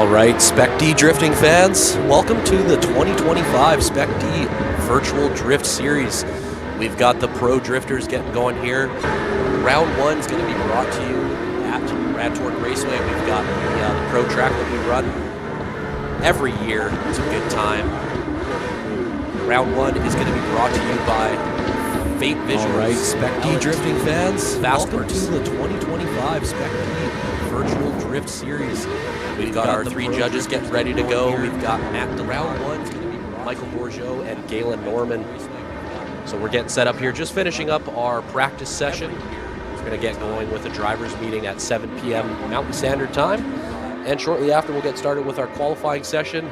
Alright, Spec-D drifting fans, welcome to the 2025 Spec-D Virtual Drift Series. We've got the pro drifters getting going here. Round one is going to be brought to you at Raceway. We've got the pro track that we run every year. It's a good time. Round one is going to be brought to you by Fate Vision. Alright, Spec-D drifting fans, welcome to the 2025 Spec-D Virtual Drift Series. We've got our three judges getting ready to go. We've got Matt DeLisle, round one is going to be Michael Bourgeot and Galen Norman. So we're getting set up here, just finishing up our practice session. We're going to get going with a driver's meeting at 7 p.m. Mountain Standard Time. And shortly after, we'll get started with our qualifying session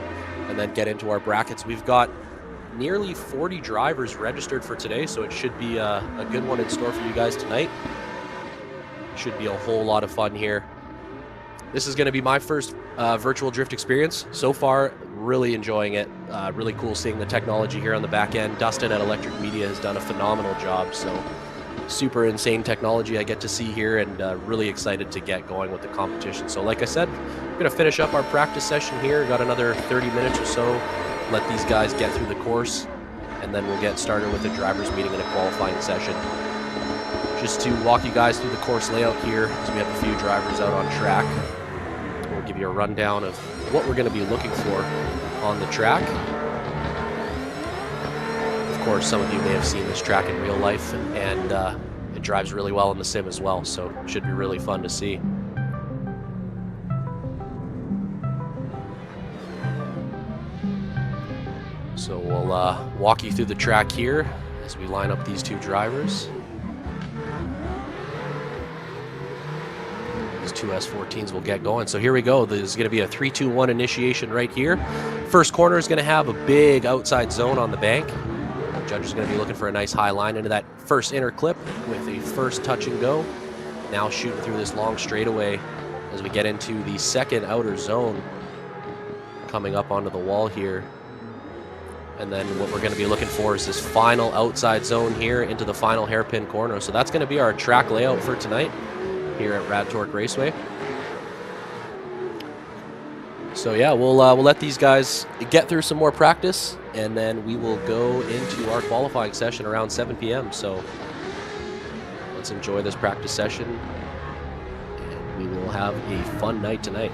and then get into our brackets. We've got nearly 40 drivers registered for today, so it should be a good one in store for you guys tonight. Should be a whole lot of fun here. This is going to be my first virtual drift experience. So far, really enjoying it. Really cool seeing the technology here on the back end. Dustin at Electric Media has done a phenomenal job. So super insane technology I get to see here, and really excited to get going with the competition. So like I said, we're going to finish up our practice session here. Got another 30 minutes or so. Let these guys get through the course, and then we'll get started with a driver's meeting and a qualifying session. Just to walk you guys through the course layout here, as we have a few drivers out on track. We'll give you a rundown of what we're going to be looking for on the track. Of course, some of you may have seen this track in real life, and it drives really well in the sim as well, so it should be really fun to see. So we'll walk you through the track here as we line up these two drivers. These two S14s will get going. So here we go. There's going to be a 3-2-1 initiation right here. First corner is going to have a big outside zone on the bank. The judge is going to be looking for a nice high line into that first inner clip with a first touch and go. Now shooting through this long straightaway as we get into the second outer zone coming up onto the wall here. And then what we're going to be looking for is this final outside zone here into the final hairpin corner. So that's going to be our track layout for tonight here at Raceway. So yeah, we'll let these guys get through some more practice, and then we will go into our qualifying session around 7 p.m. So let's enjoy this practice session, and we will have a fun night tonight.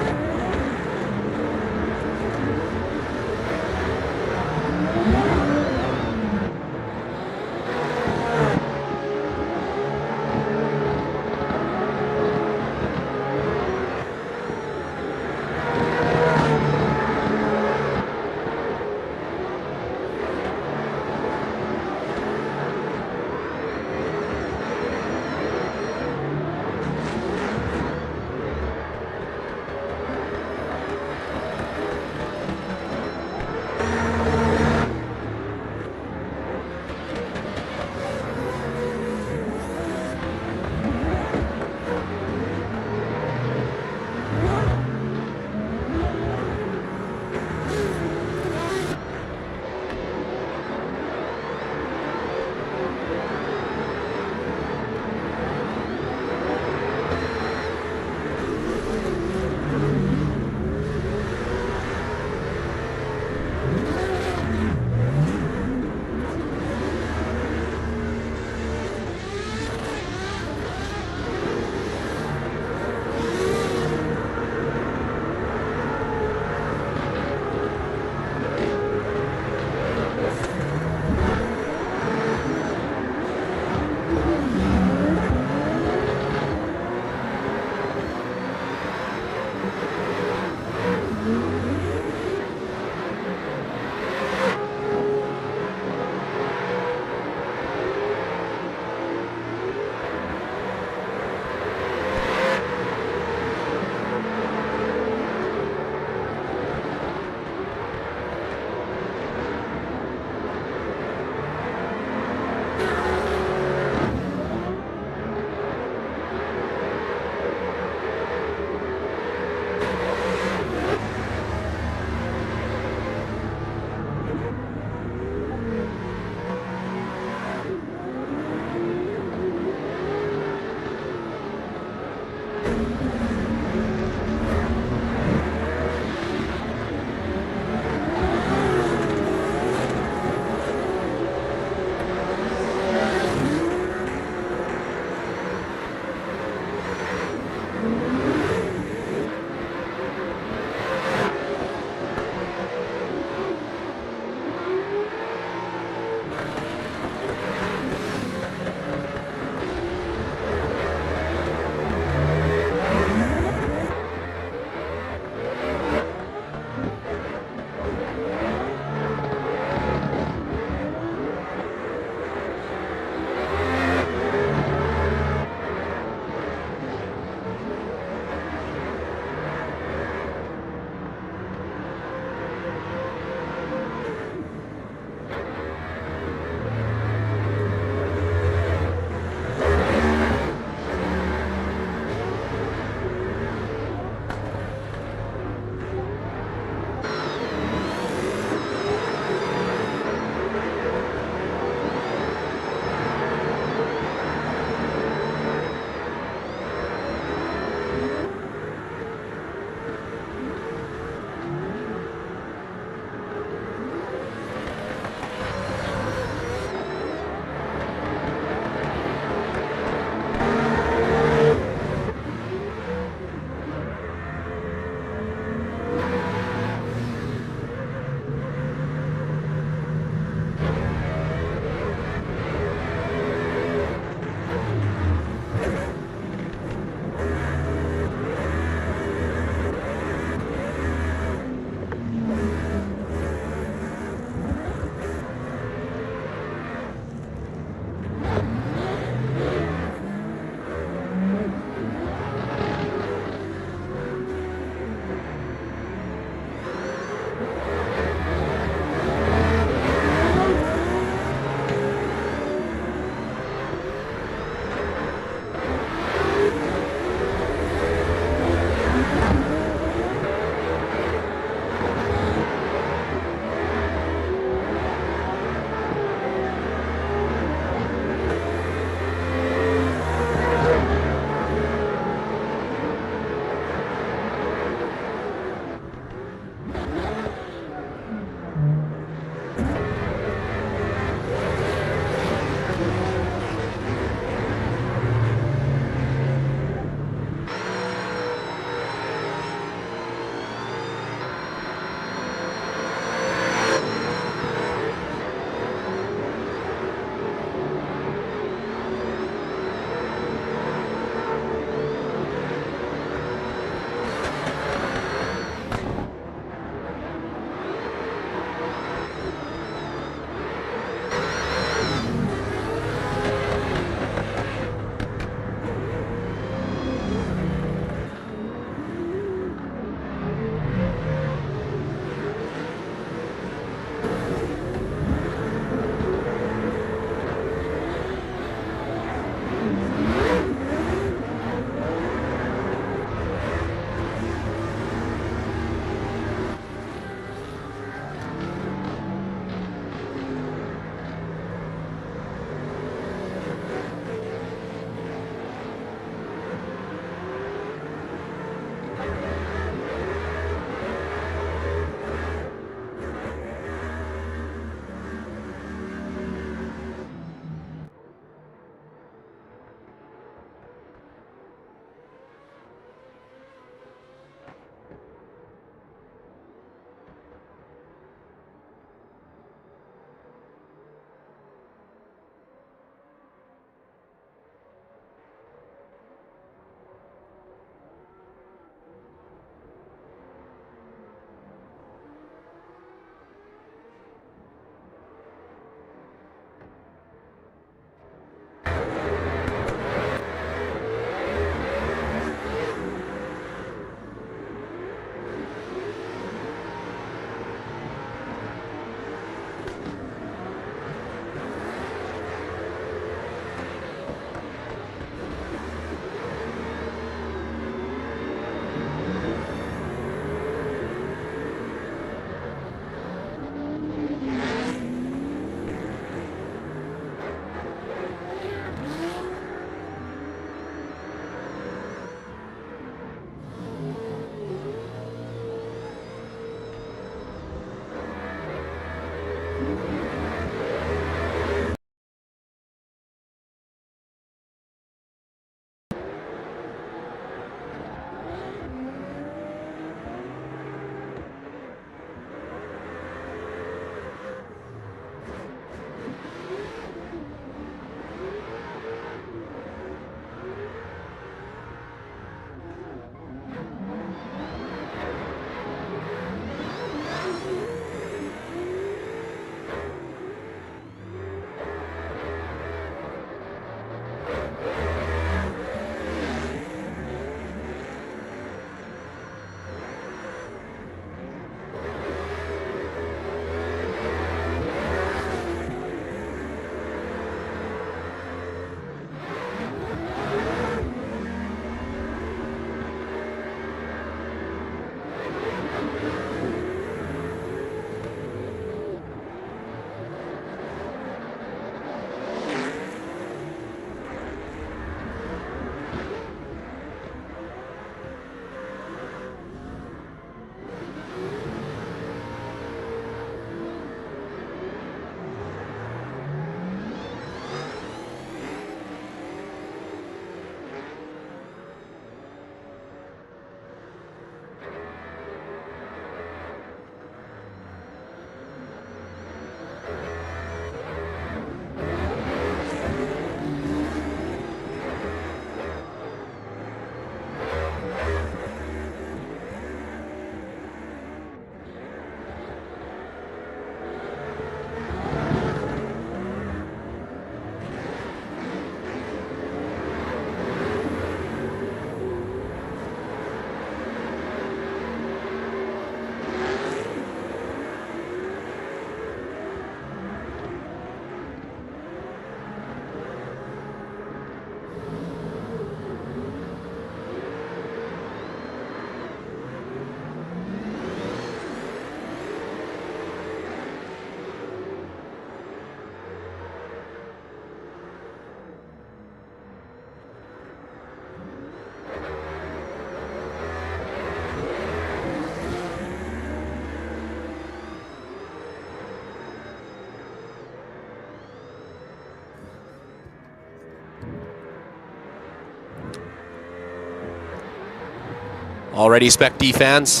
Alrighty, Spec-D fans,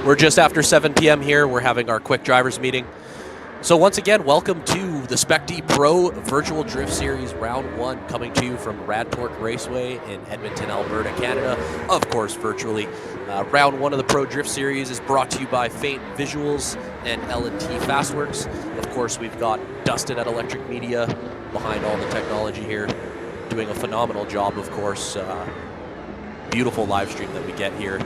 we're just after 7 p.m. here. We're having our quick drivers meeting. So once again, welcome to the Spec-D Pro Virtual Drift Series Round 1, coming to you from Raceway in Edmonton, Alberta, Canada, of course, virtually. Round 1 of the Pro Drift Series is brought to you by Faint Visuals and L&T Fastworks. Of course, we've got Dustin at Electric Media behind all the technology here, doing a phenomenal job, of course. Beautiful live stream that we get here.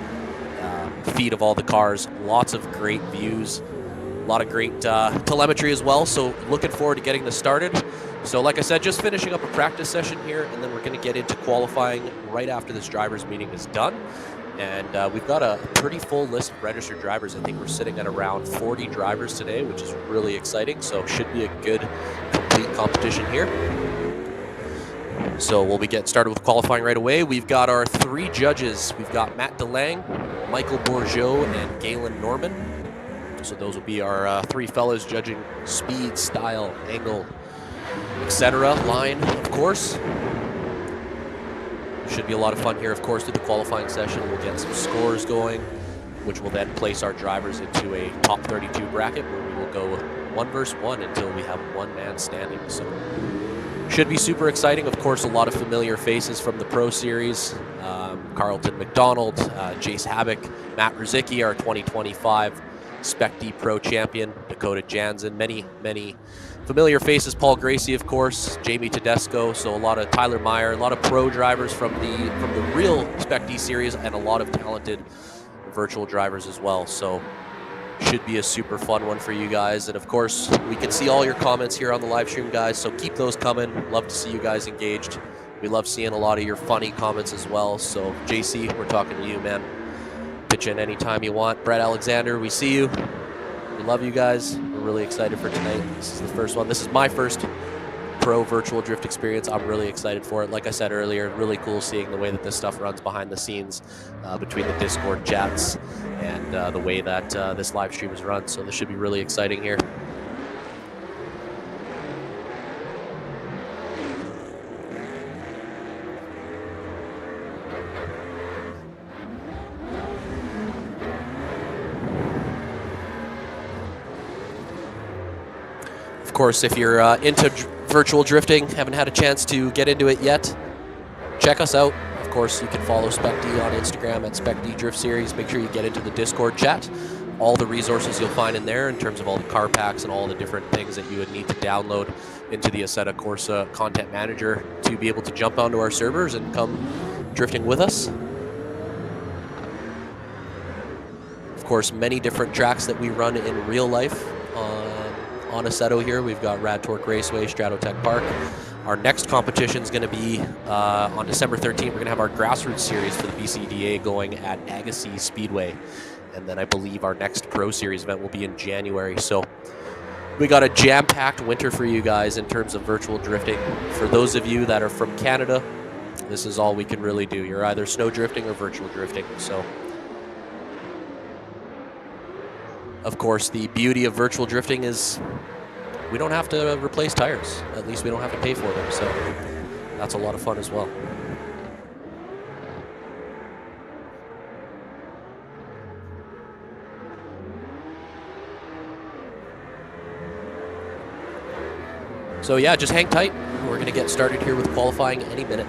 Feed of all the cars, lots of great views, a lot of great telemetry as well. So looking forward to getting this started. So like I said, just finishing up a practice session here, and then we're going to get into qualifying right after this drivers meeting is done. And we've got a pretty full list of registered drivers. I think we're sitting at around 40 drivers today, which is really exciting. So should be a good, complete competition here. So we'll be getting started with qualifying right away. We've got our 3 judges. We've got Matt DeLang, Michael Bourgeot, and Galen Norman. So those will be our 3 fellas judging speed, style, angle, etc. Line, of course. Should be a lot of fun here, of course, through the qualifying session. We'll get some scores going, which will then place our drivers into a top 32 bracket where we will go 1 versus 1 until we have 1 man standing. So should be super exciting. Of course, a lot of familiar faces from the Pro Series. Carlton McDonald, Jace Havoc, Matt Rizicki, our 2025 Spec-D Pro champion, Dakota Jansen, many familiar faces. Paul Gracie, of course, Jamie Tedesco. So a lot of Tyler Meyer, a lot of pro drivers from the real Spec-D series, and a lot of talented virtual drivers as well. So should be a super fun one for you guys. And of course, we can see all your comments here on the live stream, guys, so keep those coming. Love to see you guys engaged. We love seeing a lot of your funny comments as well. So JC, we're talking to you, man. Pitch in anytime you want. Brett Alexander, we see you. We love you guys. We're really excited for tonight. This is the first one. This is my first Pro virtual drift experience. I'm really excited for it. Like I said earlier, really cool seeing the way that this stuff runs behind the scenes between the Discord chats and the way that this live stream is run. So this should be really exciting here. Of course, if you're into virtual drifting, haven't had a chance to get into it yet, check us out. Of course, you can follow Spec-D on Instagram at Spec-D Drift Series. Make sure you get into the Discord chat. All the resources you'll find in there in terms of all the car packs and all the different things that you would need to download into the Assetto Corsa Content Manager to be able to jump onto our servers and come drifting with us. Of course, many different tracks that we run in real life on Assetto here. We've got Rad Torque Raceway, Stratotech Park. Our next competition is going to be on December 13th. We're going to have our grassroots series for the BCDA going at Agassiz Speedway. And then I believe our next Pro Series event will be in January. So we got a jam-packed winter for you guys in terms of virtual drifting. For those of you that are from Canada, this is all we can really do. You're either snow drifting or virtual drifting. So of course, the beauty of virtual drifting is we don't have to replace tires. At least we don't have to pay for them. So that's a lot of fun as well. So yeah, just hang tight. We're going to get started here with qualifying any minute.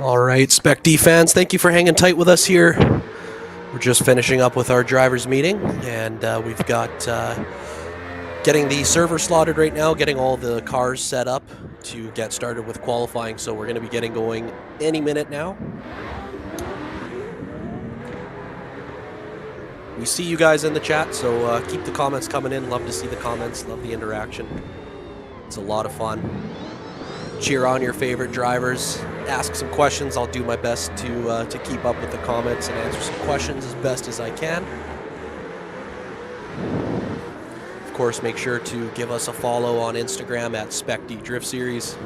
All right, Spec-D fans, thank you for hanging tight with us here. We're just finishing up with our drivers meeting, and we've got getting the server slotted right now, getting all the cars set up to get started with qualifying. So we're going to be getting going any minute now. We see you guys in the chat, so keep the comments coming in. Love to see the comments, love the interaction. It's a lot of fun. Cheer on your favorite drivers, ask some questions. I'll do my best to keep up with the comments and answer some questions as best as I can. Of course, make sure to give us a follow on Instagram at Spec-D Drift Series.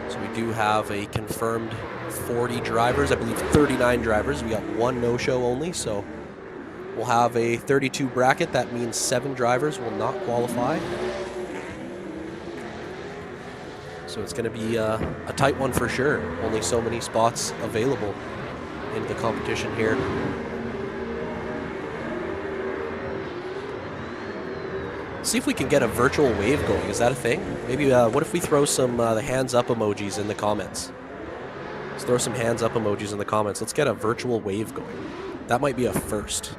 So we do have a confirmed 40 drivers, I believe 39 drivers. We got one no-show only, so we'll have a 32 bracket. That means 7 drivers will not qualify. So it's going to be a tight one for sure. Only so many spots available in the competition here. See if we can get a virtual wave going. Is that a thing? Maybe, what if we throw some the hands up emojis in the comments? Let's throw some hands up emojis in the comments. Let's get a virtual wave going. That might be a first.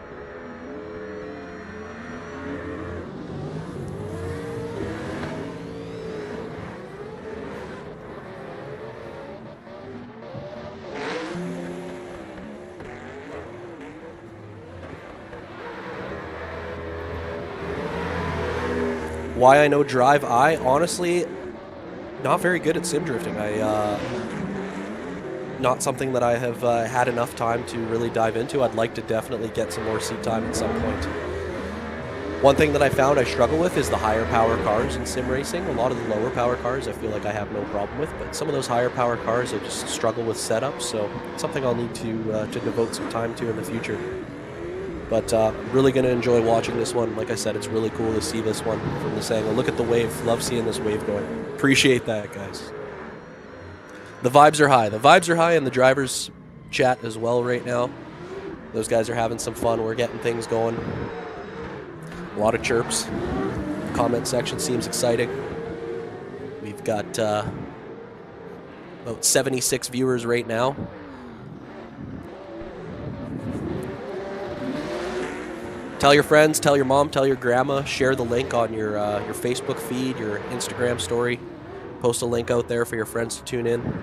Why I know Drive I, honestly, not very good at sim drifting. Not something that I have had enough time to really dive into. I'd like to definitely get some more seat time at some point. One thing that I found I struggle with is the higher power cars in sim racing. A lot of the lower power cars I feel like I have no problem with, but some of those higher power cars I just struggle with setup, so it's something I'll need to devote some time to in the future. But really going to enjoy watching this one. Like I said, it's really cool to see this one from this angle. Look at the wave. Love seeing this wave going. Appreciate that, guys. The vibes are high. The vibes are high in the drivers' chat as well right now. Those guys are having some fun. We're getting things going. A lot of chirps. The comment section seems exciting. We've got about 76 viewers right now. Tell your friends, tell your mom, tell your grandma, share the link on your Facebook feed, your Instagram story. Post a link out there for your friends to tune in.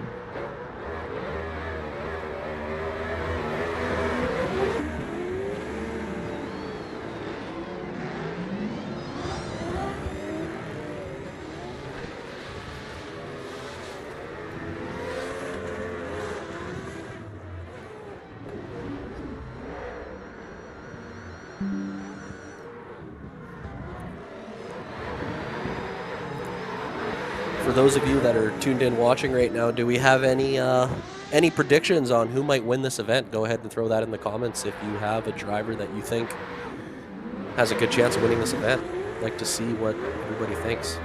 For those of you that are tuned in watching right now, do we have any predictions on who might win this event? Go ahead and throw that in the comments if you have a driver that you think has a good chance of winning this event. I'd like to see what everybody thinks.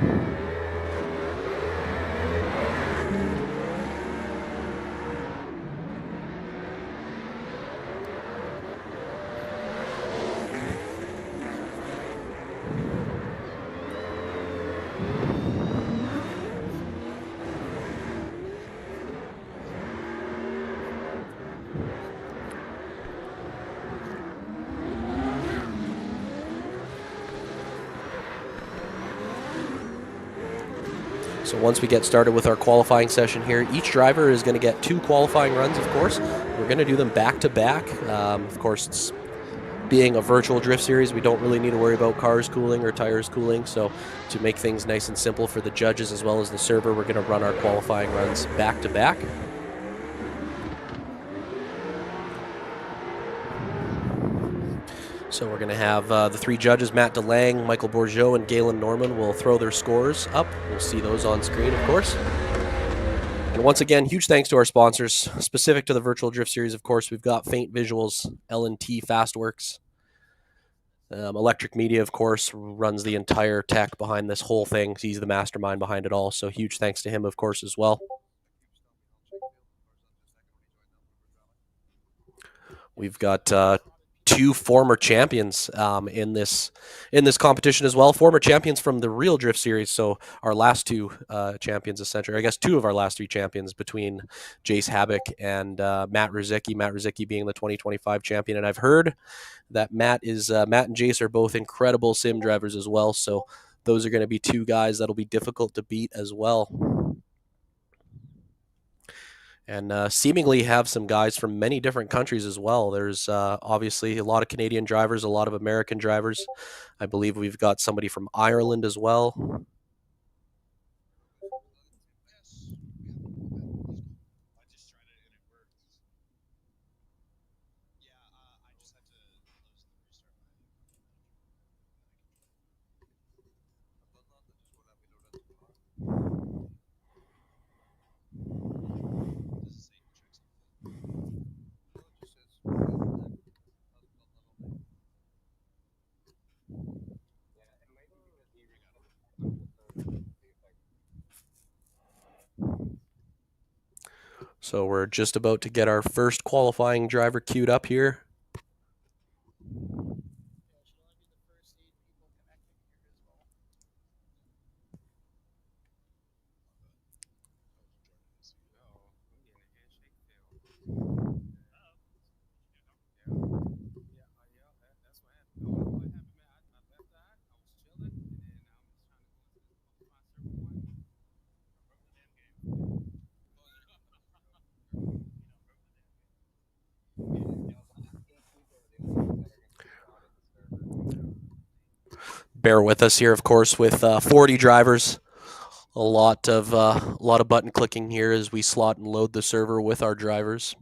So once we get started with our qualifying session here, each driver is going to get 2 qualifying runs, of course. We're going to do them back-to-back. Of course, it's being a virtual drift series, we don't really need to worry about cars cooling or tires cooling. So to make things nice and simple for the judges as well as the server, we're going to run our qualifying runs back-to-back. So we're going to have the 3 judges, Matt DeLang, Michael Bourgeot, and Galen Norman will throw their scores up. We'll see those on screen, of course. And once again, huge thanks to our sponsors. Specific to the Virtual Drift Series, of course, we've got Faint Visuals, L&T Fastworks. Electric Media, of course, runs the entire tech behind this whole thing. He's the mastermind behind it all, so huge thanks to him, of course, as well. We've got two former champions in this competition as well. Former champions from the Real Drift Series. So our last two champions, essentially, I guess two of our last three champions between Jace Habak and Matt Ruzicki. Matt Ruzicki being the 2025 champion, and I've heard that Matt and Jace are both incredible sim drivers as well. So those are going to be two guys that'll be difficult to beat as well. And seemingly have some guys from many different countries as well. There's obviously a lot of Canadian drivers, a lot of American drivers. I believe we've got somebody from Ireland as well. So we're just about to get our first qualifying driver queued up here. Bear with us here, of course, with 40 drivers. A lot of button clicking here as we slot and load the server with our drivers.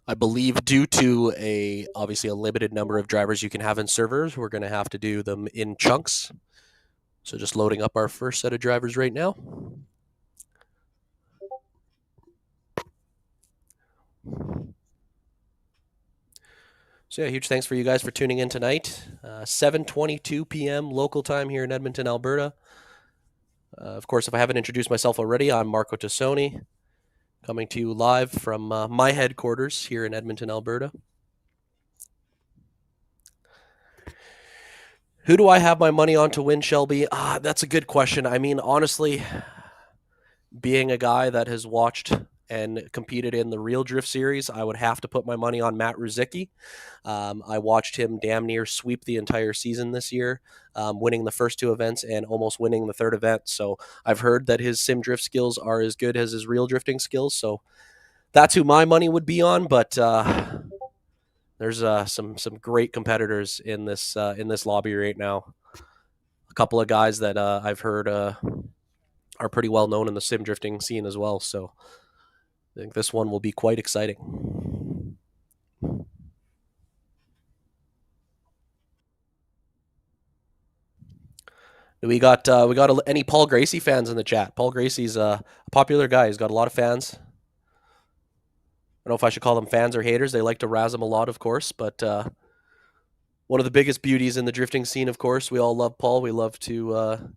I believe due to obviously a limited number of drivers you can have in servers, we're going to have to do them in chunks. So just loading up our first set of drivers right now. So yeah, huge thanks for you guys for tuning in tonight. 7:22 p.m. local time here in Edmonton, Alberta. Of course, if I haven't introduced myself already, I'm Marco Tassoni, coming to you live from my headquarters here in Edmonton, Alberta. Who do I have my money on to win, Shelby? That's a good question. I mean, honestly, being a guy that has watched and competed in the Real Drift Series, I would have to put my money on Matt Ruzicki. I watched him damn near sweep the entire season this year, winning the first two events and almost winning the third event. So I've heard that his sim drift skills are as good as his real drifting skills. So that's who my money would be on. But there's some great competitors in this lobby right now. A couple of guys that I've heard are pretty well known in the sim drifting scene as well. So I think this one will be quite exciting. We got any Paul Gracie fans in the chat? Paul Gracie's a popular guy. He's got a lot of fans. I don't know if I should call them fans or haters. They like to razz him a lot, of course, but one of the biggest beauties in the drifting scene, of course. We all love Paul. We love to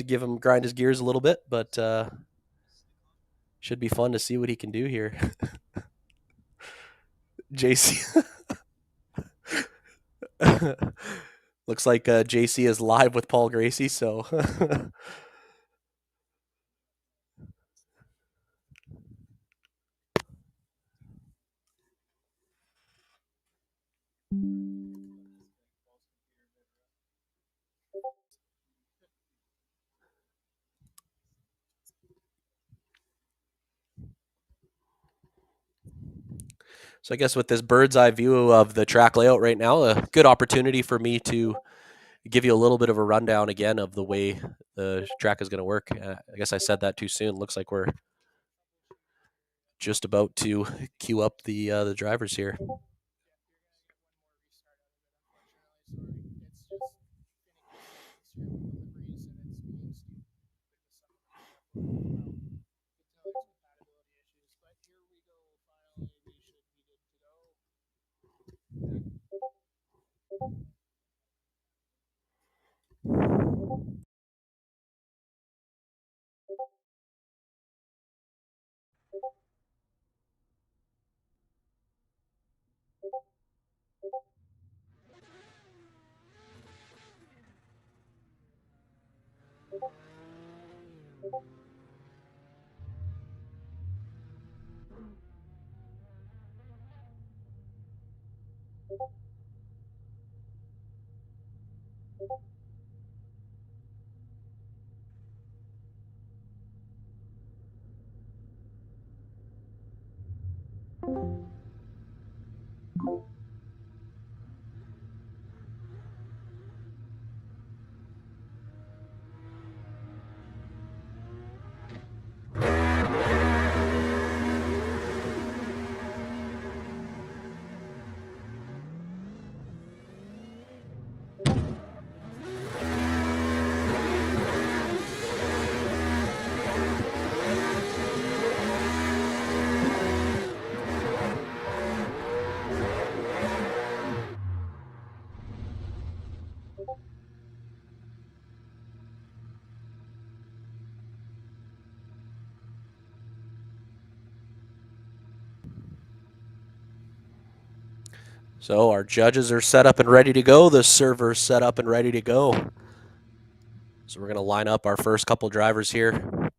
give him grind his gears a little bit, but should be fun to see what he can do here. JC. Looks like JC is live with Paul Gracie, so So I guess with this bird's eye view of the track layout right now, a good opportunity for me to give you a little bit of a rundown again of the way the track is going to work. I guess I said that too soon. Looks like we're just about to queue up the drivers here. So our judges are set up and ready to go. The server's set up and ready to go. So we're going to line up our first couple drivers here.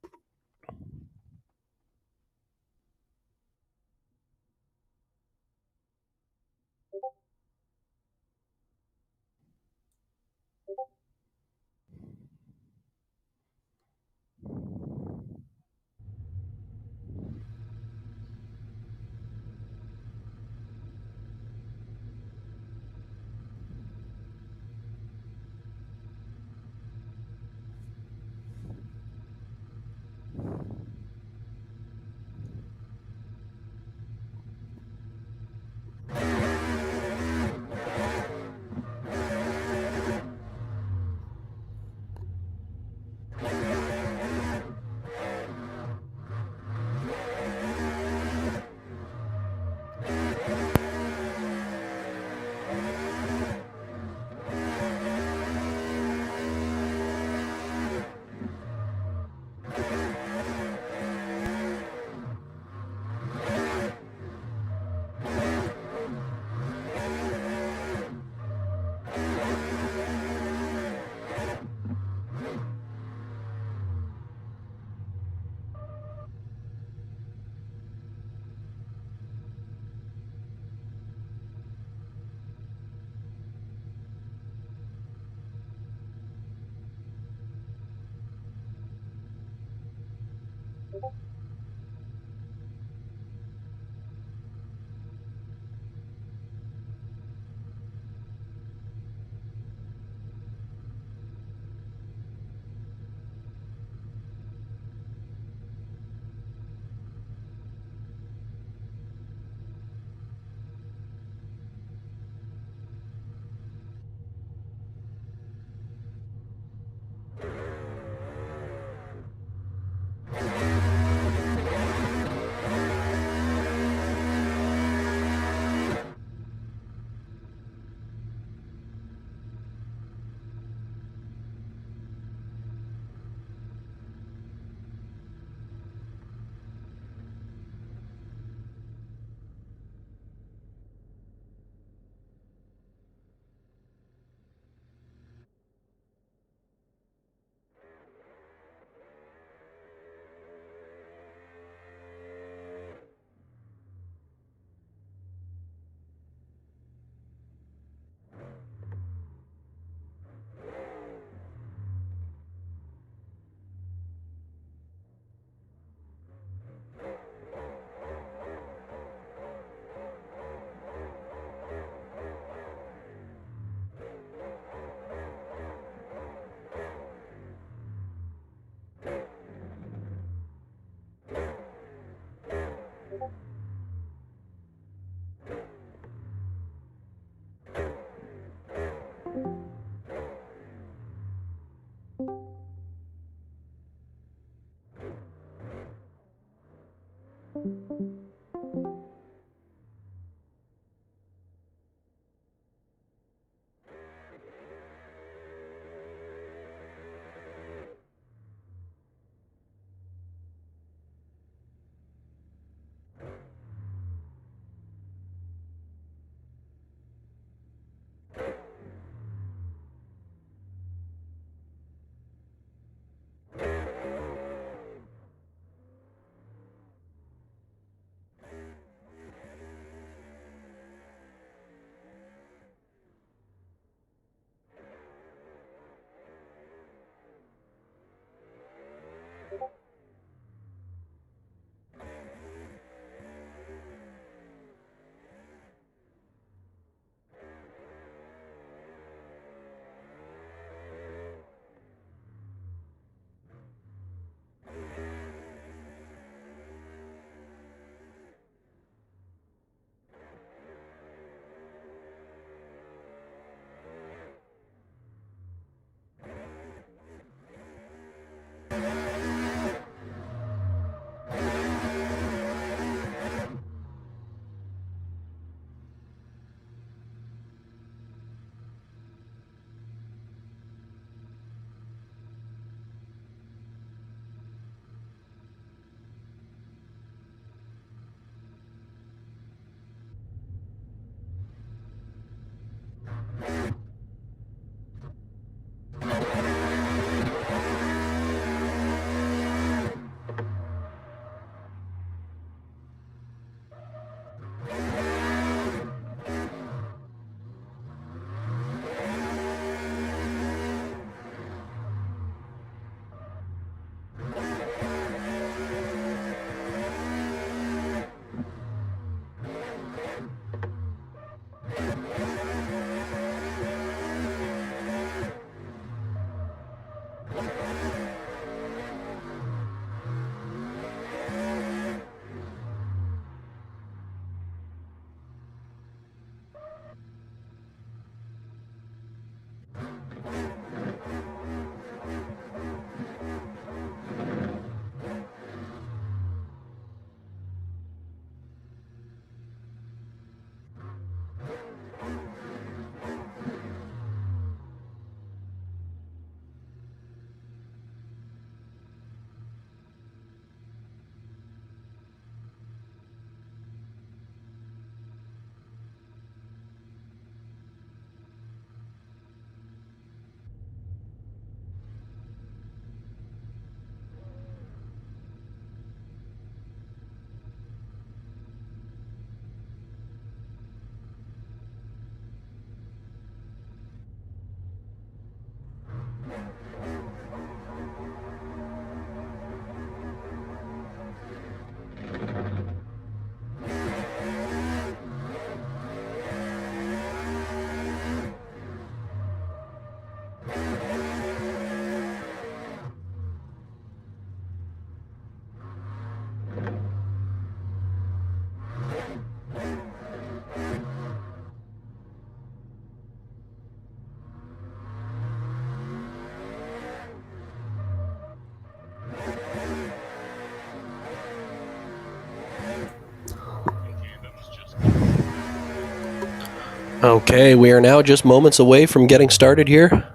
Okay, we are now just moments away from getting started here.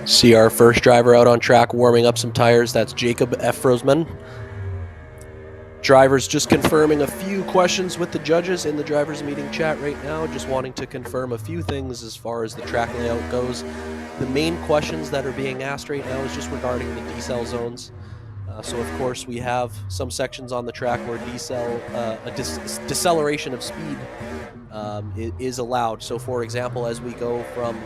See our first driver out on track warming up some tires. That's Jacob Efrosman. Drivers just confirming a few questions with the judges in the drivers meeting chat right now, just wanting to confirm a few things as far as the track layout goes. The main questions that are being asked right now is just regarding the decel zones. So of course we have some sections on the track where deceleration of speed is allowed. So for example, as we go from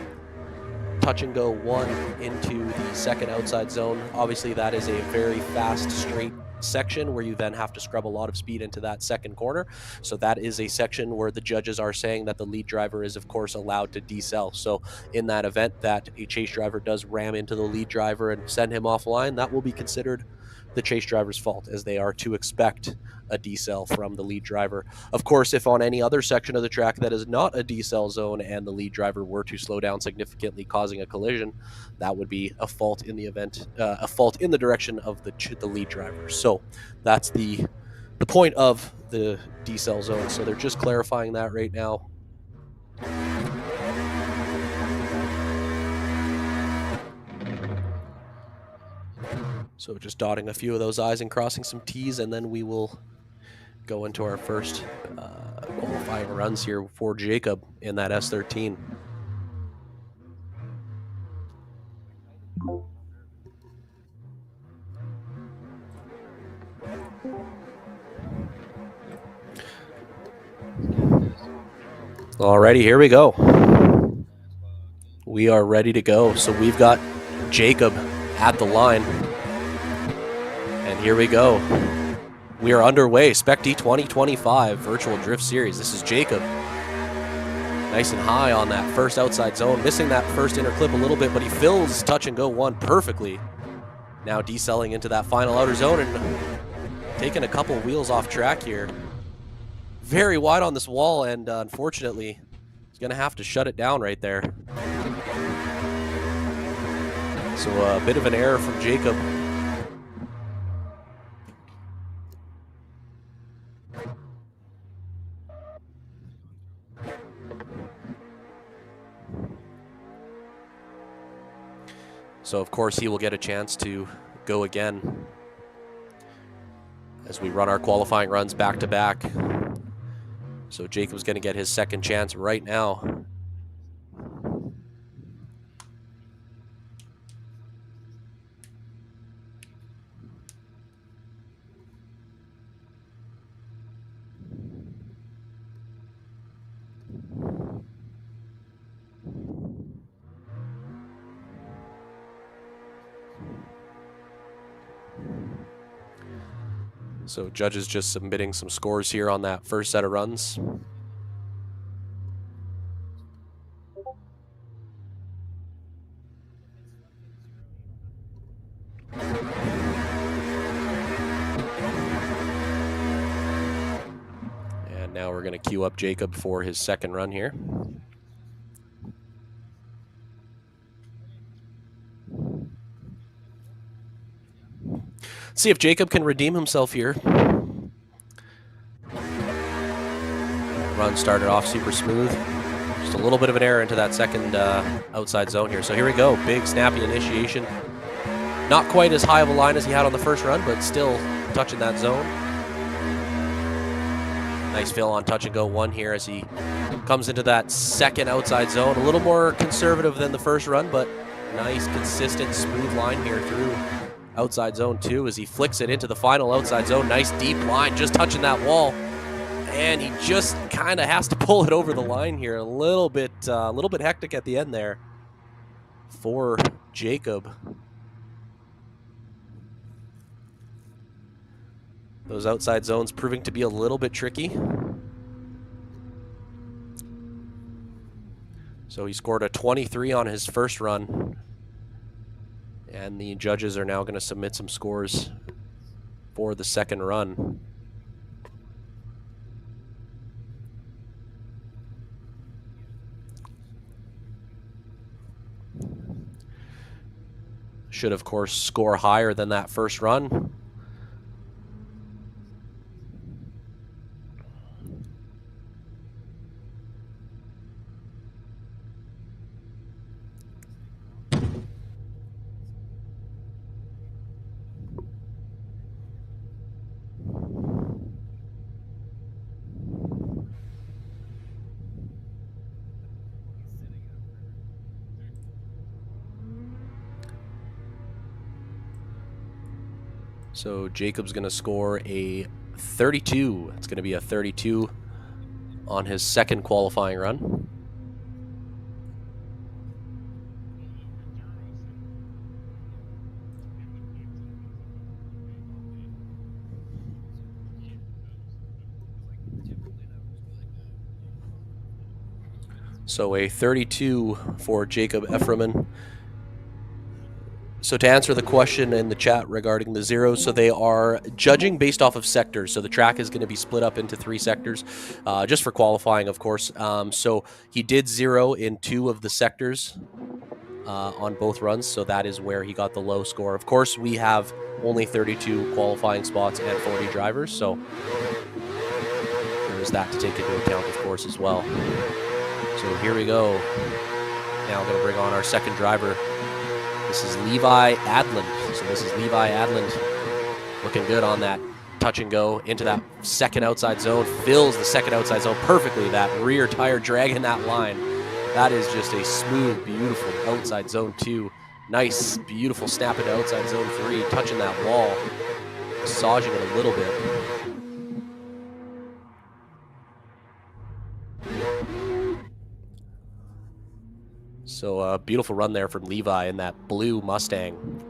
touch and go 1 into the second outside zone, obviously that is a very fast straight section where you then have to scrub a lot of speed into that second corner. So that is a section where the judges are saying that the lead driver is of course allowed to decel. So in that event that a chase driver does ram into the lead driver and send him offline, that will be considered the chase driver's fault, as they are to expect a decel from the lead driver. Of course, if on any other section of the track that is not a decel zone and the lead driver were to slow down significantly, causing a collision, that would be a fault in the event, a fault in the direction of the lead driver. So that's the point of the decel zone. So they're just clarifying that right now. So just dotting a few of those I's and crossing some T's, and then we will go into our first qualifying runs here for Jacob in that S13. Alrighty, here we go. We are ready to go. So we've got Jacob at the line. And here we go. We are underway. Spec-D 2025 Virtual Drift Series. This is Jacob. Nice and high on that first outside zone. Missing that first inner clip a little bit, but he fills touch and go 1 perfectly. Now decelling into that final outer zone and taking a couple wheels off track here. Very wide on this wall, and unfortunately, he's going to have to shut it down right there. So a bit of an error from Jacob. So of course he will get a chance to go again as we run our qualifying runs back to back. So Jacob's going to get his second chance right now. So judges just submitting some scores here on that first set of runs. And now we're going to queue up Jacob for his second run here. See if Jacob can redeem himself here. Run started off super smooth. Just a little bit of an error into that second outside zone here. So here we go. Big snappy initiation. Not quite as high of a line as he had on the first run, but still touching that zone. Nice fill on touch and go 1 here as he comes into that second outside zone. A little more conservative than the first run, but nice, consistent, smooth line here through outside zone 2 as he flicks it into the final outside zone. Nice deep line, just touching that wall. And he just kind of has to pull it over the line here. A little bit hectic at the end there for Jacob. Those outside zones proving to be a little bit tricky. So he scored a 23 on his first run. And the judges are now going to submit some scores for the second run. Should, of course, score higher than that first run. So Jacob's going to score a 32. It's going to be a 32 on his second qualifying run. So a 32 for Jacob Efferman. So to answer the question in the chat regarding the zeros, so they are judging based off of sectors. So the track is going to be split up into 3 sectors, just for qualifying, of course. So he did 0 in 2 of the sectors on both runs, so that is where he got the low score. Of course, we have only 32 qualifying spots and 40 drivers, so there's that to take into account, of course, as well. So here we go. Now I'm going to bring on our second driver. This is Levi Adland. So this is Levi Adland looking good on that touch and go into that second outside zone. Fills the second outside zone perfectly. That rear tire dragging that line. That is just a smooth, beautiful outside zone 2. Nice, beautiful snap into outside zone 3. Touching that wall. Massaging it a little bit. So a beautiful run there from Levi in that blue Mustang.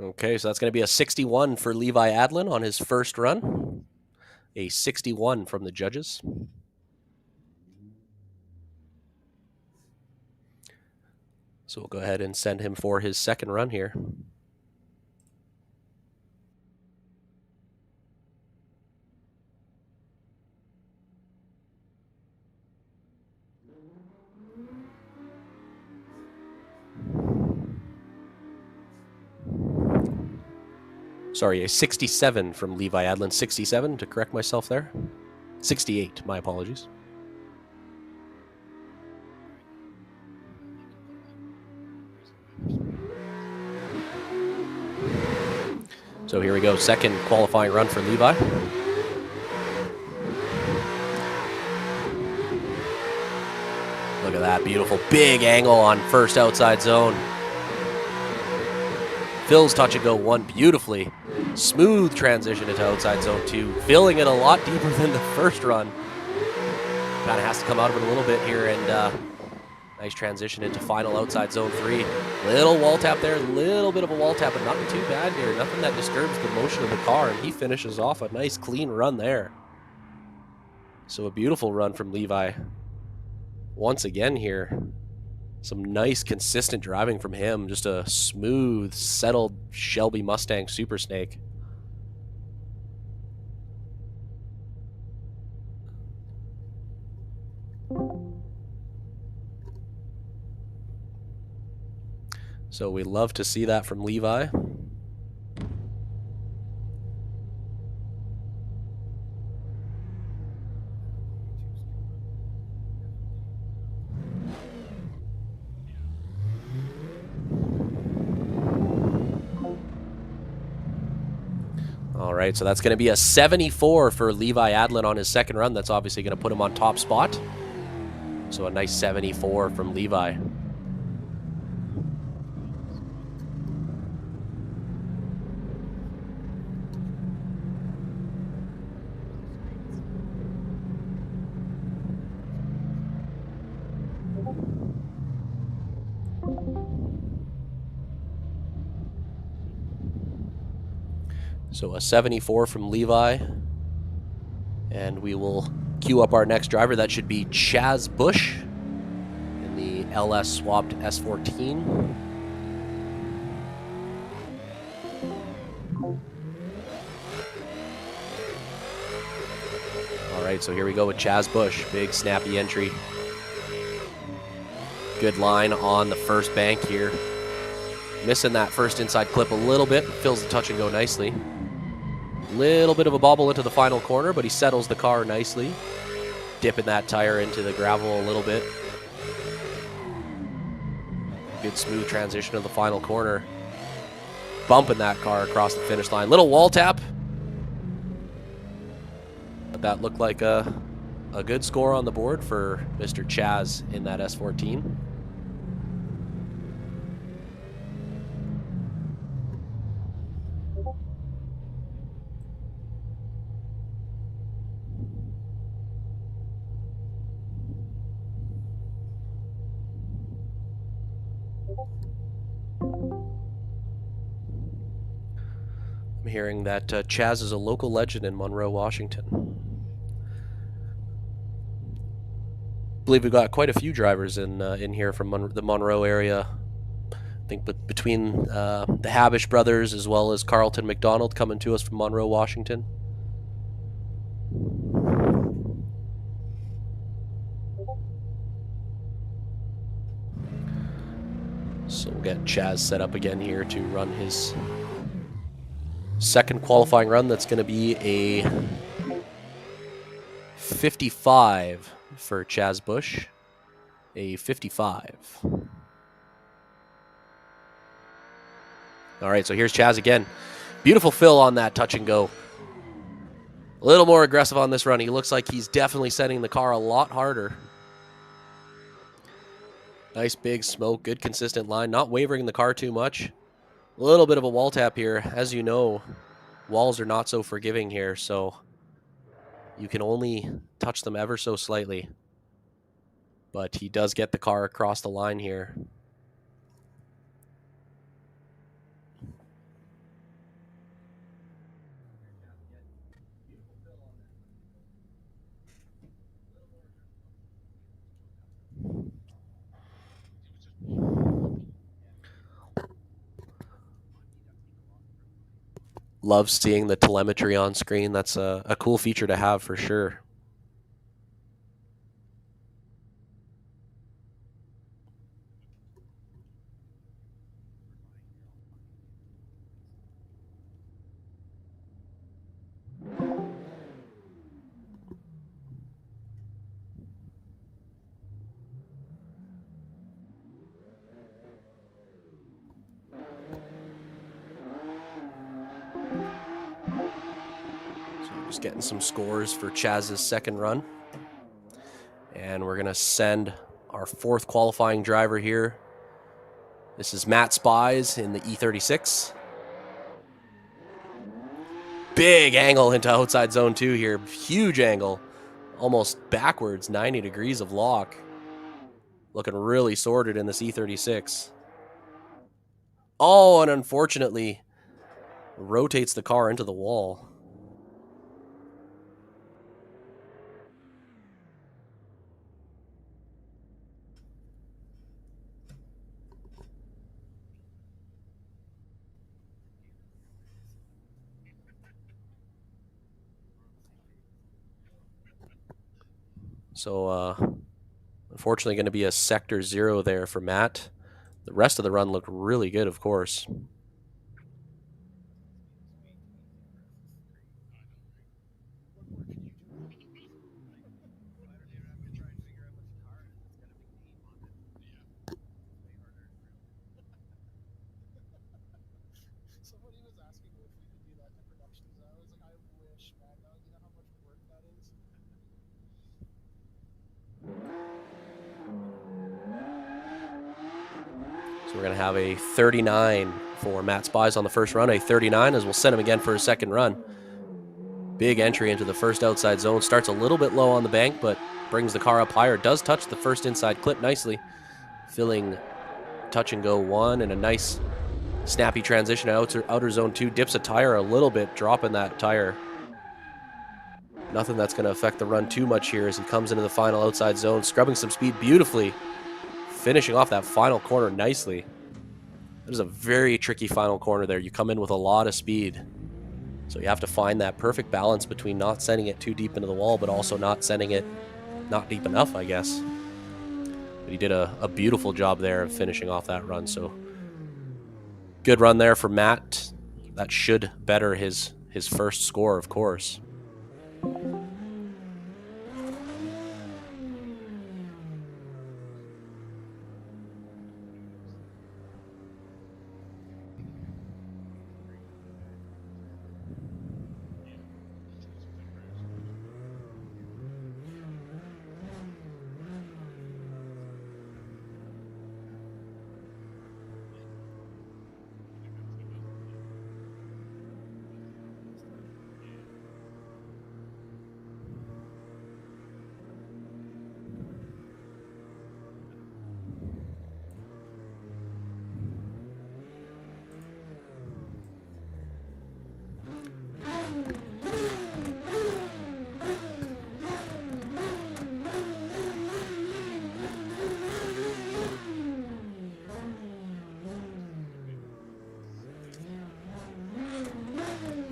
Okay, so that's going to be a 61 for Levi Adlin on his first run. A 61 from the judges. So we'll go ahead and send him for his second run here. Sorry, a 67 from Levi Adlin. 67, to correct myself there. 68, my apologies. So here we go, second qualifying run for Levi. Look at that, beautiful big angle on first outside zone. Phil's touch and go 1 beautifully. Smooth transition into outside zone 2. Filling it a lot deeper than the first run. Kind of has to come out of it a little bit here, and nice transition into final outside zone 3. Little wall tap there, little bit of a wall tap, but nothing too bad here. Nothing that disturbs the motion of the car, and he finishes off a nice clean run there. So a beautiful run from Levi. Once again here. Some nice, consistent driving from him. Just a smooth, settled Shelby Mustang Super Snake. So we love to see that from Levi. All right, so that's going to be a 74 for Levi Adlin on his second run. That's obviously going to put him on top spot. So a nice 74 from Levi. So a 74 from Levi. And we will queue up our next driver. That should be Chaz Bush in the LS swapped S14. All right, so here we go with Chaz Bush. Big snappy entry. Good line on the first bank here. Missing that first inside clip a little bit. Fills the touch and go nicely. Little bit of a bobble into the final corner, but he settles the car nicely, dipping that tire into the gravel a little bit. Good smooth transition to the final corner. Bumping that car across the finish line. Little wall tap. But that looked like a good score on the board for Mr. Chaz in that S14. I'm hearing that Chaz is a local legend in Monroe, Washington. I believe we've got quite a few drivers in here from the Monroe area. I think between the Habish brothers as well as Carlton McDonald coming to us from Monroe, Washington. So we'll get Chaz set up again here to run his second qualifying run. That's going to be a 55 for Chaz Bush. A 55. All right, so here's Chaz again. Beautiful fill on that touch and go. A little more aggressive on this run. He looks like he's definitely setting the car a lot harder. Nice big smoke, good consistent line, not wavering the car too much. A little bit of a wall tap here. As you know, walls are not so forgiving here, so you can only touch them ever so slightly. But he does get the car across the line here. Love seeing the telemetry on screen. That's a cool feature to have for sure. Just getting some scores for Chaz's second run. And we're going to send our fourth qualifying driver here. This is Matt Spies in the E36. Big angle into outside zone 2 here. Huge angle. Almost backwards, 90 degrees of lock. Looking really sorted in this E36. Oh, and unfortunately, rotates the car into the wall. So, unfortunately, going to be a sector 0 there for Matt. The rest of the run looked really good, of course. So we're going to have a 39 for Matt Spies on the first run, a 39 as we'll send him again for his second run. Big entry into the first outside zone. Starts a little bit low on the bank, but brings the car up higher. Does touch the first inside clip nicely. Filling touch and go 1 and a nice snappy transition out to outer zone 2. Dips a tire a little bit, dropping that tire. Nothing that's going to affect the run too much here as he comes into the final outside zone. Scrubbing some speed beautifully. Finishing off that final corner nicely. That is a very tricky final corner there. You come in with a lot of speed. So you have to find that perfect balance between not sending it too deep into the wall, but also not sending it not deep enough, I guess. But he did a beautiful job there of finishing off that run. So good run there for Matt. That should better his his first score, of course.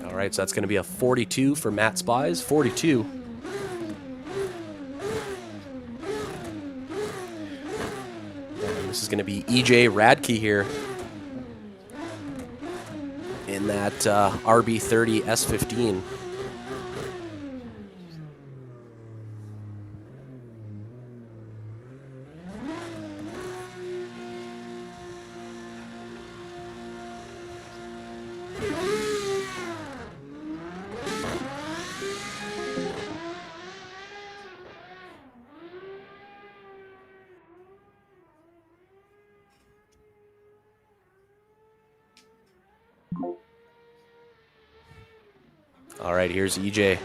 All right, so that's going to be a 42 for Matt Spies. 42. And this is going to be EJ Radke here in that RB30 S15. All right, here's EJ.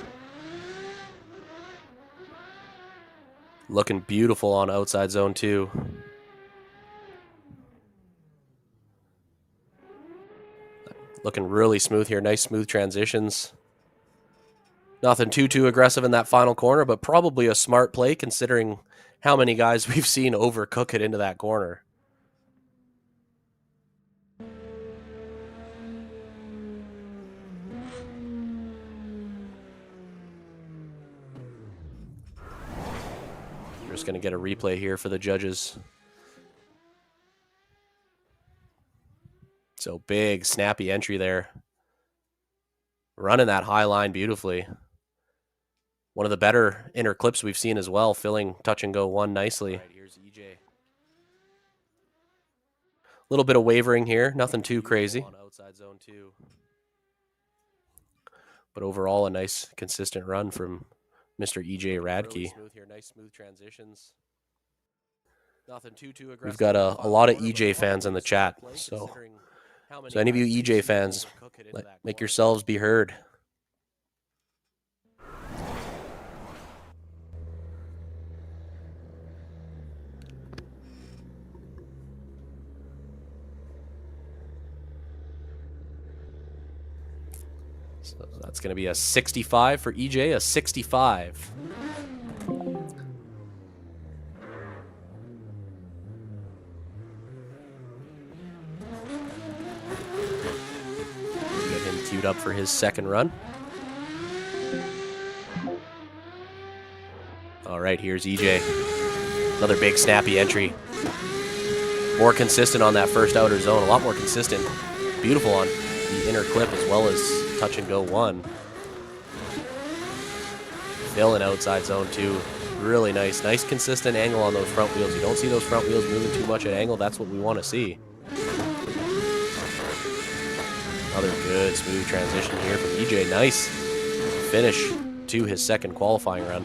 Looking beautiful on outside zone 2. Looking really smooth here. Nice smooth transitions. Nothing too aggressive in that final corner, but probably a smart play considering how many guys we've seen overcook it into that corner. We're just going to get a replay here for the judges. So big, snappy entry there. Running that high line beautifully. One of the better inner clips we've seen as well, filling touch and go 1 nicely. Right, here's EJ. A little bit of wavering here, nothing too crazy. On outside zone 2. But overall, a nice, consistent run from Mr. EJ Radke. Really smooth here, nice smooth transitions. Nothing too aggressive. We've got a lot of EJ fans in the chat, so any of you EJ fans, make yourselves be heard. So that's going to be a 65 for EJ, a 65. Get him queued up for his second run. All right, here's EJ. Another big snappy entry. More consistent on that first outer zone, a lot more consistent. Beautiful on the inner clip as well as touch and go 1. Filling outside zone 2. Really nice. Nice consistent angle on those front wheels. You don't see those front wheels moving too much at angle. That's what we want to see. Another good smooth transition here from EJ. Nice finish to his second qualifying run.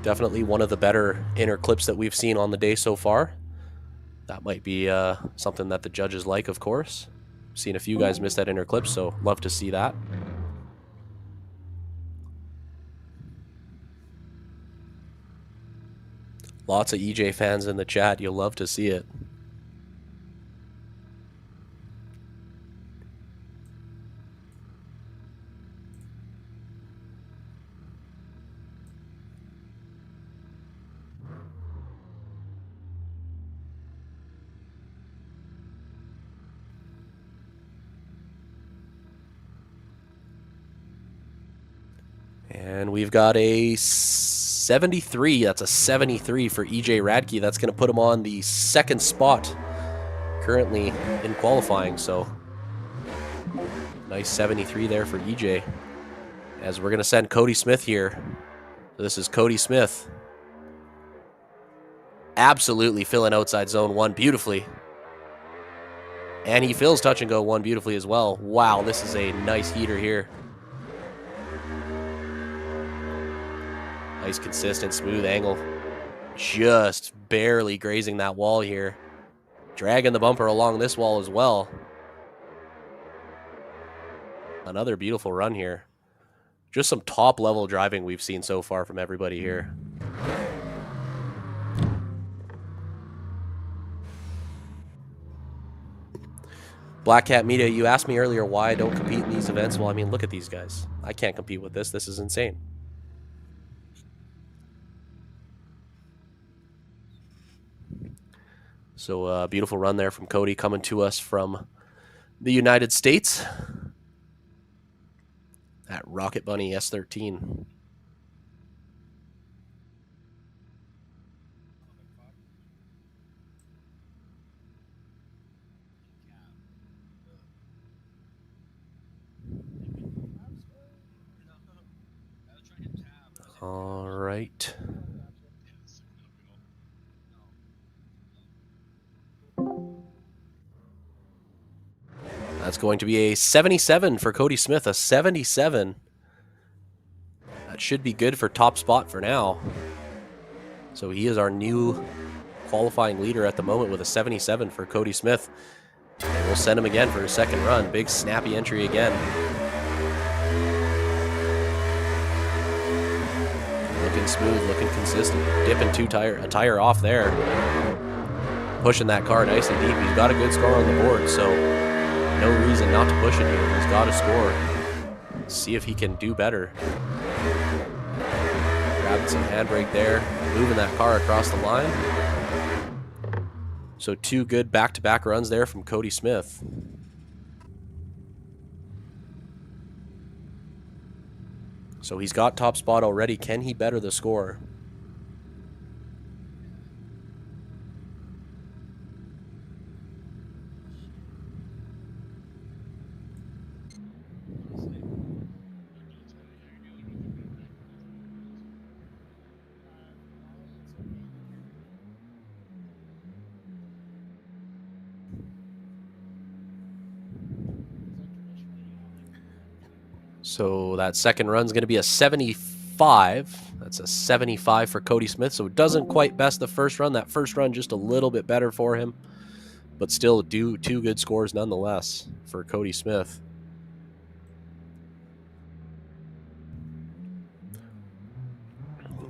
Definitely one of the better inner clips that we've seen on the day so far. That might be something that the judges like, of course. Seen a few guys miss that inner clip, so love to see that. Lots of EJ fans in the chat. You'll love to see it. And we've got a 73. That's a 73 for EJ Radke. That's going to put him on the second spot currently in qualifying. So nice 73 there for EJ. As we're going to send Cody Smith here. So this is Cody Smith. Absolutely filling outside zone 1 beautifully. And he fills touch and go 1 beautifully as well. Wow, this is a nice heater here. Nice, consistent, smooth angle. Just barely grazing that wall here. Dragging the bumper along this wall as well. Another beautiful run here. Just some top-level driving we've seen so far from everybody here. Black Cat Media, you asked me earlier why I don't compete in these events. Well, I mean, look at these guys. I can't compete with this. This is insane. So a beautiful run there from Cody coming to us from the United States. That Rocket Bunny S13. All right. That's going to be a 77 for Cody Smith, a 77. That should be good for top spot for now. So he is our new qualifying leader at the moment with a 77 for Cody Smith. And we'll send him again for his second run. Big snappy entry again. Looking smooth, looking consistent. Dipping a tire off there. Pushing that car nice and deep. He's got a good score on the board, so no reason not to push it here. He's got to score. See if he can do better. Grabbing some handbrake there. Moving that car across the line. So 2 good back-to-back runs there from Cody Smith. So he's got top spot already. Can he better the score? So that second run is going to be a 75. That's a 75 for Cody Smith. So it doesn't quite best the first run. That first run just a little bit better for him. But still 2 good scores nonetheless for Cody Smith.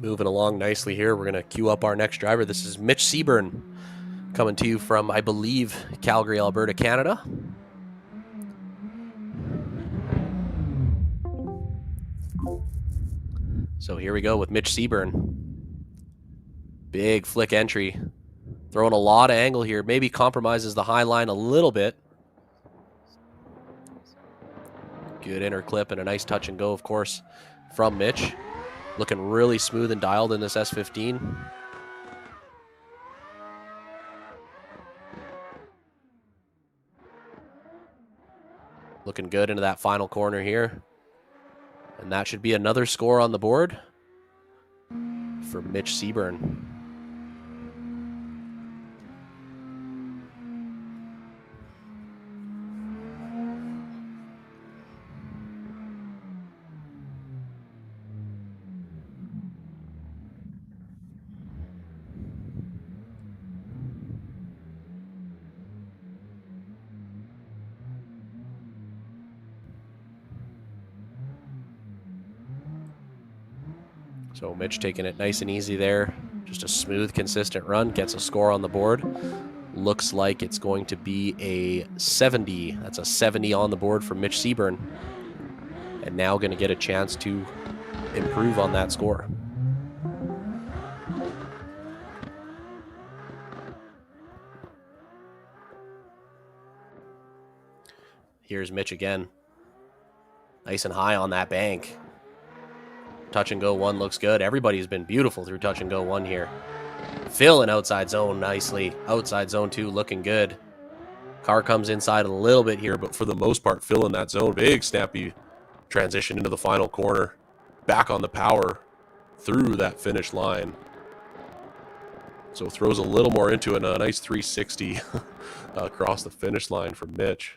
Moving along nicely here. We're going to queue up our next driver. This is Mitch Seaburn coming to you from, I believe, Calgary, Alberta, Canada. So here we go with Mitch Seaburn. Big flick entry. Throwing a lot of angle here. Maybe compromises the high line a little bit. Good inner clip and a nice touch and go, of course, from Mitch. Looking really smooth and dialed in this S15. Looking good into that final corner here. And that should be another score on the board for Mitch Seaburn. So Mitch taking it nice and easy there. Just a smooth, consistent run. Gets a score on the board. Looks like it's going to be a 70. That's a 70 on the board for Mitch Seaburn. And now going to get a chance to improve on that score. Here's Mitch again. Nice and high on that bank. Touch and go one looks good. Everybody's been beautiful through touch and go one here. Phil in outside zone nicely. Outside zone 2 looking good. Car comes inside a little bit here, but for the most part, Phil in that zone. Big snappy transition into the final corner. Back on the power through that finish line. So throws a little more into it. A nice 360 across the finish line from Mitch.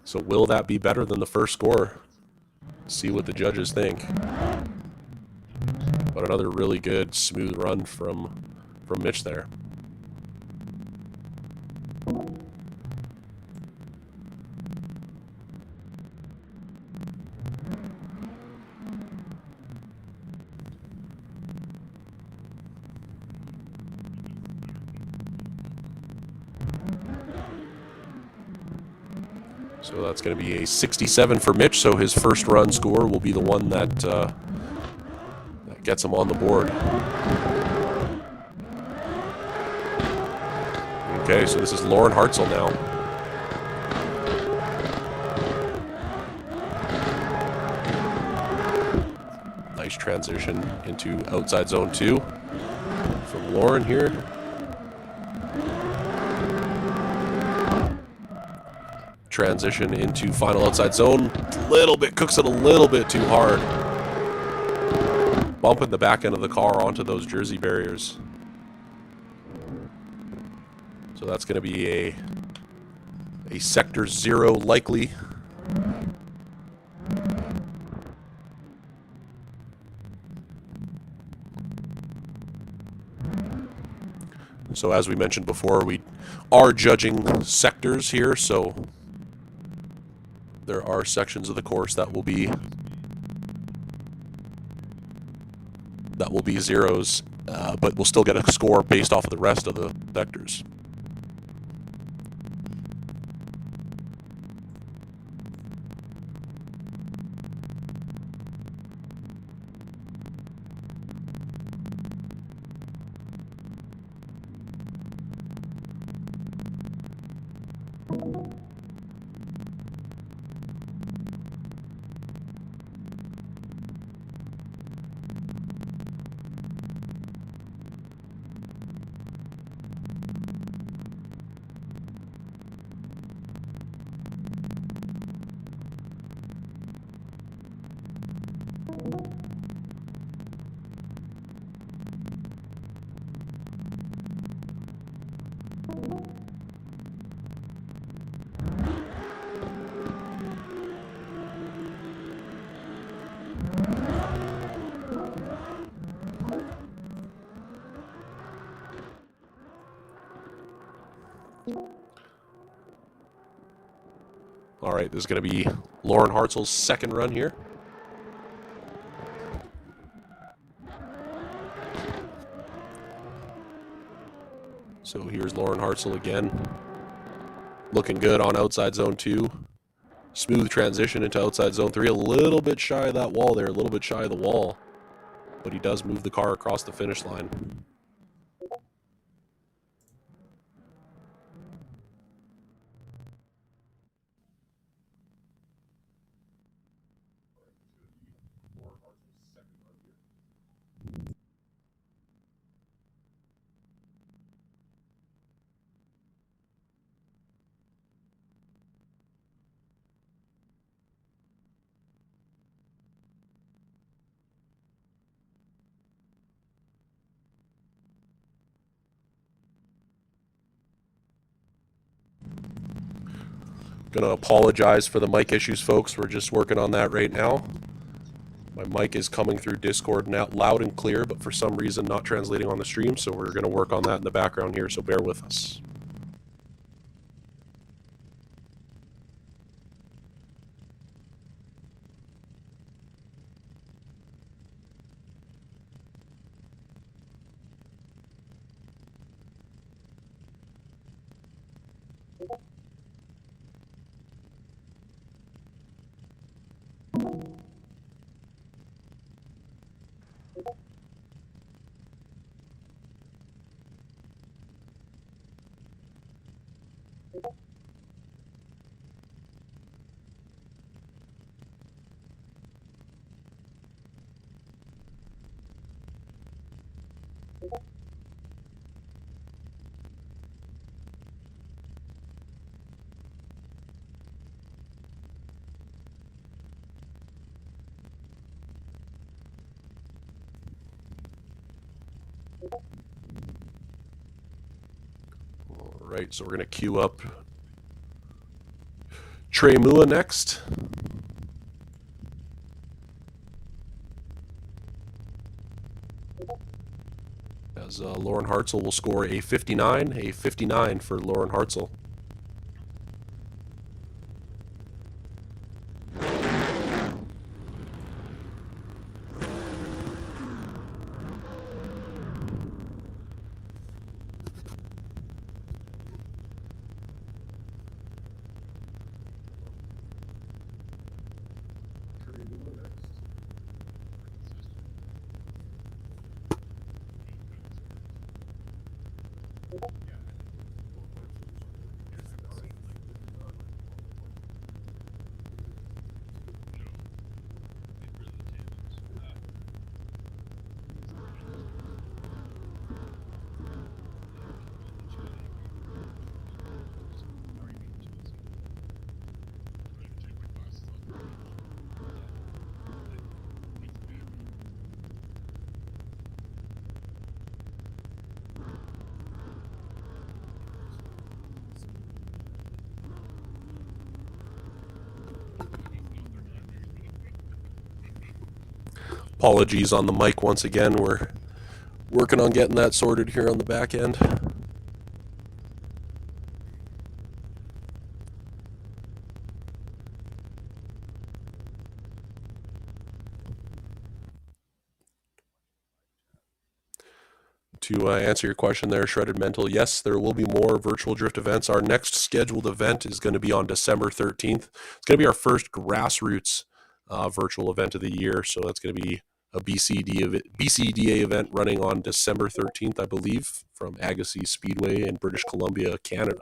So will that be better than the first score? See what the judges think. But another really good, smooth run from Mitch there. So that's going to be a 67 for Mitch, so his first run score will be the one that, that gets him on the board. Okay, so this is Lauren Hartzell now. Nice transition into outside zone 2 from Lauren here. Transition into final outside zone. Cooks it a little bit too hard. Bumping the back end of the car onto those jersey barriers. So that's going to be a sector 0 likely. So as we mentioned before, we are judging sectors here, so there are sections of the course that will be zeros, but we'll still get a score based off of the rest of the sectors. All right, this is going to be Lauren Hartzell's second run here. So here's Lauren Hartzell again. Looking good on outside zone 2. Smooth transition into outside zone 3. A little bit shy of that wall there, a little bit shy of the wall. But he does move the car across the finish line. Gonna apologize for the mic issues, folks. We're just working on that right now. My mic is coming through Discord now loud and clear, but for some reason not translating on the stream, so we're gonna work on that in the background here, so bear with us. All right, so we're going to queue up Trey Mua next. As Lauren Hartzell will score a 59 for Lauren Hartzell. Apologies on the mic once again. We're working on getting that sorted here on the back end. To answer your question there, Shredded Mental, yes, there will be more virtual drift events. Our next scheduled event is going to be on December 13th. It's going to be our first grassroots virtual event of the year. So that's going to be a BCDA event running on December 13th, I believe, from Agassiz Speedway in British Columbia, Canada.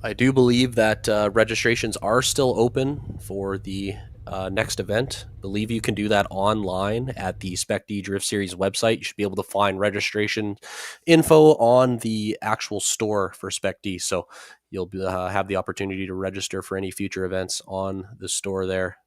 I do believe that registrations are still open for the next event. I believe you can do that online at the Spec-D Drift Series website. You should be able to find registration info on the actual store for Spec-D. So you'll have the opportunity to register for any future events on the store there.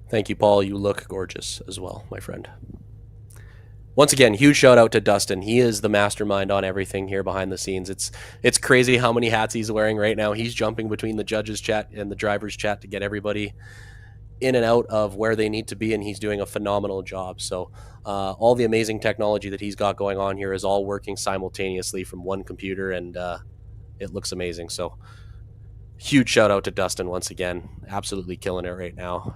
Thank you, Paul. You look gorgeous as well, my friend. Once again, huge shout out to Dustin. He is the mastermind on everything here behind the scenes. It's crazy how many hats he's wearing right now. He's jumping between the judges chat and the drivers chat to get everybody in and out of where they need to be, and he's doing a phenomenal job. So all the amazing technology that he's got going on here is all working simultaneously from one computer, and it looks amazing. So huge shout out to Dustin once again. Absolutely killing it right now. 。 . 。 . 。 . . . . . . . . . . . . . . . . . . . . . . . . . . . . . . . . . . . . . . . . . . . . . . . . . 。 . . .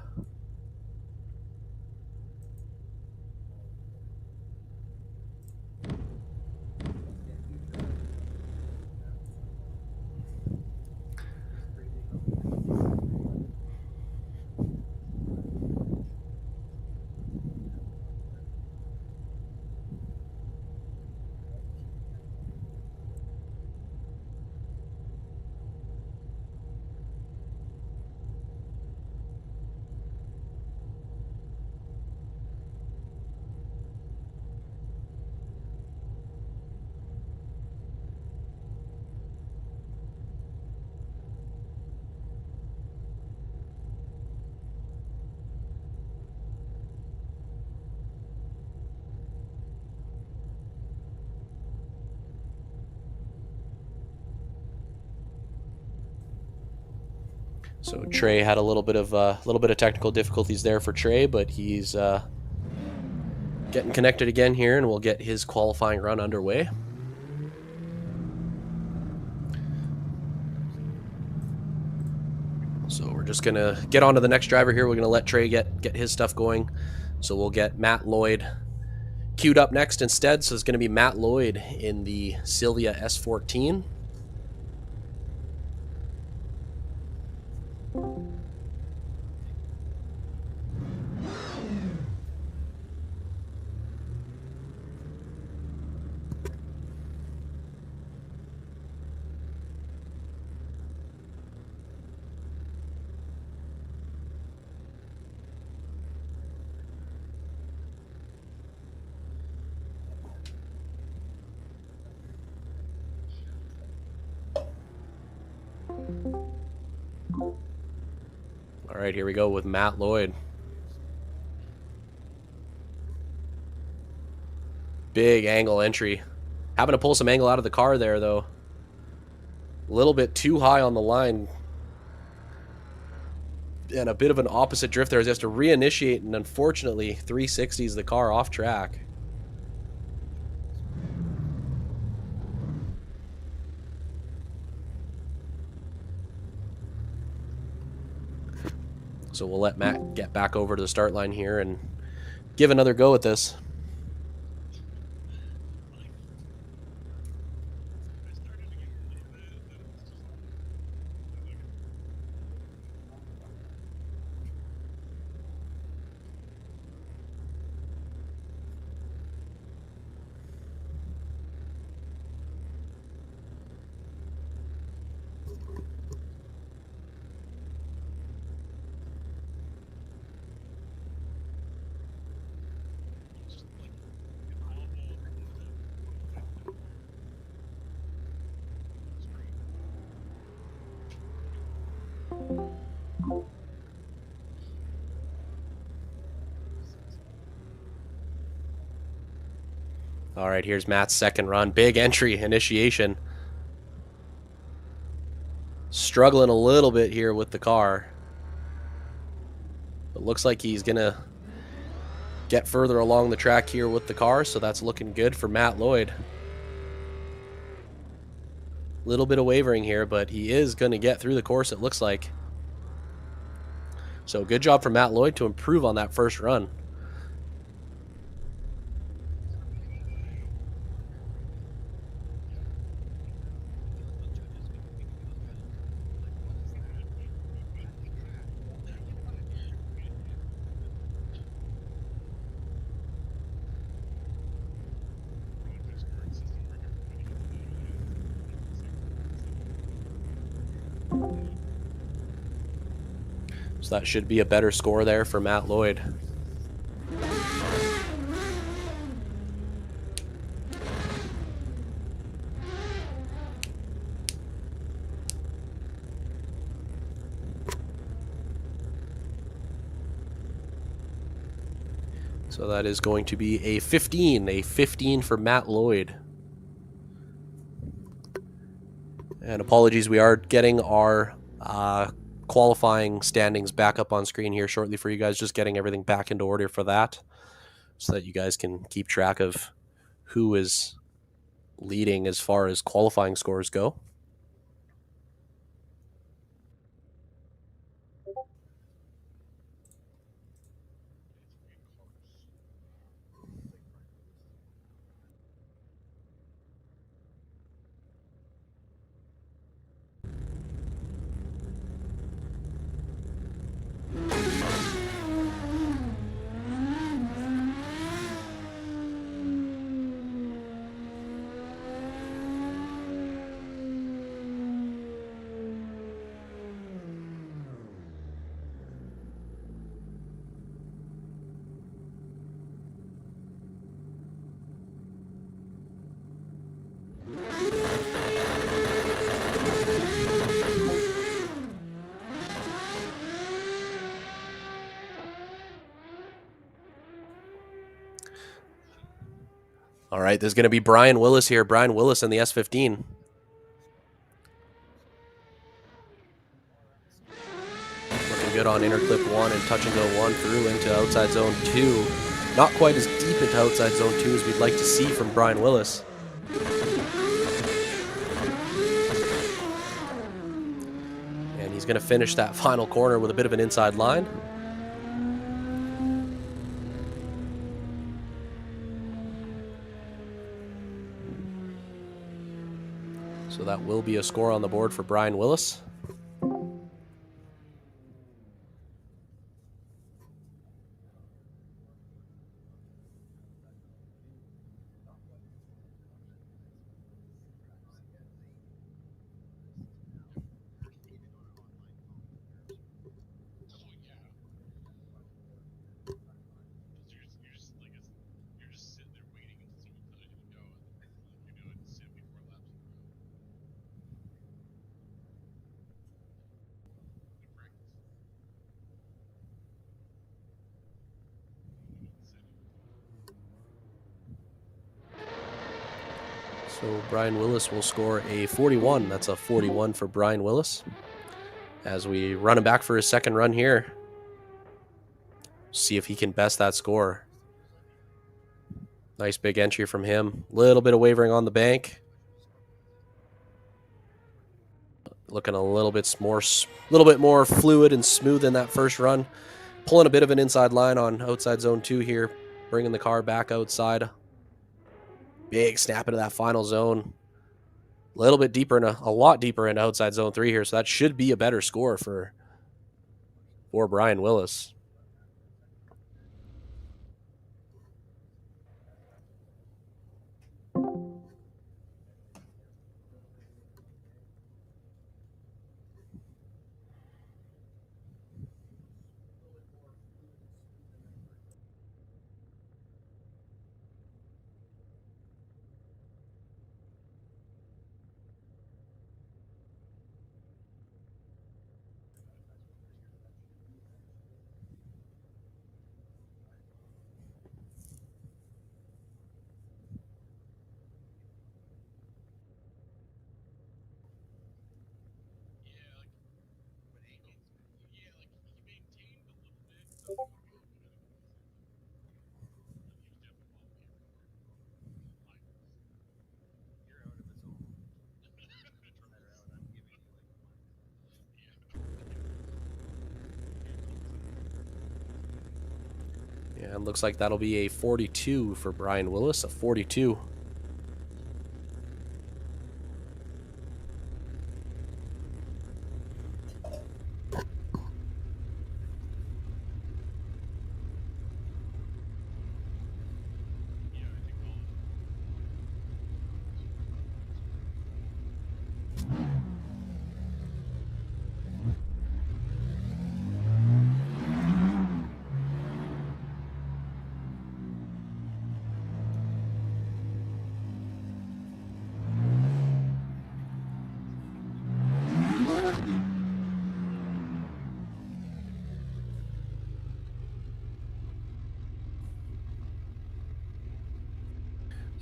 So Trey had a little bit of technical difficulties there for Trey, but he's getting connected again here, and we'll get his qualifying run underway. So we're just gonna get on to the next driver here. We're gonna let Trey get his stuff going. So we'll get Matt Lloyd queued up next instead. So it's gonna be Matt Lloyd in the Silvia S14. All right, here we go with Matt Lloyd. Big angle entry. Having to pull some angle out of the car there, though. A little bit too high on the line. And a bit of an opposite drift there as he has to reinitiate, and unfortunately 360s the car off track. So we'll let Matt get back over to the start line here and give another go at this. All right, here's Matt's second run. Big entry, initiation. Struggling a little bit here with the car. It looks like he's going to get further along the track here with the car, so that's looking good for Matt Lloyd. Little bit of wavering here, but he is going to get through the course, it looks like. So good job for Matt Lloyd to improve on that first run. So that should be a better score there for Matt Lloyd. So that is going to be a 15 for Matt Lloyd. And apologies, we are getting our qualifying standings back up on screen here shortly for you guys, just getting everything back into order for that so that you guys can keep track of who is leading as far as qualifying scores go. All right, there's going to be Brian Willis here. Brian Willis in the S15. good on inner clip 1 and touch and go 1 through into outside zone 2. Not quite as deep into outside zone 2 as we'd like to see from Brian Willis. And he's going to finish that final corner with a bit of an inside line. So that will be a score on the board for Brian Willis. So Brian Willis will score a 41. That's a 41 for Brian Willis. As we run him back for his second run here. See if he can best that score. Nice big entry from him. Little bit of wavering on the bank. Looking a little bit more fluid and smooth in that first run. Pulling a bit of an inside line on outside zone 2 here. Bringing the car back outside. Big snap into that final zone. A little bit deeper, a lot deeper into outside zone 3 here. So that should be a better score for Brian Willis. Yeah, it looks like that'll be a 42 for Brian Willis, a 42.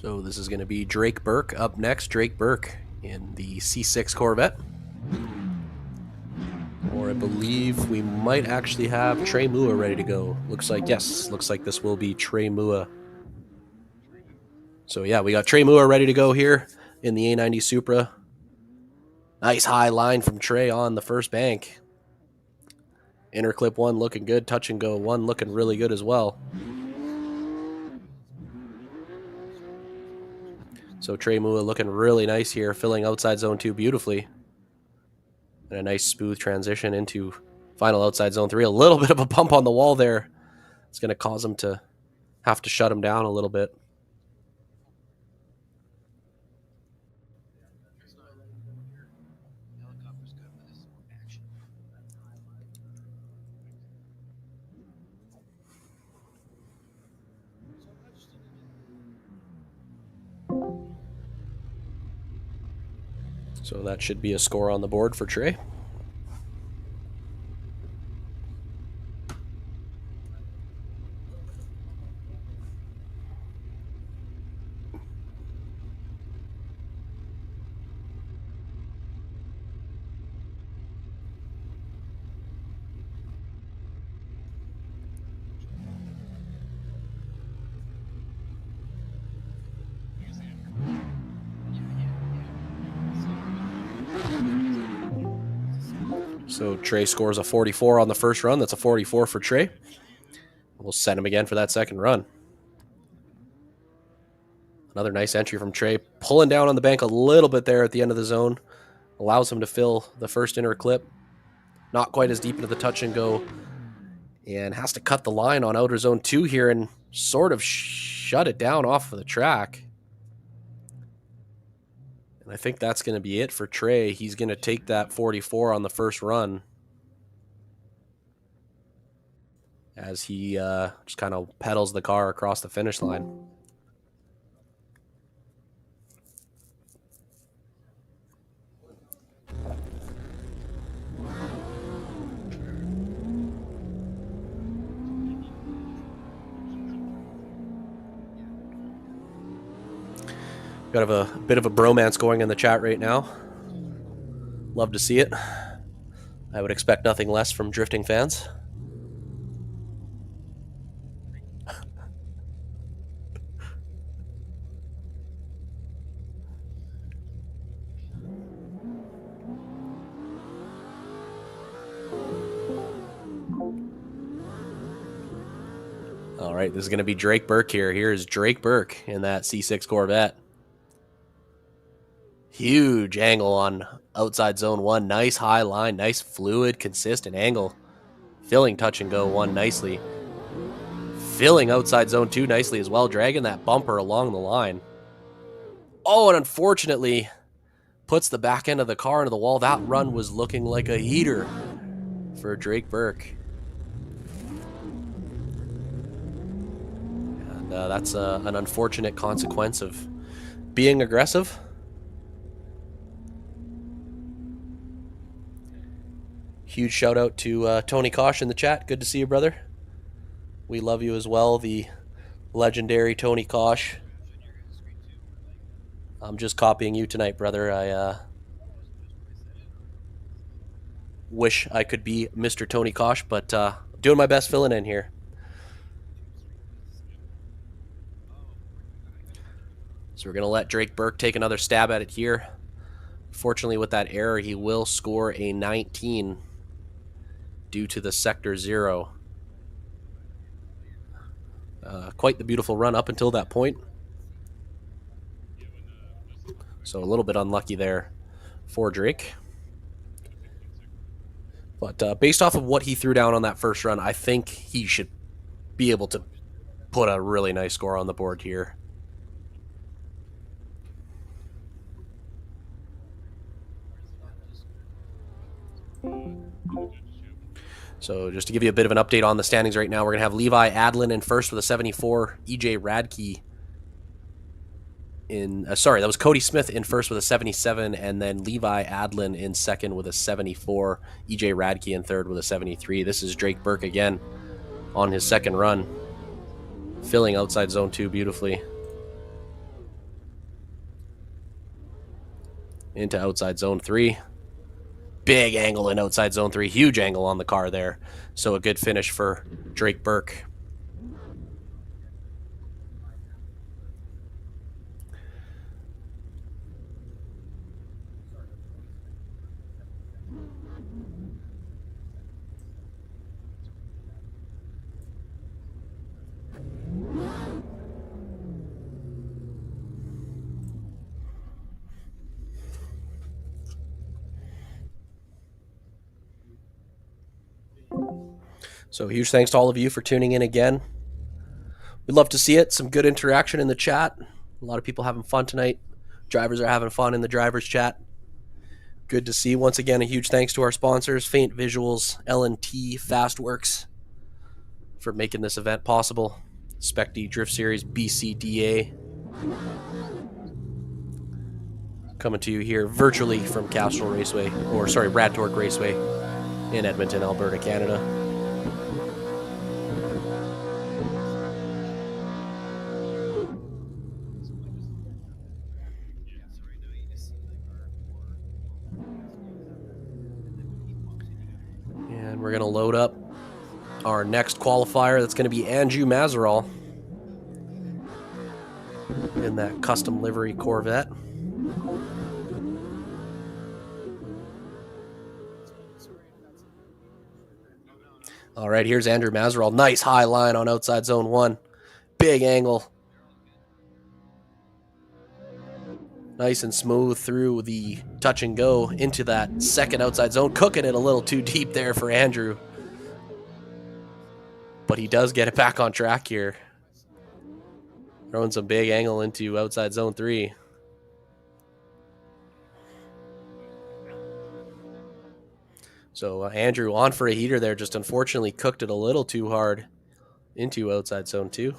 So this is going to be Drake Burke up next. Drake Burke in the C6 Corvette. Or I believe we might actually have Trey Mua ready to go. Looks like, yes, looks like this will be Trey Mua. So yeah, we got Trey Mua ready to go here in the A90 Supra. Nice high line from Trey on the first bank. Inner clip 1 looking good. Touch and go 1 looking really good as well. So Trey Mua looking really nice here, filling outside zone 2 beautifully. And a nice smooth transition into final outside zone 3. A little bit of a bump on the wall there. It's going to cause him to have to shut him down a little bit. So that should be a score on the board for Trey. So Trey scores a 44 on the first run. That's a 44 for Trey. We'll send him again for that second run. Another nice entry from Trey, pulling down on the bank a little bit there at the end of the zone. Allows him to fill the first inner clip. Not quite as deep into the touch and go. And has to cut the line on outer zone 2 here and sort of shut it down off of the track. And I think that's going to be it for Trey. He's going to take that 44 on the first run as he just kind of pedals the car across the finish line. Got a bit of a bromance going in the chat right now. Love to see it. I would expect nothing less from drifting fans. All right, this is going to be Drake Burke here. Here's Drake Burke in that C6 Corvette. Huge angle on outside zone 1. Nice high line, nice fluid, consistent angle. Filling touch and go 1 nicely. Filling outside zone 2 nicely as well, dragging that bumper along the line. Oh, and unfortunately puts the back end of the car into the wall. That run was looking like a heater for Drake Burke. And that's an unfortunate consequence of being aggressive. Huge shout out to Tony Kosh in the chat. Good to see you, brother. We love you as well, the legendary Tony Kosh. I'm just copying you tonight, brother. I wish I could be Mr. Tony Kosh, but doing my best filling in here. So we're going to let Drake Burke take another stab at it here. Fortunately, with that error, he will score a 19 due to the sector 0. Quite the beautiful run up until that point. So a little bit unlucky there for Drake. But based off of what he threw down on that first run, I think he should be able to put a really nice score on the board here. So just to give you a bit of an update on the standings right now, we're going to have Levi Adlin in first with a 74, EJ Radke in, sorry, that was Cody Smith in first with a 77, and then Levi Adlin in second with a 74, EJ Radke in third with a 73. This is Drake Burke again on his second run, filling outside zone 2 beautifully. Into outside zone 3. Big angle in outside zone 3. Huge angle on the car there. So a good finish for Drake Burke. So huge thanks to all of you for tuning in again. We'd love to see it. Some good interaction in the chat. A lot of people having fun tonight. Drivers are having fun in the drivers chat. Good to see. Once again, a huge thanks to our sponsors, Faint Visuals, L&T, Fastworks, for making this event possible. Spec-D Drift Series, BCDA. Coming to you here virtually from Castrol Raceway, or sorry, Rad Torque Raceway in Edmonton, Alberta, Canada. We're going to load up our next qualifier. That's going to be Andrew Mazeral in that custom livery Corvette. All right, here's Andrew Mazerall. Nice high line on outside zone 1. Big angle. Nice and smooth through the touch and go into that second outside zone. Cooking it a little too deep there for Andrew. But he does get it back on track here. Throwing some big angle into outside zone 3. So Andrew on for a heater there, just unfortunately cooked it a little too hard into outside zone 2.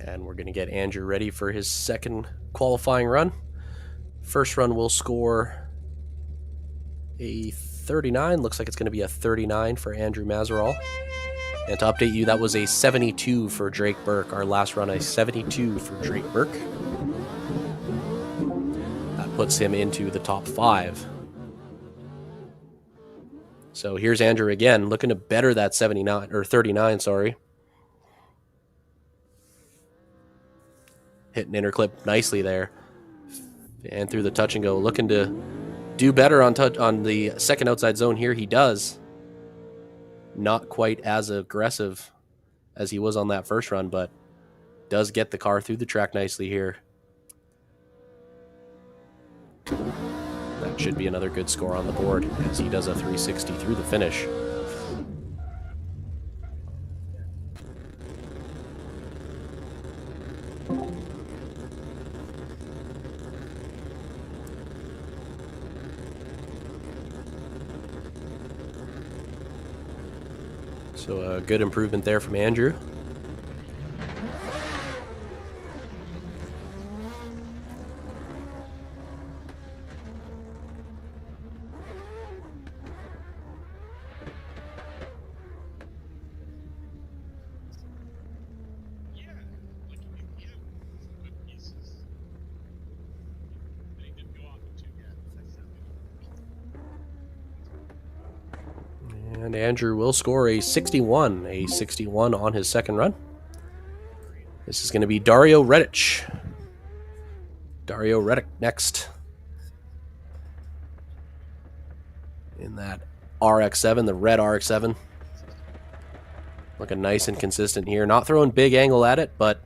And we're going to get Andrew ready for his second qualifying run. First run will score a 39. Looks like it's going to be a 39 for Andrew Mazerall. And to update you, that was a 72 for Drake Burke. Our last run, a 72 for Drake Burke. That puts him into the top 5. So here's Andrew again, looking to better that 79 or 39, sorry. Hitting interclip nicely there. And through the touch and go, looking to do better on the second outside zone here. He does. Not quite as aggressive as he was on that first run, but does get the car through the track nicely here. That should be another good score on the board as he does a 360 through the finish. So a good improvement there from Andrew. And Andrew will score a 61 on his second run. This is going to be Dario Redic. Dario Redic next. In that RX-7, the red RX-7. Looking nice and consistent here. Not throwing big angle at it, but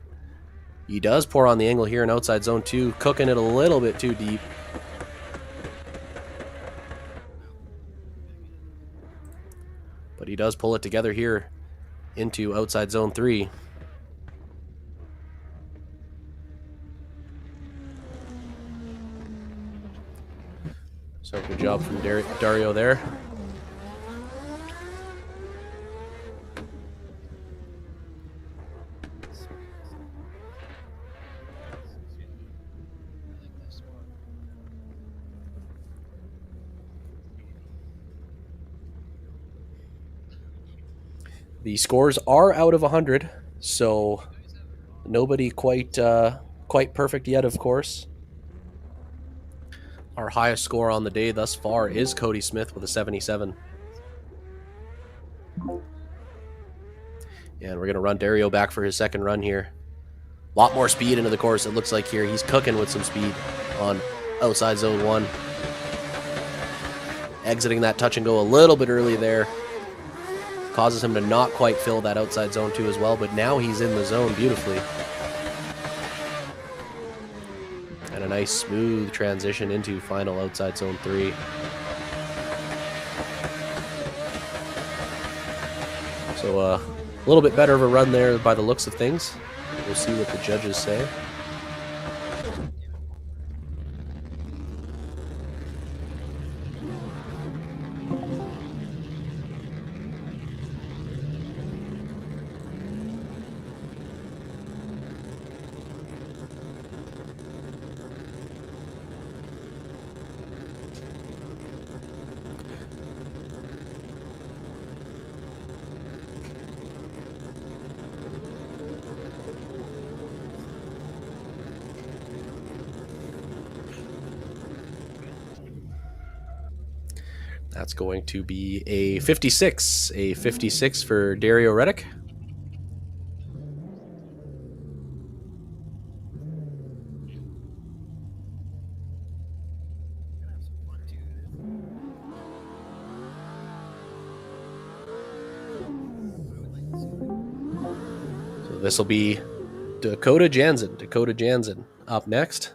he does pour on the angle here in outside zone 2, cooking it a little bit too deep. But he does pull it together here into outside zone 3. So good job from Dario there. The scores are out of 100, so nobody quite perfect yet, of course. Our highest score on the day thus far is Cody Smith with a 77. And we're going to run Dario back for his second run here. A lot more speed into the course, it looks like here. He's cooking with some speed on outside zone 1. Exiting that touch and go a little bit early there. Causes him to not quite fill that outside zone 2 as well, but now he's in the zone beautifully. And a nice smooth transition into final outside zone 3. So a little bit better of a run there by the looks of things. We'll see what the judges say. That's going to be a 56. A 56 for Dario Redick. So this will be Dakota Jansen. Dakota Jansen up next.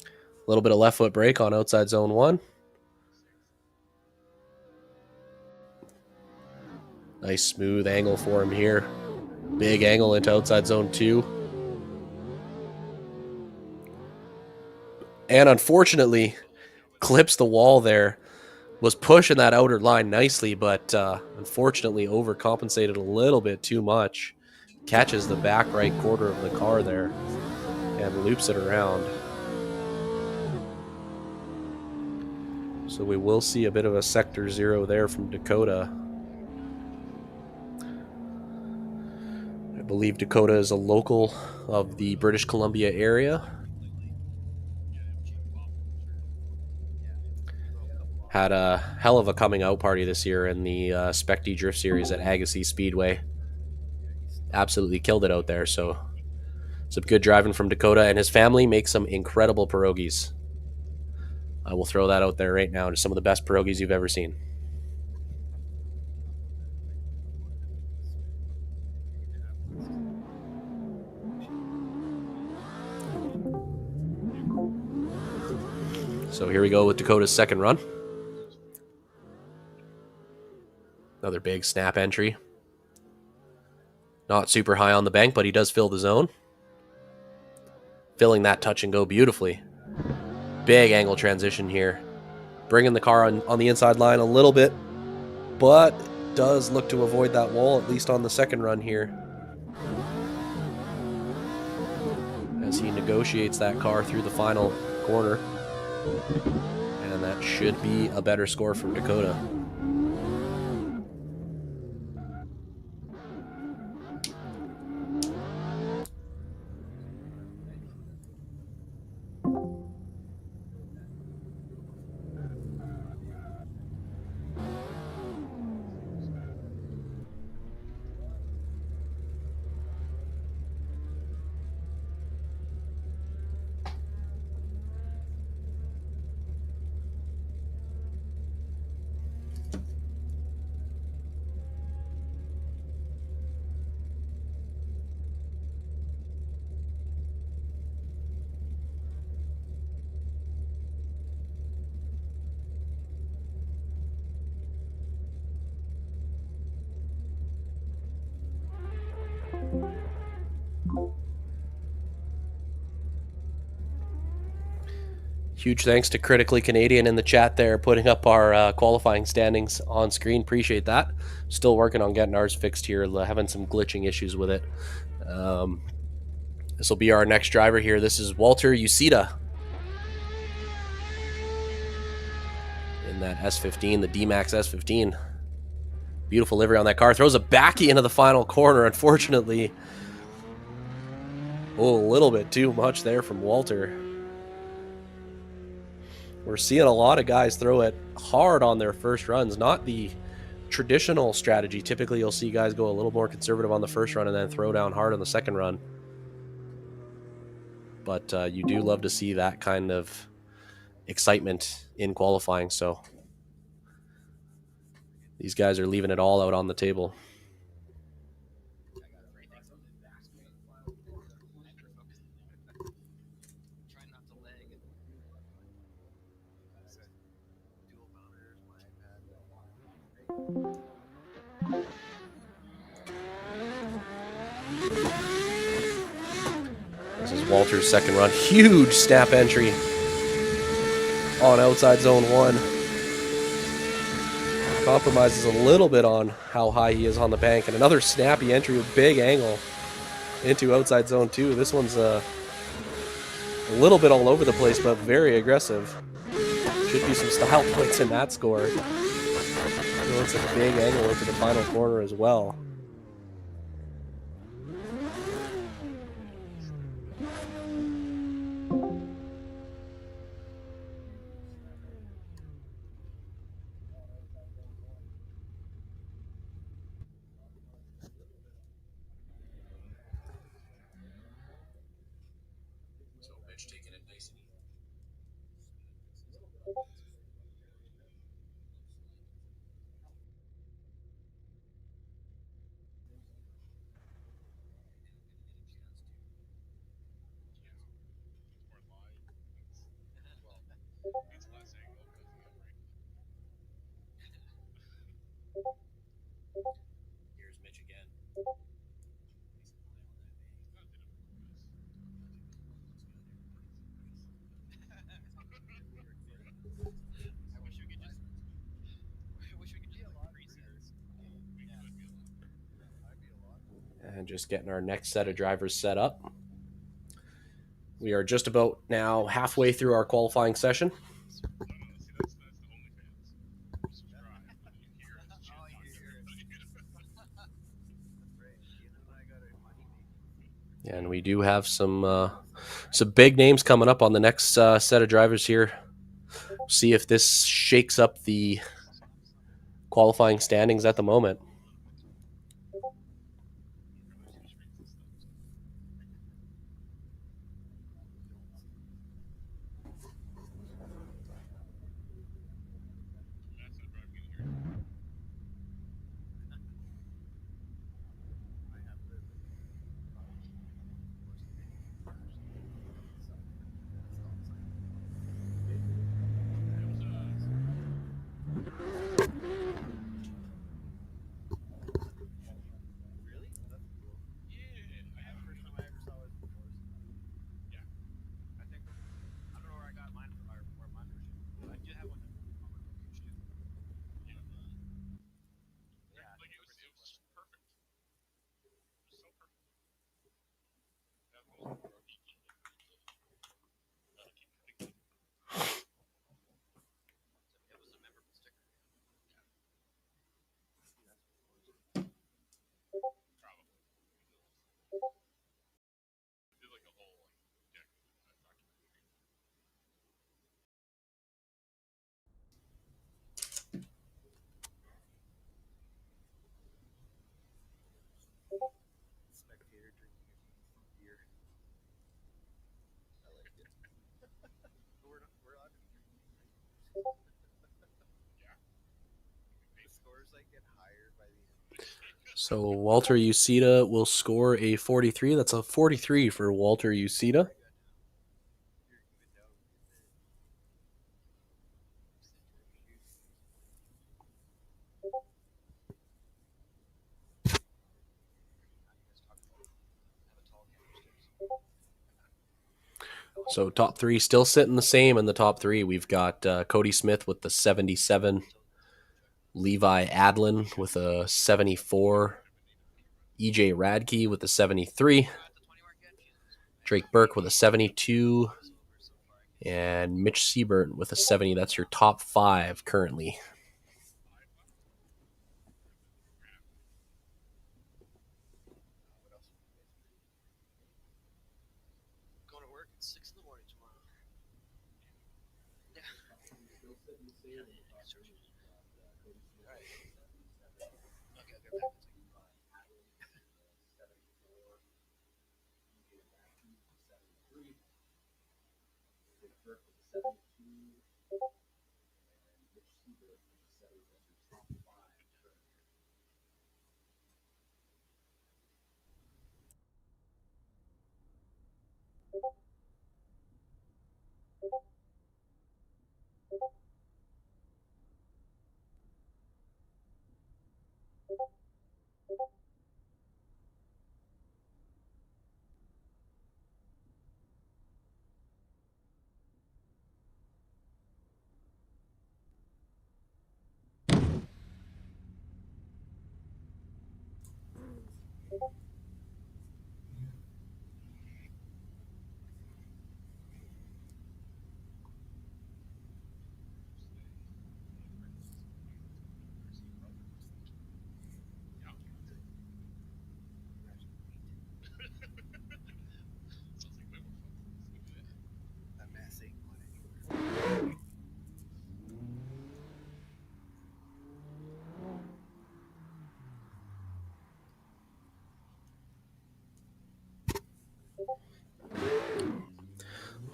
A little bit of left foot brake on outside zone 1. Nice smooth angle for him here. Big angle into outside zone 2. And unfortunately, clips the wall there. Was pushing that outer line nicely, but unfortunately overcompensated a little bit too much. Catches the back right quarter of the car there and loops it around. So we will see a bit of a sector 0 there from Dakota. I believe Dakota is a local of the British Columbia area. Had a hell of a coming out party this year in the Spec-D Drift Series at Agassiz Speedway. Absolutely killed it out there. So some good driving from Dakota, and his family makes some incredible pierogies. I will throw that out there right now. Just some of the best pierogies you've ever seen. So here we go with Dakota's second run. Another big snap entry. Not super high on the bank, but he does fill the zone. Filling that touch and go beautifully. Big angle transition here. Bringing the car on the inside line a little bit, but does look to avoid that wall, at least on the second run here. As he negotiates that car through the final corner. And that should be a better score from Dakota. Huge thanks to Critically Canadian in the chat there, putting up our qualifying standings on screen. Appreciate that. Still working on getting ours fixed here, having some glitching issues with it. This will be our next driver here. This is Walter Uceda in that S15, the D-Max S15. Beautiful livery on that car. Throws a backy into the final corner, unfortunately. Oh, a little bit too much there from Walter. We're seeing a lot of guys throw it hard on their first runs, not the traditional strategy. Typically, you'll see guys go a little more conservative on the first run and then throw down hard on the second run. But you do love to see that kind of excitement in qualifying. So these guys are leaving it all out on the table. This is Walter's second run. Huge snap entry on outside zone 1. Compromises a little bit on how high he is on the bank. And another snappy entry with big angle into outside zone 2. This one's a little bit all over the place, but very aggressive. Should be some style points in that score. It's a big angle into the final corner as well. And just getting our next set of drivers set up. We are just about now halfway through our qualifying session. And we do have some big names coming up on the next set of drivers here. See if this shakes up the qualifying standings at the moment. So Walter Uceda will score a 43. That's a 43 for Walter Uceda. So top 3 still sitting the same in the top 3. We've got Cody Smith with the 77, Levi Adlin with a 74, EJ Radke with a 73, Drake Burke with a 72, and Mitch Siebert with a 70. That's your top 5 currently.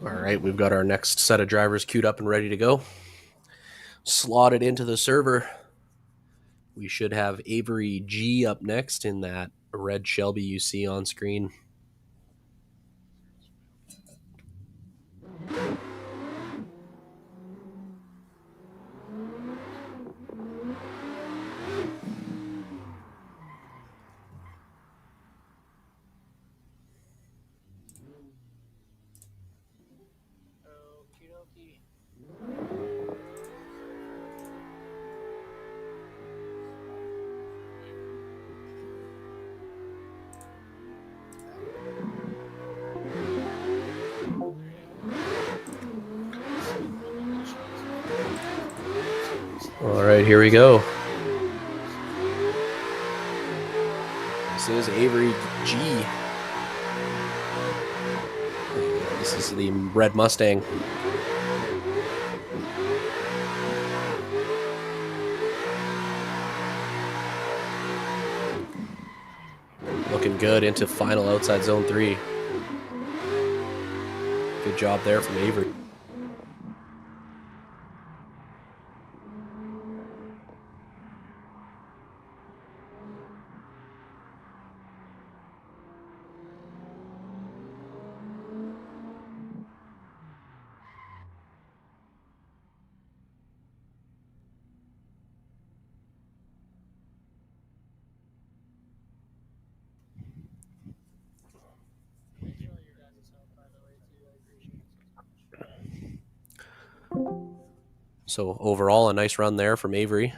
All right, we've got our next set of drivers queued up and ready to go. Slotted into the server. We should have Avery G up next in that red Shelby you see on screen. All right, here we go. This is Avery G. This is the red Mustang. Looking good into final outside zone 3. Good job there from Avery. So overall, a nice run there from Avery.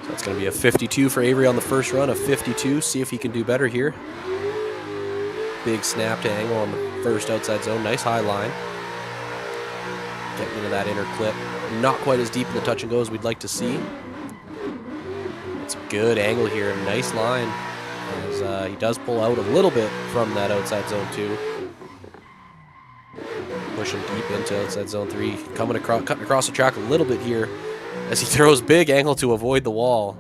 So that's going to be a 52 for Avery on the first run, a 52. See if he can do better here. Big snap to angle on the first outside zone. Nice high line. Getting into that inner clip. Not quite as deep in the touch and go as we'd like to see. It's a good angle here. Nice line. As he does pull out a little bit from that outside zone 2. Pushing deep into outside zone 3. Cutting across the track a little bit here as he throws big angle to avoid the wall.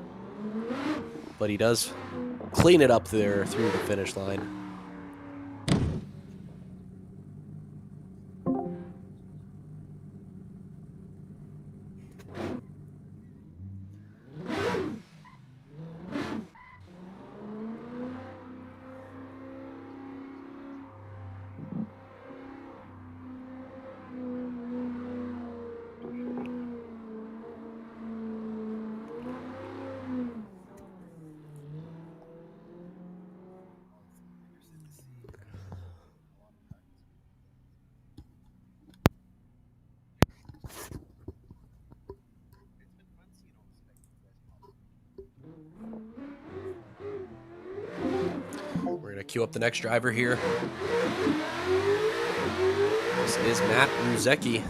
But he does clean it up there through the finish line. We're going to queue up the next driver here. This is Matt Ruzecki.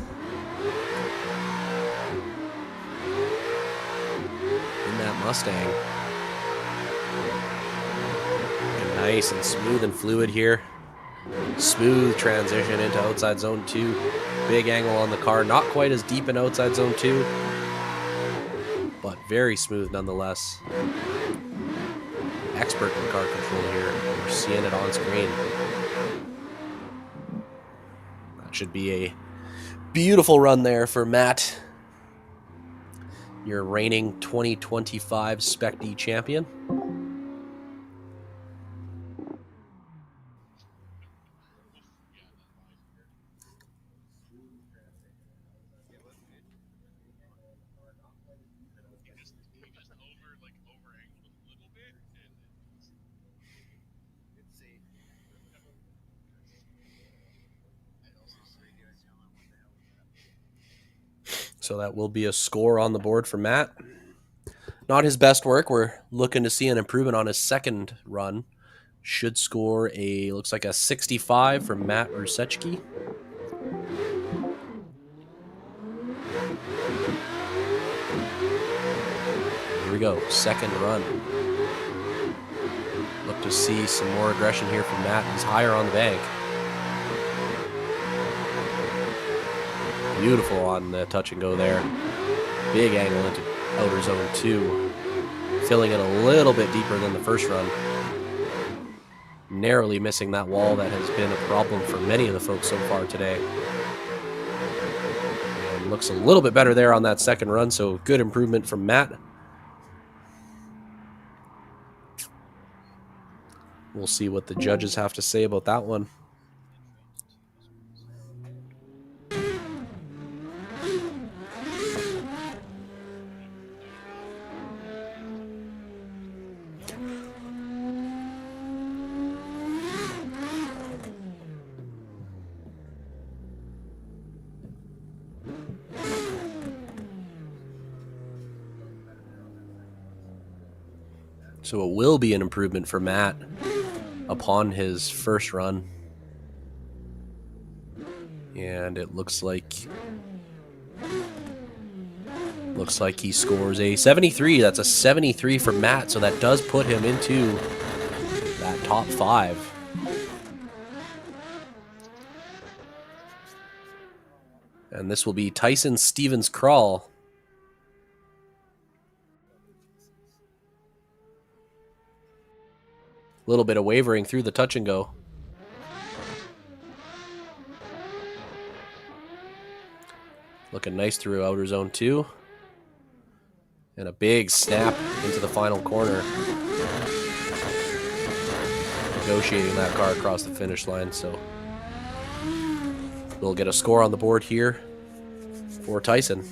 In that Mustang. And nice and smooth and fluid here. Smooth transition into outside zone 2. Big angle on the car. Not quite as deep in outside zone 2. But very smooth nonetheless. Expert in car control here. We're seeing it on screen. That should be a beautiful run there for Matt, your reigning 2025 Spec-D champion. So that will be a score on the board for Matt. Not his best work. We're looking to see an improvement on his second run should score looks like a 65 from Matt Rusecki. Here we go, second run. Look to see some more aggression here from Matt. He's higher on the bank. Beautiful on the touch and go there. Big angle into outer zone 2. Filling it a little bit deeper than the first run. Narrowly missing that wall that has been a problem for many of the folks so far today. And looks a little bit better there on that second run, so good improvement from Matt. We'll see what the judges have to say about that one. So it will be an improvement for Matt upon his first run. And it looks like he scores a 73. That's a 73 for Matt, so that does put him into that top 5. And this will be Tyson Stevens-Kral. A little bit of wavering through the touch and go. Looking nice through outer zone 2. And a big snap into the final corner. Negotiating that car across the finish line, so we'll get a score on the board here for Tyson.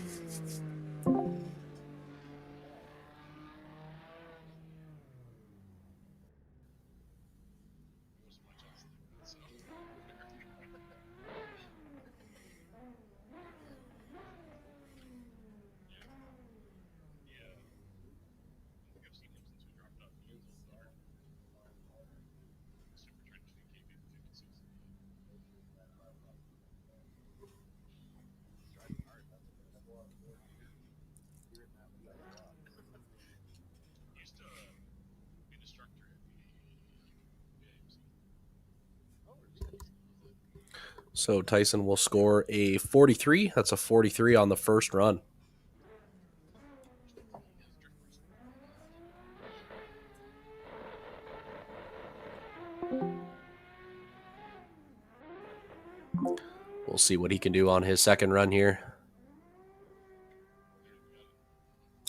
So Tyson will score a 43. That's a 43 on the first run. We'll see what he can do on his second run here.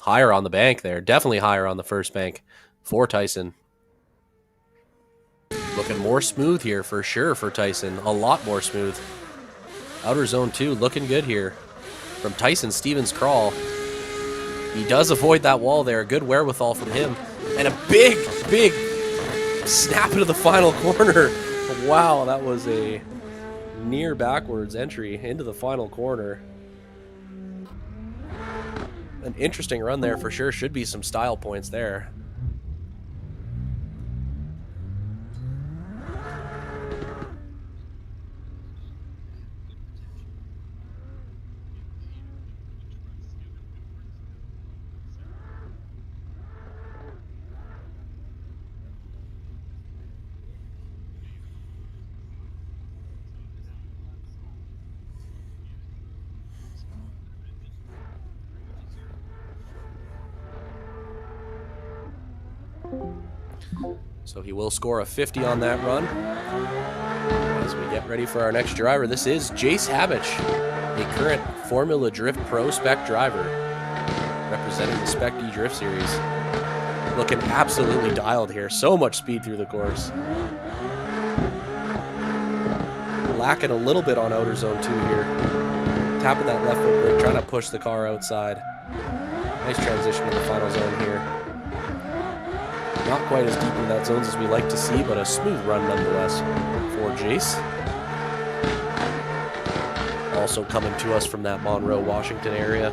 Higher on the bank there. Definitely higher on the first bank for Tyson. Looking more smooth here for sure for Tyson. A lot more smooth. Outer zone 2 looking good here from Tyson Stevens-Kral. He does avoid that wall there. Good wherewithal from him. And a big, big snap into the final corner. Wow, that was a near backwards entry into the final corner. An interesting run there for sure. Should be some style points there. So he will score a 50 on that run. As we get ready for our next driver, this is Jace Habich, a current Formula Drift Pro Spec driver, representing the Spec-D Drift Series. Looking absolutely dialed here. So much speed through the course. Lacking a little bit on outer zone 2 here. Tapping that left foot brake, trying to push the car outside. Nice transition to the final zone here. Not quite as deep in that zones as we like to see, but a smooth run nonetheless for Jace. Also coming to us from that Monroe, Washington area.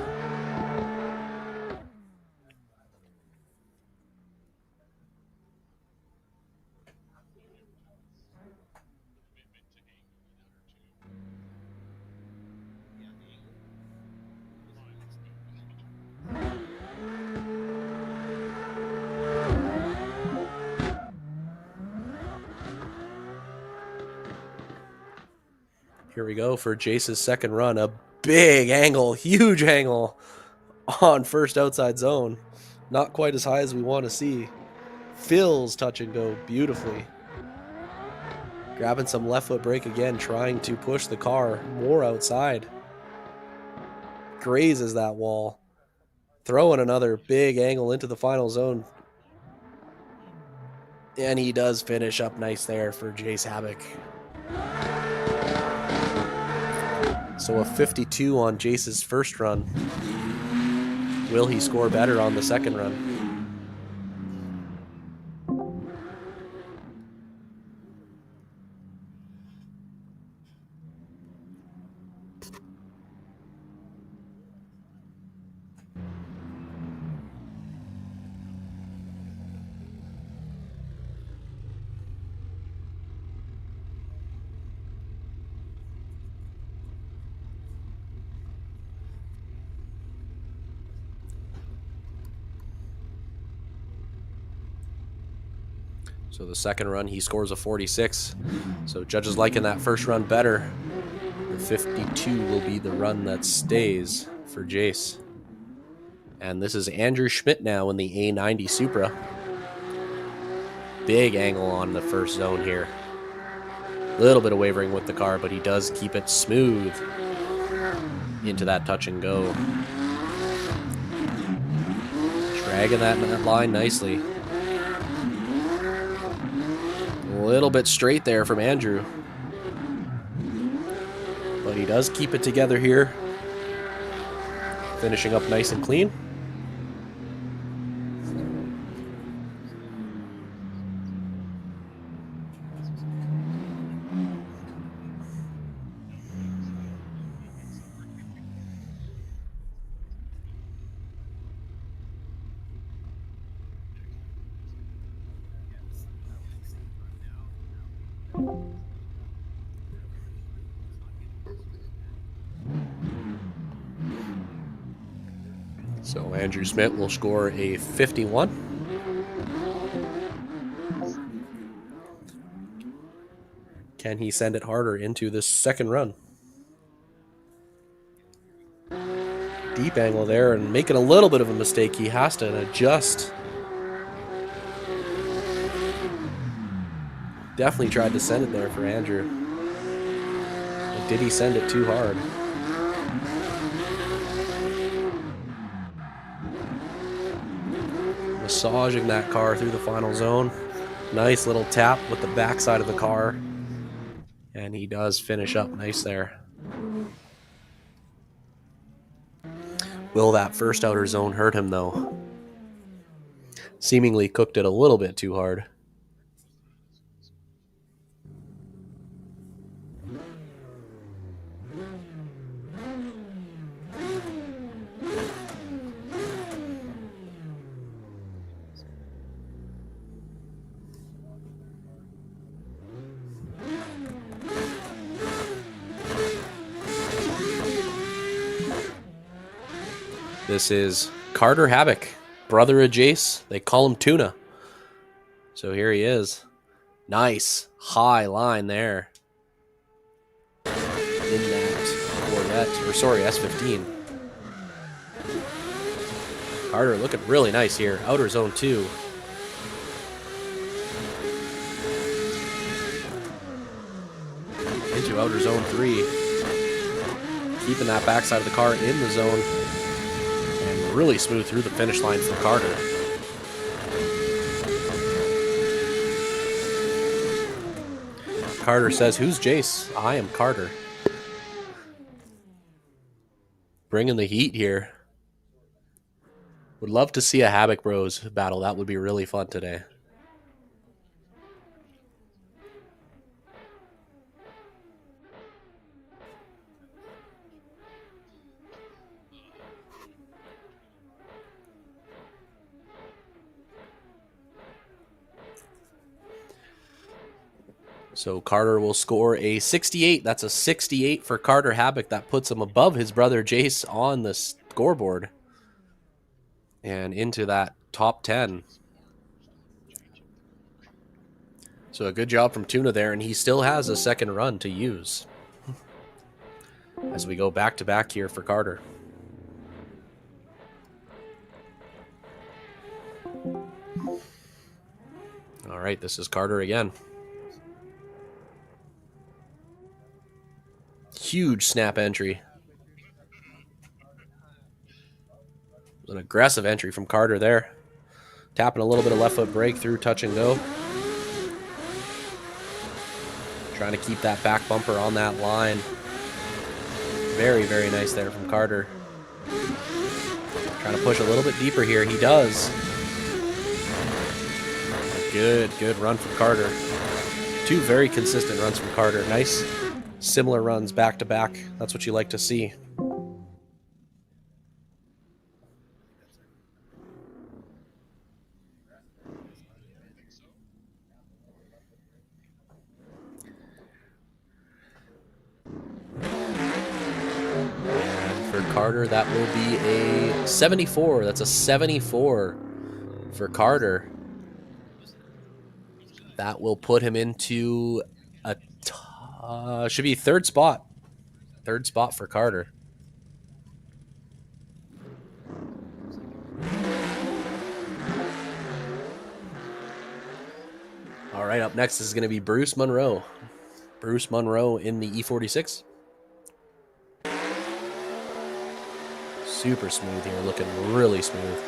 Here we go for Jace's second run. A big angle, huge angle on first outside zone. Not quite as high as we want to see. Fills touch and go beautifully. Grabbing some left foot brake again, trying to push the car more outside. Grazes that wall. Throwing another big angle into the final zone. And he does finish up nice there for Jace Havoc. So a 52 on Jace's first run. Will he score better on the second run? So the second run, he scores a 46. So judges liking that first run better. The 52 will be the run that stays for Jace. And this is Andrew Schmidt now in the A90 Supra. Big angle on the first zone here. A little bit of wavering with the car, but he does keep it smooth into that touch and go. Dragging that line nicely. A little bit straight there from Andrew. But he does keep it together here. Finishing up nice and clean. So Andrew Schmidt will score a 51. Can he send it harder into this second run? Deep angle there and making a little bit of a mistake. He has to adjust. Definitely tried to send it there for Andrew. But did he send it too hard? Massaging that car through the final zone. Nice little tap with the backside of the car. And he does finish up nice there. Will that first outer zone hurt him though? Seemingly cooked it a little bit too hard. This is Carter Havoc, brother of Jace. They call him Tuna. So here he is. Nice high line there. In that Corvette, or sorry, S15. Carter looking really nice here. Outer zone 2. Into outer zone 3. Keeping that backside of the car in the zone. Really smooth through the finish line for Carter. Carter says, "Who's Jace? I am Carter." Bringing the heat here. Would love to see a Havoc Bros battle. That would be really fun today. So Carter will score a 68. That's a 68 for Carter Havoc. That puts him above his brother Jace on the scoreboard. And into that top 10. So a good job from Tuna there, and he still has a second run to use. as we go back to back here for Carter. All right, this is Carter again. Huge snap entry. An aggressive entry from Carter there. Tapping a little bit of left foot brake through touch and go. Trying to keep that back bumper on that line. Very, very nice there from Carter. Trying to push a little bit deeper here. He does. Good run from Carter. Two very consistent runs from Carter. Nice, similar runs back to back. That's what you like to see. Carter, that will be a 74. That's a 74 for Carter. That will put him into a should be third spot. Third spot for Carter. All right, up next is going to be Bruce Monroe. Bruce Monroe in the E46. Super smooth here, looking really smooth.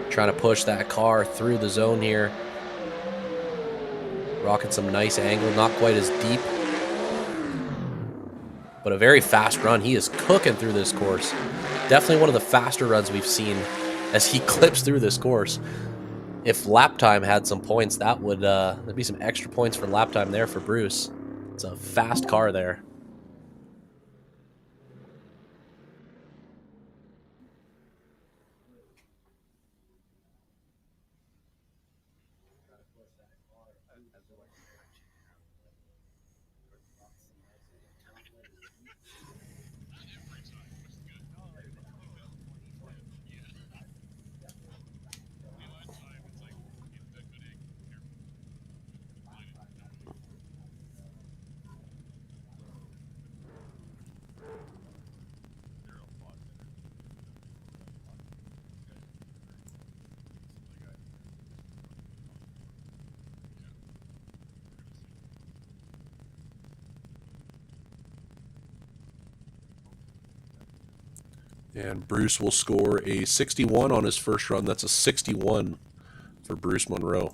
Trying to push that car through the zone here. Rocking some nice angle, not quite as deep, but a very fast run. He is cooking through this course. Definitely one of the faster runs we've seen as he clips through this course. If lap time had some points, that would there'd be some extra points for lap time there for Bruce. It's a fast car there. And Bruce will score a 61 on his first run. That's a 61 for Bruce Monroe.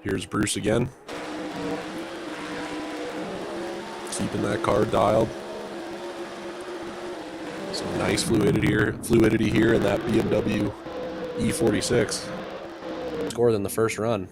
Here's Bruce again. Keeping that car dialed. Some nice fluidity here in that BMW E46. Score than the first run.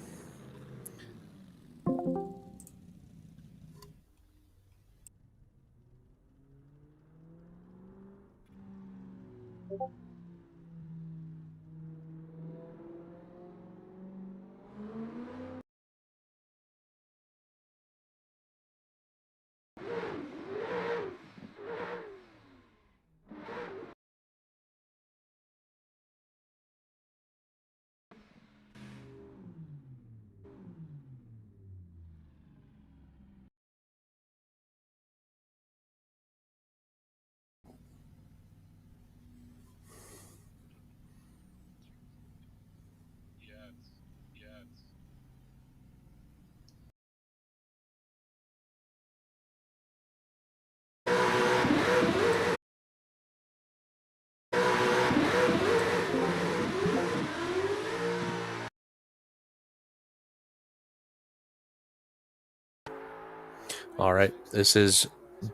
All right, this is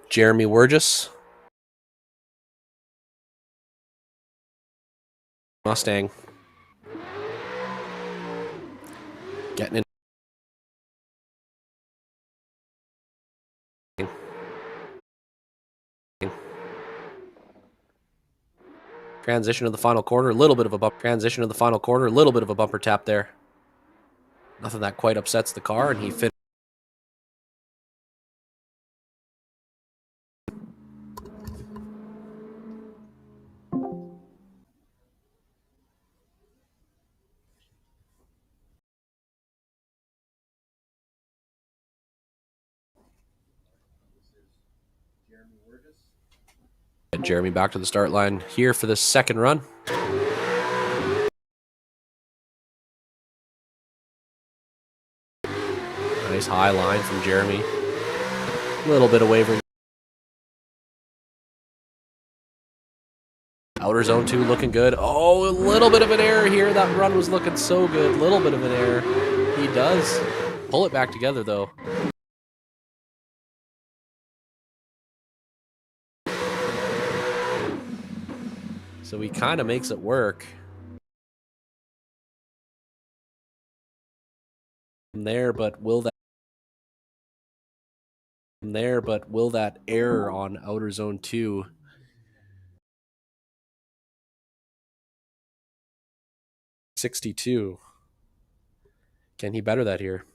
Jeremy Wurgis. Mustang. Getting in. Transition to the final quarter, a little bit of a bump. Transition to the final quarter, a little bit of a bumper tap there. Nothing that quite upsets the car, and he finished. And Jeremy back to the start line here for the second run. Nice high line from Jeremy. A little bit of wavering. Outer zone 2 looking good. Oh, a little bit of an error here. That run was looking so good. Little bit of an error. He does pull it back together, though. So he kind of makes it work. From there, but will that error on outer zone 2 62? Can he better that here?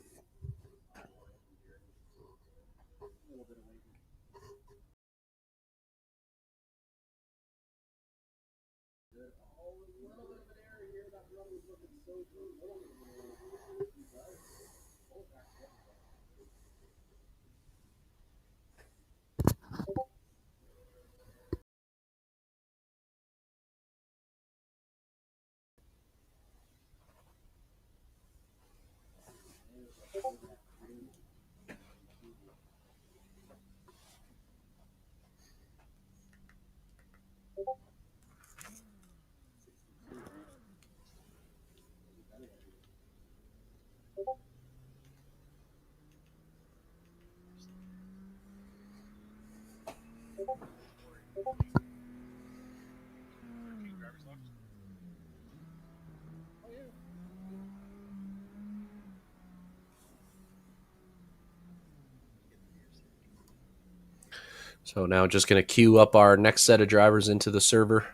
So now just going to queue up our next set of drivers into the server.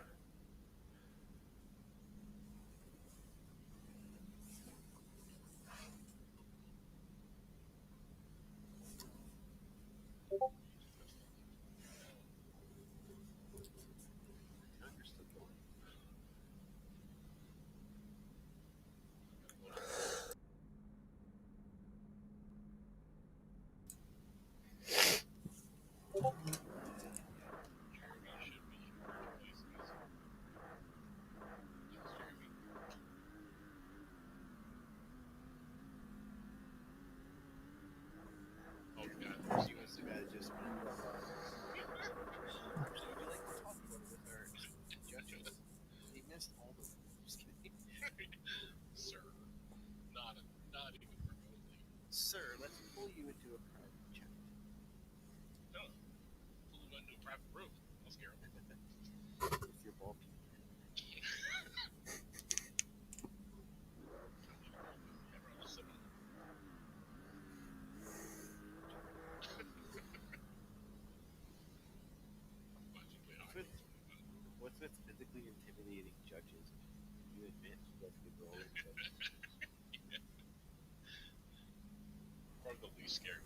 What's physically intimidating judges? You admit that's the goal. Or the least scary.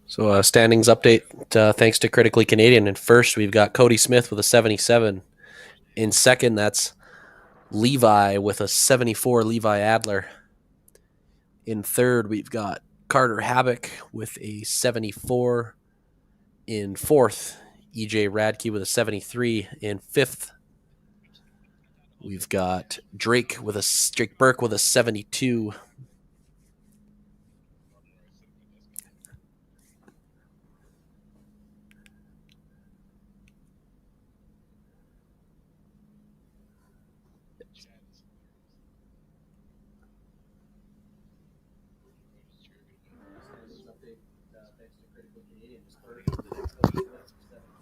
So standings update, thanks to Critically Canadian. In first, we've got Cody Smith with a 77. In second, that's Levi with a 74, Levi Adler. In third, we've got Carter Habak with a 74. In fourth, EJ Radke with a 73. In fifth, we've got Drake Burke with a 72.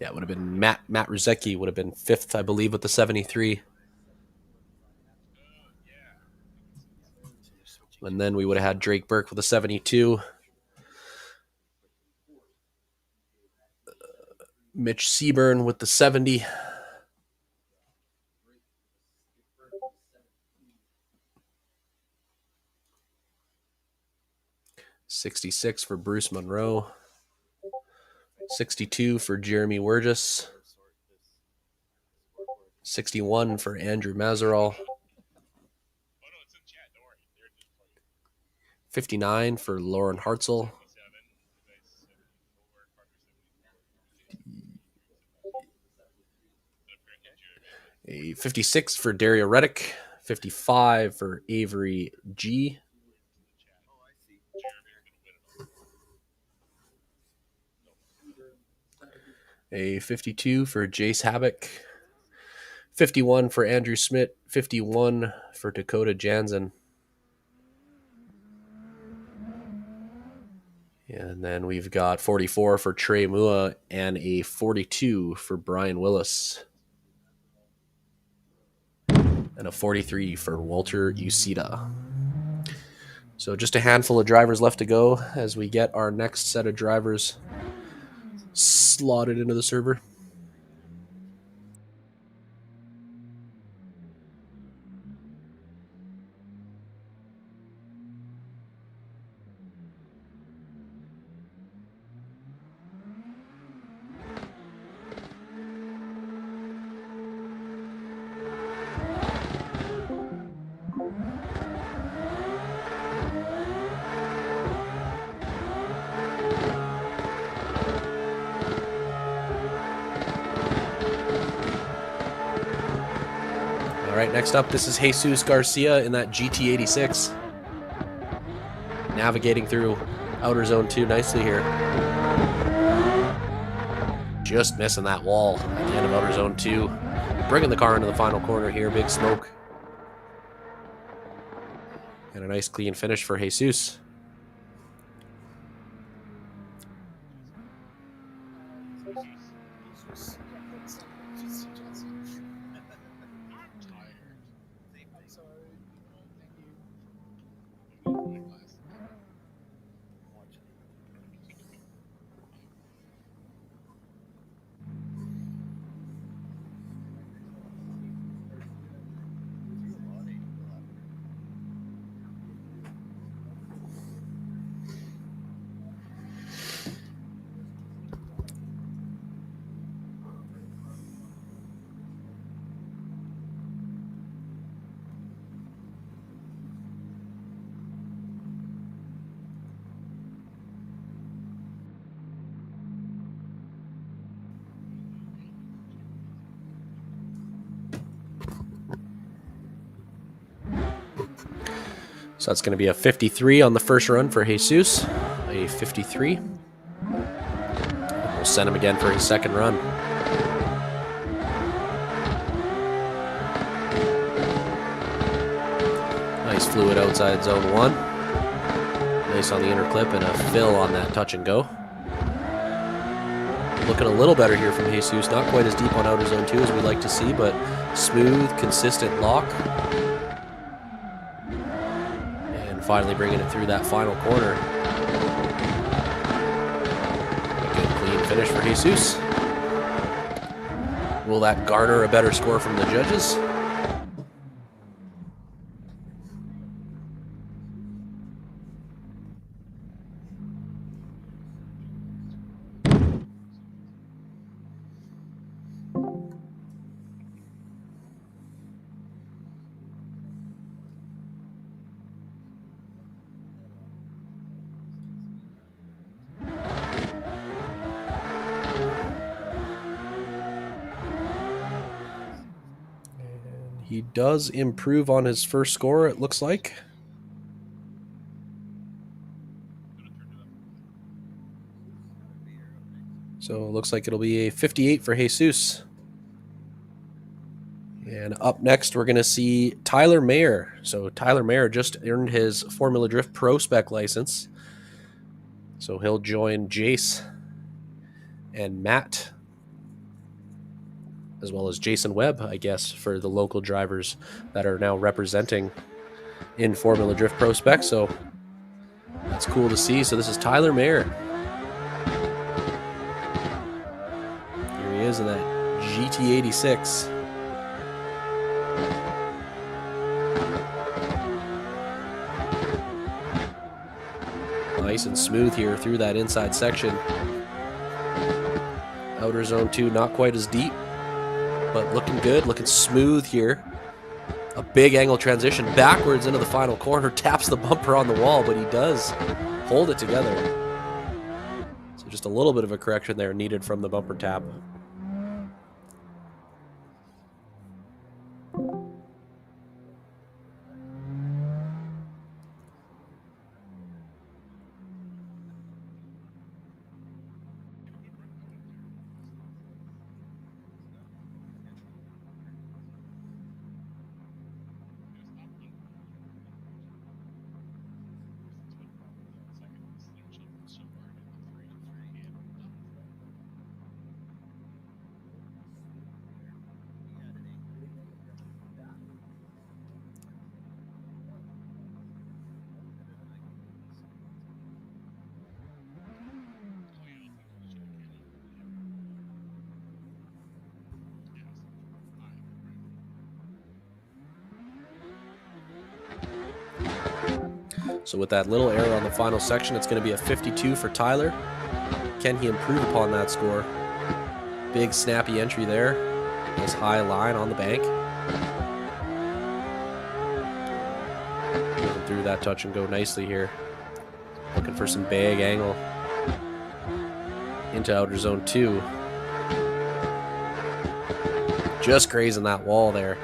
Yeah, it would have been Matt Ruzecki would have been fifth, I believe, with the 73. And then we would have had Drake Burke with a 72. Mitch Seaburn with the 70. $66 for Bruce Monroe. 62 for Jeremy Wurgis. 61 for Andrew Mazerall. 59 for Lauren Hartzell. A 56 for Daria Reddick. 55 for Avery G. A 52 for Jace Habak. 51 for Andrew Smith. 51 for Dakota Jansen. And then we've got 44 for Trey Mua and a 42 for Brian Willis. And a 43 for Walter Uceda. So just a handful of drivers left to go as we get our next set of drivers slotted into the server. All right, next up, this is Jesus Garcia in that GT86. Navigating through outer zone 2 nicely here. Just missing that wall at the end of outer zone 2. Bringing the car into the final corner here, big smoke. And a nice clean finish for Jesus. So that's going to be a 53 on the first run for Jesus. A 53. We'll send him again for his second run. Nice fluid outside zone 1. Nice on the inner clip and a fill on that touch and go. Looking a little better here from Jesus. Not quite as deep on outer zone 2 as we'd like to see, but smooth, consistent lock. Finally bringing it through that final corner. A good clean finish for Jesus. Will that garner a better score from the judges? He does improve on his first score, it looks like. So it looks like it'll be a 58 for Jesus. And up next, we're going to see Tyler Mayer. So Tyler Mayer just earned his Formula Drift Pro Spec license. So he'll join Jace and Matt, as well as Jason Webb, I guess, for the local drivers that are now representing in Formula Drift Pro Spec. So that's cool to see. So this is Tyler Mayer. Here he is in that GT86. Nice and smooth here through that inside section. Outer zone 2, not quite as deep, but looking good, looking smooth here. A big angle transition backwards into the final corner, taps the bumper on the wall, but he does hold it together. So just a little bit of a correction there needed from the bumper tap. So with that little error on the final section, it's going to be a 52 for Tyler. Can he improve upon that score? Big snappy entry there. Nice high line on the bank. Moving through that touch and go nicely here. Looking for some big angle into outer zone 2. Just grazing that wall there.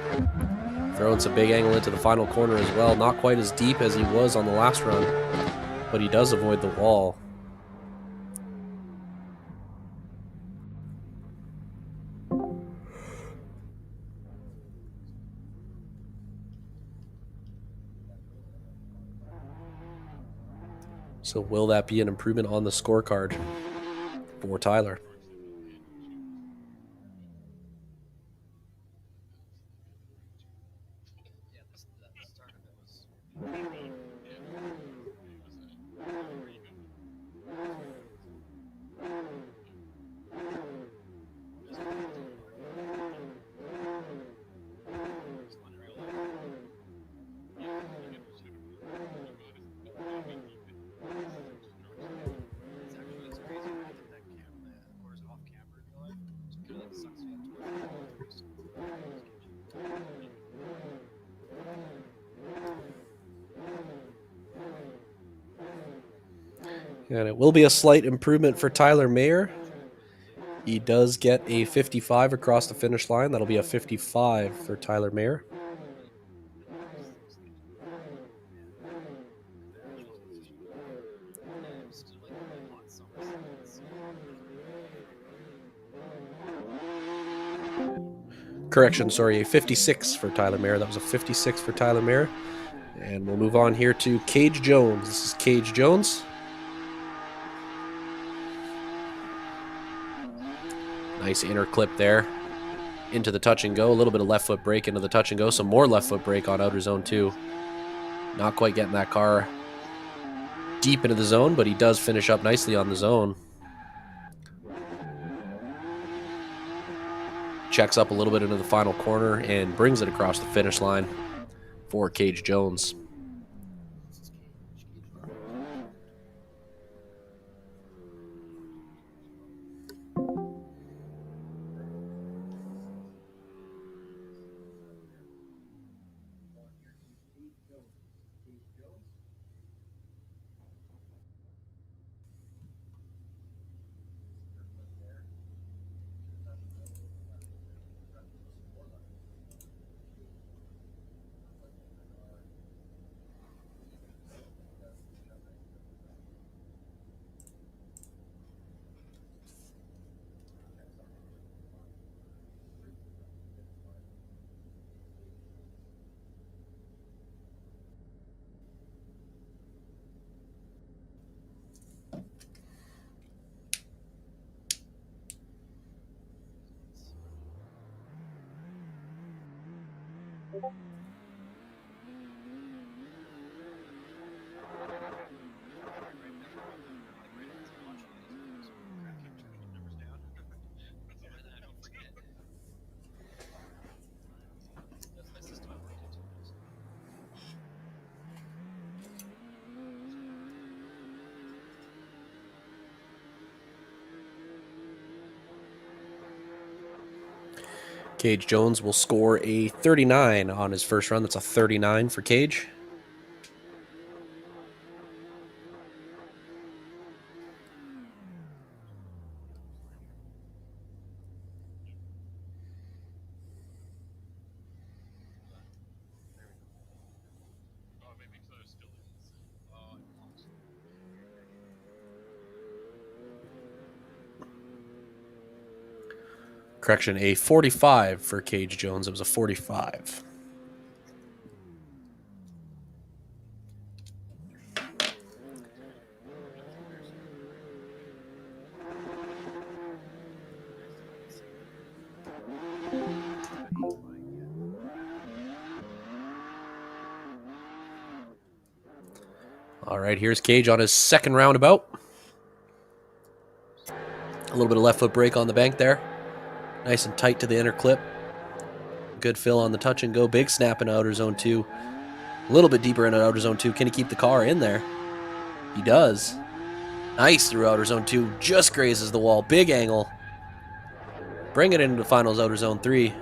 Throwing some big angle into the final corner as well. Not quite as deep as he was on the last run, but he does avoid the wall. So will that be an improvement on the scorecard for Tyler? And it will be a slight improvement for Tyler Mayer. He does get a 55 across the finish line. That'll be a 55 for Tyler Mayer. Correction, sorry, a 56 for Tyler Mayer. That was a 56 for Tyler Mayer. And we'll move on here to Cage Jones. This is Cage Jones. Nice inner clip there into the touch and go. A little bit of left foot brake into the touch and go. Some more left foot brake on outer zone 2. Not quite getting that car deep into the zone, but he does finish up nicely on the zone. Checks up a little bit into the final corner and brings it across the finish line for Cage Jones. Cage Jones will score a 39 on his first run. That's a 39 for Cage. Correction, a 45 for Cage Jones. It was a 45. All right, here's Cage on his second roundabout. A little bit of left foot brake on the bank there. Nice and tight to the inner clip. Good fill on the touch and go. Big snap in outer zone 2. A little bit deeper into outer zone 2. Can he keep the car in there? He does. Nice through outer zone 2. Just grazes the wall. Big angle. Bring it into finals outer zone 3.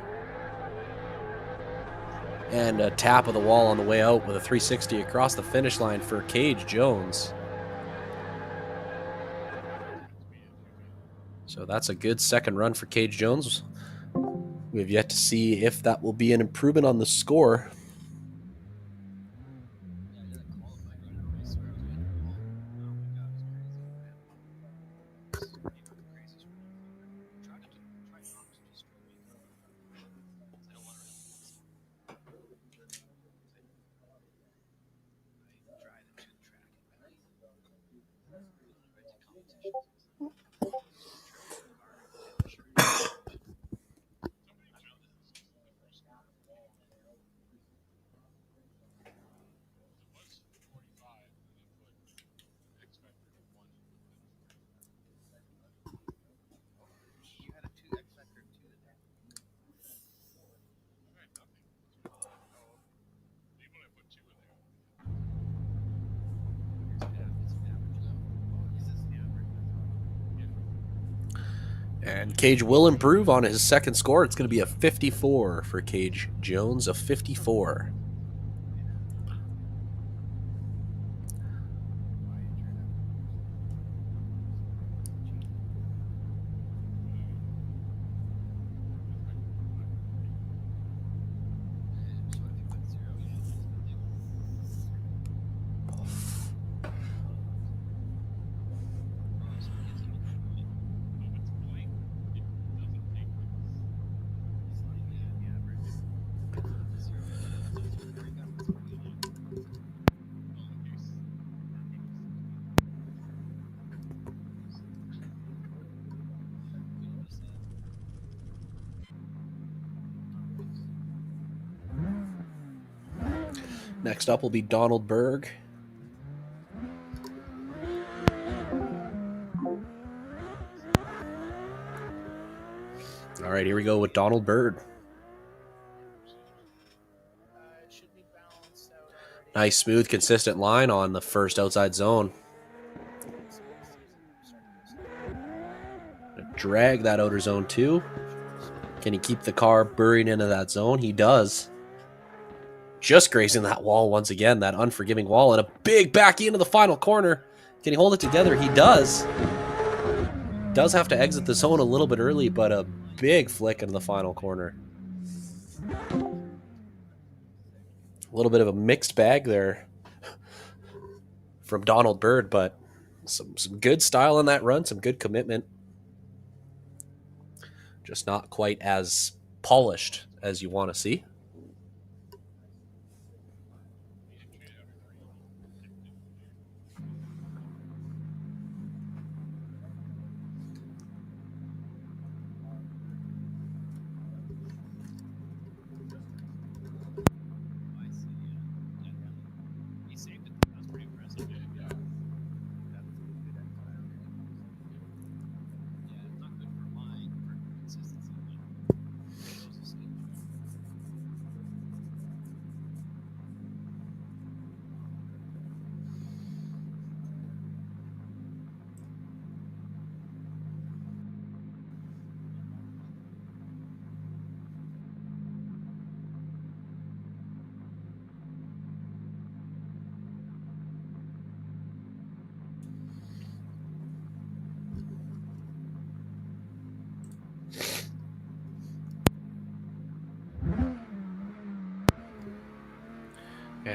And a tap of the wall on the way out with a 360 across the finish line for Cage Jones. So that's a good second run for Cage Jones. We have yet to see if that will be an improvement on the score. And Cage will improve on his second score. It's going to be a 54 for Cage Jones, a 54. Next up will be Donald Berg. All right, here we go with Donald Berg. Nice, smooth, consistent line on the first outside zone. Drag that outer zone 2. Can he keep the car buried into that zone? He does. Just grazing that wall once again, that unforgiving wall, and a big back into the final corner. Can he hold it together? He does. Does have to exit the zone a little bit early, but a big flick into the final corner. A little bit of a mixed bag there from Donald Bird, but some good style in that run, some good commitment. Just not quite as polished as you want to see.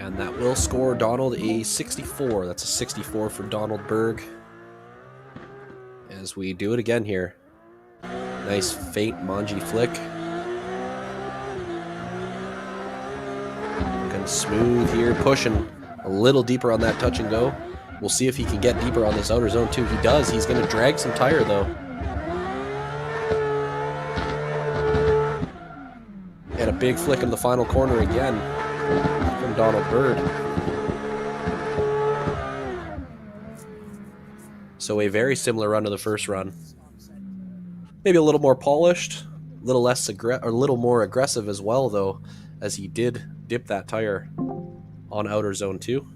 And that will score Donald a 64. That's a 64 for Donald Berg. As we do it again here. Nice faint Manji flick. Looking smooth here, pushing a little deeper on that touch and go. We'll see if he can get deeper on this outer zone too. He does. He's going to drag some tire though. And a big flick in the final corner again from Donald Berg. So a very similar run to the first run. Maybe a little more polished, a little less a little more aggressive as well though, as he did dip that tire on outer zone 2.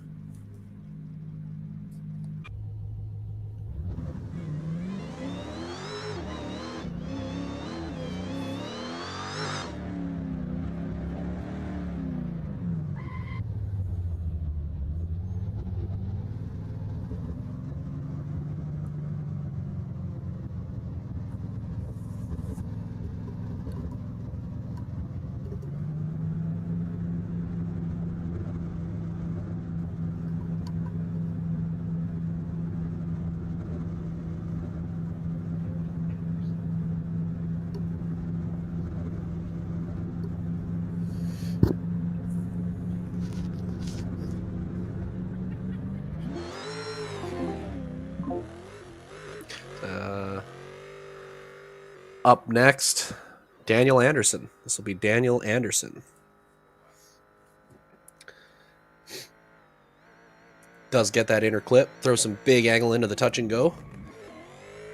Up next, Daniel Anderson. This will be Daniel Anderson. Does get that inner clip. Throws some big angle into the touch and go.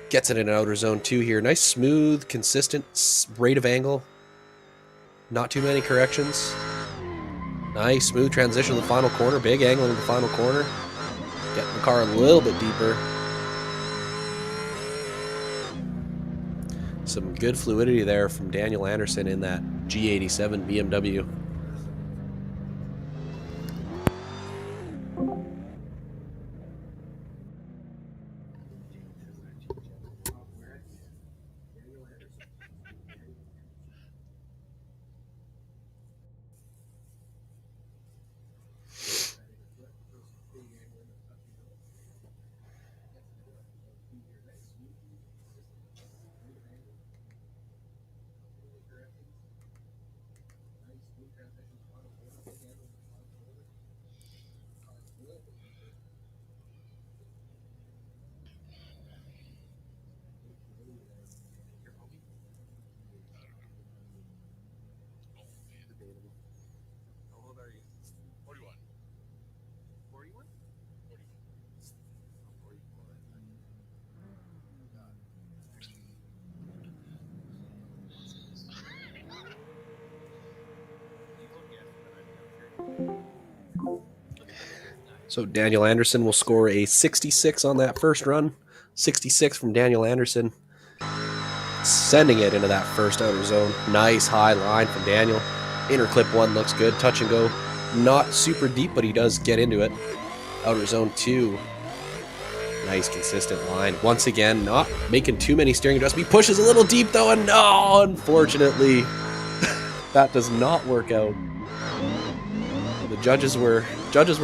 Gets it in outer zone 2 here. Nice, smooth, consistent rate of angle. Not too many corrections. Nice, smooth transition to the final corner. Big angle in the final corner. Getting the car a little bit deeper. Some good fluidity there from Daniel Anderson in that G87 BMW. So Daniel Anderson will score a 66 on that first run. 66 from Daniel Anderson. Sending it into that first outer zone. Nice high line from Daniel. Inner clip 1 looks good. Touch and go. Not super deep, but he does get into it. Outer zone 2. Nice consistent line. Once again, not making too many steering adjustments. He pushes a little deep though, and no, unfortunately, that does not work out. The judges were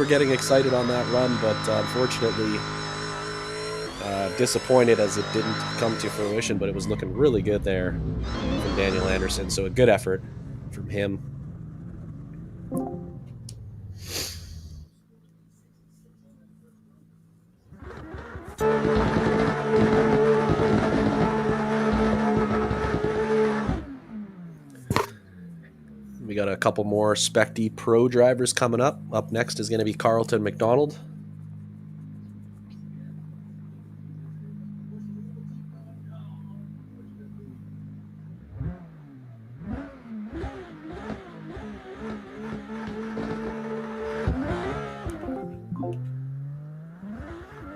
getting excited on that run, but unfortunately disappointed as it didn't come to fruition, but it was looking really good there from Daniel Anderson, so a good effort from him. We got a couple more Spec-D Pro drivers coming up. Up next is going to be Carlton McDonald.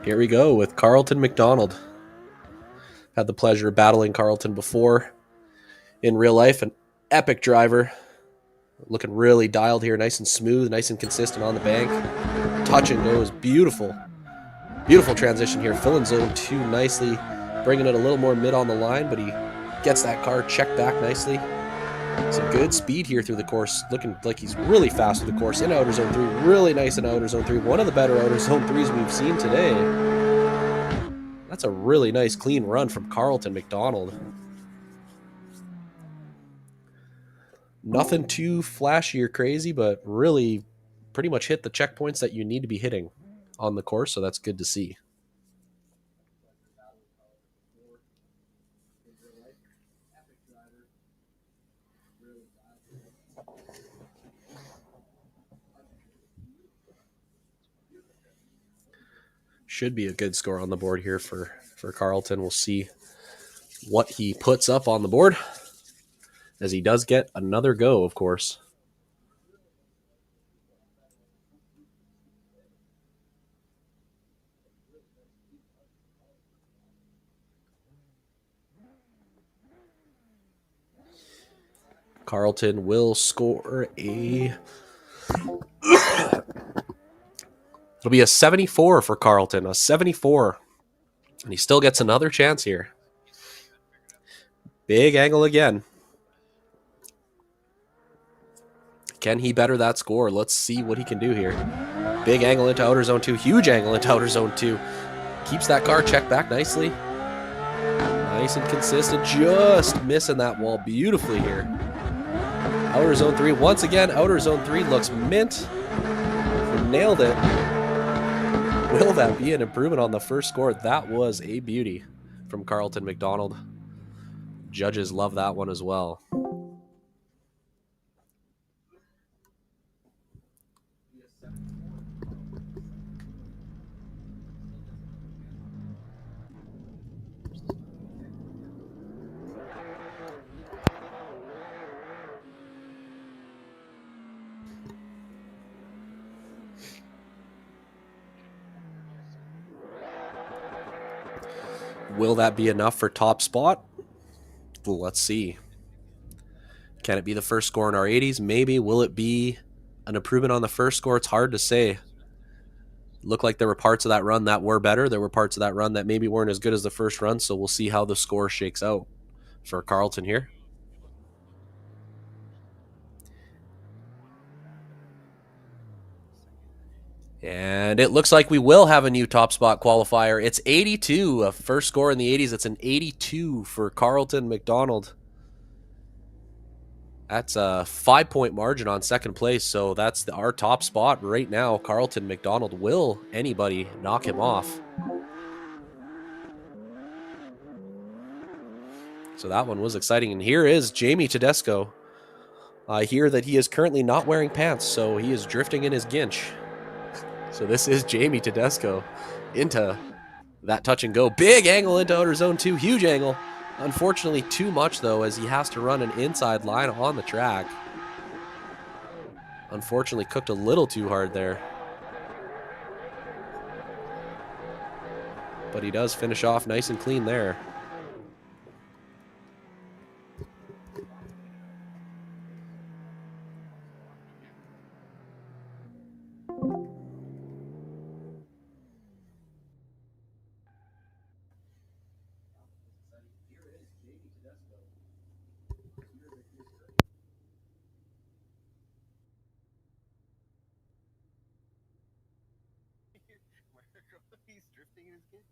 Here we go with Carlton McDonald. Had the pleasure of battling Carlton before in real life. An epic driver. Looking really dialed here. Nice and smooth, nice and consistent on the bank. Touch and go is beautiful. Beautiful transition here. Filling zone 2 nicely. Bringing it a little more mid on the line, but he gets that car checked back nicely. Some good speed here through the course. Looking like he's really fast through the course in outer zone 3. Really nice in outer zone 3. One of the better outer zone 3s we've seen today. That's a really nice clean run from Carlton McDonald. Nothing too flashy or crazy, but really pretty much hit the checkpoints that you need to be hitting on the course, so that's good to see. Should be a good score on the board here for Carlton. We'll see what he puts up on the board, as he does get another go, of course. Carlton will score a... It'll be a 74 for Carlton, a 74. And he still gets another chance here. Big angle again. Can he better that score? Let's see what he can do here. Big angle into outer zone 2. Huge angle into outer zone 2. Keeps that car checked back nicely. Nice and consistent. Just missing that wall beautifully here. Outer zone 3. Once again, outer zone 3 looks mint. Nailed it. Will that be an improvement on the first score? That was a beauty from Carlton McDonald. Judges love that one as well. Will that be enough for top spot? Well, let's see. Can it be the first score in our 80s? Maybe. Will it be an improvement on the first score? It's hard to say. Looked like there were parts of that run that were better. There were parts of that run that maybe weren't as good as the first run, so we'll see how the score shakes out for Carlton here. And it looks like we will have a new top spot qualifier. It's 82, a first score in the 80s. It's an 82 for Carlton McDonald. That's a 5-point margin on second place, so that's our top spot right now. Carlton McDonald. Will anybody knock him off? So that one was exciting. And here is Jamie Tedesco. I hear that he is currently not wearing pants, so he is drifting in his ginch. So this is Jamie Tedesco into that touch and go. Big angle into outer zone 2. Huge angle. Unfortunately, too much, though, as he has to run an inside line on the track. Unfortunately, cooked a little too hard there. But he does finish off nice and clean there. He's drifting in his kitchen.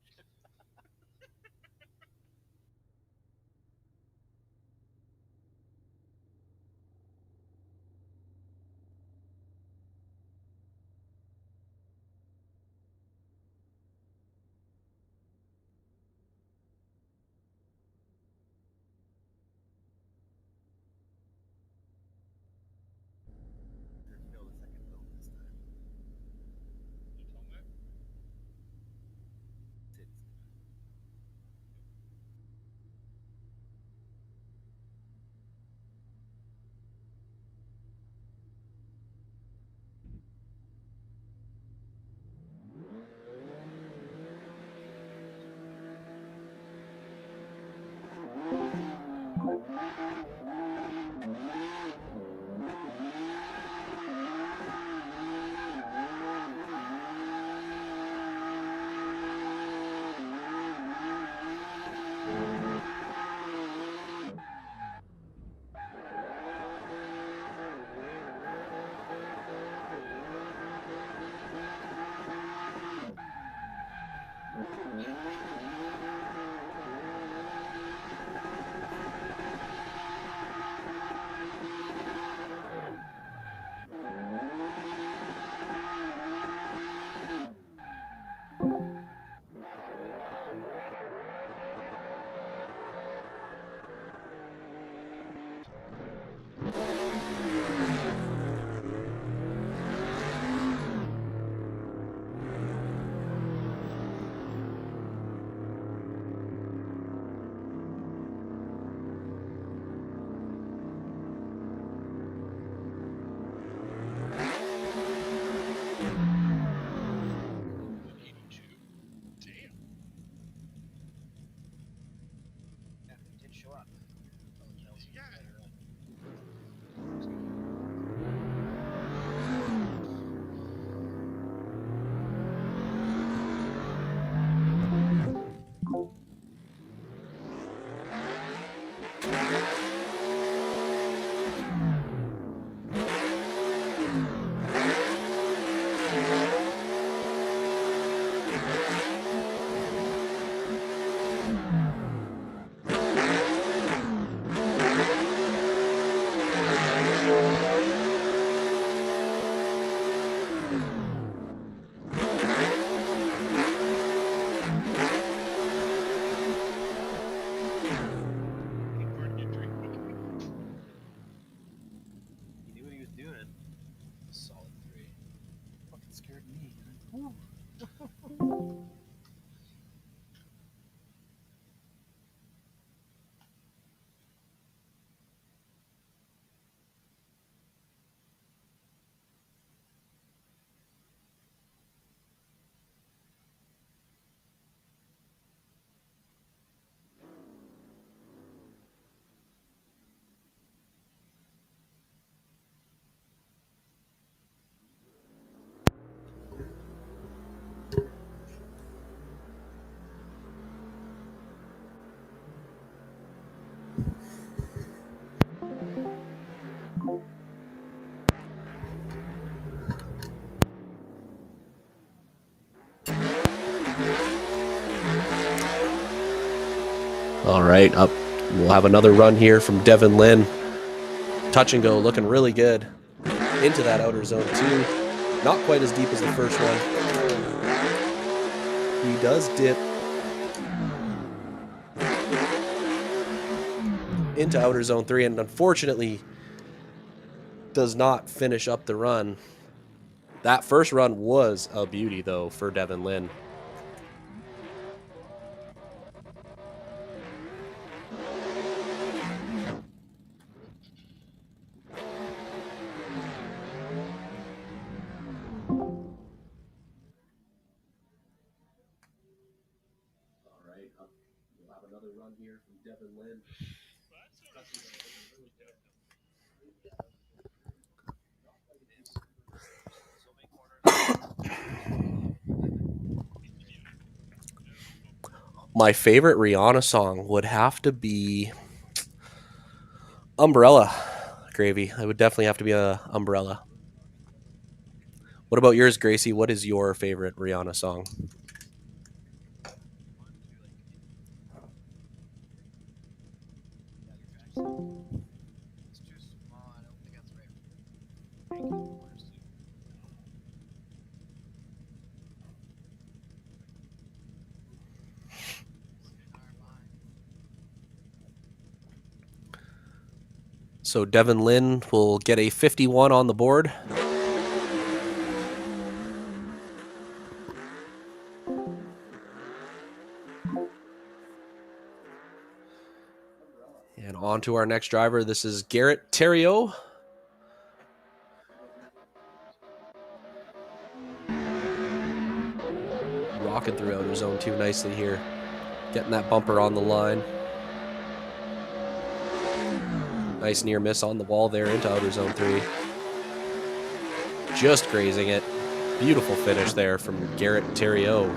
All right, up. We'll have another run here from Devin Lynn. Touch and go, looking really good. Into that outer zone too. Not quite as deep as the first one. He does dip into outer zone 3 and unfortunately does not finish up the run. That first run was a beauty though for Devin Lynn. We'll have another run here from Devin Lynn. My favorite Rihanna song would have to be Umbrella, Gravy. It would definitely have to be a Umbrella. What about yours, Gracie? What is your favorite Rihanna song? It's too small. I don't think that's right. Making corners too. So Devin Lynn will get a 51 on the board. And on to our next driver. This is Garrett Theriot. Rocking through outer zone 2 nicely here. Getting that bumper on the line. Nice near miss on the wall there into outer zone 3. Just grazing it. Beautiful finish there from Garrett Theriot.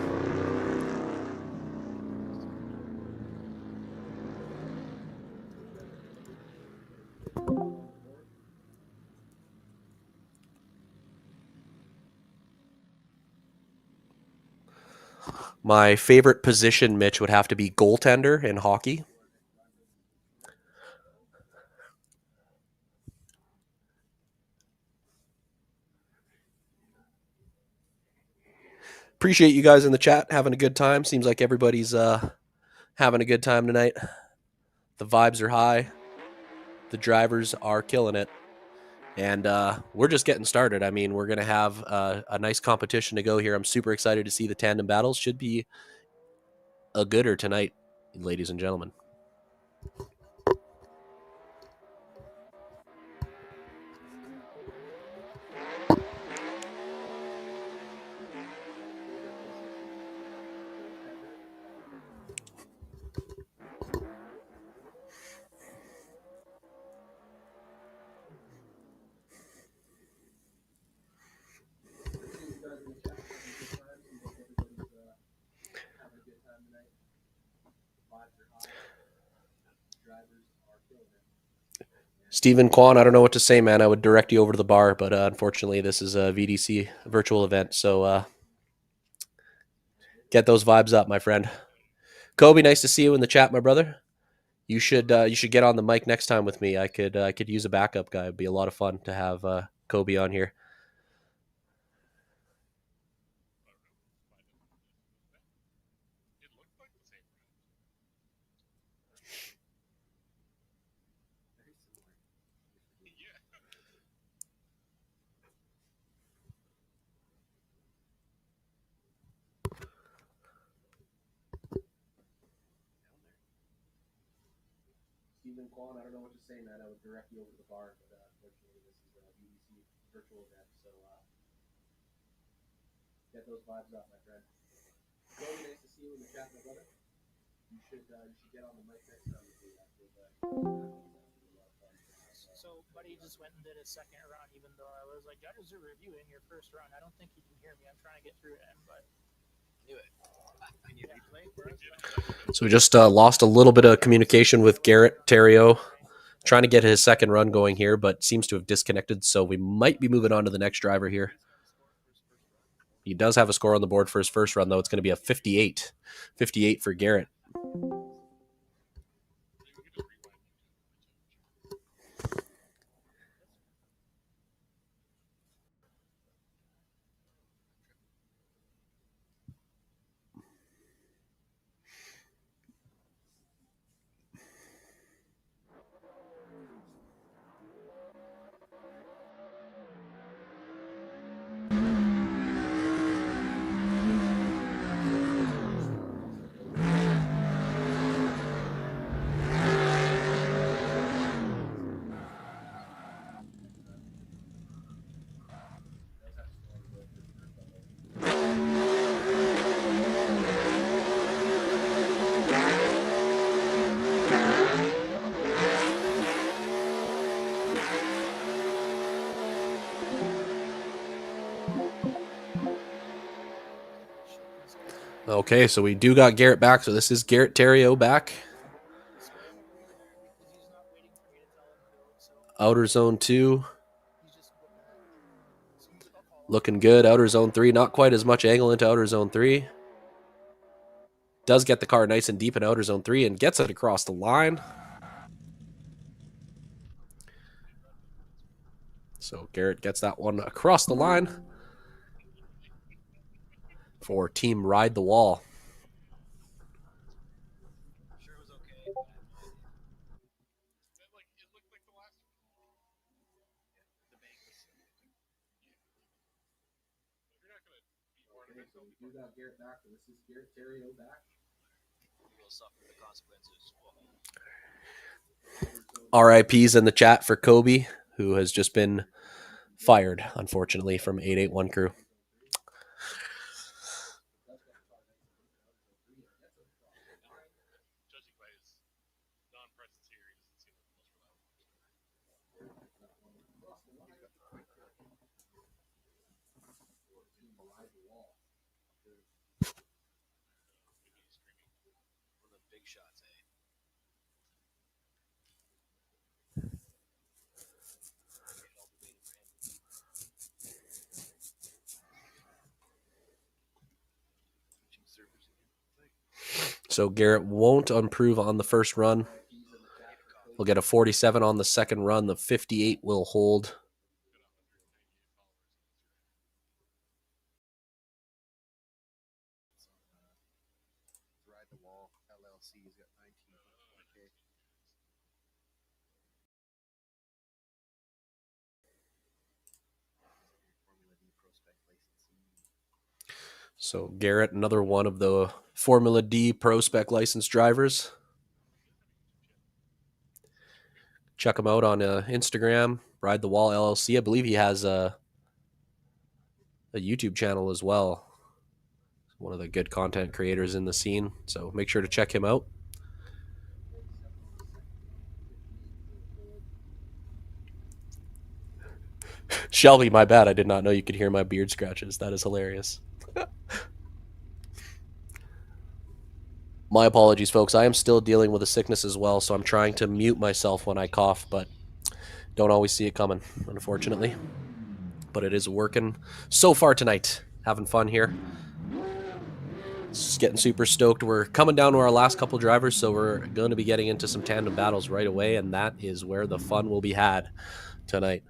My favorite position, Mitch, would have to be goaltender in hockey. Appreciate you guys in the chat having a good time. Seems like everybody's having a good time tonight. The vibes are high. The drivers are killing it. And we're just getting started. I mean, we're going to have a nice competition to go here. I'm super excited to see the tandem battles. Should be a gooder tonight, ladies and gentlemen. Stephen Kwan, I don't know what to say, man. I would direct you over to the bar, but unfortunately, this is a VDC virtual event, so get those vibes up, my friend. Kobe, nice to see you in the chat, my brother. You should get on the mic next time with me. I could use a backup guy. It'd be a lot of fun to have Kobe on here. Quan. I don't know what to say, man. I was directly over the bar, but unfortunately, this is a BBC virtual event, so get those vibes up, my friend. Cody, nice to see you in the chat, my brother. You should get on the mic next time we do that. So, Buddy just went and did his second run, even though I was like, judges are reviewing your first run. I don't think you can hear me. I'm trying to get through it, but. So we just lost a little bit of communication with Garrett Terrio, trying to get his second run going here, but seems to have disconnected, so we might be moving on to the next driver here. He does have a score on the board for his first run, though. It's going to be a 58. 58 for Garrett. Okay, so we do got Garrett back. So this is Garrett Terrio back. Outer zone 2. Looking good. Outer zone 3. Not quite as much angle into outer zone 3. Does get the car nice and deep in outer zone 3 and gets it across the line. So Garrett gets that one across the line for Team Ride the Wall. We do got Garrett back. This is Garrett Terrio back. He will suffer the consequences. RIPs in the chat for Kobe, who has just been fired, unfortunately, from 881 crew. So Garrett won't improve on the first run. He'll get a 47 on the second run. The 58 will hold. Ride the Wall LLC has got 19. Okay. Formula D Pro Spec licensee. So Garrett, another one of the Formula D Pro Spec licensed drivers. Check him out on Instagram, Ride the Wall LLC. I believe he has a YouTube channel as well. One of the good content creators in the scene. So make sure to check him out. Shelby, my bad. I did not know you could hear my beard scratches. That is hilarious. My apologies, folks. I am still dealing with a sickness as well, so I'm trying to mute myself when I cough, but don't always see it coming, unfortunately. But it is working so far tonight. Having fun here. Just getting super stoked. We're coming down to our last couple drivers, so we're going to be getting into some tandem battles right away, and that is where the fun will be had tonight.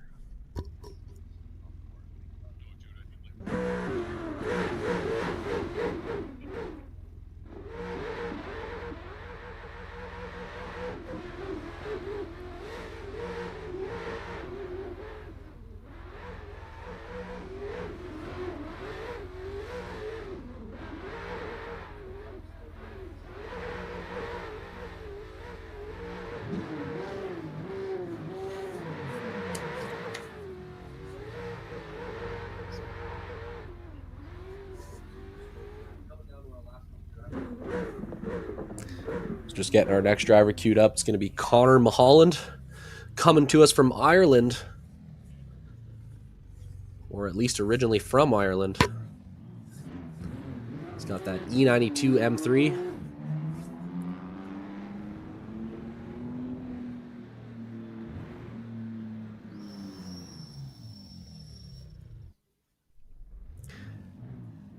Just getting our next driver queued up. It's going to be Connor Mulholland, coming to us from Ireland, or at least originally from Ireland. He's got that E92 M3.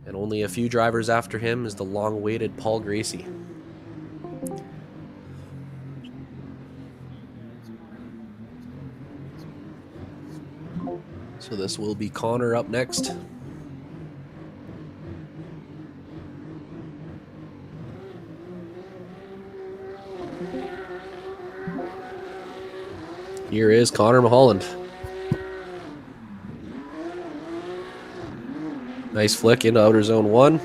And only a few drivers after him is the long-awaited Paul Gracie. So this will be Connor up next. Here is Connor Mulholland. Nice flick into outer zone 1.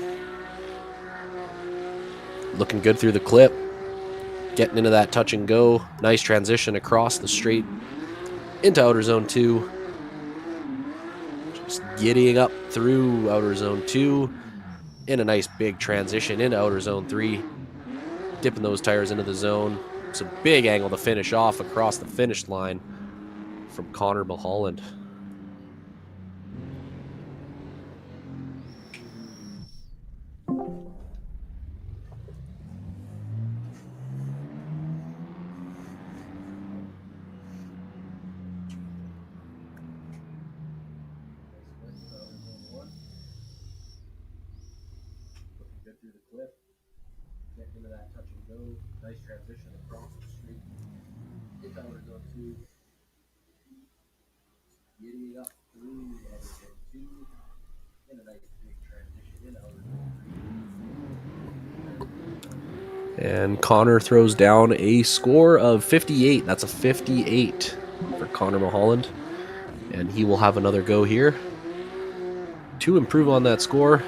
Looking good through the clip. Getting into that touch and go. Nice transition across the straight into outer zone 2. Just giddying up through outer zone 2. In a nice big transition into outer zone 3. Dipping those tires into the zone. It's a big angle to finish off across the finish line from Connor Mulholland. Through the clip, get into that touch and go, nice transition across the street, into outer zone 2, getting up through outer zone 2, and a nice big transition into outer zone 3. And Connor throws down a score of 58. That's a 58 for Connor Mulholland, and he will have another go here to improve on that score.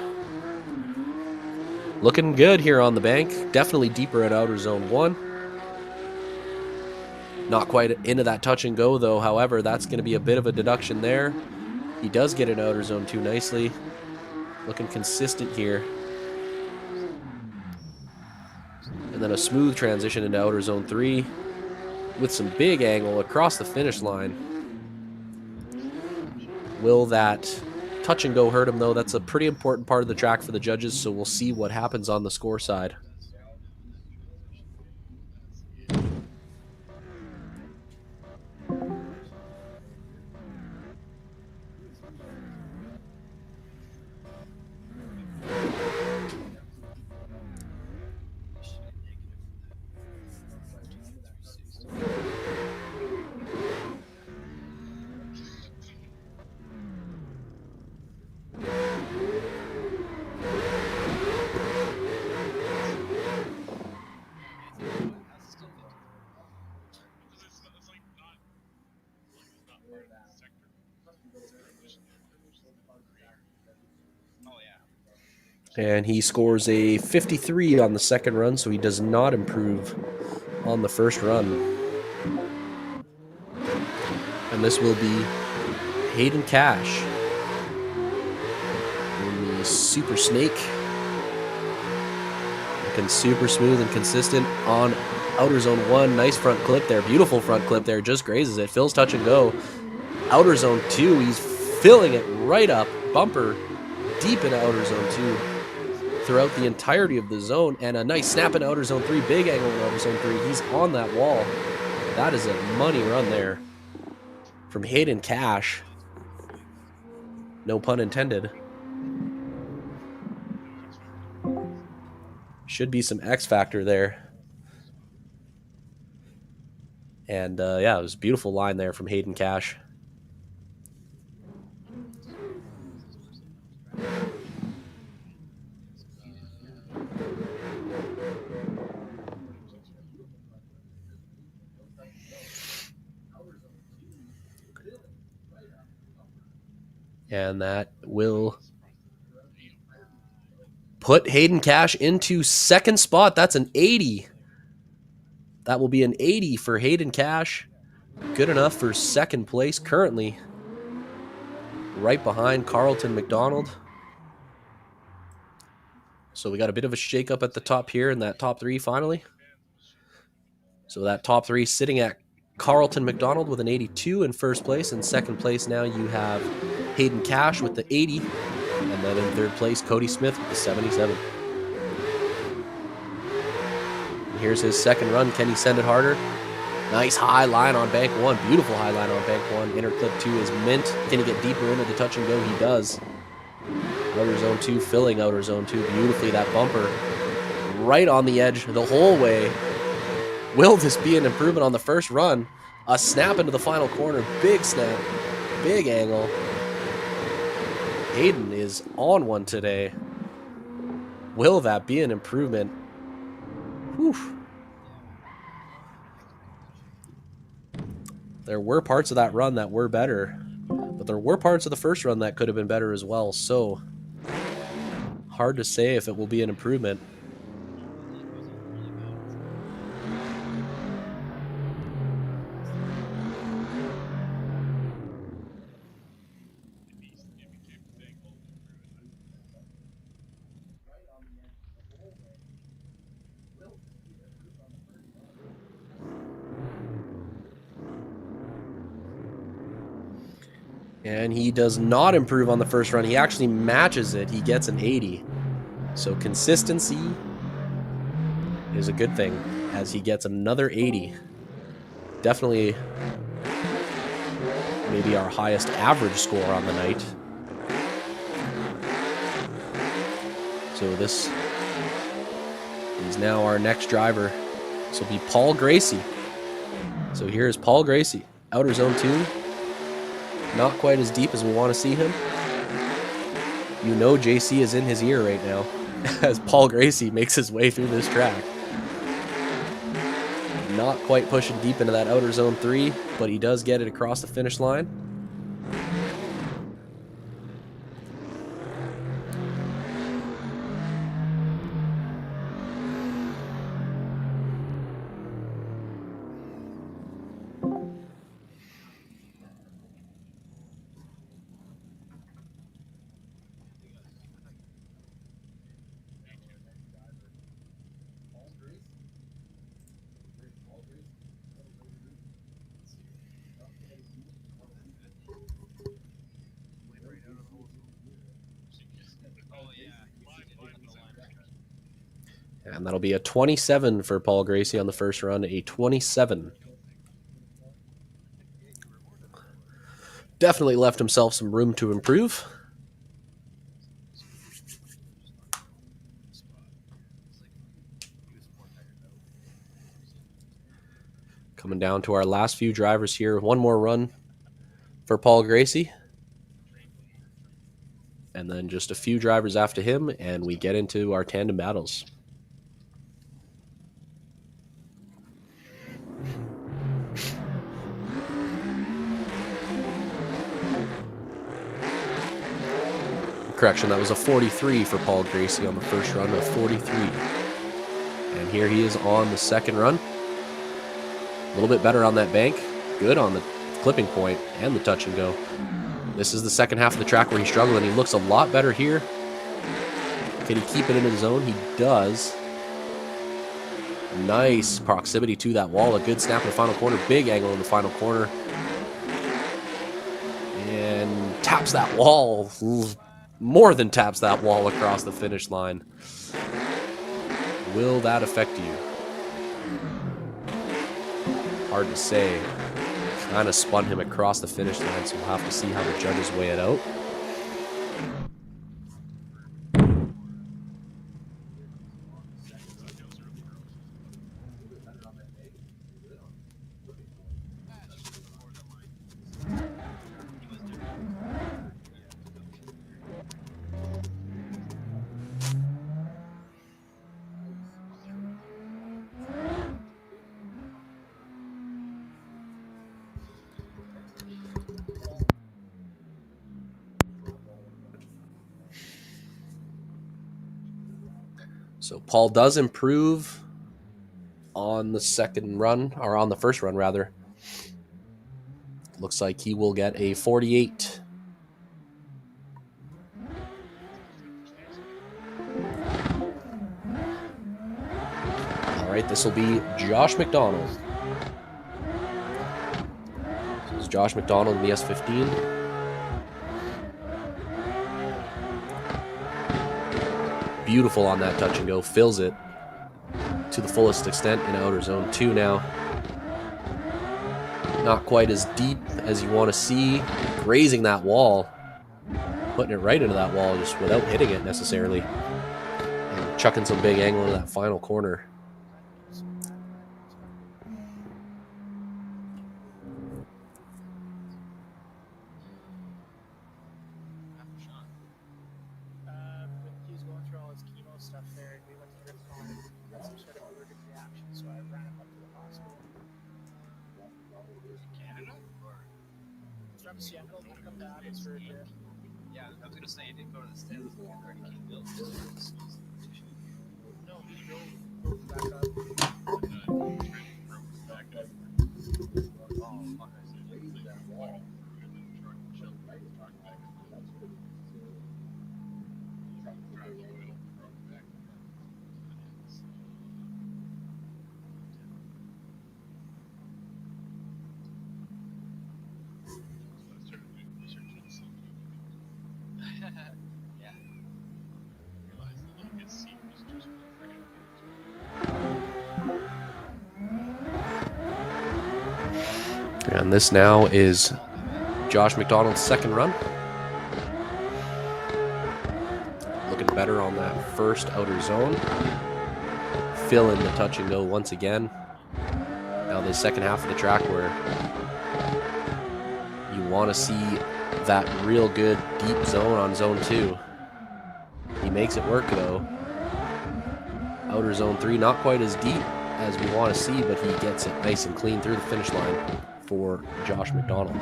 Looking good here on the bank. Definitely deeper at outer zone 1. Not quite into that touch and go though. However, that's going to be a bit of a deduction there. He does get in outer zone 2 nicely. Looking consistent here. And then a smooth transition into outer zone 3 with some big angle across the finish line. Will that touch and go hurt him though? That's a pretty important part of the track for the judges, so we'll see what happens on the score side. And he scores a 53 on the second run, so he does not improve on the first run. And this will be Hayden Cash in the Super Snake. Looking super smooth and consistent on outer zone 1. Nice front clip there. Beautiful front clip there. Just grazes it. Phil's touch and go. Outer zone 2. He's filling it right up. Bumper deep in outer zone 2. Throughout the entirety of the zone, and a nice snap in outer zone 3, big angle in outer zone 3. He's on that wall. That is a money run there from Hayden Cash. No pun intended. Should be some X factor there. And yeah, it was a beautiful line there from Hayden Cash. And that will put Hayden Cash into second spot. That's an 80. That will be an 80 for Hayden Cash. Good enough for second place currently. Right behind Carlton McDonald. So we got a bit of a shakeup at the top here in that top 3 finally. So that top three sitting at Carlton McDonald with an 82 in first place. In second place now you have Hayden Cash with the 80. And then in third place, Cody Smith with the 77. And here's his second run. Can he send it harder? Nice high line on bank one. Beautiful high line on bank one. Inner clip two is mint. Can he get deeper into the touch and go? He does. Outer zone two, filling outer zone two beautifully. That bumper right on the edge the whole way. Will this be an improvement on the first run? A snap into the final corner. Big snap. Big angle. Hayden is on one today. Will that be an improvement? Whew. There were parts of that run that were better, but there were parts of the first run that could have been better as well. So hard to say if it will be an improvement. And he does not improve on the first run. He actually matches it. He gets an 80. So consistency is a good thing as he gets another 80. Definitely maybe our highest average score on the night. So this is now our next driver. This will be Paul Gracie. So here's Paul Gracie. Outer zone two. Not quite as deep as we want to see him. You know JC is in his ear right now as Paul Gracie makes his way through this track. Not quite pushing deep into that outer zone three, but he does get it across the finish line. And that'll be a 27 for Paul Gracie on the first run, a 27. Definitely left himself some room to improve. Coming down to our last few drivers here. One more run for Paul Gracie. And then just a few drivers after him, and we get into our tandem battles. Correction, that was a 43 for Paul Gracie on the first run, a 43. And here he is on the second run. A little bit better on that bank. Good on the clipping point and the touch and go. This is the second half of the track where he struggled, and he looks a lot better here. Can he keep it in his zone? He does. Nice proximity to that wall. A good snap in the final corner. Big angle in the final corner. And taps that wall. More than taps that wall across the finish line. Will that affect you? Hard to say. Kind of spun him across the finish line, so we'll have to see how the judges weigh it out. So Paul does improve on the second run, or on the first run rather. Looks like he will get a 48. All right, this will be Josh McDonald. So it's Josh McDonald in the S15. Beautiful on that touch and go, fills it to the fullest extent in outer zone 2 now. Not quite as deep as you want to see, grazing that wall, putting it right into that wall just without hitting it necessarily, and chucking some big angle into that final corner. He was going through all his chemo stuff there, and we went to drift on him. He got some sort of allergic reaction, so I ran him up to the hospital. Canada? Or He's from Seattle, he come to Adams for a drift. yeah, I was gonna say he didn't go to the States. He already came built. No, he drove back up. Oh, fuck. Yeah. And this now is Josh McDonald's second run. Looking better on that first outer zone. Fill in the touch and go once again. Now the second half of the track where you want to see that real good deep zone on zone 2. He makes it work though. Outer zone 3 not quite as deep as we want to see, but he gets it nice and clean through the finish line for Josh McDonald.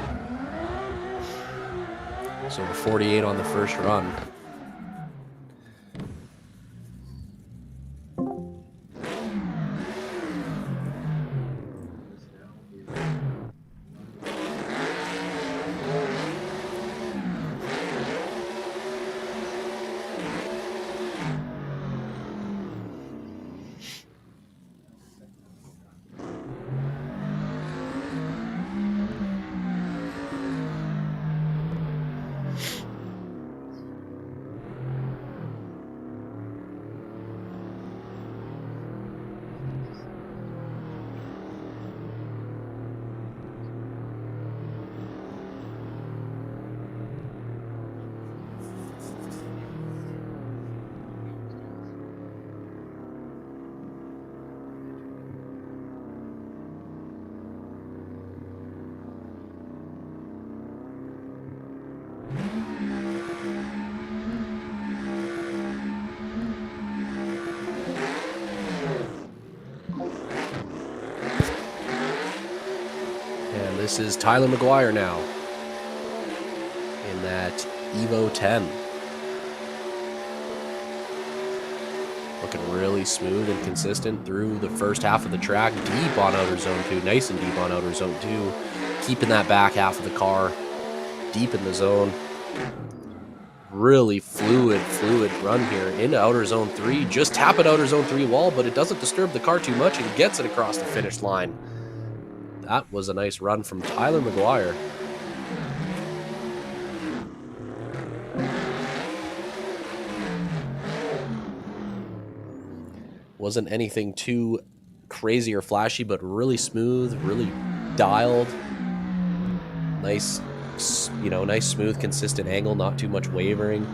So a 48 on the first run. This is Tyler McGuire now in that Evo 10. Looking really smooth and consistent through the first half of the track, deep on outer zone 2, nice and deep on outer zone 2, keeping that back half of the car deep in the zone. Really fluid run here into outer zone 3. Just tap at outer zone 3 wall, but it doesn't disturb the car too much and gets it across the finish line. That was a nice run from Tyler McGuire. Wasn't anything too crazy or flashy, but really smooth, really dialed. Nice, nice, smooth, consistent angle, not too much wavering.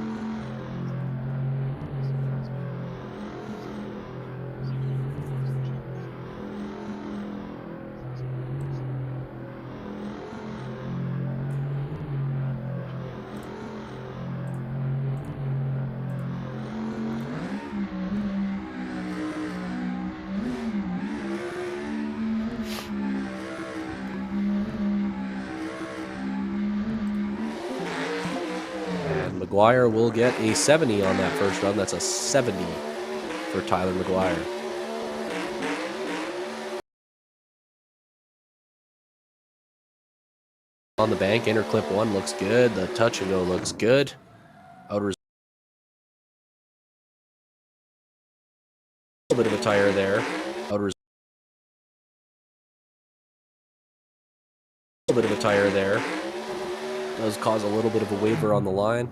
McGuire will get a 70 on that first run. That's a 70 for Tyler McGuire. On the bank, inner clip 1 looks good. The touch and go looks good. Outer, a little bit of a tire there. outer. A little bit of a tire there. Does cause a little bit of a waver on the line.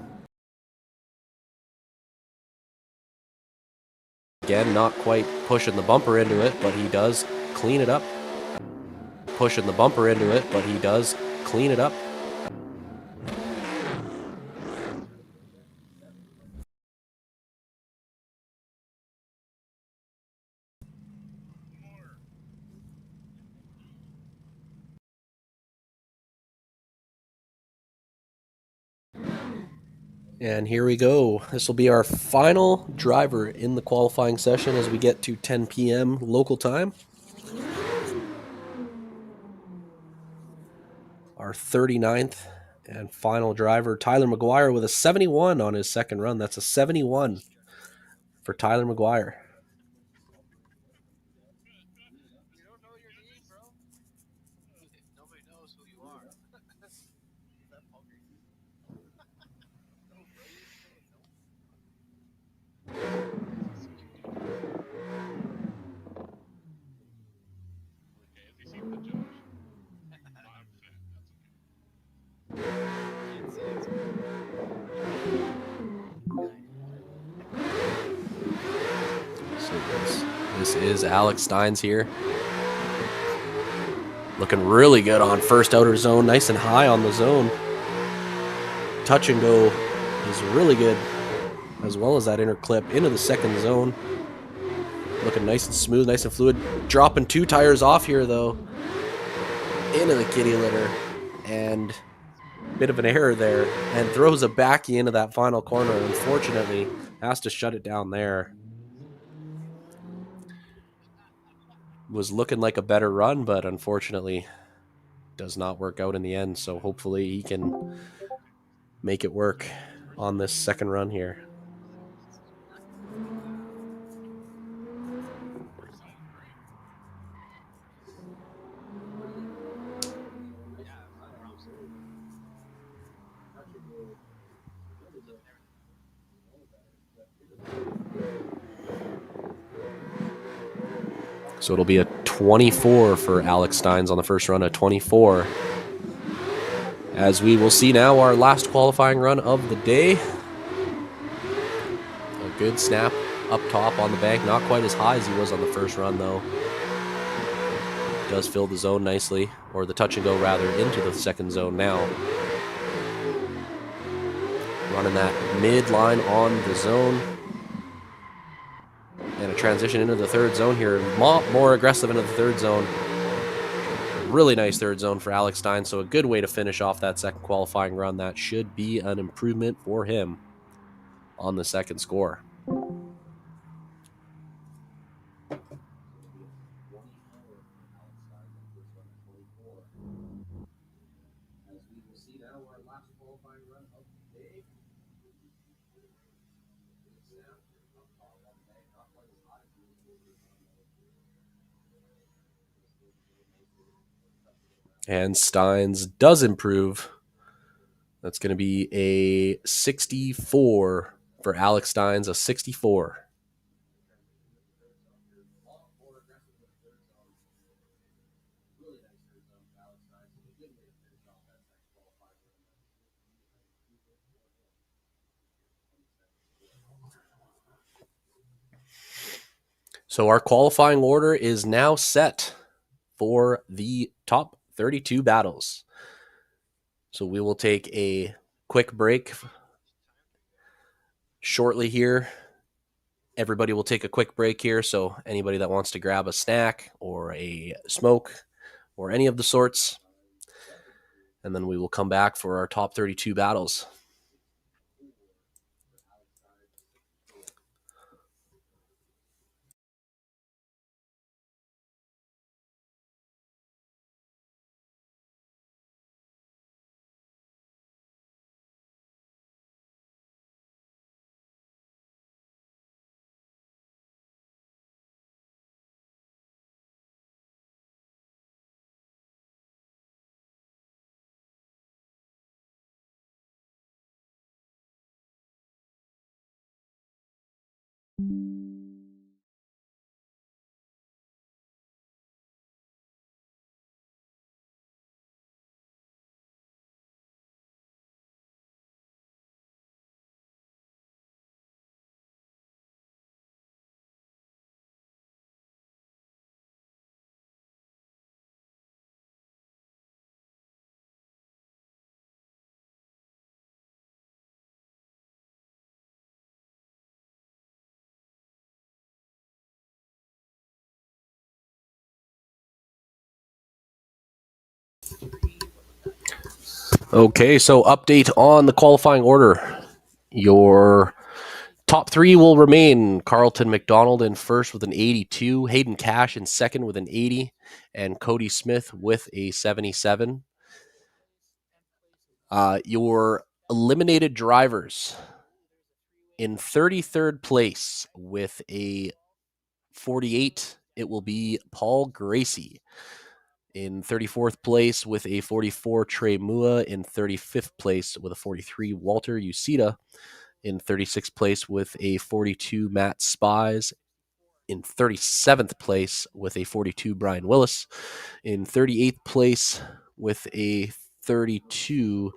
Again, not quite pushing the bumper into it, but he does clean it up. Pushing the bumper into it, but he does clean it up. And here we go. This will be our final driver in the qualifying session as we get to 10 p.m. local time. Our 39th and final driver, Tyler McGuire, with a 71 on his second run. That's a 71 for Tyler McGuire. You don't know your name, bro. Nobody knows who you are. That poker. No, bro, you don't know. Okay, if you see the judge. So this is Alex Steins here. Looking really good on first outer zone, nice and high on the zone. Touch and go is really good, as well as that inner clip into the second zone. Looking nice and smooth, nice and fluid. Dropping 2 tires off here, though, into the kitty litter. And a bit of an error there. And throws a backy into that final corner. Unfortunately, has to shut it down there. Was looking like a better run, but unfortunately does not work out in the end. So hopefully he can make it work on this second run here. So it'll be a 24 for Alex Steins on the first run, a 24. As we will see now our last qualifying run of the day. A good snap up top on the bank. Not quite as high as he was on the first run, though. Does fill the zone nicely, or the touch and go rather, into the second zone now. Running that mid line on the zone. And a transition into the third zone here. More aggressive into the third zone. Really nice third zone for Alex Stein, so a good way to finish off that second qualifying run. That should be an improvement for him on the second score. And Steins does improve. That's going to be a 64 for Alex Steins, a 64. So our qualifying order is now set for the top 32 battles. So we will take a quick break shortly here. Everybody will take a quick break here. So anybody that wants to grab a snack or a smoke or any of the sorts, and then we will come back for our top 32 battles. Okay, so update on the qualifying order. Your top three will remain Carlton McDonald in first with an 82, Hayden Cash in second with an 80, and Cody Smith with a 77. Your eliminated drivers in 33rd place with a 48, it will be Paul Gracie. In 34th place with a 44, Trey Mua. In 35th place with a 43, Walter Ucita. In 36th place with a 42, Matt Spies. In 37th place with a 42, Brian Willis. In 38th place with a 32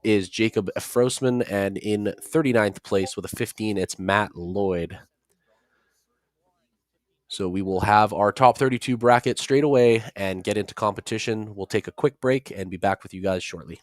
is Jacob Frosman. And in 39th place with a 15, it's Matt Lloyd. So we will have our top 32 bracket straight away and get into competition. We'll take a quick break and be back with you guys shortly.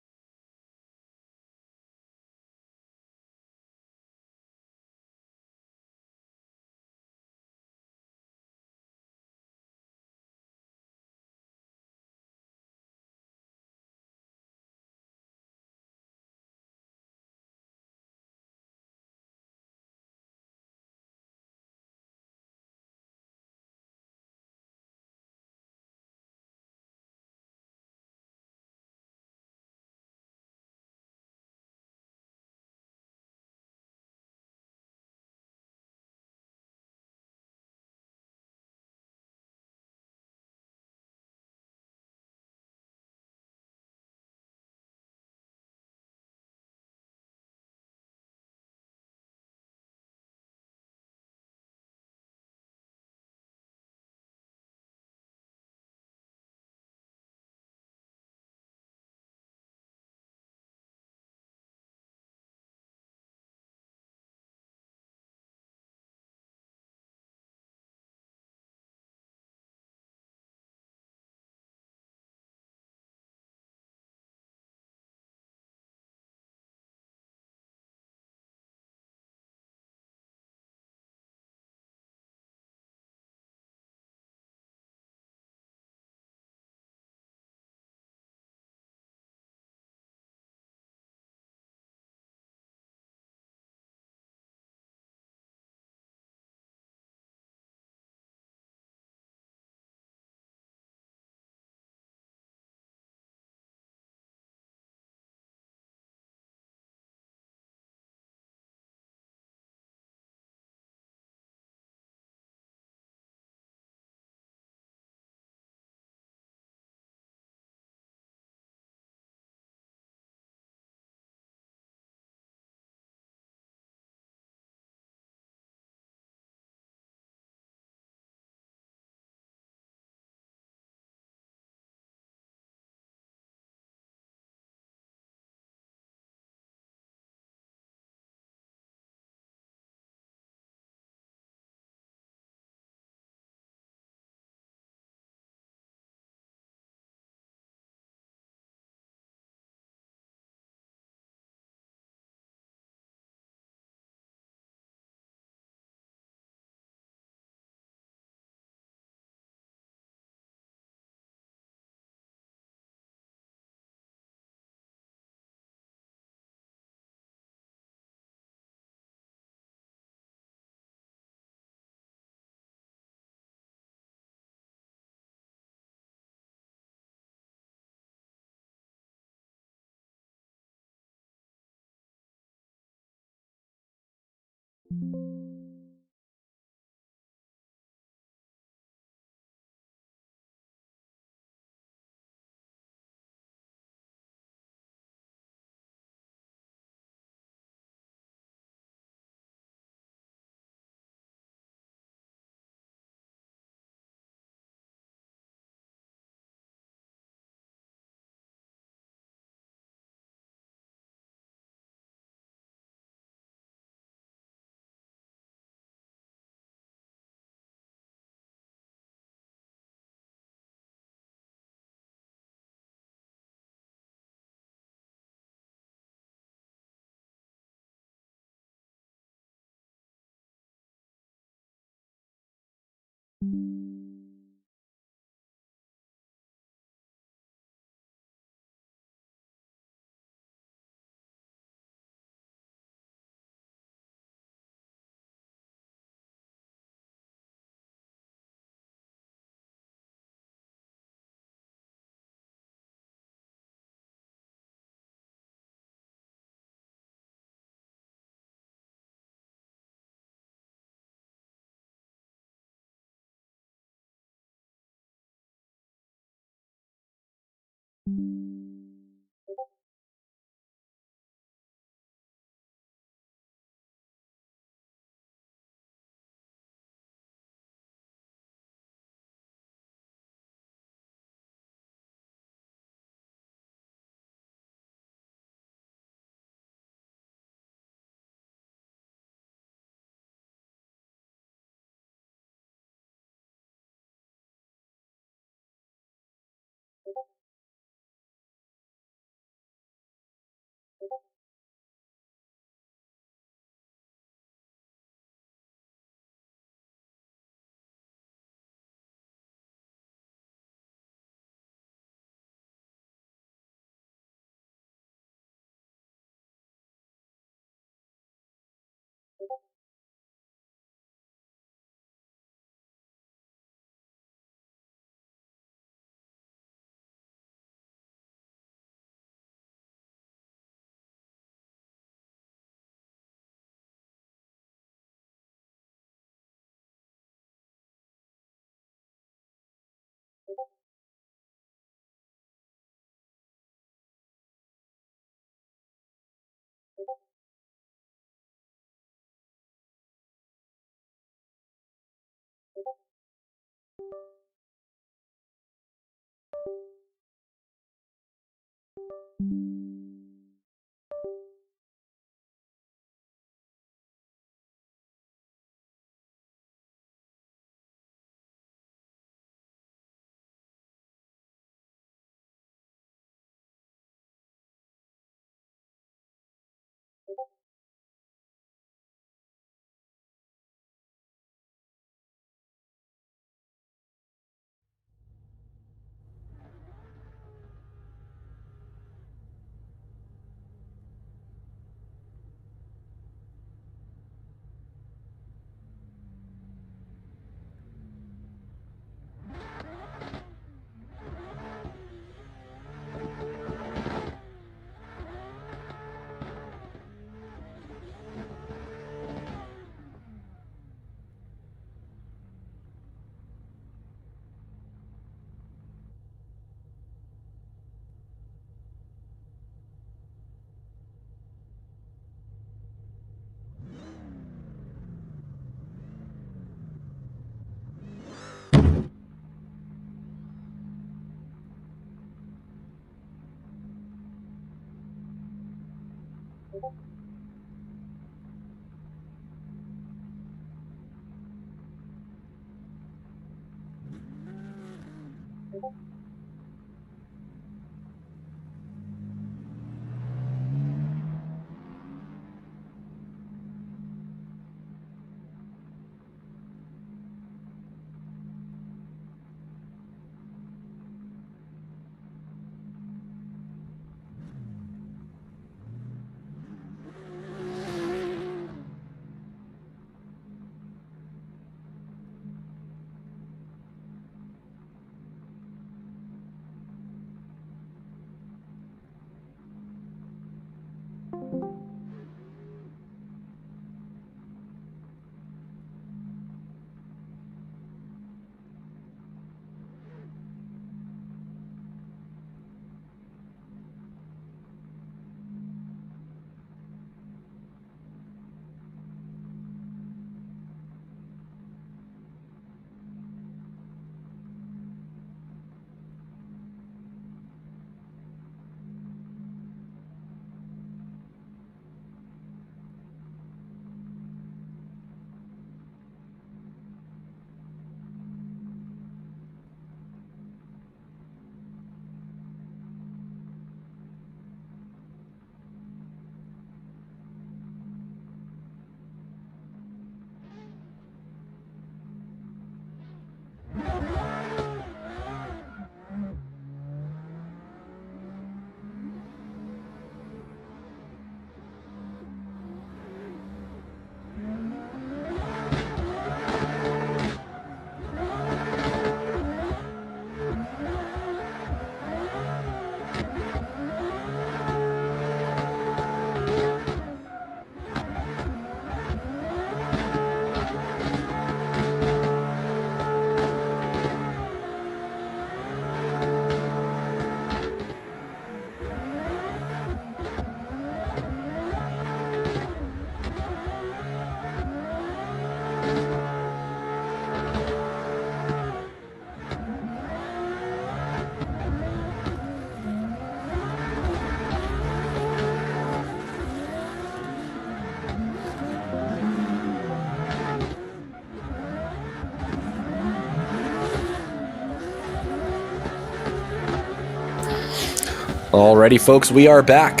Alrighty, folks, we are back.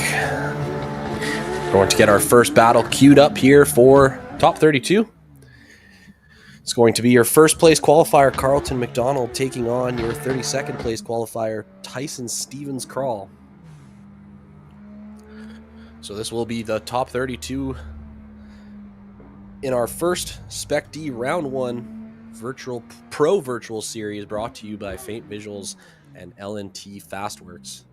We're going to get our first battle queued up here for top 32. It's going to be your first place qualifier, Carlton McDonald, taking on your 32nd place qualifier, Tyson Stevens Crawl. So this will be the top 32 in our first Spec-D Round 1 Pro Virtual Series, brought to you by Faint Visuals and L&T Fastworks.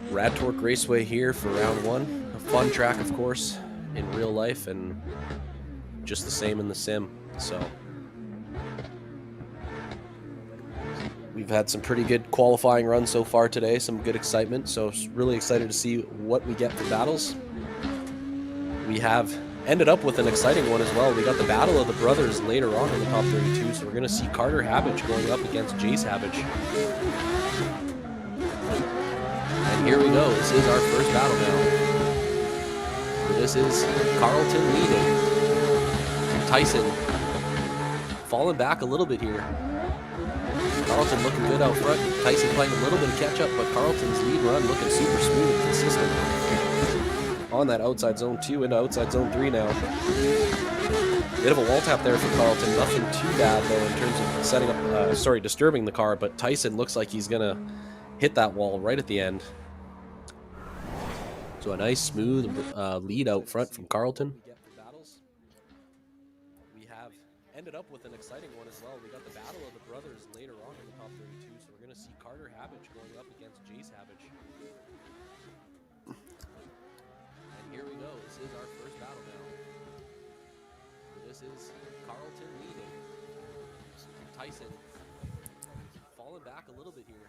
Rad Torque Raceway here for round 1. A fun track, of course, in real life, and just the same in the sim. So we've had some pretty good qualifying runs so far today, some good excitement, so really excited to see what we get for battles. We have ended up with an exciting one as well. We got the Battle of the Brothers later on in the top 32, so we're going to see Carter Habich going up against Jace Habich. And here we go. This is our first battle now. This is Carlton leading. Tyson falling back a little bit here. Carlton looking good out front. Tyson playing a little bit of catch up, but Carlton's lead run looking super smooth and consistent. On that outside zone 2 into outside zone 3 now. Bit of a wall tap there for Carlton. Nothing too bad though in terms of setting up, disturbing the car, but Tyson looks like he's gonna hit that wall right at the end. So a nice smooth lead out front from Carlton. We have ended up with an exciting one as well. We got the Battle of the Brothers later on in the top 32, so we're going to see Carter Habich going up against Jace Habich. And here we go. This is our first battle now. This is Carlton leading. Tyson falling back a little bit here.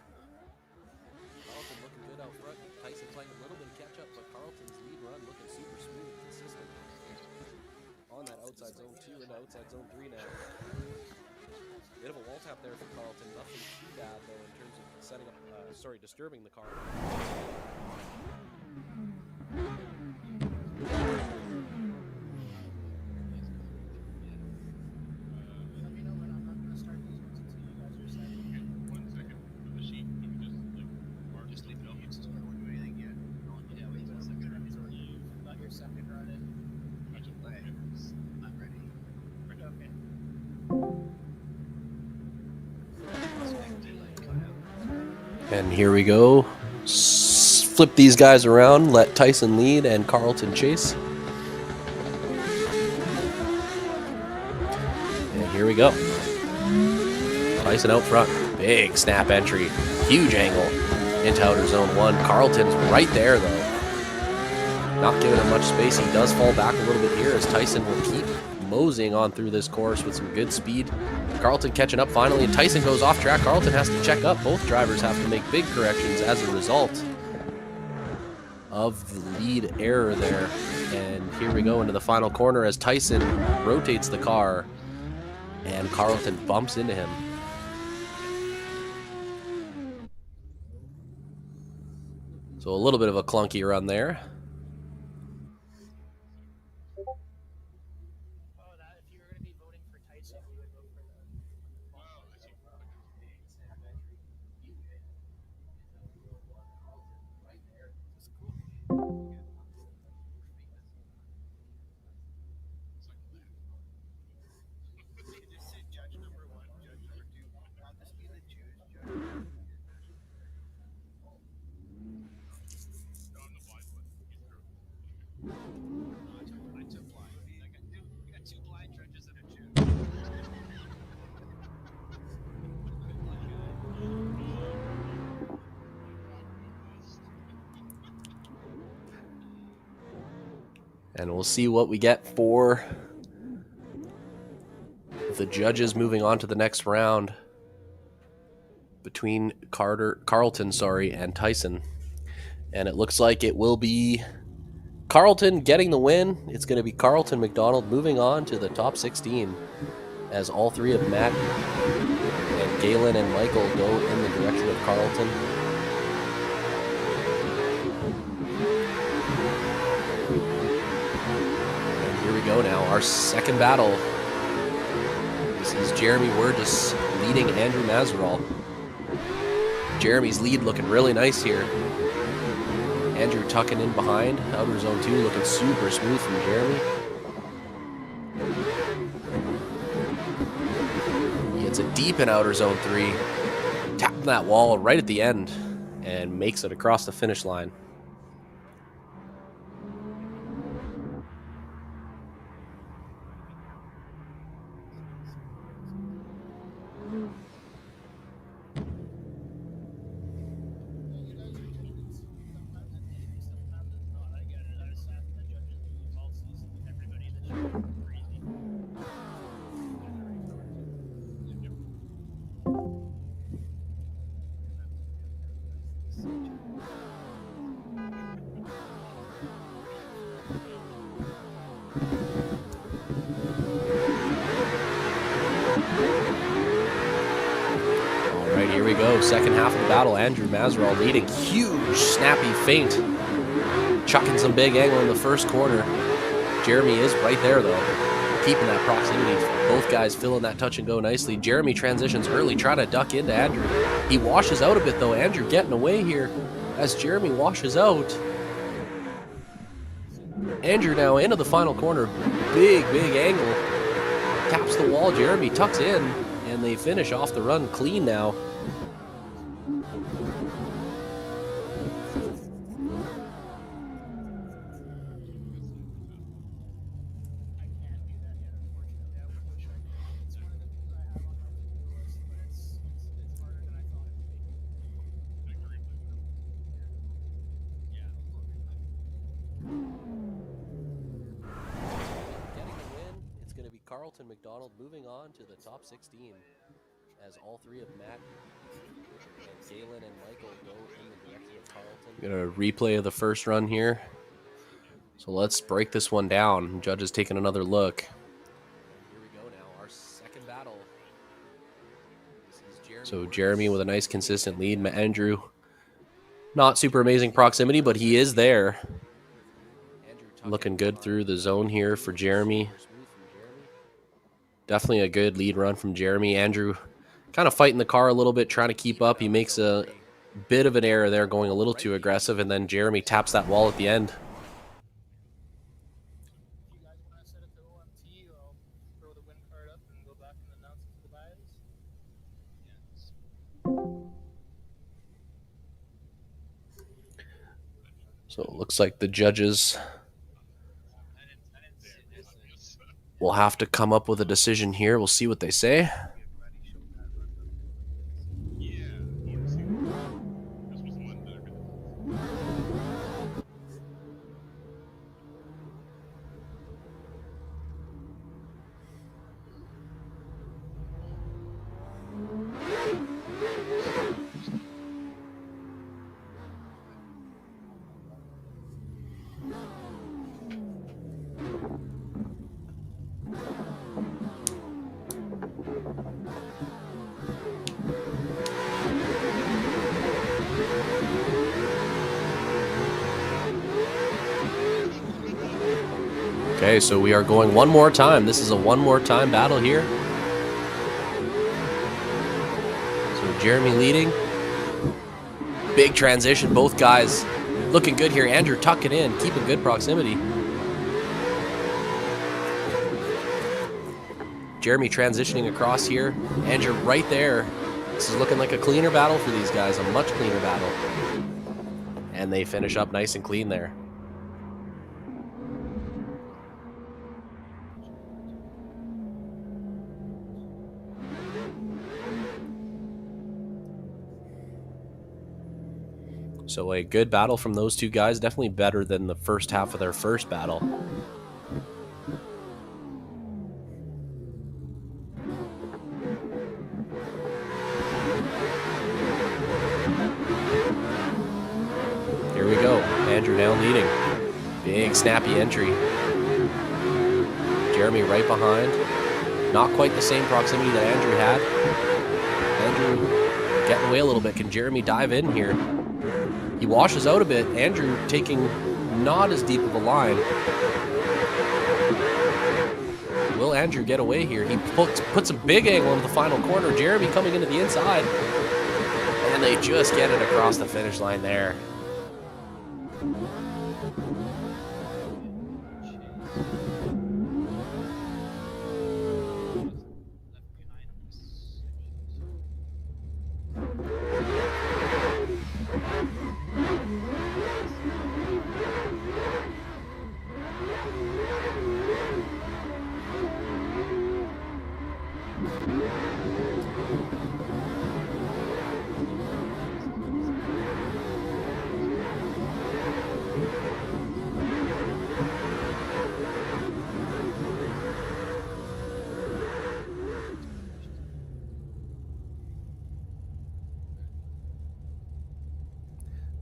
Carlton looking good out front. Tyson playing a little bit of catch up, but Carlton's lead run looking super smooth and consistent. On that outside zone 2 into outside zone 3 now. Bit of a wall tap there for Carlton. Nothing too bad though in terms of setting up, disturbing the car. And here we go. Flip these guys around, let Tyson lead and Carlton chase. And here we go. Tyson out front. Big snap entry. Huge angle into outer zone 1. Carlton's right there though. Not giving him much space. He does fall back a little bit here as Tyson will keep moseying on through this course with some good speed. Carlton catching up finally, and Tyson goes off track. Carlton has to check up. Both drivers have to make big corrections as a result of the lead error there. And here we go into the final corner as Tyson rotates the car and Carlton bumps into him. So a little bit of a clunky run there. And we'll see what we get for the judges moving on to the next round between Carlton, and Tyson. And it looks like it will be Carlton getting the win. It's going to be Carlton McDonald moving on to the top 16 as all three of Matt and Galen and Michael go in the direction of Carlton. And here we go now. Our second battle is This is Jeremy Wurgis leading Andrew Mazerall. Jeremy's lead looking really nice here. Andrew tucking in behind. Outer zone 2 looking super smooth from Jeremy. He hits it deep in outer zone 3. Tapping that wall right at the end and makes it across the finish line. Here we go, second half of the battle. Andrew Mazerall leading. Huge, snappy feint. Chucking some big angle in the first corner. Jeremy is right there, though. Keeping that proximity. Both guys filling that touch and go nicely. Jeremy transitions early, trying to duck into Andrew. He washes out a bit, though. Andrew getting away here as Jeremy washes out. Andrew now into the final corner. Big angle. Taps the wall. Jeremy tucks in, and they finish off the run clean now. Carlton McDonald moving on to the top 16 as all three of Matt and Galen and Michael go in the direction of Carlton. We're going to replay of the first run here. So let's break this one down. Judges taking another look. Here we go now, our second battle. So Jeremy with a nice consistent lead. Andrew, not super amazing proximity, but he is there. Looking good through the zone here for Jeremy. Definitely a good lead run from Jeremy. Andrew kind of fighting the car a little bit, trying to keep up. He makes a bit of an error there, going a little too aggressive, and then Jeremy taps that wall at the end. If you guys want to set it to OMT, I'll throw the win card up and go back and announce it to the bias. So it looks like the judges will have to come up with a decision here. We'll see what they say. Okay, so we are going one more time. This is a one more time battle here. So Jeremy leading. Big transition. Both guys looking good here. Andrew tucking in, keeping good proximity. Jeremy transitioning across here. Andrew right there. This is looking like a cleaner battle for these guys, a much cleaner battle. And they finish up nice and clean there. So a good battle from those two guys, definitely better than the first half of their first battle. Here we go, Andrew now leading. Big snappy entry. Jeremy right behind. Not quite the same proximity that Andrew had. Andrew getting away a little bit. Can Jeremy dive in here? He washes out a bit. Andrew taking not as deep of a line. Will Andrew get away here. He puts a big angle into the final corner. Jeremy coming into the inside. And they just get it across the finish line there.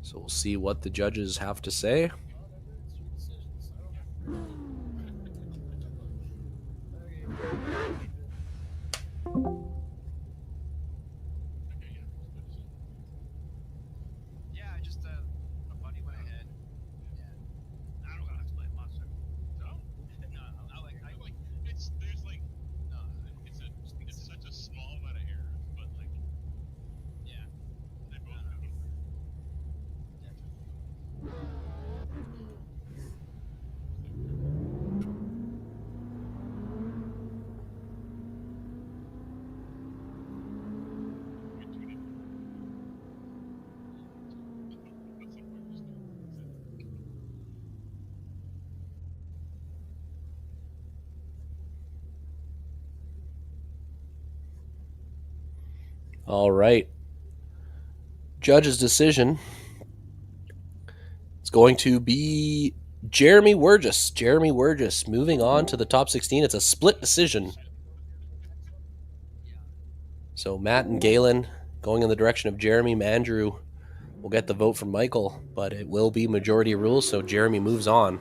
So we'll see what the judges have to say. Yeah, just a buddy went ahead. Yeah. I don't gotta explain much. No? No, I like it's there's like no, it's such a small amount of errors, but like yeah. They both know. All right. Judge's decision. It's going to be Jeremy Wurgis. Jeremy Wurgis moving on to the top 16. It's a split decision. So Matt and Galen going in the direction of Jeremy. Andrew will get the vote from Michael, but it will be majority rules, so Jeremy moves on.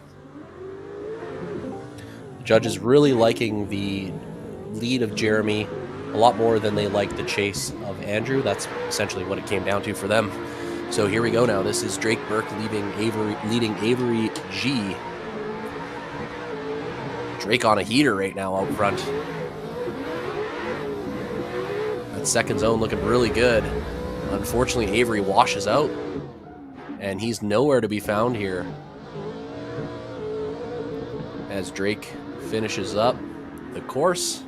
The judges really liking the lead of Jeremy a lot more than they like the chase of Andrew. That's essentially what it came down to for them. So here we go now. This is Drake Burke leading Avery G. Drake on a heater right now out front. That second zone looking really good. Unfortunately, Avery washes out, and he's nowhere to be found here as Drake finishes up the course.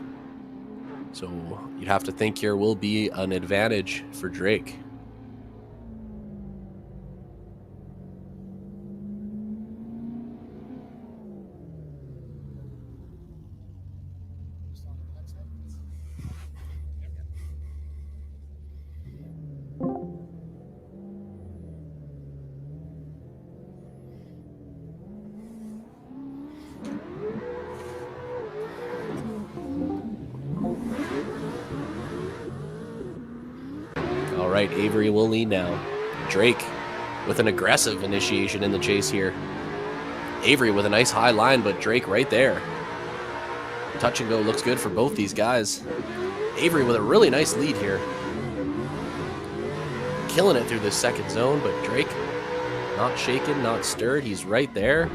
So you'd have to think here will be an advantage for Drake. All right, Avery will lead now. Drake with an aggressive initiation in the chase here. Avery with a nice high line, but Drake right there. Touch and go looks good for both these guys. Avery with a really nice lead here. Killing it through the second zone, but Drake not shaken, not stirred. He's right there.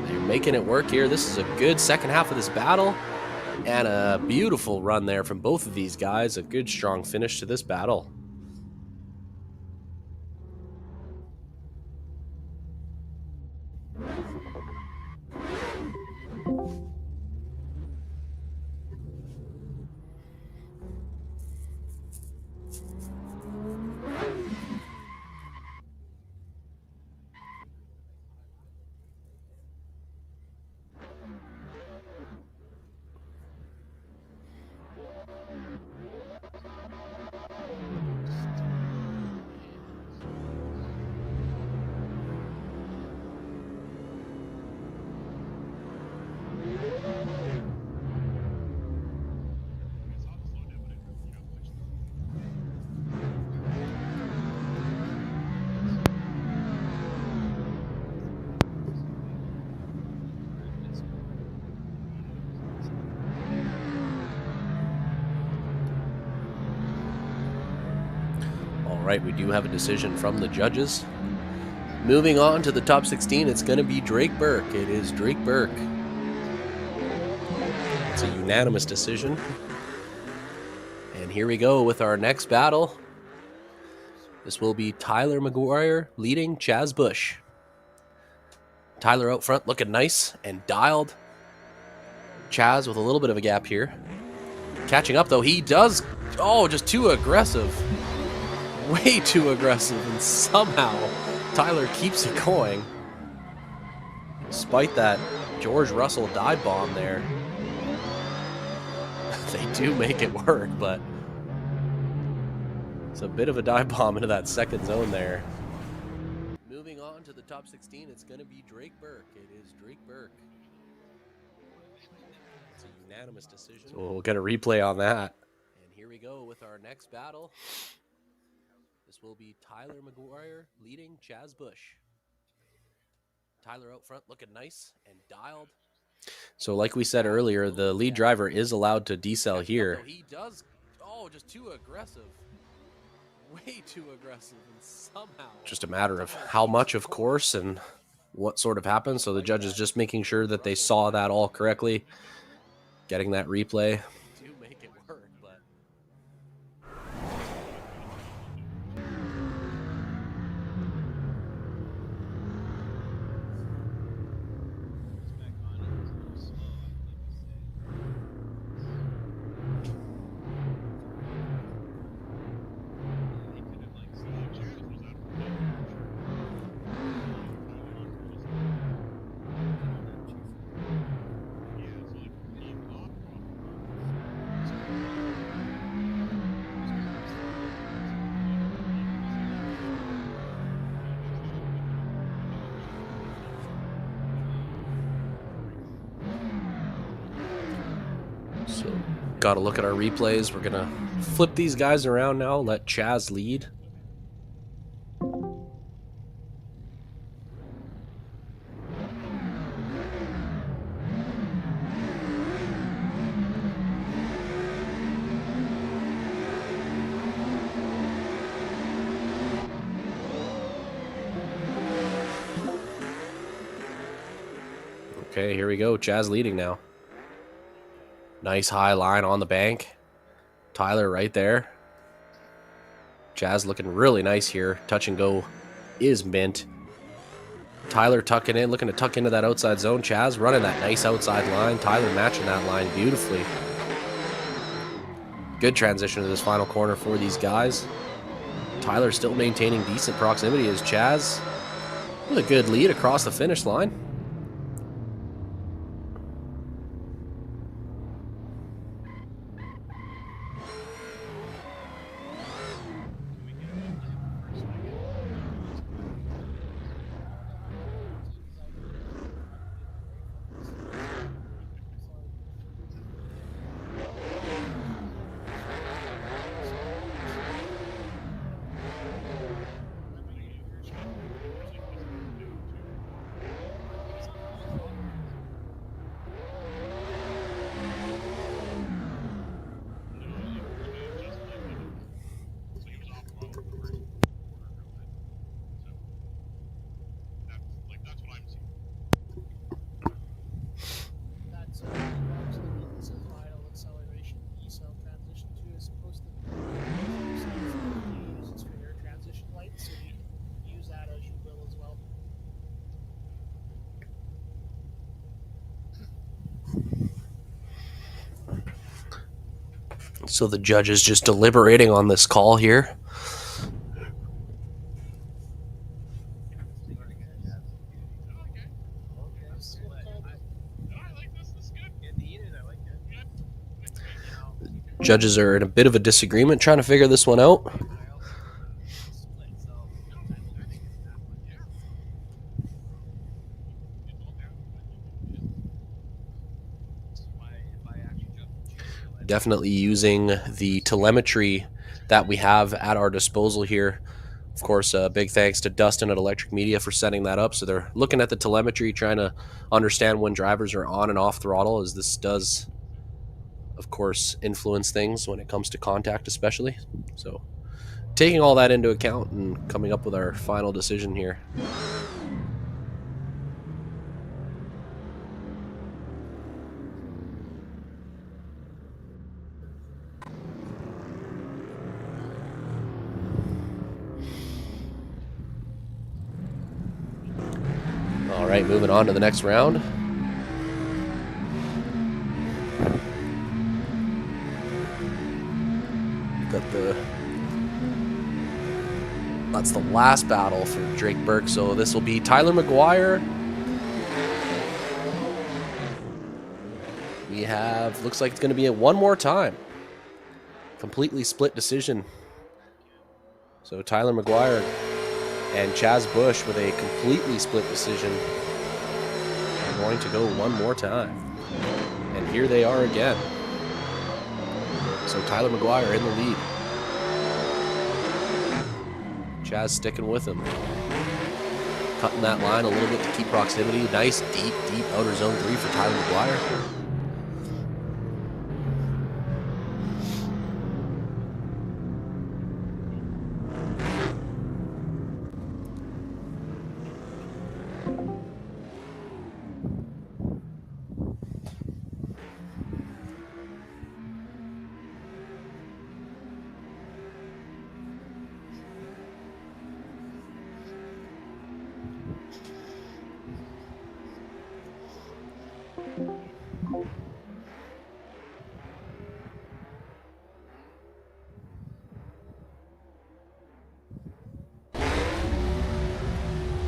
They're making it work here. This is a good second half of this battle. And a beautiful run there from both of these guys. A good, strong finish to this battle. All right, we do have a decision from the judges. Moving on to the top 16, it's going to be Drake Burke. It is Drake Burke It's a unanimous decision. And here we go with our next battle. This will be Tyler McGuire leading Chaz Bush. Tyler out front looking nice and dialed. Chaz with a little bit of a gap here. Catching up though, he does. Oh, just too aggressive. Way too aggressive, and somehow Tyler keeps it going. Despite that George Russell dive bomb there. They do make it work, but it's a bit of a dive bomb into that second zone there. Moving on to the top 16, it's going to be Drake Burke. It is Drake Burke. It's a unanimous decision. So we'll get a replay on that. And here we go with our next battle. This will be Tyler McGuire leading Chaz Bush. Tyler out front looking nice and dialed. So like we said earlier, the lead driver is allowed to decel here. He does. Oh, just too aggressive. Way too aggressive, and somehow. Just a matter of how much, of course, and what sort of happened. So the judge is just making sure that they saw that all correctly. Getting that replay. Do make it work, but. So, got to look at our replays. We're going to flip these guys around now, let Chaz lead. Okay, here we go. Chaz leading now. Nice high line on the bank. Tyler right there. Chaz looking really nice here. Touch and go is mint. Tyler tucking in, looking to tuck into that outside zone. Chaz running that nice outside line. Tyler matching that line beautifully. Good transition to this final corner for these guys. Tyler still maintaining decent proximity as Chaz with a good lead across the finish line. So the judge is just deliberating on this call here. Judges are in a bit of a disagreement trying to figure this one out. Definitely using the telemetry that we have at our disposal here. Of course, big thanks to Dustin at Electric Media for setting that up. So they're looking at the telemetry, trying to understand when drivers are on and off throttle, as this does, of course, influence things when it comes to contact especially. So taking all that into account and coming up with our final decision here. All right, moving on to the next round. That's the last battle for Drake Burke. So this will be Tyler McGuire. We have, looks like it's going to be at one more time. Completely split decision. So Tyler McGuire and Chaz Bush with a completely split decision are going to go one more time. And here they are again. So Tyler McGuire in the lead. Chaz sticking with him. Cutting that line a little bit to keep proximity. Nice, deep outer zone 3 for Tyler McGuire.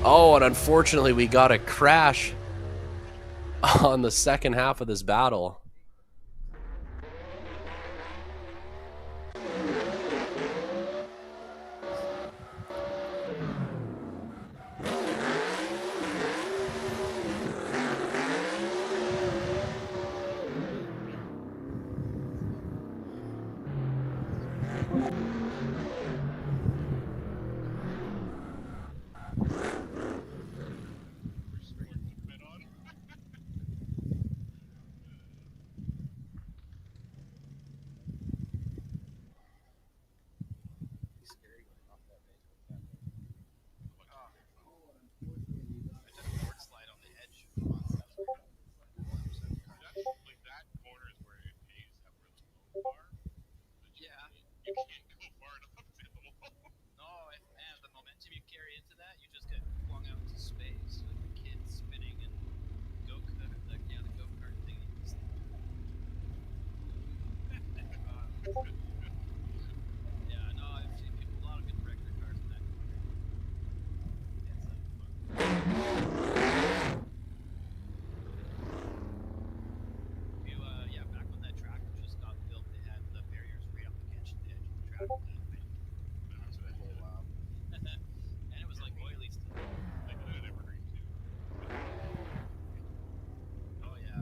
Oh, and unfortunately we got a crash on the second half of this battle. You can't go far enough to the wall. No, and the momentum you carry into that, you just get flung out into space. Like the kid spinning and the go-kart thing. Yeah, no, I've seen people, a lot of people wreck their cars in that corner. Back when that track just got built, they had the barriers right up against the edge of the track. And it was like oily still. They did it evergreen too. Oh yeah.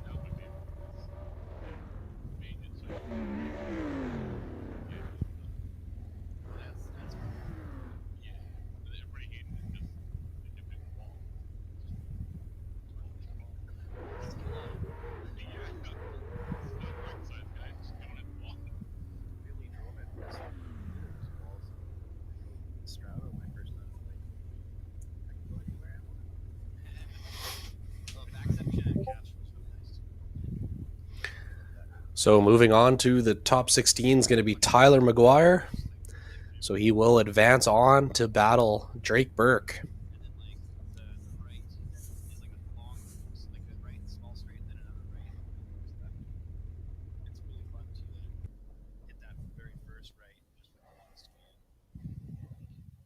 That would be maintenance. That's yeah. Everybody hated it because they kept hitting the wall. Yeah. Right size guys just don't hit the wall. Really drove it past those walls. Strata, my first time, like, I can go anywhere I want. Well, back section and catch was really nice. So moving on to the top 16 is going to be Tyler McGuire. So he will advance on to battle Drake Burke. And then like the right is like a long, like a right small straight, then another right. It's really fun to hit that very first right, just with a long stall,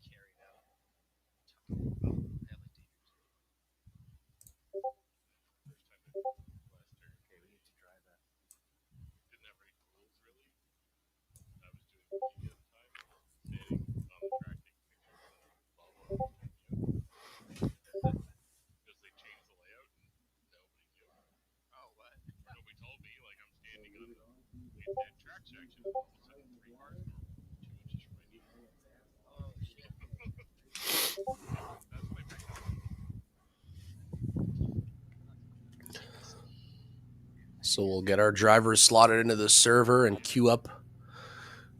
carry it out. Hella dangerous. First time in last turn. Okay, we need to try that. Didn't have any rules really. I was doing PD at the time, standing on the track taking pictures of the bubble because they changed the layout and nobody knew. Oh, what? Nobody told me. Like I'm standing on the dead track section, and all of a sudden 3 cars come 2 inches from my knee. Oh shit! That's my technology. So we'll get our drivers slotted into the server and queue up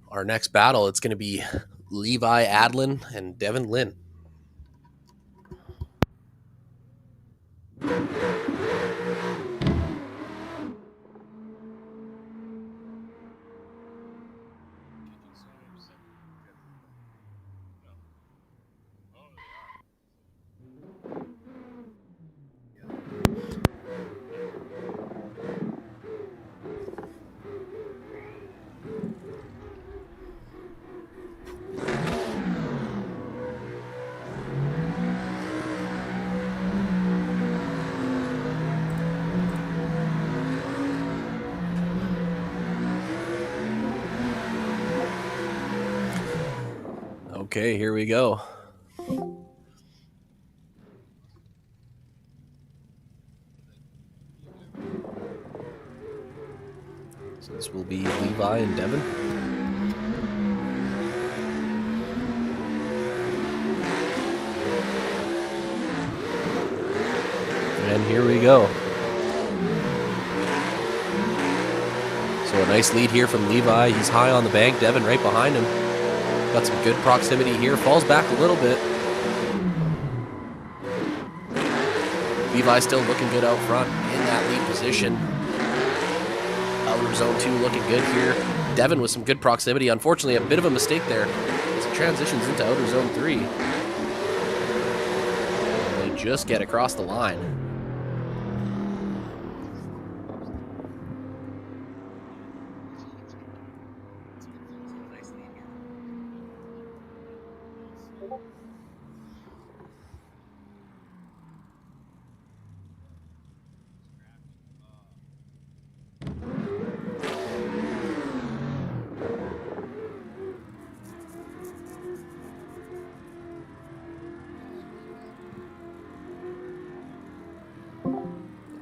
our next battle. It's going to be Levi Adlin and Devin Lynn. Okay, here we go. So this will be Levi and Devin. And here we go. So a nice lead here from Levi. He's high on the bank. Devin right behind him. Got some good proximity here. Falls back a little bit. Levi still looking good out front in that lead position. Outer zone 2 looking good here. Devin with some good proximity. Unfortunately, a bit of a mistake there as he transitions into outer zone 3. They just get across the line.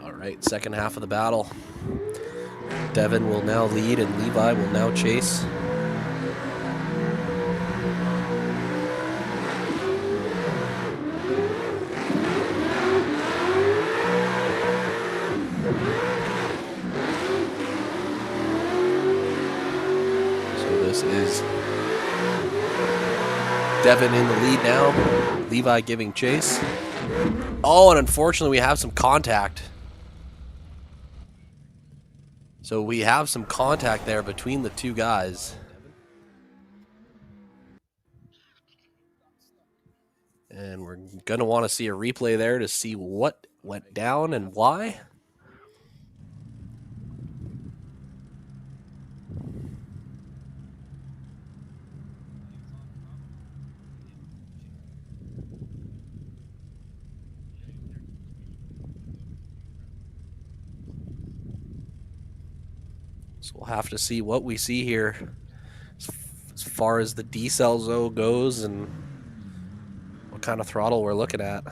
All right, second half of the battle. Devin will now lead and Levi will now chase. So this is Devin in the lead now. Levi giving chase. Oh, and unfortunately we have some contact. So we have some contact there between the two guys. And we're going to want to see a replay there to see what went down and why. So we'll have to see what we see here as far as the decel zone goes and what kind of throttle we're looking at.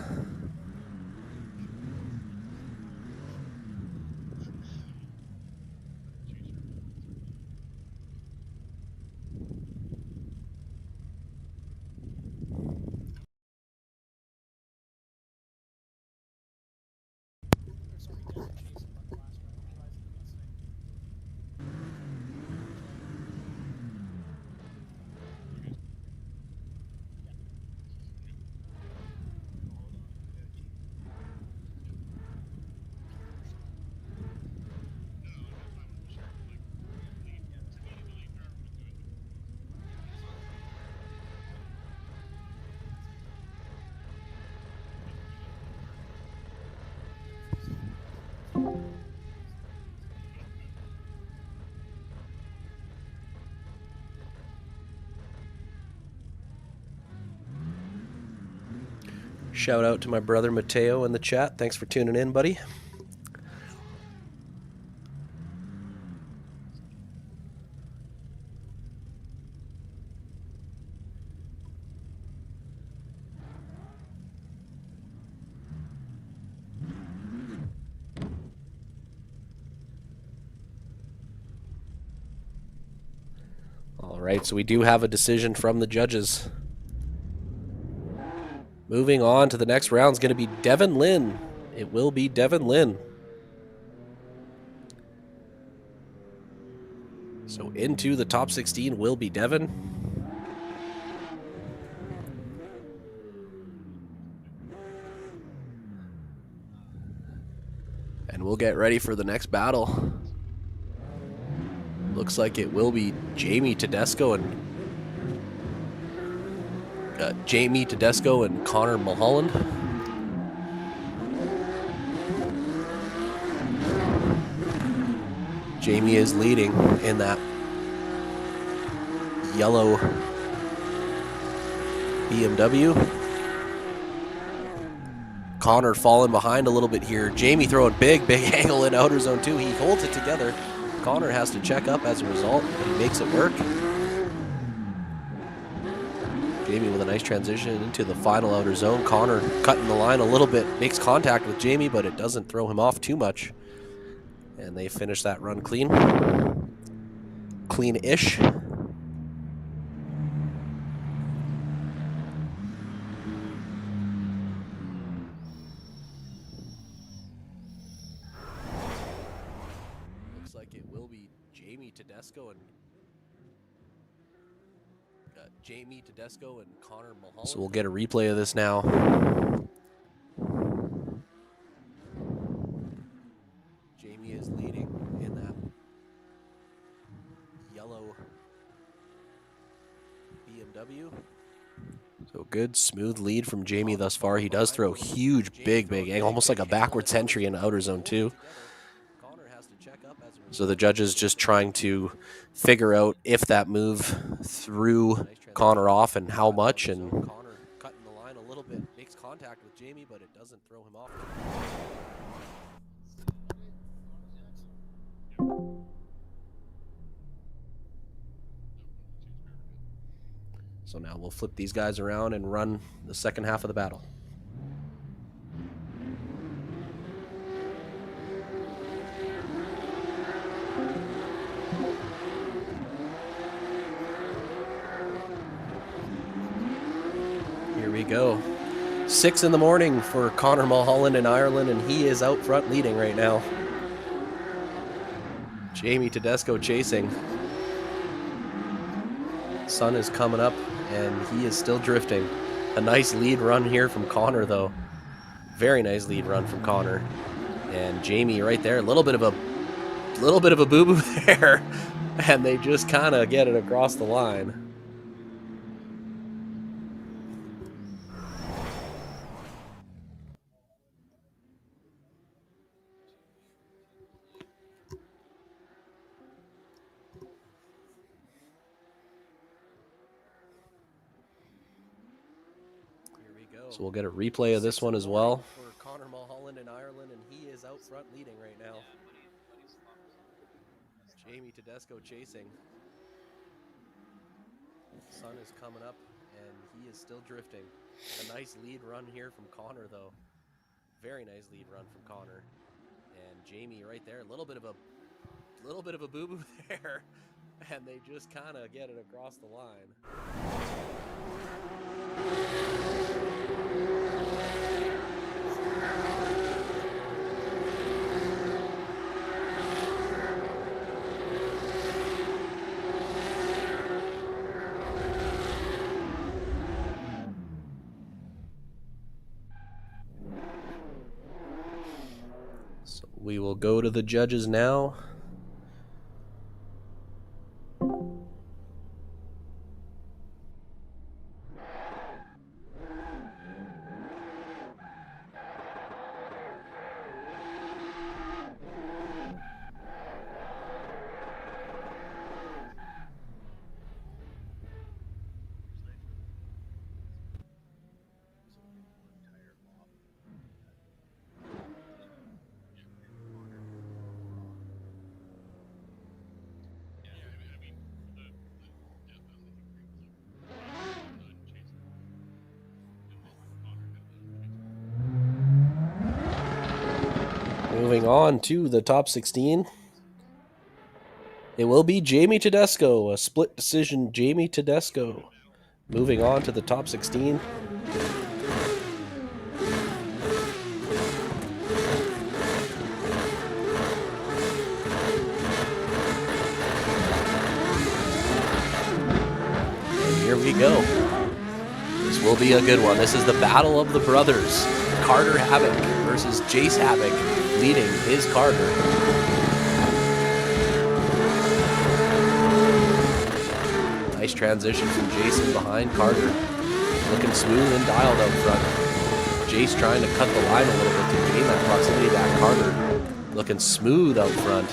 Shout out to my brother Mateo in the chat. Thanks for tuning in, buddy. All right, so we do have a decision from the judges. Moving on to the next round is going to be Devin Lynn. It will be Devin Lynn. So into the top 16 will be Devin. And we'll get ready for the next battle. Looks like it will be Jamie Tedesco and Connor Mulholland. Jamie is leading in that yellow BMW. Connor falling behind a little bit here. Jamie throwing big angle in outer zone 2. He holds it together. Connor has to check up as a result, but he makes it work. Jamie with a nice transition into the final outer zone. Connor cutting the line a little bit, makes contact with Jamie, but it doesn't throw him off too much. And they finish that run clean. Clean-ish. Looks like it will be Jamie Tedesco and Connor Mulholland. So we'll get a replay of this now. Jamie is leading in that yellow BMW. So good, smooth lead from Jamie thus far. He does throw huge, big angle, almost like a backwards entry in outer zone 2. So the judges just trying to figure out if that move threw Connor off and how much. And Connor cutting the line a little bit, makes contact with Jamie, but it doesn't throw him off. So now we'll flip these guys around and run the second half of the battle. Here we go. 6 in the morning for Connor Mulholland in Ireland, and he is out front leading right now. Jamie Tedesco chasing. Sun is coming up, and he is still drifting. A nice lead run here from Connor, though. Very nice lead run from Connor. And Jamie right there, a little bit of a boo-boo there, and they just kind of get it across the line. So we'll get a replay of this one as well. For Connor Mulholland in Ireland, and he is out front leading right now. Jamie Tedesco chasing. Sun is coming up, and he is still drifting. A nice lead run here from Connor, though. Very nice lead run from Connor. And Jamie right there, a little bit of a boo-boo there, and they just kind of get it across the line. So we will go to the judges now. Moving on to the top 16. It will be Jamie Tedesco, a split decision Jamie Tedesco. Moving on to the top 16. And here we go. This will be a good one. This is the battle of the brothers. Carter Havoc versus Jace Havoc, leading his Carter. Nice transition from Jason behind Carter. Looking smooth and dialed out front. Jace trying to cut the line a little bit to gain that proximity back. Carter looking smooth out front.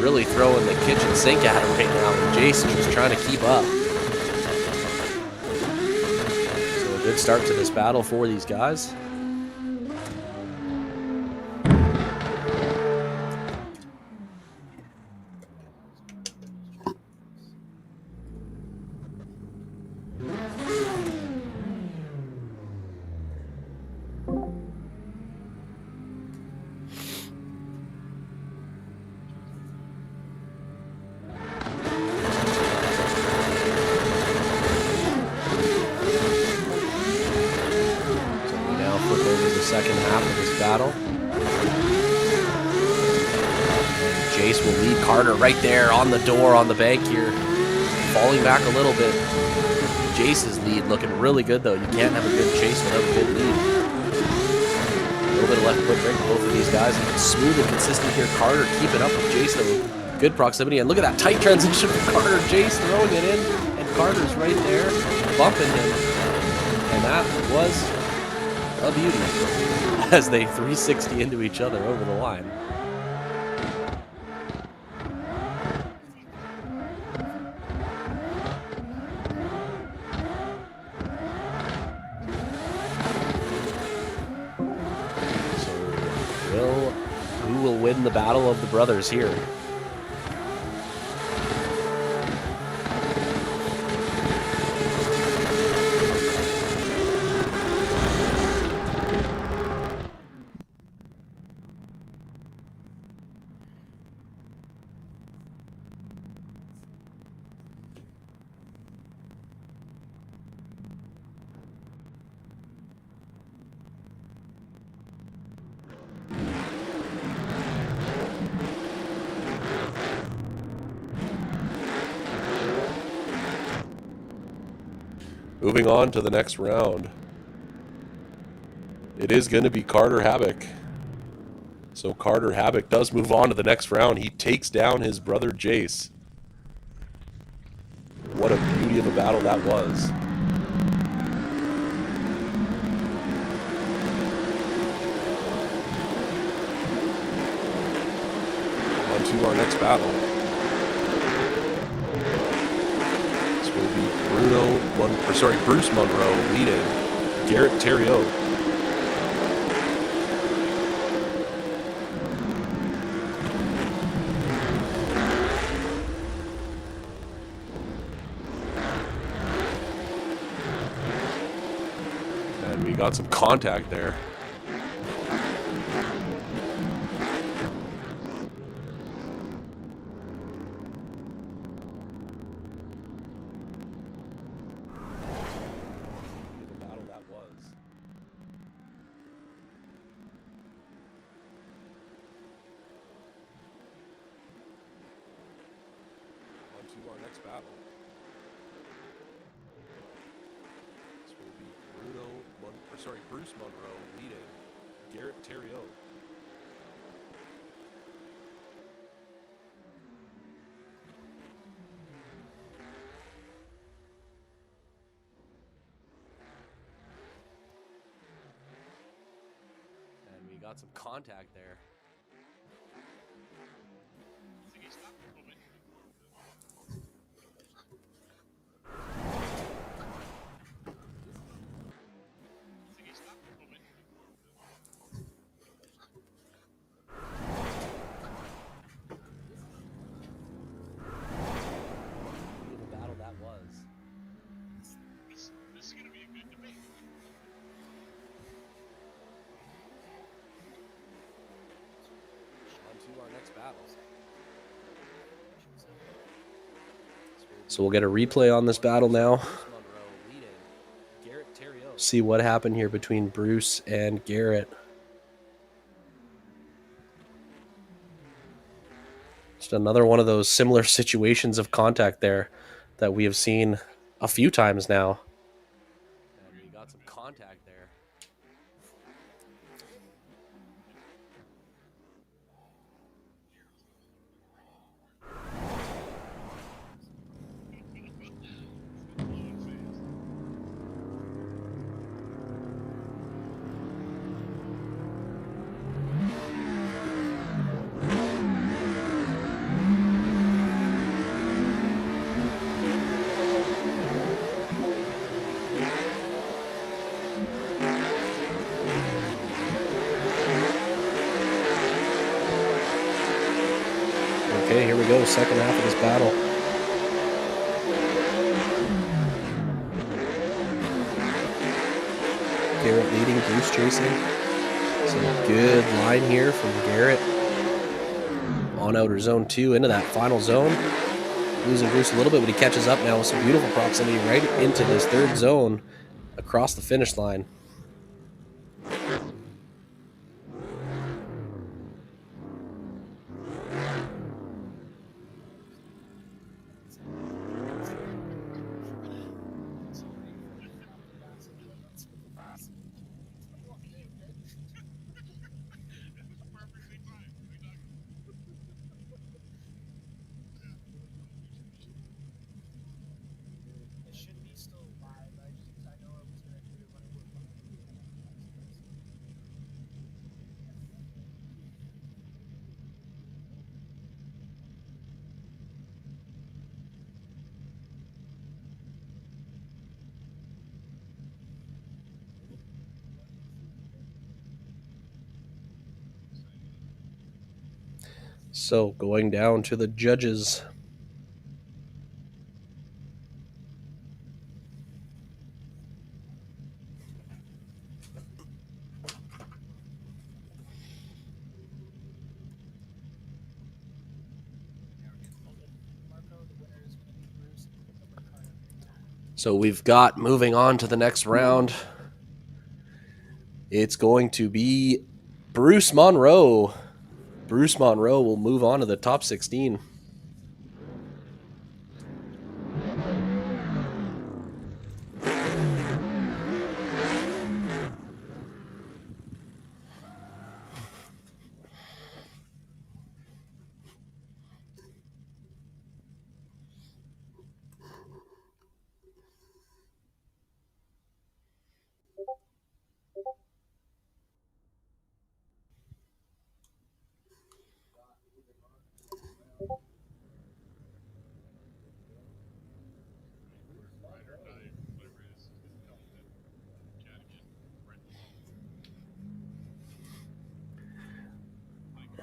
Really throwing the kitchen sink at him right now. And Jace just trying to keep up. So a good start to this battle for these guys. Jace will lead Carter right there on the door on the bank here. Falling back a little bit. Jace's lead looking really good though. You can't have a good chase without a good lead. A little bit of left foot brake for both of these guys. Smooth and consistent here. Carter keeping up with Jace though. Good proximity. And look at that tight transition from Carter. Jace throwing it in. And Carter's right there bumping him. And that was a beauty as they 360 into each other over the line. Who will win the battle of the brothers here? Moving on to the next round. It is going to be Carter Havoc. So Carter Havoc does move on to the next round. He takes down his brother Jace. What a beauty of a battle that was. On to our next battle. Bruce Monroe leading Garrett Theriot. And we got some contact there. Our next battle. This will be Bruce Monroe leading Garrett Theriot. And we got some contact there. This is going to be a good debate. On to our next battle. So we'll get a replay on this battle now. See what happened here between Bruce and Garrett. Just another one of those similar situations of contact there that we have seen a few times now. And we got some contact there. Okay, here we go, second half of this battle. Garrett leading, Bruce chasing. Some good line here from Garrett. On outer zone 2 into that final zone. Losing Bruce a little bit, but he catches up now with some beautiful proximity right into this third zone across the finish line. So going down to the judges. Marco, the winner is going to be Bruce. So we've got, moving on to the next round, it's going to be Bruce Monroe. Bruce Monroe will move on to the top 16.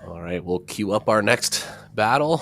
All right, we'll queue up our next battle.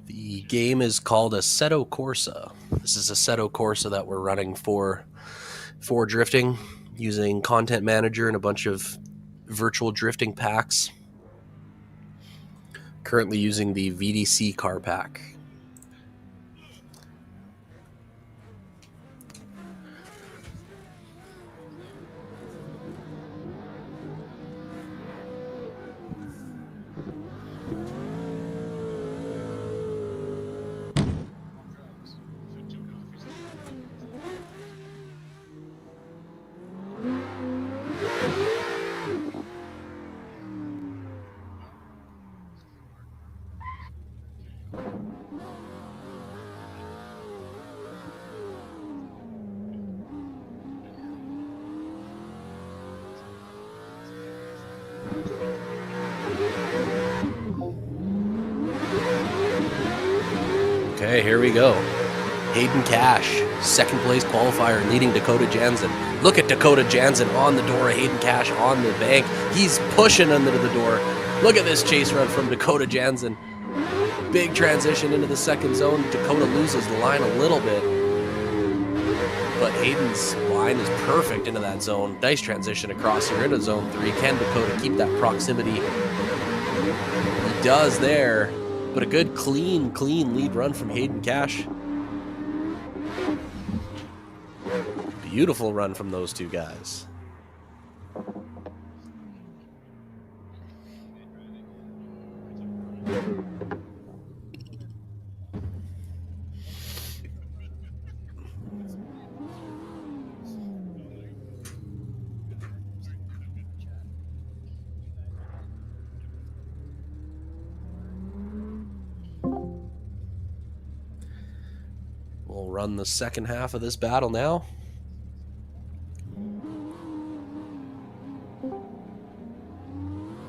The game is called Assetto Corsa. This is Assetto Corsa that we're running for drifting using Content Manager and a bunch of virtual drifting packs. Currently using the VDC car pack. Okay, here we go. Hayden Cash, second place qualifier, leading Dakota Jansen. Look at Dakota Jansen on the door, Hayden Cash on the bank. He's pushing under the door. Look at this chase run from Dakota Jansen. Big transition into the second zone. Dakota loses the line a little bit, but Hayden's line is perfect into that zone. Nice transition across here into zone 3. Can Dakota keep that proximity? He does there. But a good, clean lead run from Hayden Cash. Beautiful run from those two guys. We'll run the second half of this battle now.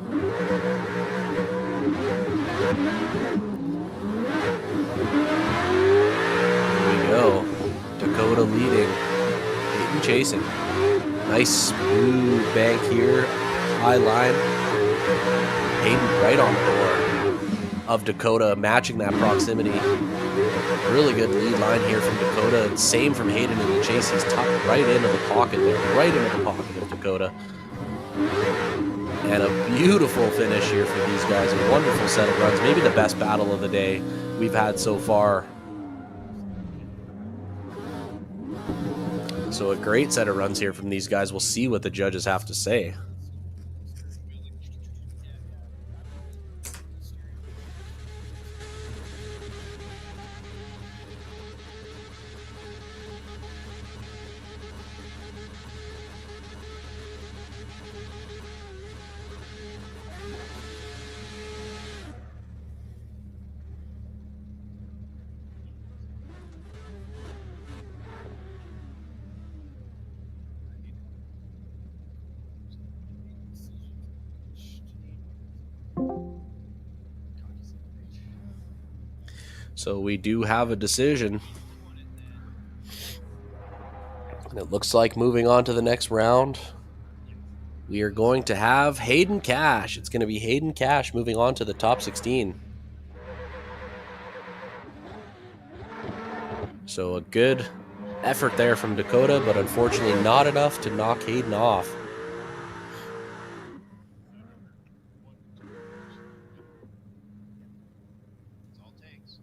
Here we go. Dakota leading. Hayden chasing. Nice smooth bank here. High line. Hayden right on the door of Dakota, matching that proximity. Really good lead line here from Dakota. Same from Hayden in the chase. He's tucked right into the pocket there. Right into the pocket of Dakota. And a beautiful finish here for these guys. A wonderful set of runs. Maybe the best battle of the day we've had so far. So a great set of runs here from these guys. We'll see what the judges have to say. So we do have a decision. And it looks like moving on to the next round, we are going to have Hayden Cash. It's going to be Hayden Cash moving on to the top 16. So a good effort there from Dakota, but unfortunately not enough to knock Hayden off. That's all it takes.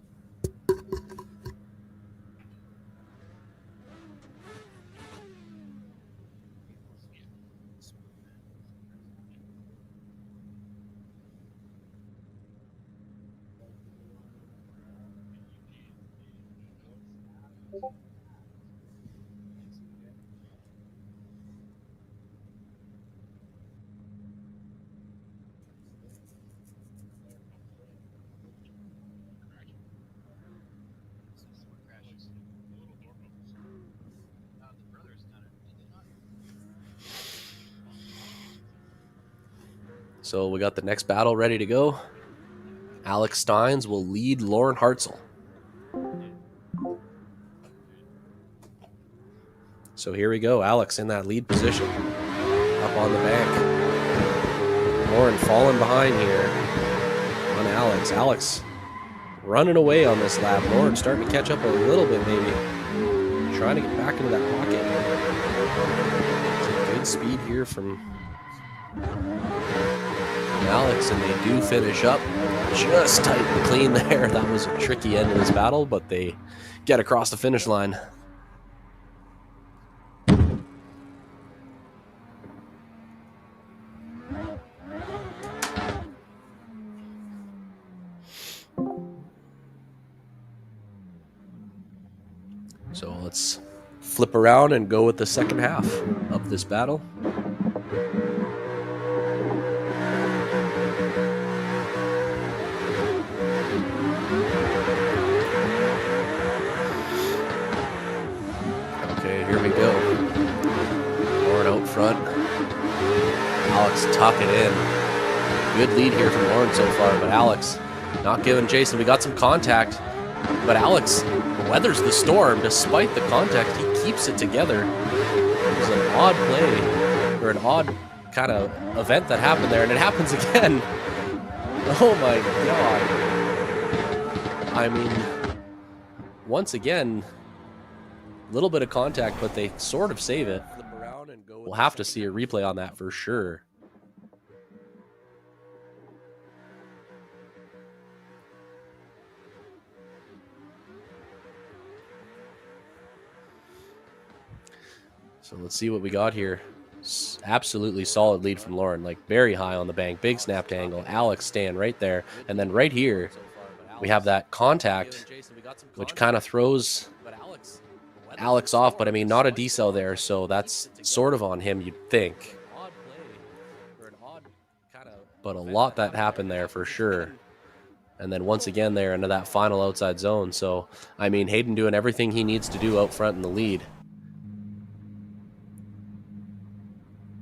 So we got the next battle ready to go. Alex Steins will lead Lauren Hartzell. So here we go. Alex in that lead position. Up on the bank. Lauren falling behind here on Alex. Alex running away on this lap. Lauren starting to catch up a little bit maybe. Trying to get back into that pocket. Some good speed here from Alex, and they do finish up just tight and clean there. That was a tricky end of this battle, but they get across the finish line. So let's flip around and go with the second half of this battle. Okay, here we go. Lauren out front. Alex tuck it in. Good lead here from Lauren so far, but Alex not giving Jason. We got some contact, but Alex weathers the storm. Despite the contact, he keeps it together. It was an odd play, or an odd kind of event that happened there, and it happens again. Oh my God. I mean, once again, a little bit of contact, but they sort of save it. We'll have to see a replay on that for sure. So let's see what we got here. Absolutely solid lead from Lauren, like very high on the bank, big snap to angle. Alex staying right there. And then right here, we have that contact, which kind of throws Alex off, but I mean, not a decel there, so that's sort of on him, you'd think. But a lot that happened there for sure. And then once again there into that final outside zone. So, I mean, Hayden doing everything he needs to do out front in the lead.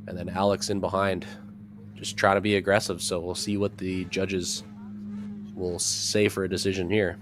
And then Alex in behind, just trying to be aggressive. So we'll see what the judges will say for a decision here.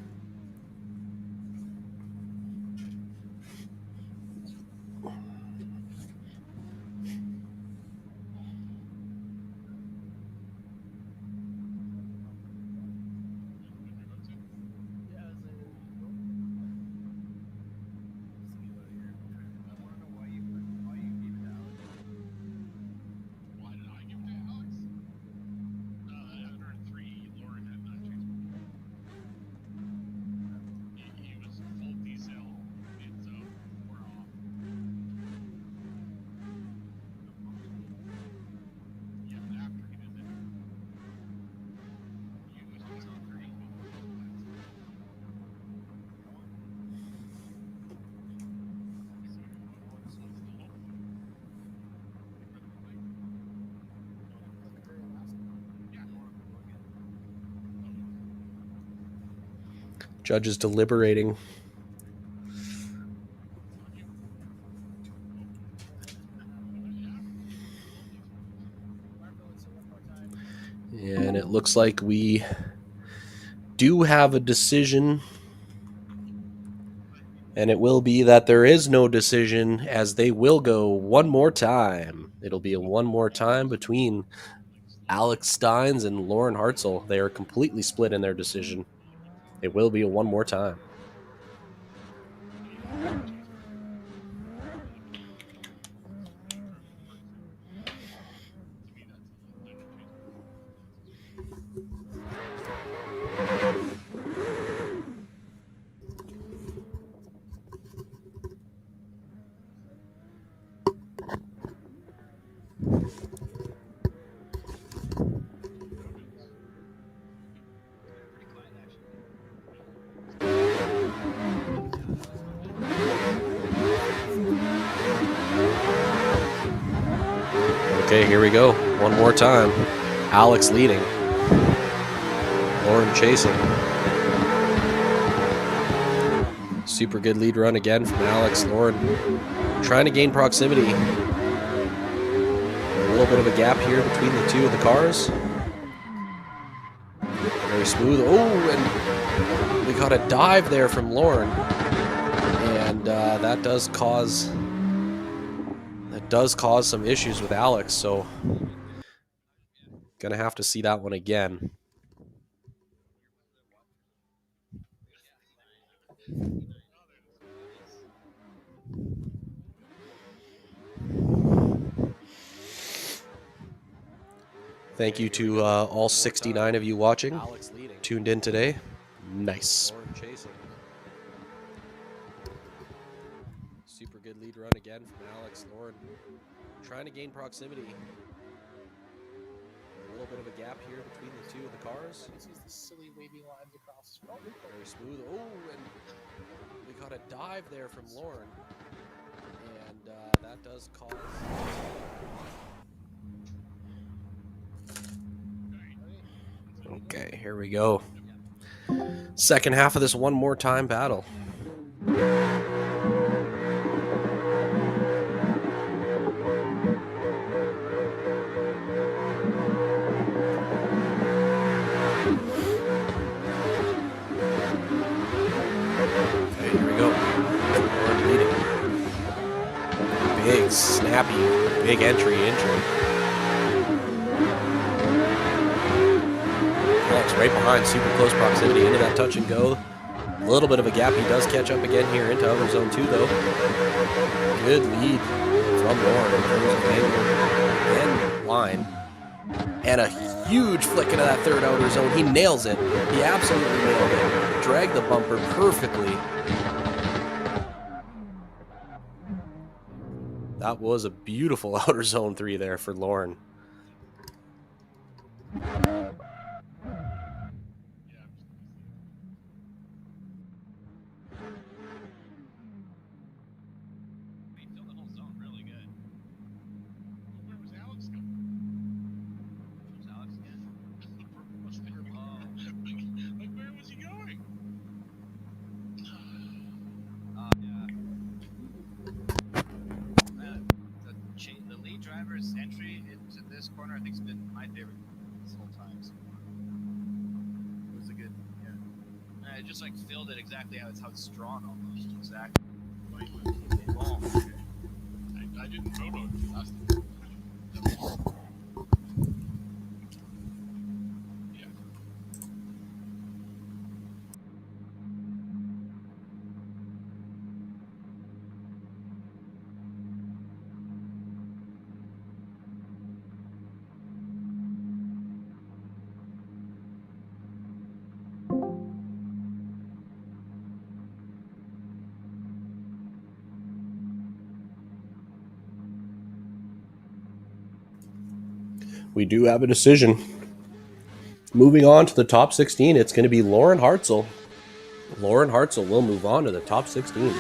Judges deliberating. And it looks like we do have a decision. And it will be that there is no decision, as they will go one more time. It'll be a one more time between Alex Steins and Lauren Hartzell. They are completely split in their decision. It will be a one more time. Okay, here we go. One more time. Alex leading. Lauren chasing. Super good lead run again from Alex. Lauren trying to gain proximity. A little bit of a gap here between the two of the cars. Very smooth. Oh, and we got a dive there from Lauren. And that does cause some issues with Alex, so gonna have to see that one again. Thank you to all 69 of you watching, tuned in today. Nice. Super good lead run again from Alex. Lauren trying to gain proximity. A little bit of a gap here between the two of the cars. This is the silly wavy lines across. Very smooth. Oh, and we got a dive there from Lauren. And that does cause... Okay, here we go. Second half of this one more time battle. Big, snappy, big entry. Alex right behind, super close proximity into that touch and go. A little bit of a gap. He does catch up again here into outer zone 2, though. Good lead from Lauren in terms of angle and line. And a huge flick into that third outer zone. He nails it. He absolutely nailed it. Dragged the bumper perfectly. That was a beautiful outer zone 3 there for Lauren. He filled the whole zone really good. Where was Alex going? Where was Alex again? Like, where was he going? The lead driver's entry into this corner, I think, has been my favorite this whole time. So it was a good, yeah. It just like filled it exactly how it's drawn almost. Exactly. Oh, okay. I didn't vote on it last time. Yeah. We do have a decision. Moving on to the top 16, it's going to be Lauren Hartzell. Lauren Hartzell will move on to the top 16.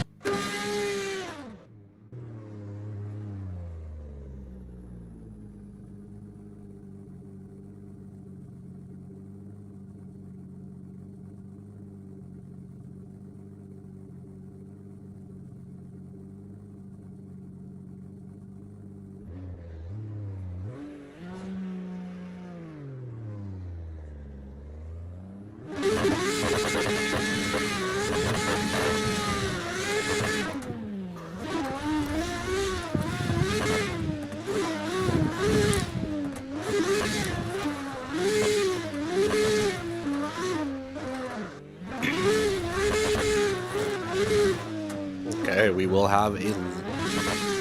right, we will have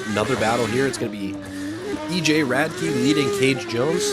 another battle here. It's going to be EJ Radke leading Cage Jones.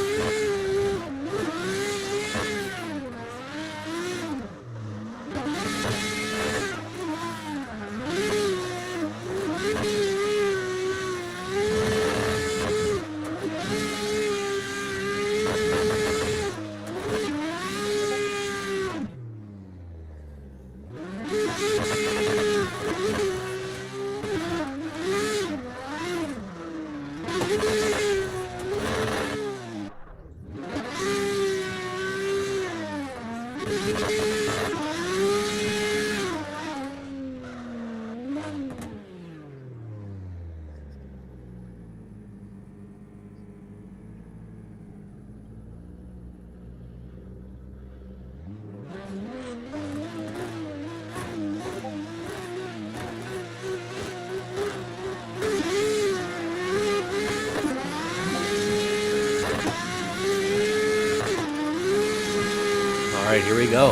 All right, here we go.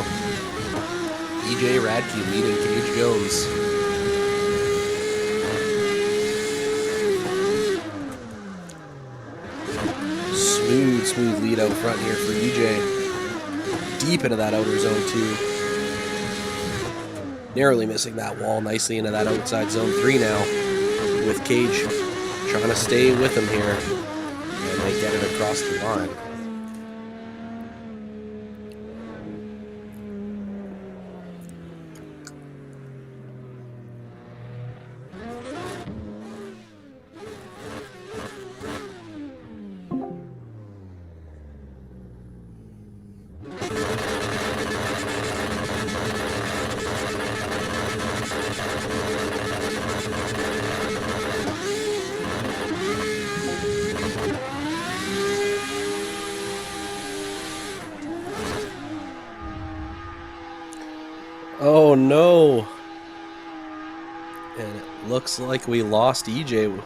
EJ Radke leading Cage Jones. Smooth lead out front here for EJ. Deep into that outer zone too. Narrowly missing that wall, nicely into that outside zone 3 now. With Cage trying to stay with him here. And they get it across the line. Oh no! And it looks like we lost EJ.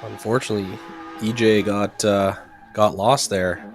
Unfortunately, EJ got lost there.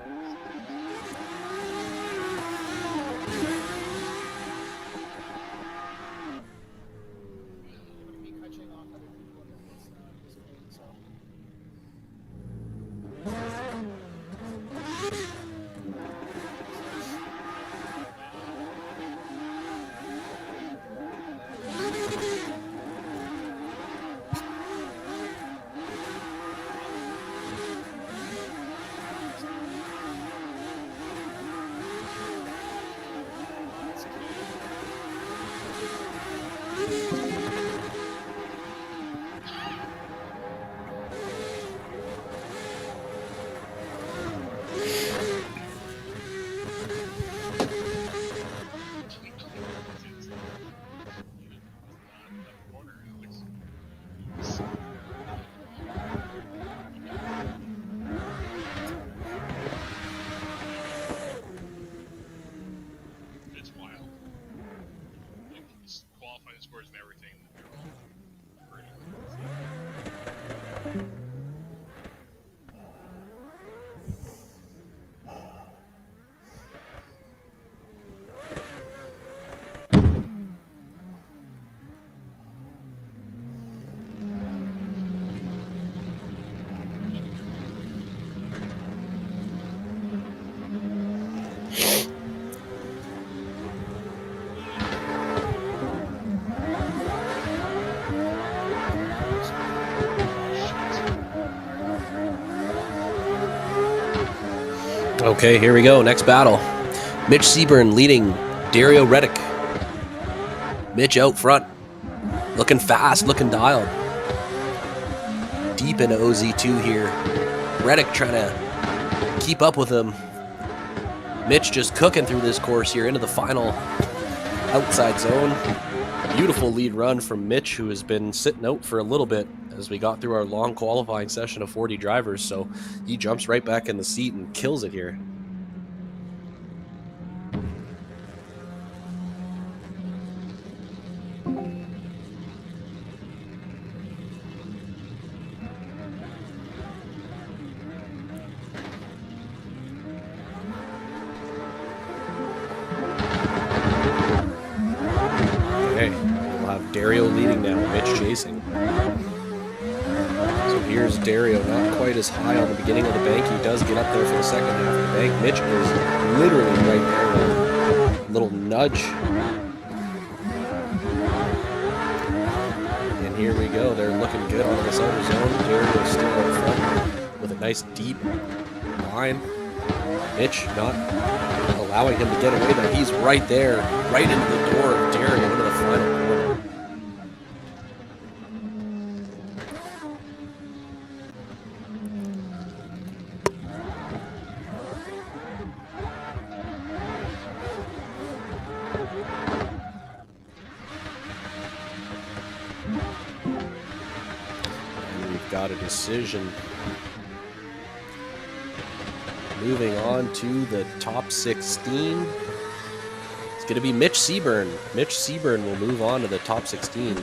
Scores and everything. Okay, here we go. Next battle. Mitch Seaburn leading Dario Reddick. Mitch out front. Looking fast, looking dialed. Deep into OZ2 here. Reddick trying to keep up with him. Mitch just cooking through this course here into the final outside zone. Beautiful lead run from Mitch, who has been sitting out for a little bit as we got through our long qualifying session of 40 drivers, so he jumps right back in the seat and kills it here. Dario leading now, Mitch chasing. So here's Dario, not quite as high on the beginning of the bank. He does get up there for the second half of the bank. Mitch is literally right there with a little nudge. And here we go. They're looking good on this outer zone. Dario still up front with a nice deep line. Mitch not allowing him to get away, but he's right there, right into the door of Dario into the final corner. And we've got a decision. Moving on to the top 16. It's going to be Mitch Seaburn. Mitch Seaburn will move on to the top 16.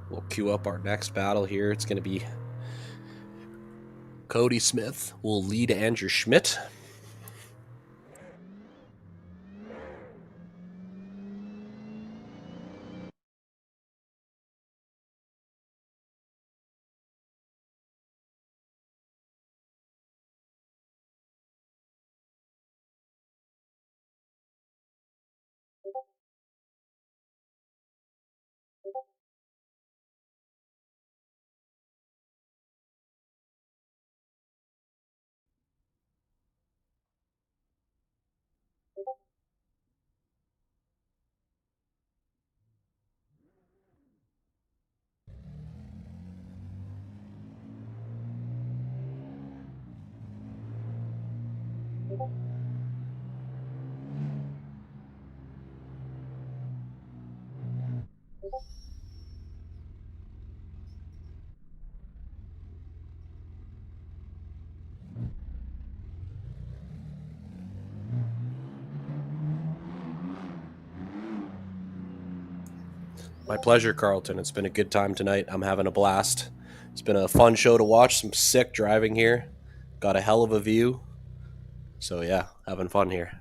We'll queue up our next battle here. It's going to be Cody Smith will lead Andrew Schmidt. My pleasure, Carlton. It's been a good time tonight. I'm having a blast. It's been a fun show to watch. Some sick driving here. Got a hell of a view. So yeah, having fun here.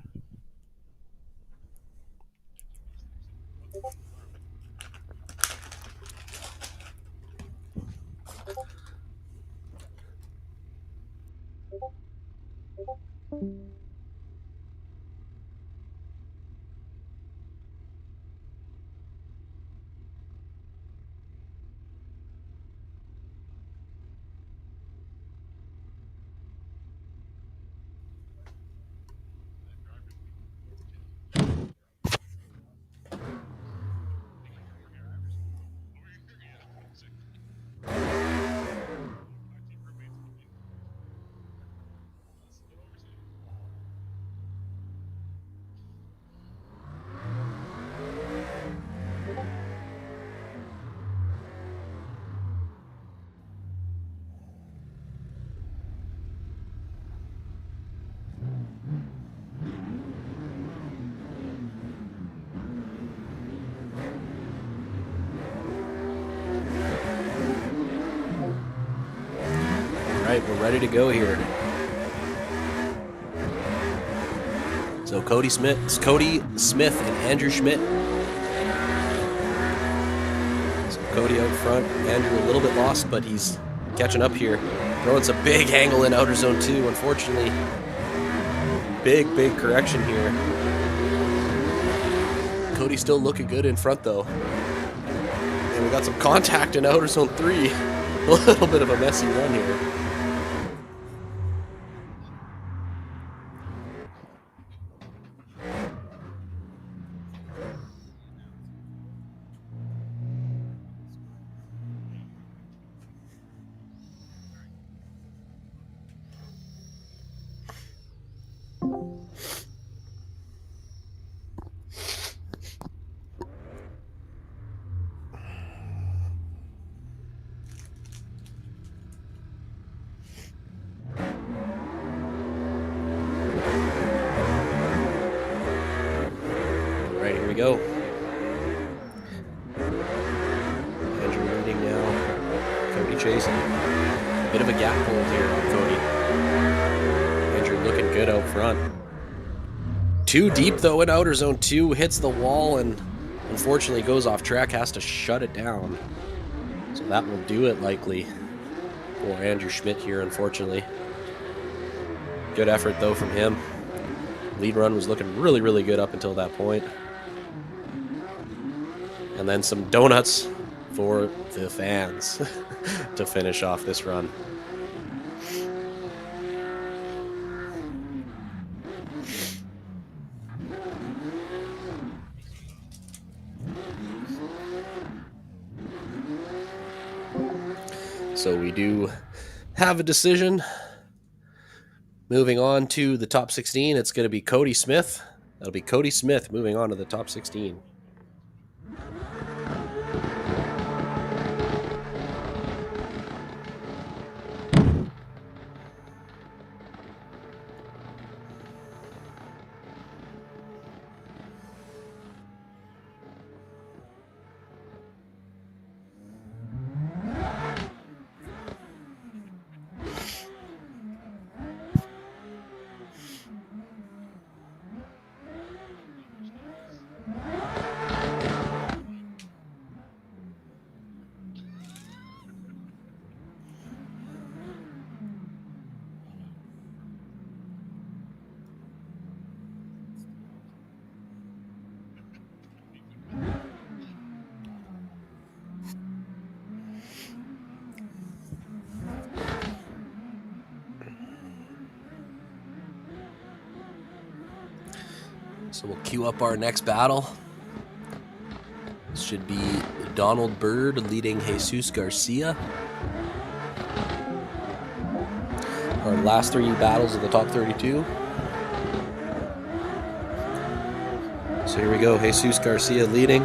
We're ready to go here. So Cody Smith and Andrew Schmidt. So Cody out front, Andrew a little bit lost, but he's catching up here. Throwing some big angle in outer zone 2. Unfortunately, big correction here. Cody's still looking good in front though. And we got some contact in outer zone 3. A little bit of a messy run here. Here we go. Andrew leading now. Cody chasing. Bit of a gap hold here on Cody. Andrew looking good out front. Too deep though in outer zone 2. Hits the wall and unfortunately goes off track. Has to shut it down. So that will do it likely for Andrew Schmidt here, unfortunately. Good effort though from him. Lead run was looking really good up until that point. And then some donuts for the fans to finish off this run. So we do have a decision. Moving on to the top 16, it's going to be Cody Smith. That'll be Cody Smith moving on to the top 16. So we'll queue up our next battle. This should be Donald Bird leading Jesus Garcia. Our last 3 battles of the top 32. So here we go, Jesus Garcia leading.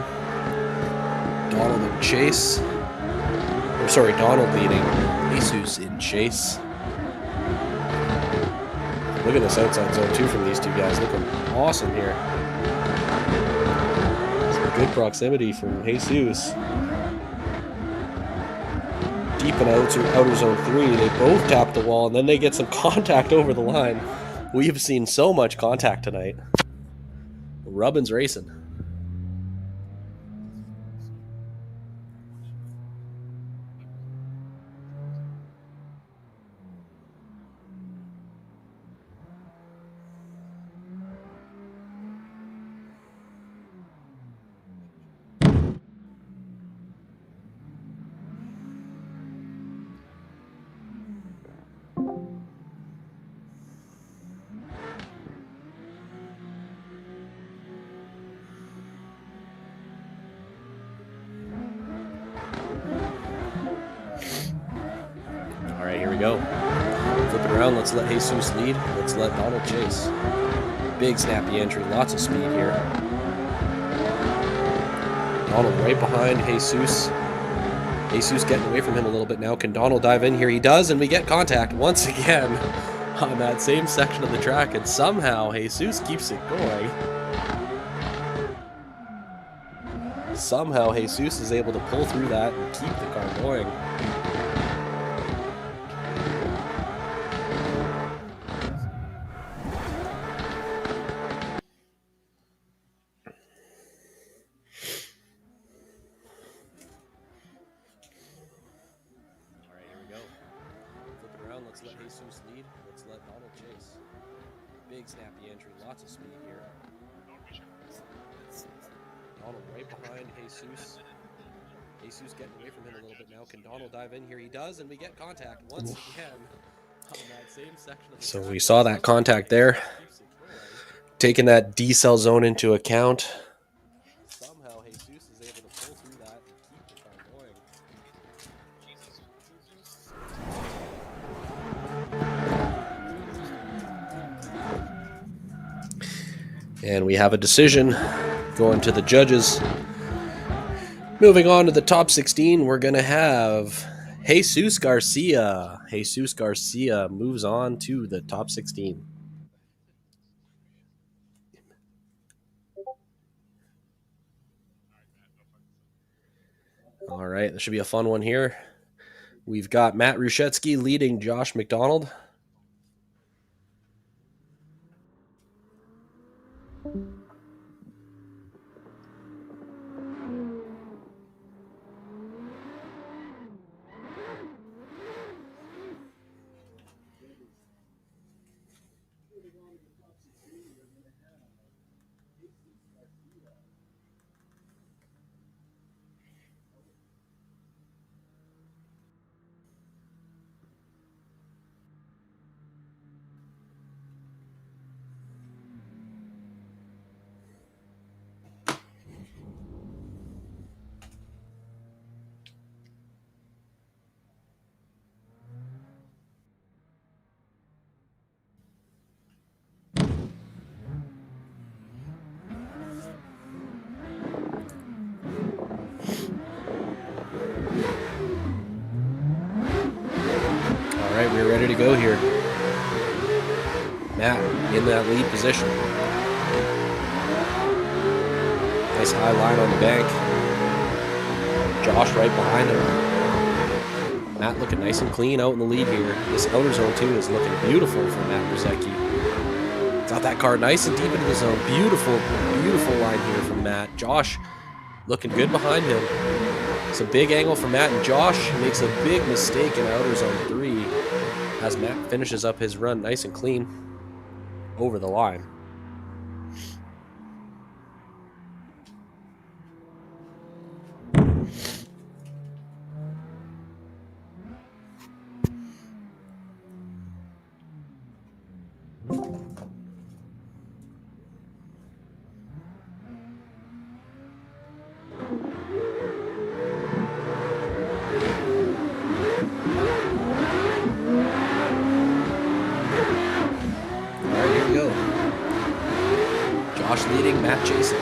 Donald in chase. Or sorry, Donald leading. Jesus in chase. Look at this outside zone 2 from these two guys. Looking awesome here. Some good proximity from Jesus. Deep in outer zone 3. They both tap the wall and then they get some contact over the line. We've seen so much contact tonight. Rubbin's racing. Go. Flip it around. Let's let Jesus lead. Let's let Donald chase. Big snappy entry. Lots of speed here. Donald right behind Jesus. Jesus getting away from him a little bit now. Can Donald dive in here? He does, and we get contact once again on that same section of the track, and somehow Jesus keeps it going. Somehow Jesus is able to pull through that and keep the car going. Let's let Jesus lead. Let's let Donald chase. Big snappy entry, lots of speed here. Donald right behind Jesus. Jesus getting away from him a little bit now. Can Donald dive in here? He does, and we get contact once again on that same section of the So track. we saw that contact there. Taking that decel zone into account. Somehow Jesus is able to pull through that and keep the car going. And we have a decision going to the judges. Moving on to the top 16, we're going to have Jesus Garcia. Jesus Garcia moves on to the top 16. All right, this should be a fun one here. We've got Matt Rushetsky leading Josh McDonald. All right, we're ready to go here. Matt in that lead position. Nice high line on the bank. Josh right behind him. Matt looking nice and clean out in the lead here. This outer zone too is looking beautiful for Matt Rusecki. Got that car nice and deep into the zone. Beautiful, beautiful line here from Matt. Josh looking good behind him. It's a big angle for Matt, and Josh makes a big mistake in outer zone 3 as Matt finishes up his run nice and clean over the line. Josh leading, Matt chasing.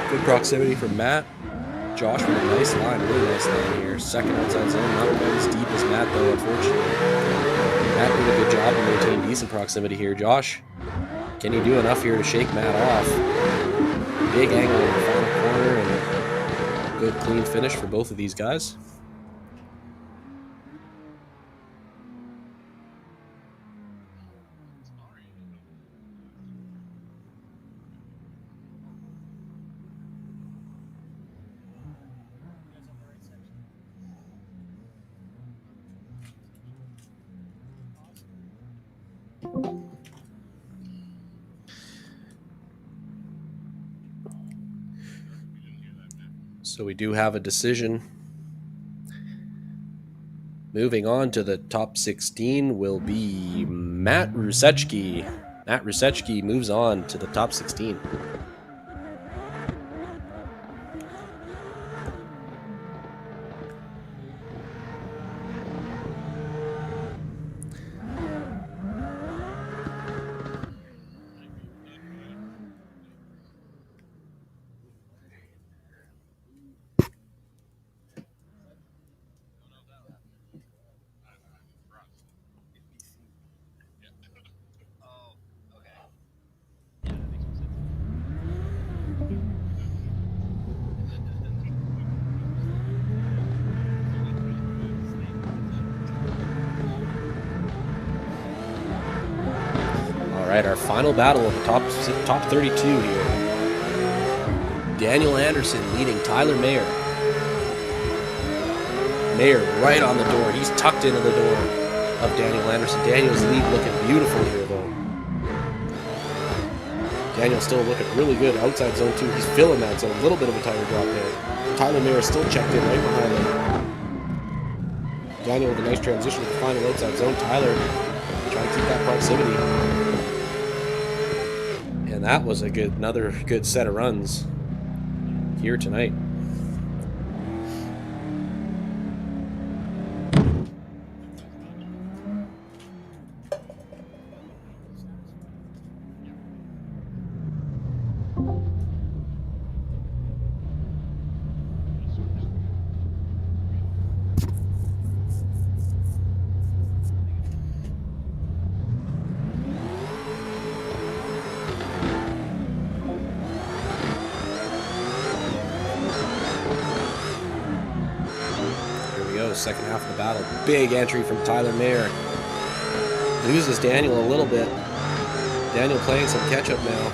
Good proximity from Matt. Josh with a nice line, really nice line here. Second outside zone, not quite as deep as Matt though, unfortunately. Matt did a good job to maintain decent proximity here. Josh, can you do enough here to shake Matt off? Big angle in the final corner and a good clean finish for both of these guys. So we do have a decision. Moving on to the top 16 will be Matt Rusecki. Matt Rusecki moves on to the top 16. Right, our final battle of the top 32 here. Daniel Anderson leading Tyler Mayer. Mayer right on the door. He's tucked into the door. of Daniel Anderson. Daniel's lead looking beautiful here, though. Daniel's still looking really good outside zone 2. He's filling that zone. A little bit of a tire drop there. Tyler Mayer is still checked in right behind him. Daniel with a nice transition to the final outside zone. Tyler trying to keep that proximity. And that was another good set of runs here tonight. Second half of the battle. Big entry from Tyler Mayer. Loses Daniel a little bit. Daniel playing some catch up now.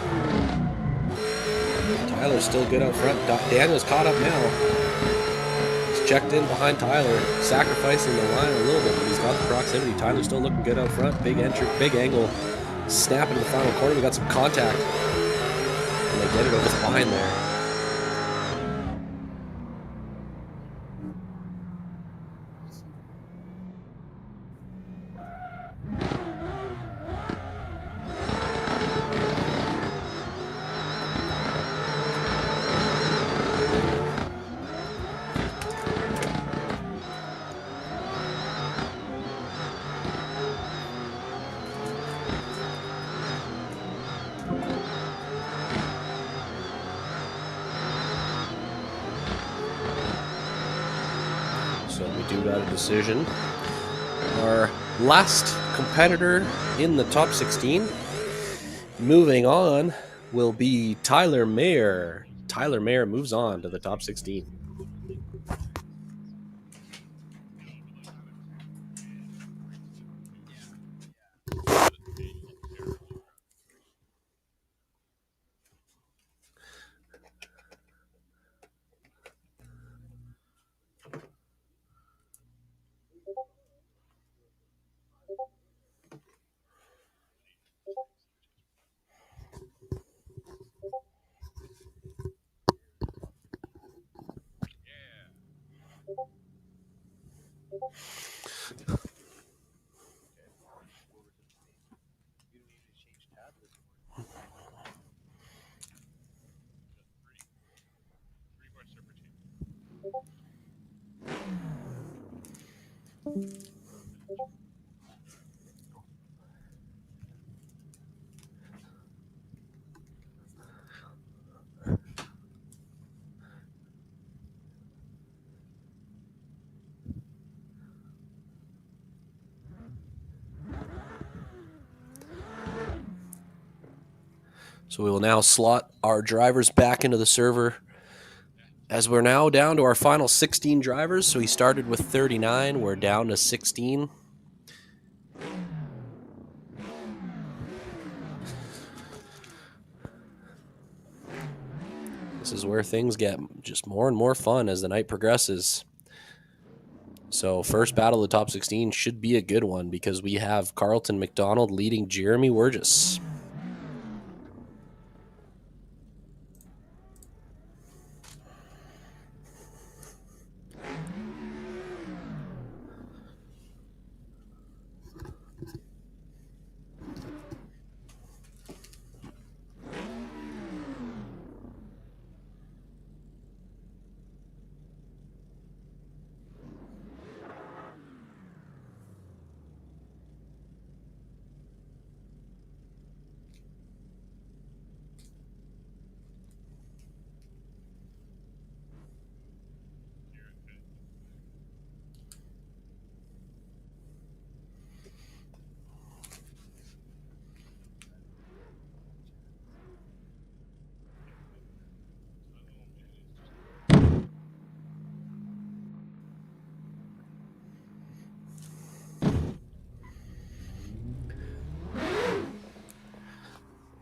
Tyler's still good out front. Daniel's caught up now. He's checked in behind Tyler, sacrificing the line a little bit, but he's got the proximity. Tyler's still looking good out front. Big entry, big angle. Snap into the final corner. We got some contact. And they get it over the line there. Decision. Our last competitor in the top 16, moving on, will be Tyler Mayer. Tyler Mayer moves on to the top 16. So we will now slot our drivers back into the server as we're now down to our final 16 drivers. So he started with 39. We're down to 16. This is where things get just more and more fun as the night progresses. So first battle of the top 16 should be a good one because we have Carlton McDonald leading Jeremy Wurgis.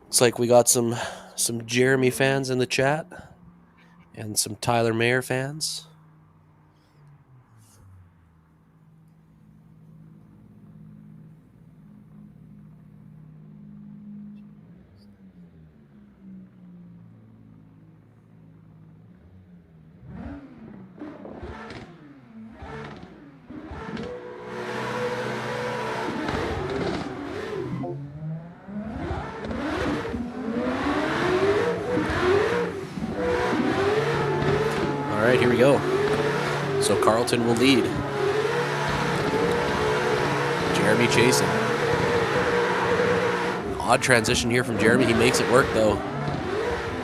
Looks like we got some Jeremy fans in the chat and some Tyler Mayer fans. right, here we go. So Carlton will lead. Jeremy chasing. Odd transition here from Jeremy. He makes it work though.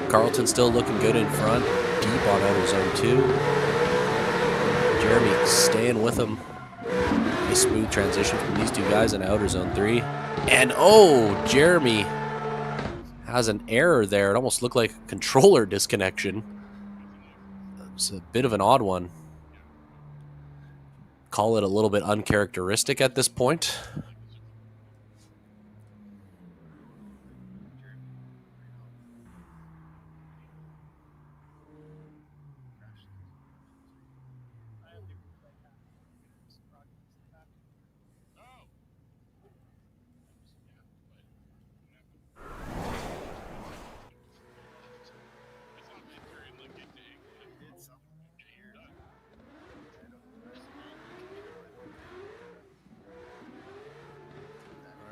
Carlton still looking good in front. Deep on outer zone 2. Jeremy staying with him. Nice smooth transition from these two guys in outer zone 3. And oh, Jeremy has an error there. It almost looked like a controller disconnection. It's a bit of an odd one. Call it a little bit uncharacteristic at this point.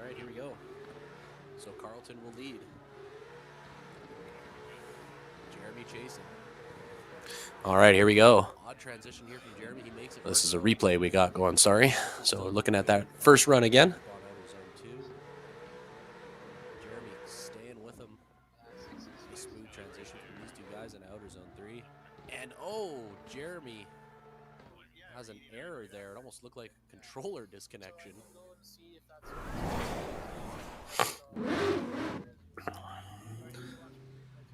All right, here we go. So Carlton will lead. Jeremy chasing. All right, here we go. Odd transition here from Jeremy. He makes it. This is a replay we got going, sorry. So we're looking at that first run again. Jeremy staying with him. A smooth transition from these two guys in outer zone 3. And oh, Jeremy has an error there. It almost looked like a controller disconnection.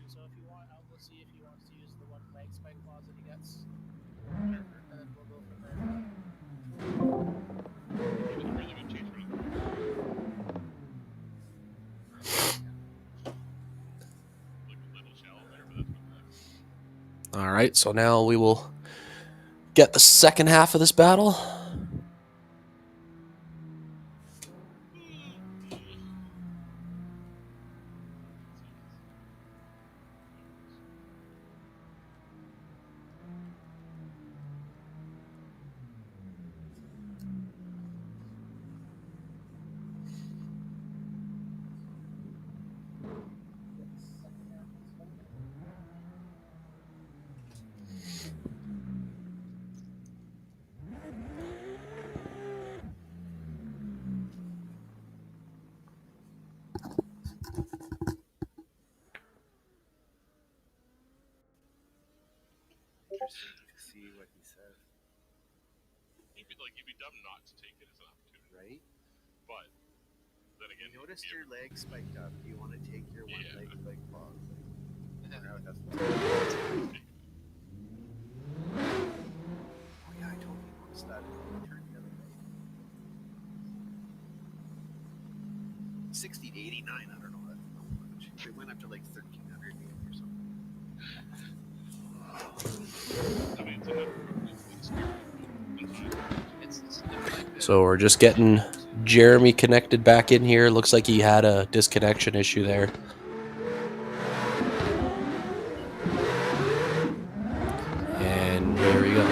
So if you want, I'll go see if he wants to use the one leg spike clause that he gets. And then we'll go from there. It was a really good chase for him. Like a little shell there, but that's what All right, so now we will get the second half of this battle. Interesting to see what he says, you'd be dumb not to take it as an opportunity. right? But then again, You noticed your leg spiked up. Do you want to take your one Yeah. leg pause? Now it has to- Oh yeah, I totally noticed that. Turn the other way. 60 to 89, I don't know. That's not much. It went up to like 1,300 maybe or something. I mean, it's like So we're just getting Jeremy connected back in here. Looks like he had a disconnection issue there. And here we go.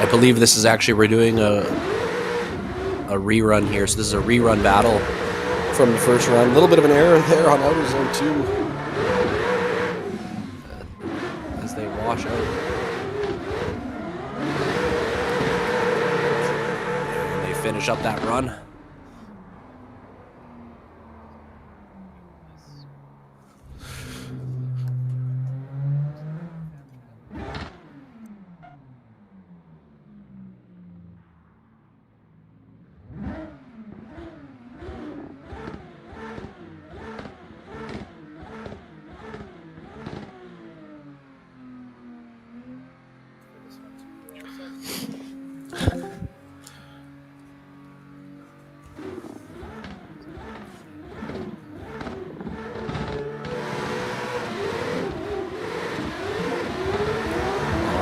I believe this is actually, we're doing a rerun here. So this is a rerun battle from the first run. A little bit of an error there on outer zone 2 as they wash out. And they finish up that run.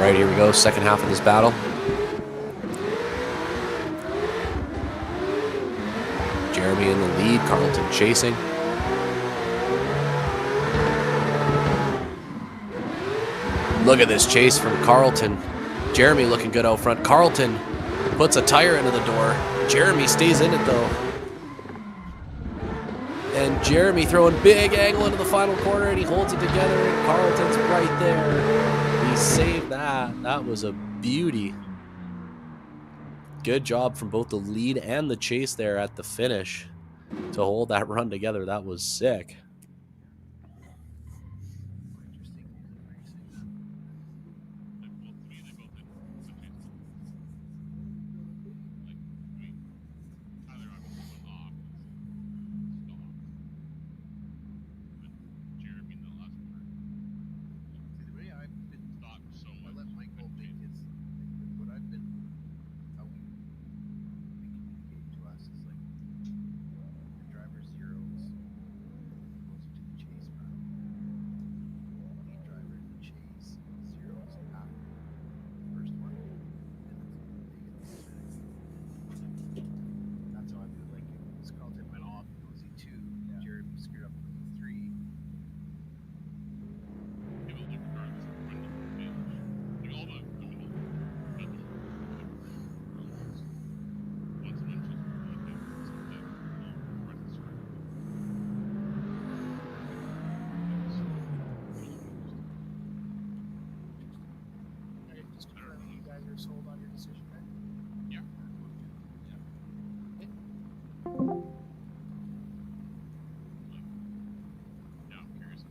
All right, here we go. Second half of this battle. Jeremy in the lead, Carlton chasing. Look at this chase from Carlton. Jeremy looking good out front. Carlton Puts a tire into the door. Jeremy stays in it though. And Jeremy throwing big angle into the final corner, and he holds it together, and Carlton's right there. He saved that. That was a beauty. Good job from both the lead and the chase there at the finish to hold that run together. That was sick. Just confirming you guys are sold on your decision, right? Yeah. Yeah, I'm curious.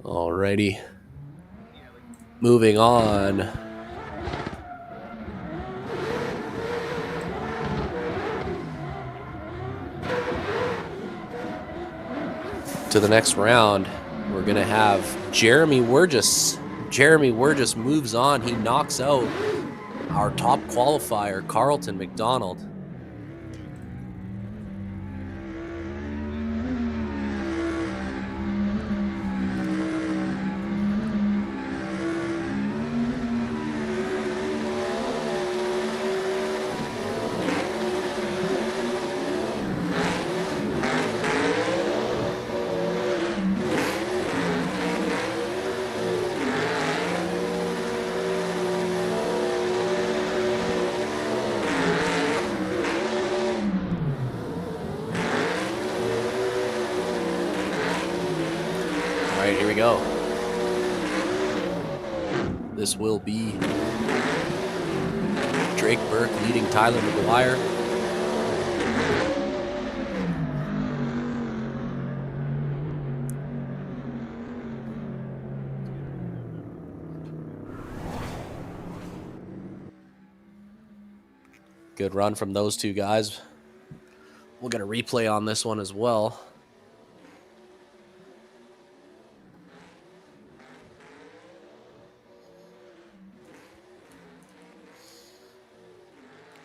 Alrighty. Moving on. To the next round, we're going to have Jeremy Wurgis. Jeremy Wurgis moves on. He knocks out our top qualifier, Carlton McDonald. All right, here we go. This will be Drake Burke leading Tyler McGuire. Good run from those two guys. We'll get a replay on this one as well.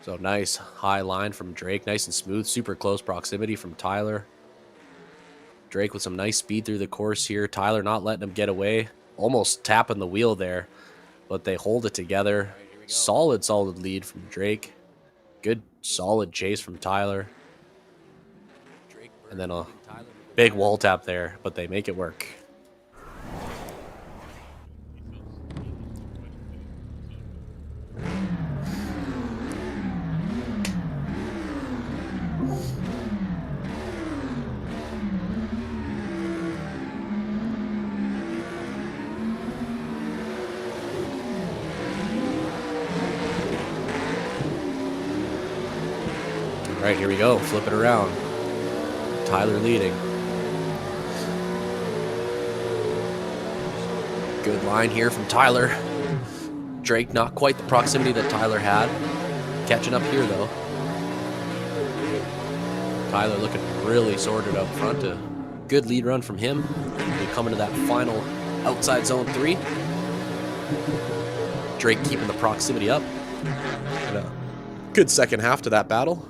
So nice high line from Drake, nice and smooth, super close proximity from Tyler. Drake with some nice speed through the course here. Tyler not letting him get away, almost tapping the wheel there, but they hold it together. Solid lead from Drake. Good, solid chase from Tyler. And then a big wall tap there, but they make it work. All right, here we go. Flip it around. Tyler leading. Good line here from Tyler. Drake not quite the proximity that Tyler had. Catching up here though. Tyler looking really sorted up front. A good lead run from him. We come into that final outside zone 3. Drake keeping the proximity up. And a good second half to that battle.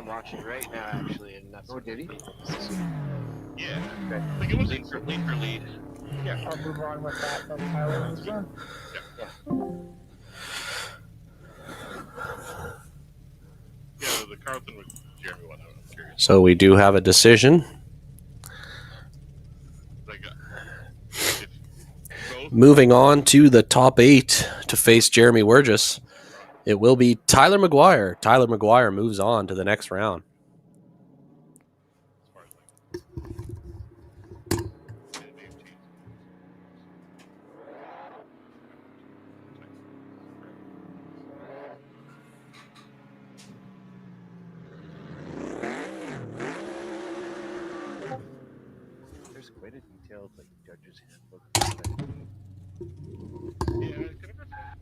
I'm watching right now, actually, and that's. Oh, did he? Yeah. Okay. Like it was lead for lead. I'll move on with that. Then Tyler moves on. Yeah, the Carlton with Jeremy one. I'm curious. So we do have a decision. Like, if both Moving on to the top 8 to face Jeremy Wurgis. It will be Tyler McGuire. Tyler McGuire moves on to the next round. as far as like they've changed. There's quite a detailed like judge's handbook. Yeah, I could never find.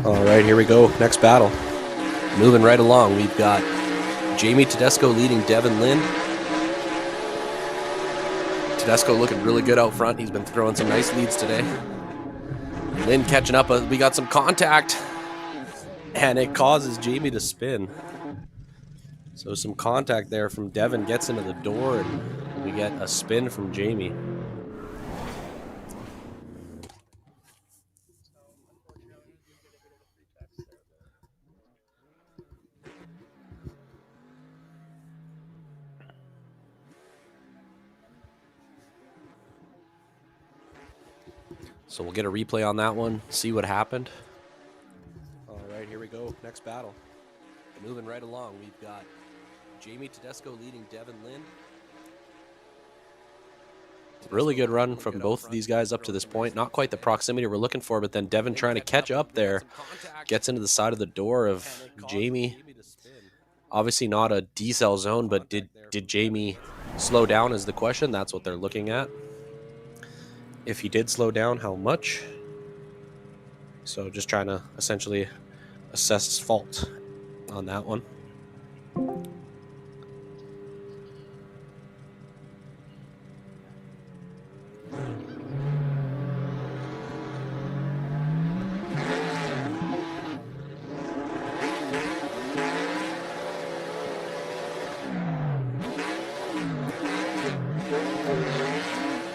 All right, here we go. Next battle. Moving right along, we've got Jamie Tedesco leading Devin Lynn. Tedesco looking really good out front. He's been throwing some nice leads today. Lynn catching up. We got some contact, and it causes Jamie to spin. So some contact there from Devin gets into the door, and we get a spin from Jamie. So unfortunately, we did a bit of a pretext there. So we'll get a replay on that one, see what happened. All right, here we go. Next battle. Moving right along, we've got Jamie Tedesco leading Devin Lynn. Really good run from both of these guys up to this point. Not quite the proximity we're looking for, but then Devin trying to catch up there. Gets into the side of the door of Jamie. Obviously not a decel zone, but did Jamie slow down is the question. That's what they're looking at. If he did slow down, how much? So just trying to essentially assess his fault on that one.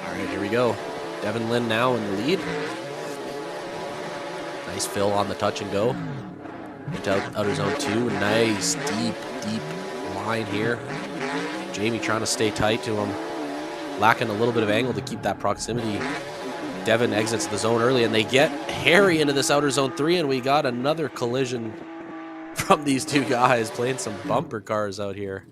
All right, here we go. Devin Lynn now in the lead. Nice fill on the touch and go. Into outer zone 2. Nice deep line here. Jamie trying to stay tight to him. Lacking a little bit of angle to keep that proximity. Devin exits the zone early, and they get Harry into this outer zone 3, and we got another collision from these two guys playing some bumper cars out here.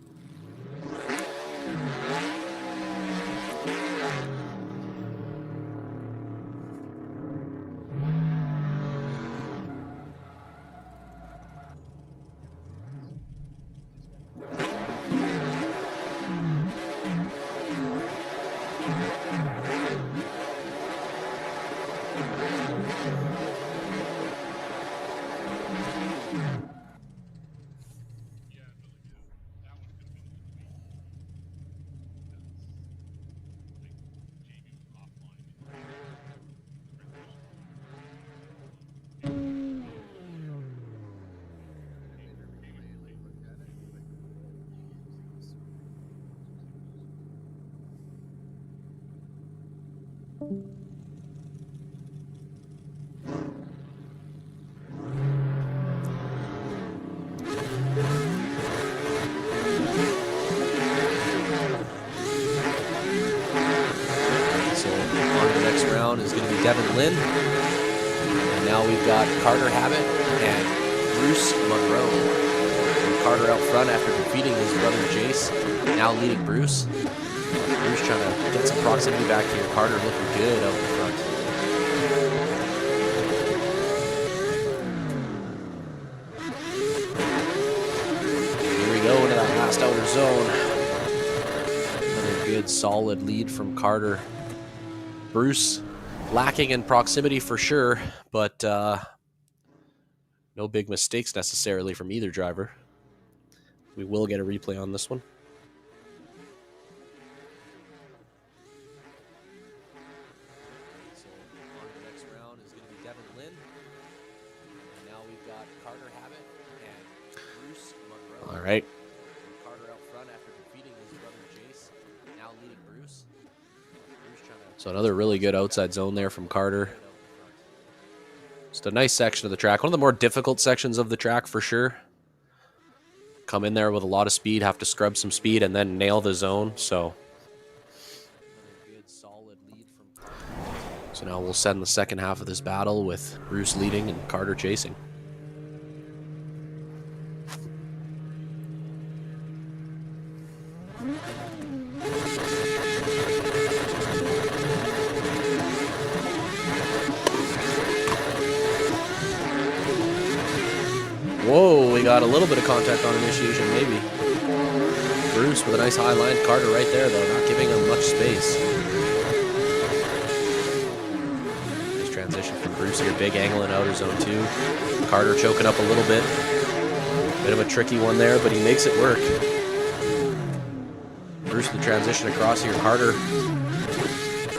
Is going to be Devin Lynn. And now we've got Carter Habit and Bruce Monroe. And Carter out front after defeating his brother Jace. Now leading Bruce. Bruce trying to get some proximity back here. Carter looking good out in front. Here we go into that last outer zone. Another good solid lead from Carter. Bruce lacking in proximity for sure, but no big mistakes necessarily from either driver. we will get a replay on this one. So on to the next round is going to be Devin Lynn. And now we've got Carter Habit and Bruce Monroe. All right. Carter out front after defeating his brother Jace. Now leading Bruce. Bruce trying to... So another really good outside zone there from Carter. Just a nice section of the track. One of the more difficult sections of the track for sure. Come in there with a lot of speed, have to scrub some speed, and then nail the zone. So good solid lead from Carter. So now we'll send the second half of this battle with Bruce leading and Carter chasing. Whoa, we got a little bit of contact on initiation, maybe. Bruce with a nice high line. Carter right there, though, not giving him much space. Nice transition from Bruce here. Big angle in outer zone 2. Carter choking up a little bit. Bit of a tricky one there, but he makes it work. Bruce with the transition across here. Carter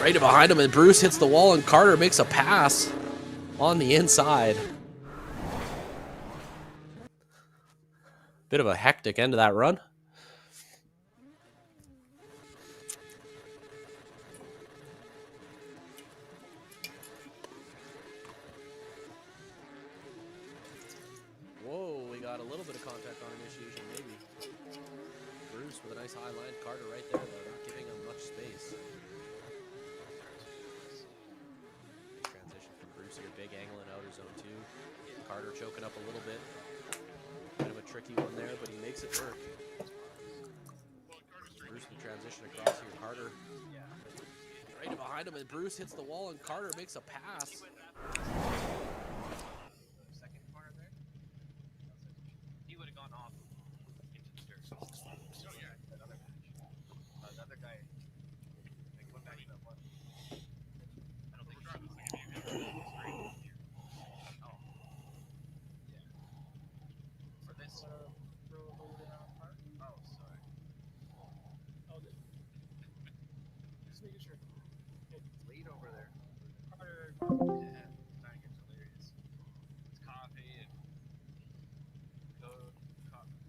right behind him, and Bruce hits the wall, and Carter makes a pass on the inside. Bit of a hectic end to that run. Whoa, we got a little bit of contact on initiation, maybe. Bruce with a nice high line. Carter right there, though, not giving him much space. Transition from Bruce here. Big angle in outer zone 2. Carter choking up a little bit. Bit of a tricky one there, but he makes it work. Bruce the transition across here. Carter right behind him, and Bruce hits the wall, and Carter makes a pass. Second corner there. He would have gone off into the dirt. Oh yeah, that other match. The other guy. Like what match that was? I don't think Charles. Oh. Yeah. For this. Oh, sorry. Just making sure. Lead over there. Carter. Yeah, starting to get delirious. It's coffee and code. Coffee.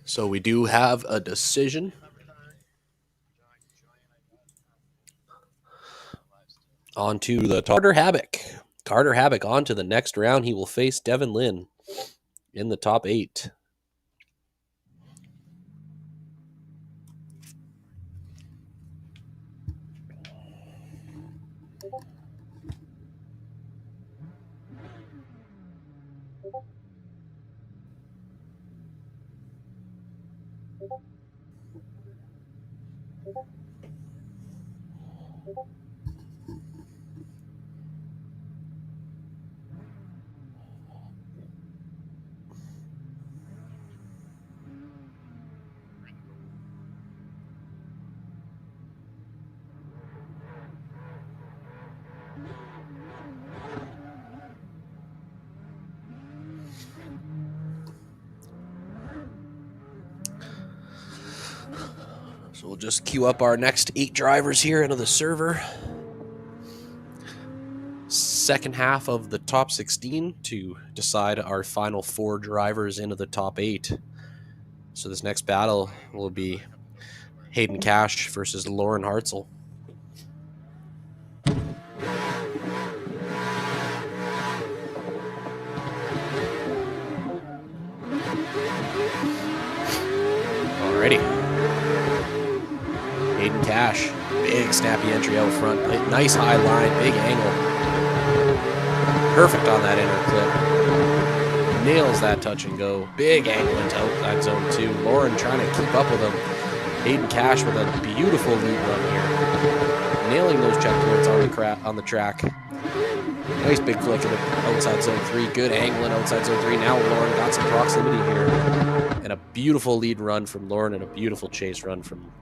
So we do have a decision. On to the Carter Havoc. Carter Havoc on to the next round. He will face Devin Lynn in the top 8. So we'll just queue up our next 8 drivers here into the server. Second half of the top 16 to decide our final 4 drivers into the top 8. So this next battle will be Hayden Cash versus Lauren Hartzell. Alrighty. Hayden Cash, big snappy entry out front, nice high line, big angle. Perfect on that inner clip. Nails that touch and go. Big angle into outside zone 2. Lauren trying to keep up with him. Hayden Cash with a beautiful lead run here. Nailing those checkpoints on the track. Nice big flick in the outside zone 3. Good angle in outside zone 3. Now Lauren got some proximity here. And a beautiful lead run from Lauren and a beautiful chase run from...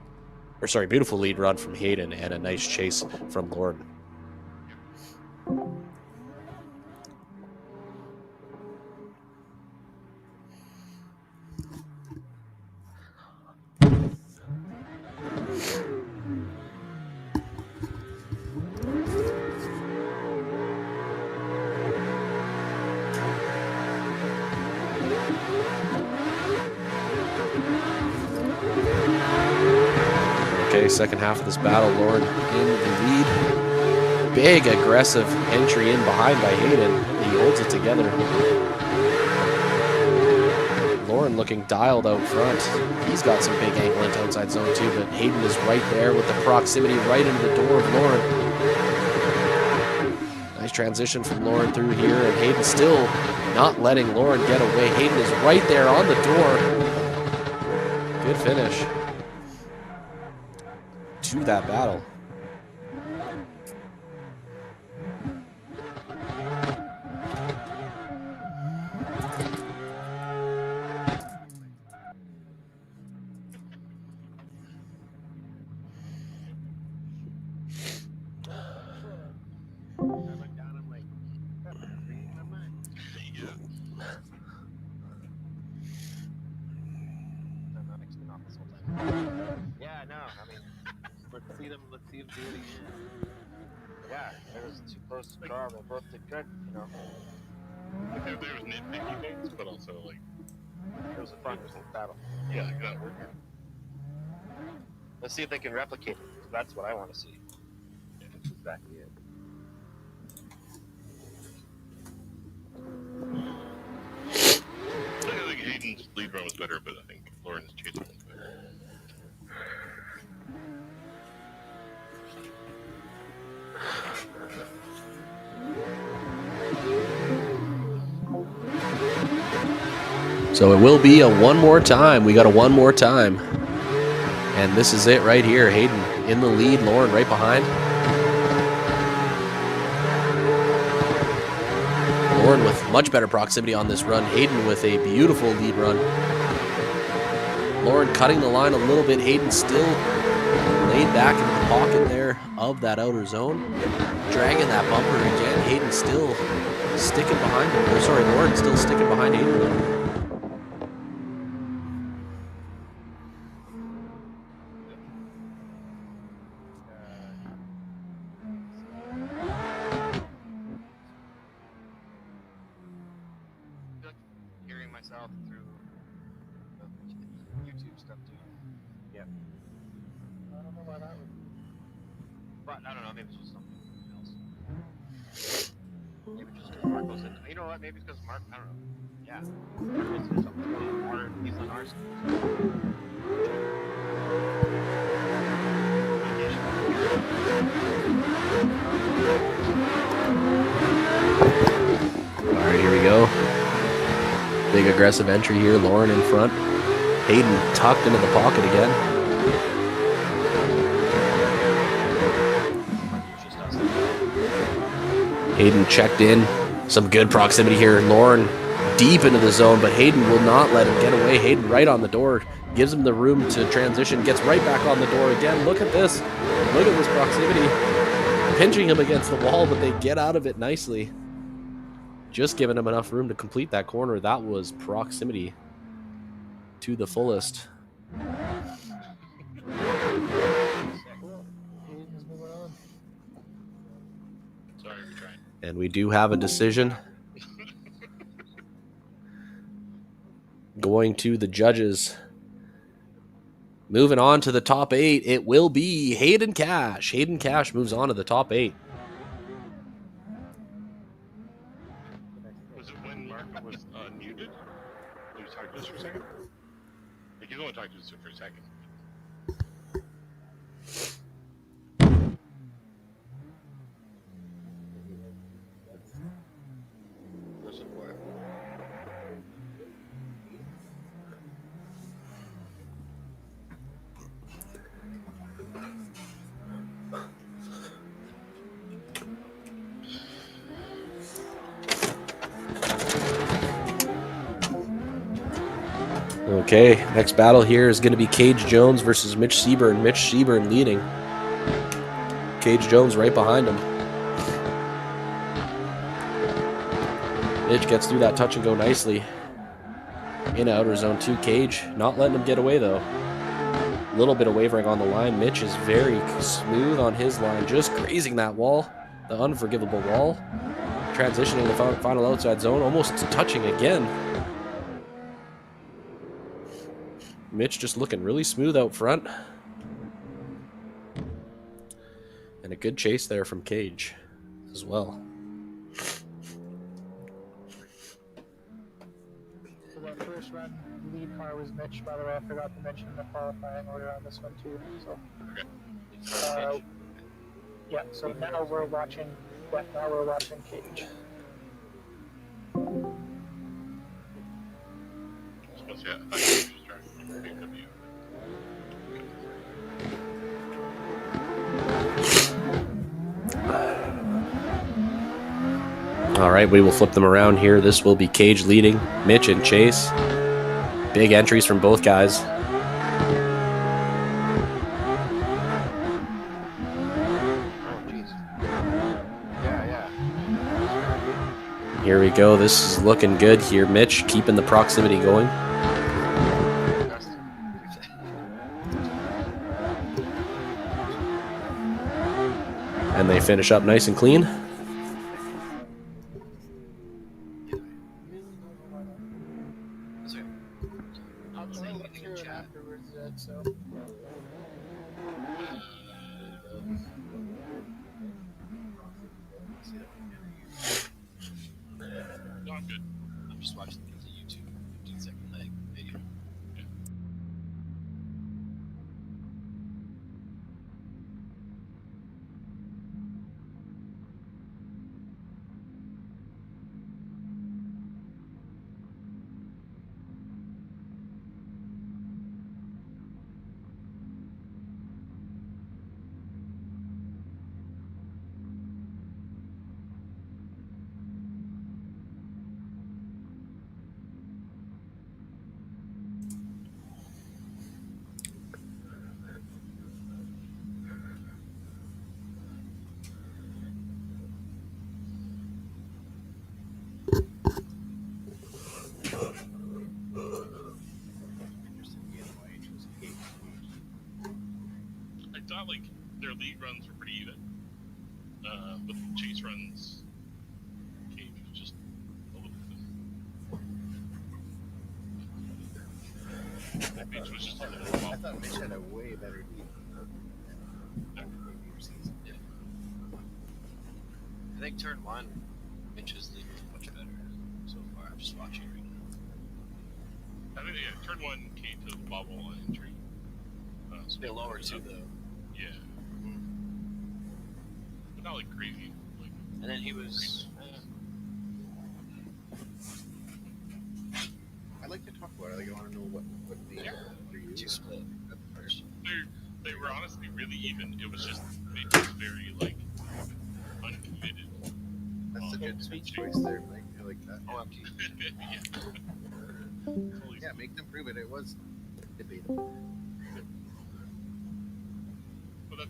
beautiful lead run from Hayden and a nice chase from Lauren. second half of this battle. Lauren in the lead. Big aggressive entry in behind by Hayden. He holds it together. Lauren looking dialed out front. He's got some big angle into outside zone too, but Hayden is right there with the proximity right into the door of Lauren. Nice transition from Lauren through here, and Hayden still not letting Lauren get away. Hayden is right there on the door. Good finish to that battle. Yeah, no, I mean, let's see them do it again. Yeah, it was too close to draw. They both did good, you know. Like, there was nitpicky things, but also, like, It was a fun battle. yeah, like that worked. Let's see if they can replicate it. That's what I want to see. That's exactly it. I think Hayden's lead run was better, but I think Lauren's chase run was better. So it will be a one more time. We got a one more time. And this is it right here. Hayden in the lead, Lauren right behind. Lauren with much better proximity on this run. Hayden with a beautiful lead run. Lauren cutting the line a little bit. Hayden still laid back in the pocket there of that outer zone. Dragging that bumper again. Hayden still sticking behind him. Or sorry, Lauren still sticking behind Hayden though. Hearing myself through the YouTube stuff too. Yeah. I don't know why that would be. But I don't know, maybe it's just something else. Maybe just because Mark goes in. You know what? Maybe it's because Mark, I don't know. Yeah. Mark goes into something. Or he's on our All right, here we go. Big aggressive entry here. Lauren in front. Hayden tucked into the pocket again. Hayden checked in. Some good proximity here. Lauren deep into the zone, but Hayden will not let him get away. Hayden right on the door. Gives him the room to transition. Gets right back on the door again. Look at this. Look at this proximity. Pinching him against the wall, but they get out of it nicely. Just giving him enough room to complete that corner. That was proximity to the fullest. Sorry, we tried. And we do have a decision. Going to the judges. Moving on to the top 8, it will be Hayden Cash. Hayden Cash moves on to the top 8. Was it when Mark was muted? He was talking to us for a second? Like, he's only talking to us for a second. Listen for it. Okay, next battle here is going to be Cage Jones versus Mitch Seaburn. Mitch Seaburn leading. Cage Jones right behind him. Mitch gets through that touch and go nicely. In outer zone 2, Cage not letting him get away though. A little bit of wavering on the line. Mitch is very smooth on his line, just grazing that wall, the unforgivable wall. Transitioning the final outside zone, almost touching again. Mitch just looking really smooth out front. And a good chase there from Cage as well. So that first run lead car was Mitch. By the way, I forgot to mention the qualifying order on this one too. So, yeah. So now we're watching. Yeah, now we're watching Cage. Suppose, yeah, I think you start BMW. All right, we will flip them around here. This will be Cage leading, Mitch and Chase. Big entries from both guys. Oh, jeez. Yeah. Here we go. This is looking good here. Mitch keeping the proximity going. And they finish up nice and clean. I'll look through it afterwards. So. No, I'm good. I'm just watching the YouTube 15-second leg video. I thought like their lead runs were pretty even, but the chase runs, Cage was just a little bit. Mitch was just a little I off. thought Mitch had a way better lead. I think turn one, Mitch's lead was much better so far. I'm just watching right now. I think turn one came to the bubble on entry. It's a bit lower too, though. Yeah, but not like crazy. Like And then he was. I like to talk about it. Like, I want to know what the for you. Two split at the first. they were honestly really even. It was just Mitch was very like uncommitted. That's a good Chase. choice there, Mike. I like that. Oh, empty. Yeah. Totally. Yeah, make them prove it. It was debatable. But that's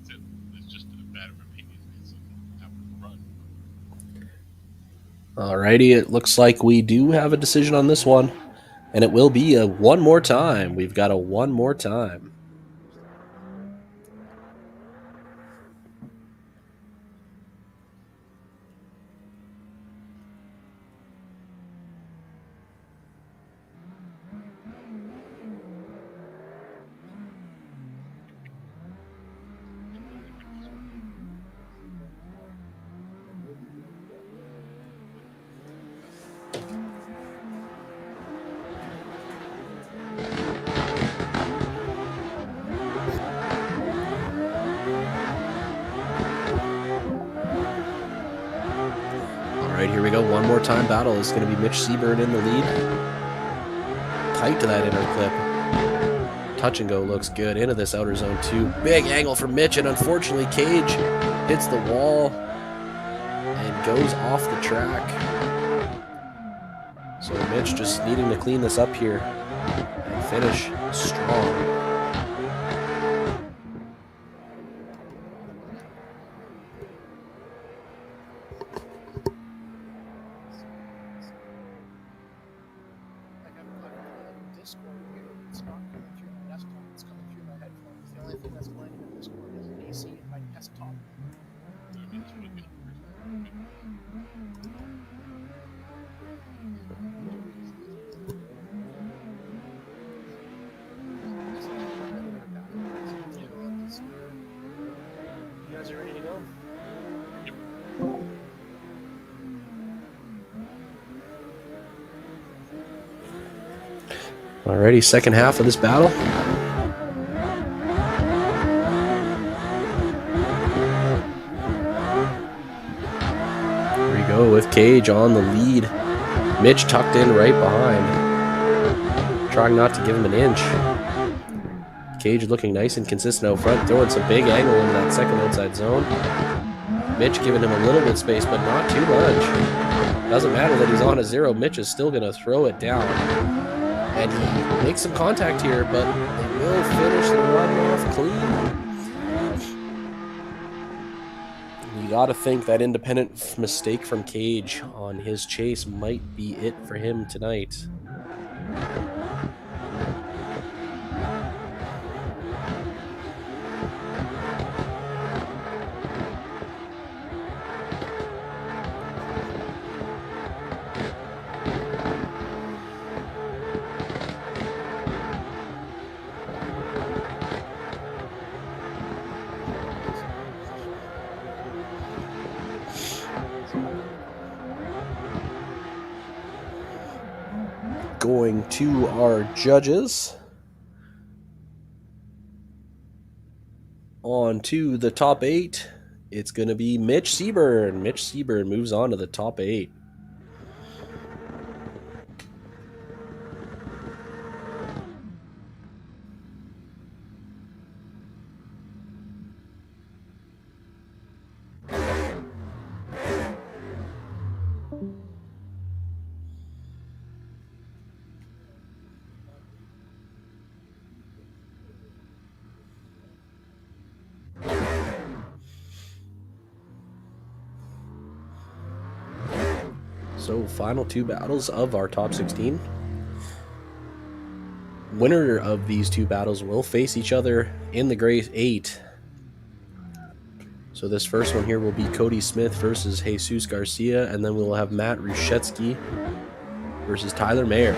it. It's just a matter of opinion. It's how we run. Alrighty, it looks like we do have a decision on this one. And it will be a one more time. We've got a one more time. Alright, here we go. One more time battle. It's going to be Mitch Seaburn in the lead. Tight to that inner clip. Touch and go looks good. Into this outer zone too. Big angle for Mitch, and unfortunately Cage hits the wall and goes off the track. So Mitch just needing to clean this up here and finish strong. I got it on Discord here. It's not coming through my desktop. It's coming through my headphones. The only thing that's playing in Discord is AC in my desktop. You guys are ready? Alrighty, second half of this battle. Here we go with Cage on the lead. Mitch tucked in right behind, trying not to give him an inch. Cage looking nice and consistent out front, throwing some big angle in that second outside zone. Mitch giving him a little bit of space, but not too much. Doesn't matter that he's on a 0. Mitch is still going to throw it down. And he makes some contact here, but they will finish the run off clean. You got to think that independent mistake from Cage on his chase might be it for him tonight. Going to our judges. On to the top 8. It's going to be Mitch Seaburn. Mitch Seaburn moves on to the top 8. So, final 2 battles of our top 16. Winner of these 2 battles will face each other in the gray 8. So this first one here will be Cody Smith versus Jesus Garcia, and then we'll have Matt Rushetsky versus Tyler Mayer.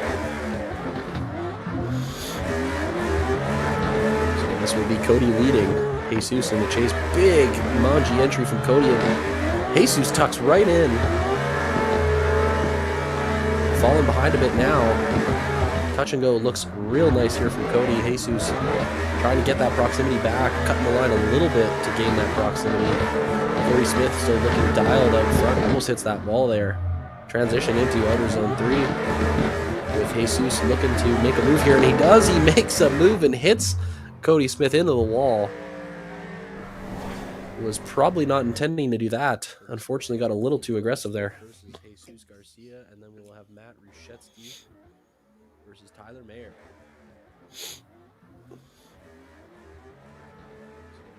So this will be Cody leading, Jesus in the chase. Big Manji entry from Cody, and Jesus tucks right in. Falling behind a bit now. Touch and go looks real nice here from Cody. Jesus trying to get that proximity back, cutting the line a little bit to gain that proximity. Cody Smith still looking dialed out front, almost hits that wall there. Transition into outer zone 3 with Jesus looking to make a move here, and he does. He makes a move and hits Cody Smith into the wall. Was probably not intending to do that. Unfortunately, got a little too aggressive there. Versus Jesus Garcia, and then we will have Matt Rushetsky versus Tyler Mayer. So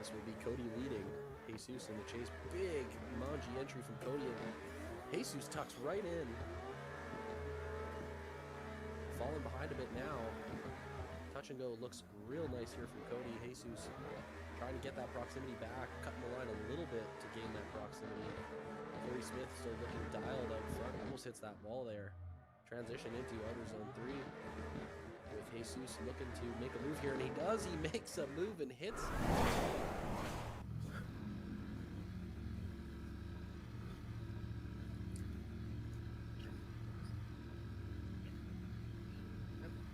this will be Cody leading, Jesus in the chase. Big Manji entry from Cody, and Jesus tucks right in. Falling behind a bit now. Touch and go looks real nice here from Cody. Jesus trying to get that proximity back, cutting the line a little bit to gain that proximity. Cody Smith still looking dialed out front, almost hits that wall there. Transition into outer zone 3 with Jesus looking to make a move here, and he does. He makes a move and hits.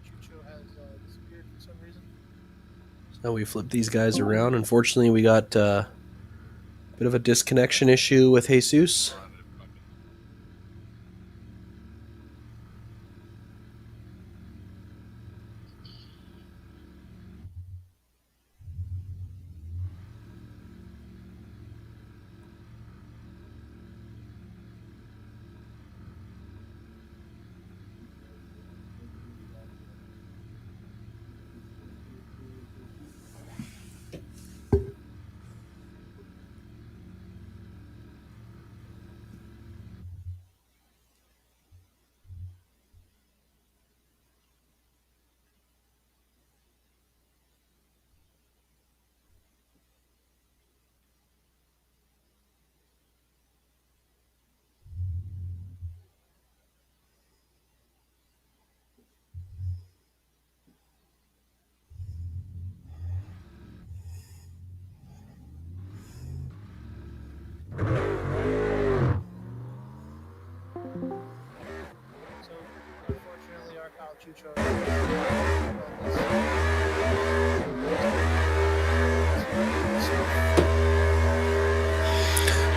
Chucho has disappeared for some reason. Now we flip these guys around. Unfortunately, we got a bit of a disconnection issue with Jesus. So, unfortunately, our pal Chucho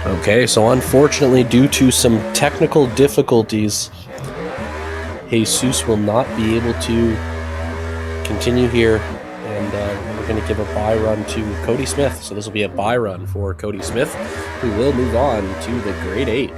Okay, so unfortunately, due to some technical difficulties, Jesus will not be able to continue here, and we're going to give a bye run to Cody Smith. So this will be a bye run for Cody Smith, who will move on to the Grade 8.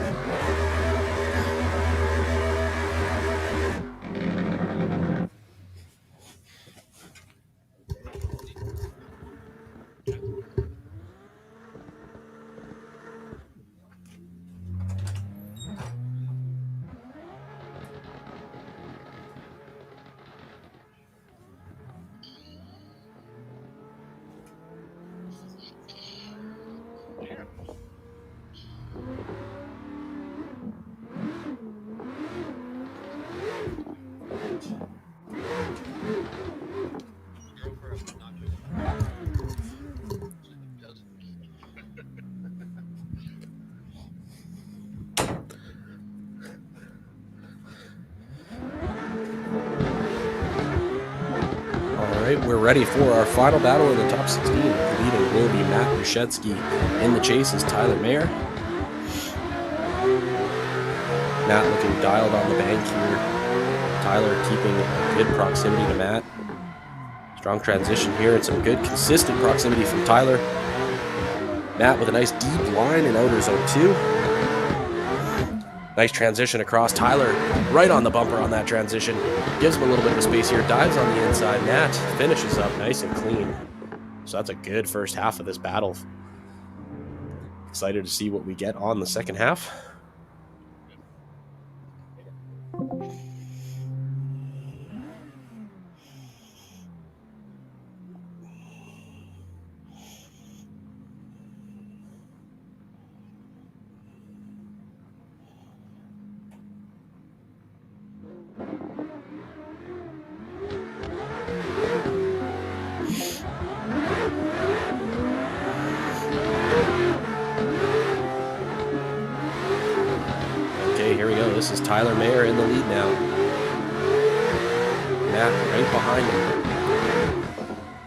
We're ready for our final battle in the top 16. Leading will be Matt Rushetsky. In the chase is Tyler Mayer. Matt looking dialed on the bank here. Tyler keeping a good proximity to Matt. Strong transition here and some good consistent proximity from Tyler. Matt with a nice deep line in outer zone 2. Nice transition across. Tyler right on the bumper on that transition. Gives him a little bit of space here. Dives on the inside. Matt finishes up nice and clean. So that's a good first half of this battle. Excited to see what we get on the second half. Here we go. This is Tyler Mayer in the lead now. Matt right behind him.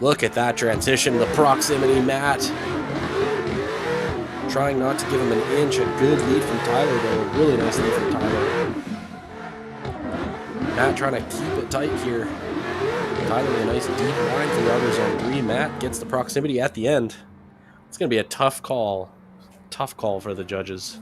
Look at that transition, the proximity. Matt trying not to give him an inch. A good lead from Tyler, though. A really nice lead from Tyler. Matt trying to keep it tight here. Tyler with a nice deep line from the outer zone 3. Matt gets the proximity at the end. It's going to be a tough call. Tough call for the judges.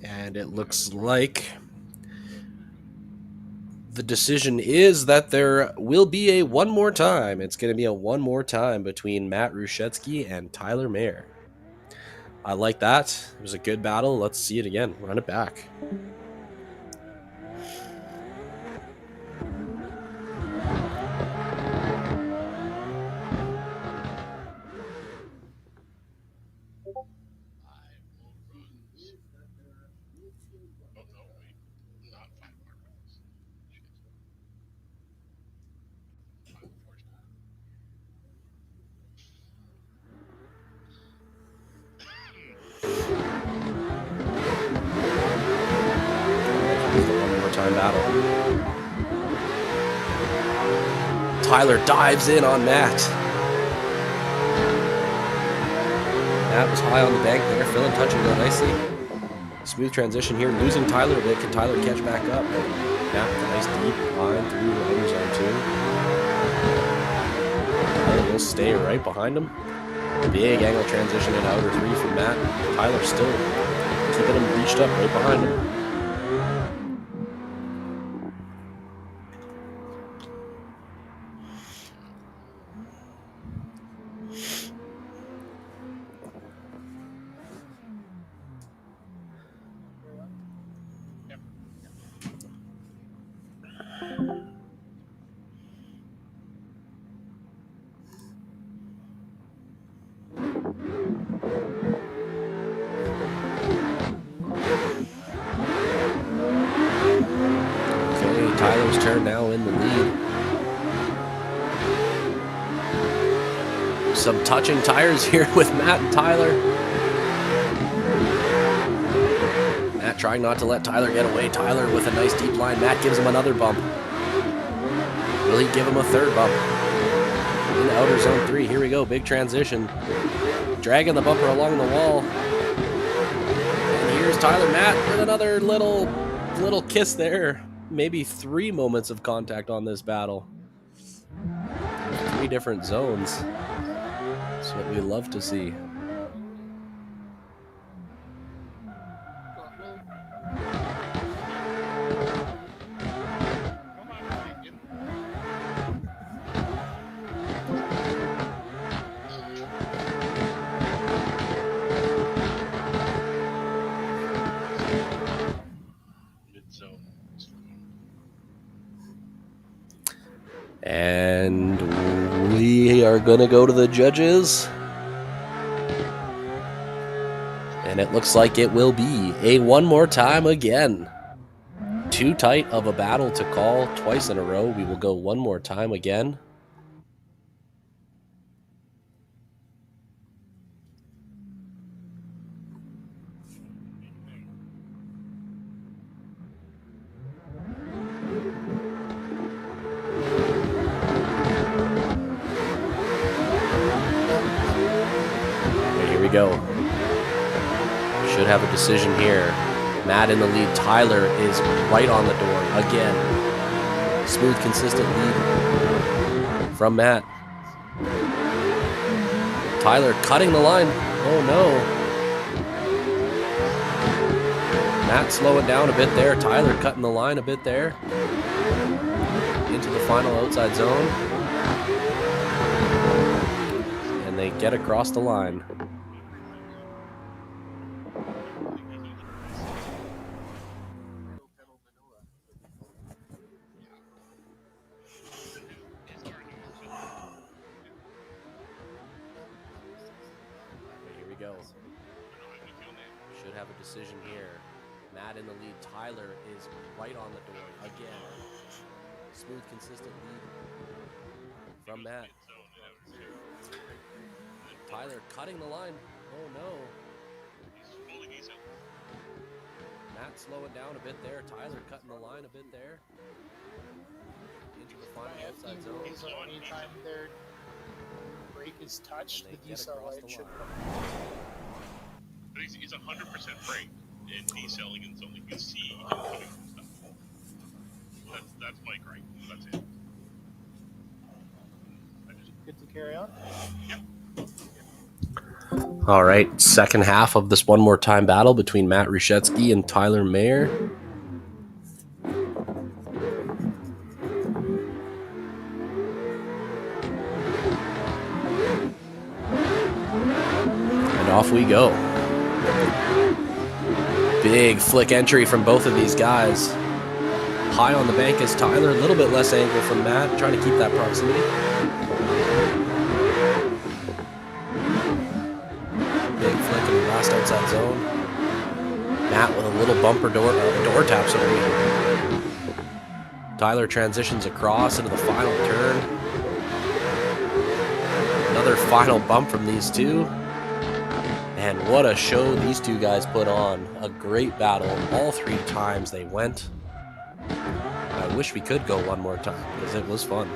And it looks like the decision is that there will be a one more time. It's going to be a one more time between Matt Rushetsky and Tyler Mayer. I like that. It was a good battle. Let's see it again. Run it back. Battle. Tyler dives in on Matt. Matt was high on the bank there, feeling touch and go nicely. Smooth transition here, losing Tyler a bit. Can Tyler catch back up? Matt with a nice deep line through the outer zone 2. Tyler will stay right behind him. Big angle transition in outer 3 from Matt. Tyler still keeping him reached up right behind him. Some touching tires here with Matt and Tyler. Matt trying not to let Tyler get away. Tyler with a nice deep line. Matt gives him another bump. Will he give him a third bump? In outer zone 3. Here we go. Big transition. Dragging the bumper along the wall. And here's Tyler. Matt with another little kiss there. Maybe 3 moments of contact on this battle. 3 different zones. That's what we love to see. And we are going to go to the judges. And it looks like it will be a one more time again. Too tight of a battle to call twice in a row. We will go one more time again. Go. Should have a decision here. Matt in the lead. Tyler is right on the door again. Smooth, consistent lead from Matt. Tyler cutting the line. Oh no. Matt slowing down a bit there. Tyler cutting the line a bit there. Into the final outside zone. And they get across the line. Should have a decision here. Matt in the lead. Tyler is right on the door again. Smooth, consistent lead from Matt. Tyler cutting the line. Oh no. Matt slowing down a bit there. Tyler cutting the line a bit there. Into the final outside zone. Anytime their brake is touched, the decel light should come. But he's 100% brake and decelling in zone. You can see him coming from stuff. That's my gripe. That's it. Good to carry on? Yep. All right, second half of this one more time battle between Matt Rushetsky and Tyler Mayer. And off we go. Big flick entry from both of these guys. High on the bank is Tyler, a little bit less angle from Matt, trying to keep that proximity. Big flick in the last outside zone. Matt with a little bumper door tap, sorry. Tyler transitions across into the final turn. Another final bump from these two. And what a show these two guys put on. A great battle all 3 times they went. I wish we could go one more time because it was fun.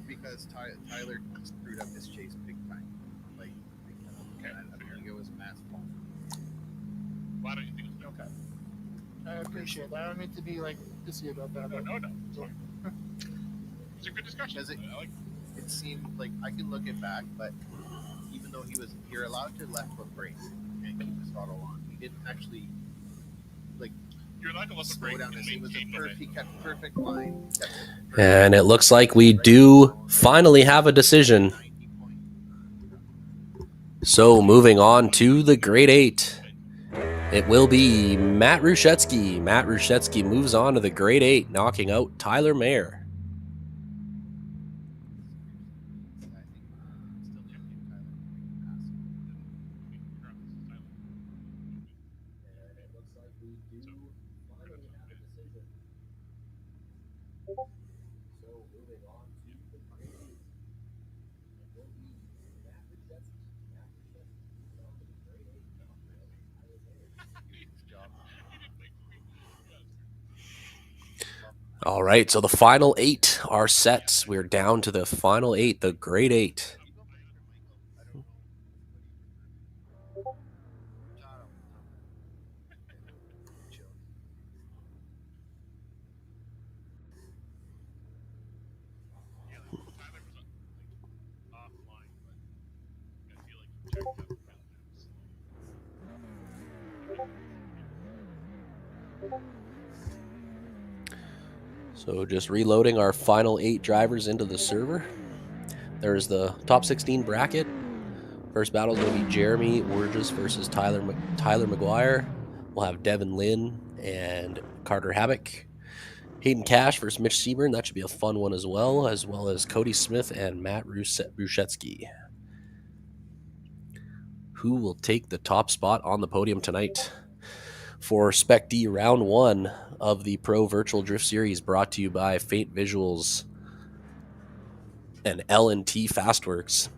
Because Tyler screwed up his chase big time. Like, I think it was Matt's fault. Why don't you think it's okay? I appreciate that. I don't mean to be like pissy about that. No. It's fine. It's a good discussion. It seemed like I can look it back, but even though you're allowed to left foot brake and keep the throttle on, he didn't actually You're not gonna let the brake slow down. and He was maintain he kept perfect line. And it looks like we do finally have a decision. So moving on to the Grade 8. It will be Matt Rushetsky. Matt Rushetsky moves on to the grade 8, knocking out Tyler Mayer. I think still champion Tyler making a pass. And it looks like we do finally have a decision. So moving on to the grade 8. It will be Matt Rushetsky. Matt Rushetsky moves on to the grade 8, knocking out Tyler Mayer. Good job. All right, so the final 8 are set. We're down to the final 8, the grade 8. You go Mike or Michael? I don't know. What do you prefer? Tom. Chill. Yeah, like Tyler was offline, but I feel like he checked up and So just reloading our final 8 drivers into the server. There's the top 16 bracket. First battle is going to be Jeremy Wurgis versus Tyler McGuire. We'll have Devin Lynn and Carter Habbock. Hayden Cash versus Mitch Seaburn. That should be a fun one as well as Cody Smith and Matt Rushetsky. Who will take the top spot on the podium tonight? For Spec-D round 1 of the Pro Virtual Drift Series, brought to you by Faint Visuals and L&T Fastworks.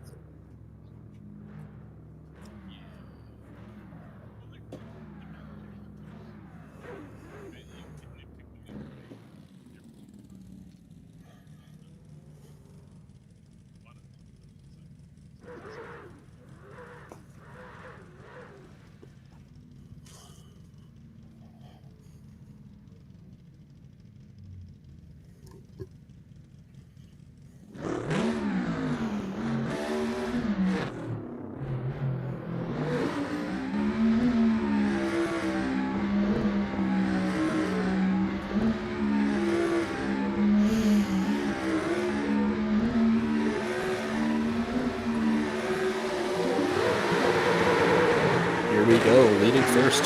Here we go, leading first.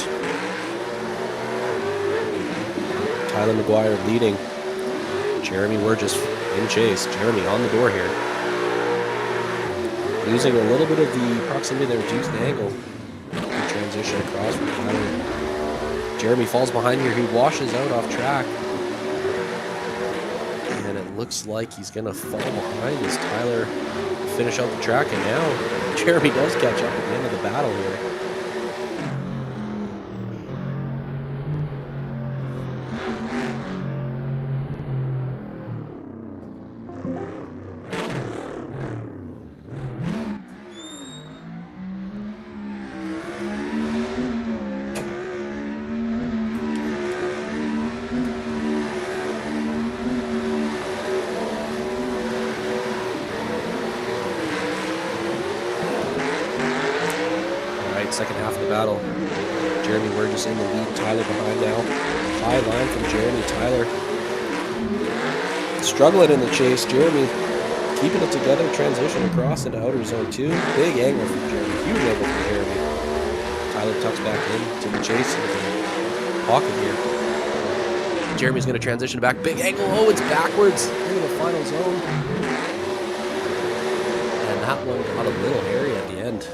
Tyler McGuire leading. Jeremy Wurgis in chase. Jeremy on the door here. Losing a little bit of the proximity there, reduced the angle. Good transition across from Tyler. Jeremy falls behind here. He washes out off track. And it looks like he's going to fall behind as Tyler finish out the track. And now Jeremy does catch up at the end of the battle here. Second half of the battle. Jeremy Wurgis in the lead. Tyler behind now. High line from Jeremy. Tyler struggling in the chase. Jeremy keeping it together. Transition across into outer zone 2. Big angle from Jeremy. Huge angle from Jeremy. Tyler tucks back into the chase. Into the pocket here. Jeremy's going to transition back. Big angle. Oh, it's backwards into the final zone. And that one got a little hairy at the end.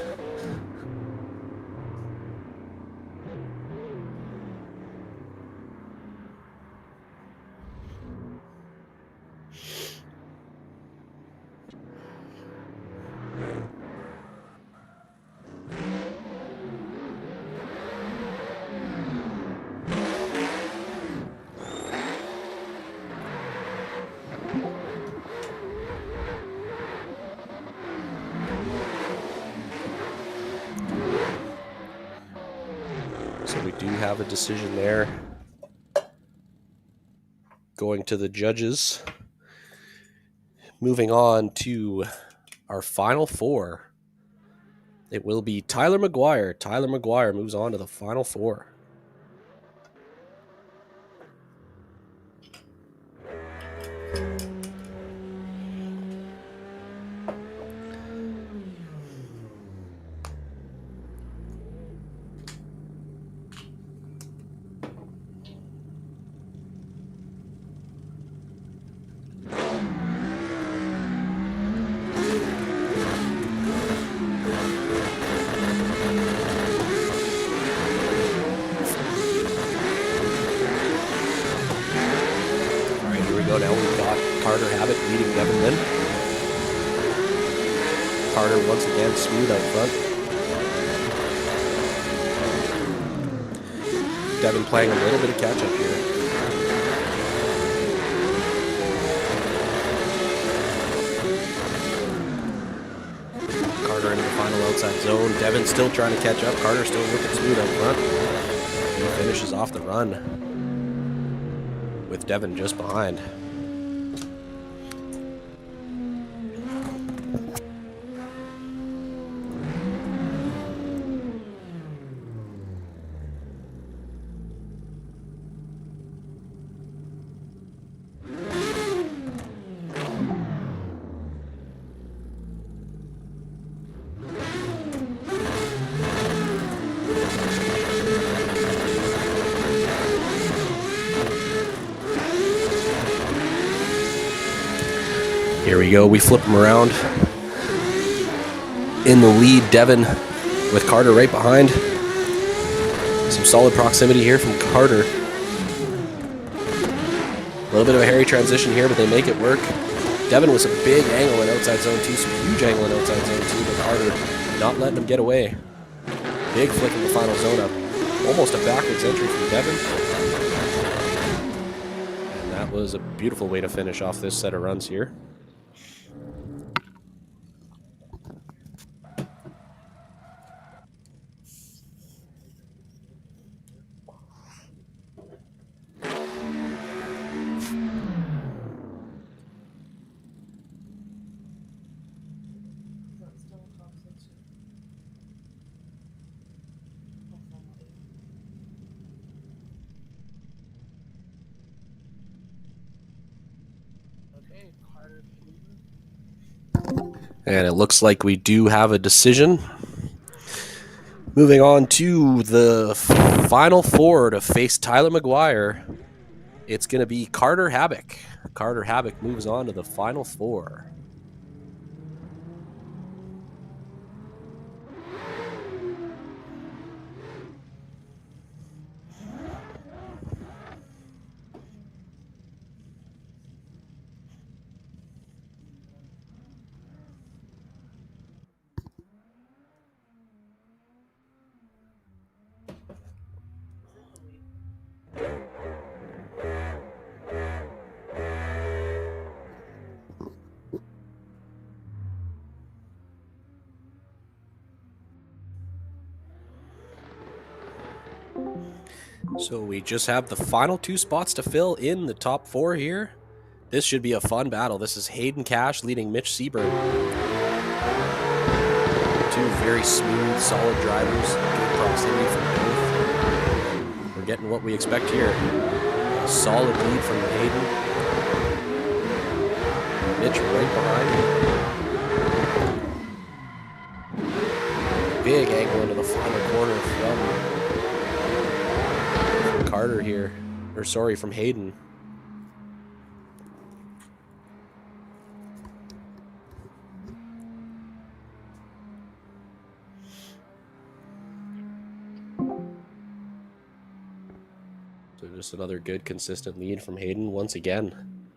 So we do have a decision there. Going to the judges. Moving on to our final 4. It will be Tyler McGuire. Tyler McGuire moves on to the final 4. Carter Habit leading Devin then. Carter once again smooth out front. Devin playing a little bit of catch up here. Carter into the final outside zone. Devin still trying to catch up. Carter still looking smooth out front. He finishes off the run with Devin just behind. Here we go, we flip him around. In the lead, Devin with Carter right behind. Some solid proximity here from Carter. A little bit of a hairy transition here, but they make it work. Devin with some big angle in outside zone 2, some huge angle in outside zone 2, but Carter not letting him get away. Big flick in the final zone up. Almost a backwards entry from Devin. And that was a beautiful way to finish off this set of runs here. Okay, Carter leading. And it looks like we do have a decision. Moving on to the final four to face Tyler McGuire. It's going to be Carter Habik. Carter Habik moves on to the final four. So we just have the final two spots to fill in the top four here. This should be a fun battle. This is Hayden Cash leading Mitch Seaburn. Two very smooth, solid drivers. Good proximity from both. We're getting what we expect here. A solid lead from Hayden. Mitch right behind. Big angle into the final corner from Carter here, or sorry, from Hayden. So just another good, consistent lead from Hayden once again.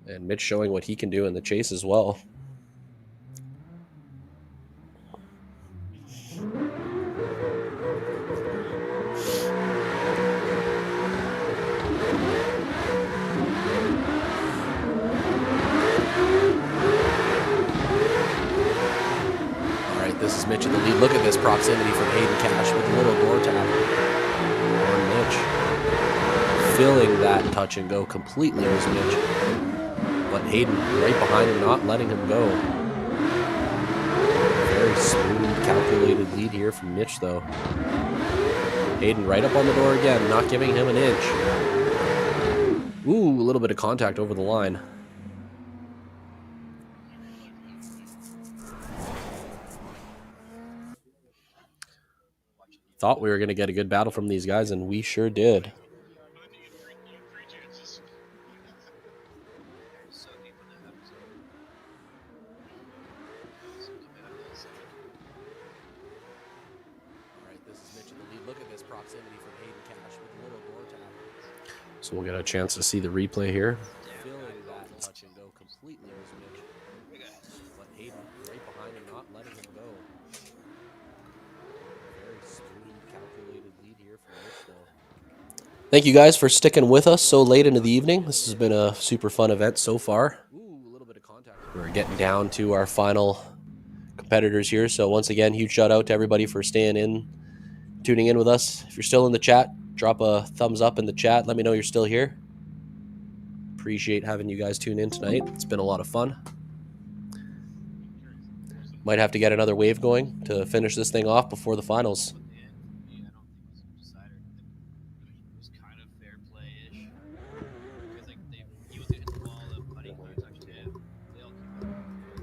And Mitch showing what he can do in the chase as well. This is Mitch in the lead. Look at this proximity from Hayden Cash with a little door tap. And Mitch filling that touch and go completely was Mitch. But Hayden right behind him, not letting him go. Very smooth, calculated lead here from Mitch, though. Hayden right up on the door again, not giving him an inch. Ooh, a little bit of contact over the line. Thought we were going to get a good battle from these guys, and we sure did. Three chances. So deep in the episode. All right, this is Mitch in the lead. Look at this proximity from Hayden Cash with a little door tap. So we'll get a chance to see the replay here. Feeling that touch and Thank you guys for sticking with us so late into the evening. This has been a super fun event so far. Ooh, a little bit of contact. We're getting down to our final competitors here. So once again, huge shout out to everybody for staying in, tuning in with us. If you're still in the chat, drop a thumbs up in the chat. Let me know you're still here. Appreciate having you guys tune in tonight. It's been a lot of fun. Might have to get another wave going to finish this thing off before the finals. At the end, for me, I don't think it was a decider. It was kind of fair play-ish. Because like he was gonna hit the ball, the putting he was actually hit. They all came out.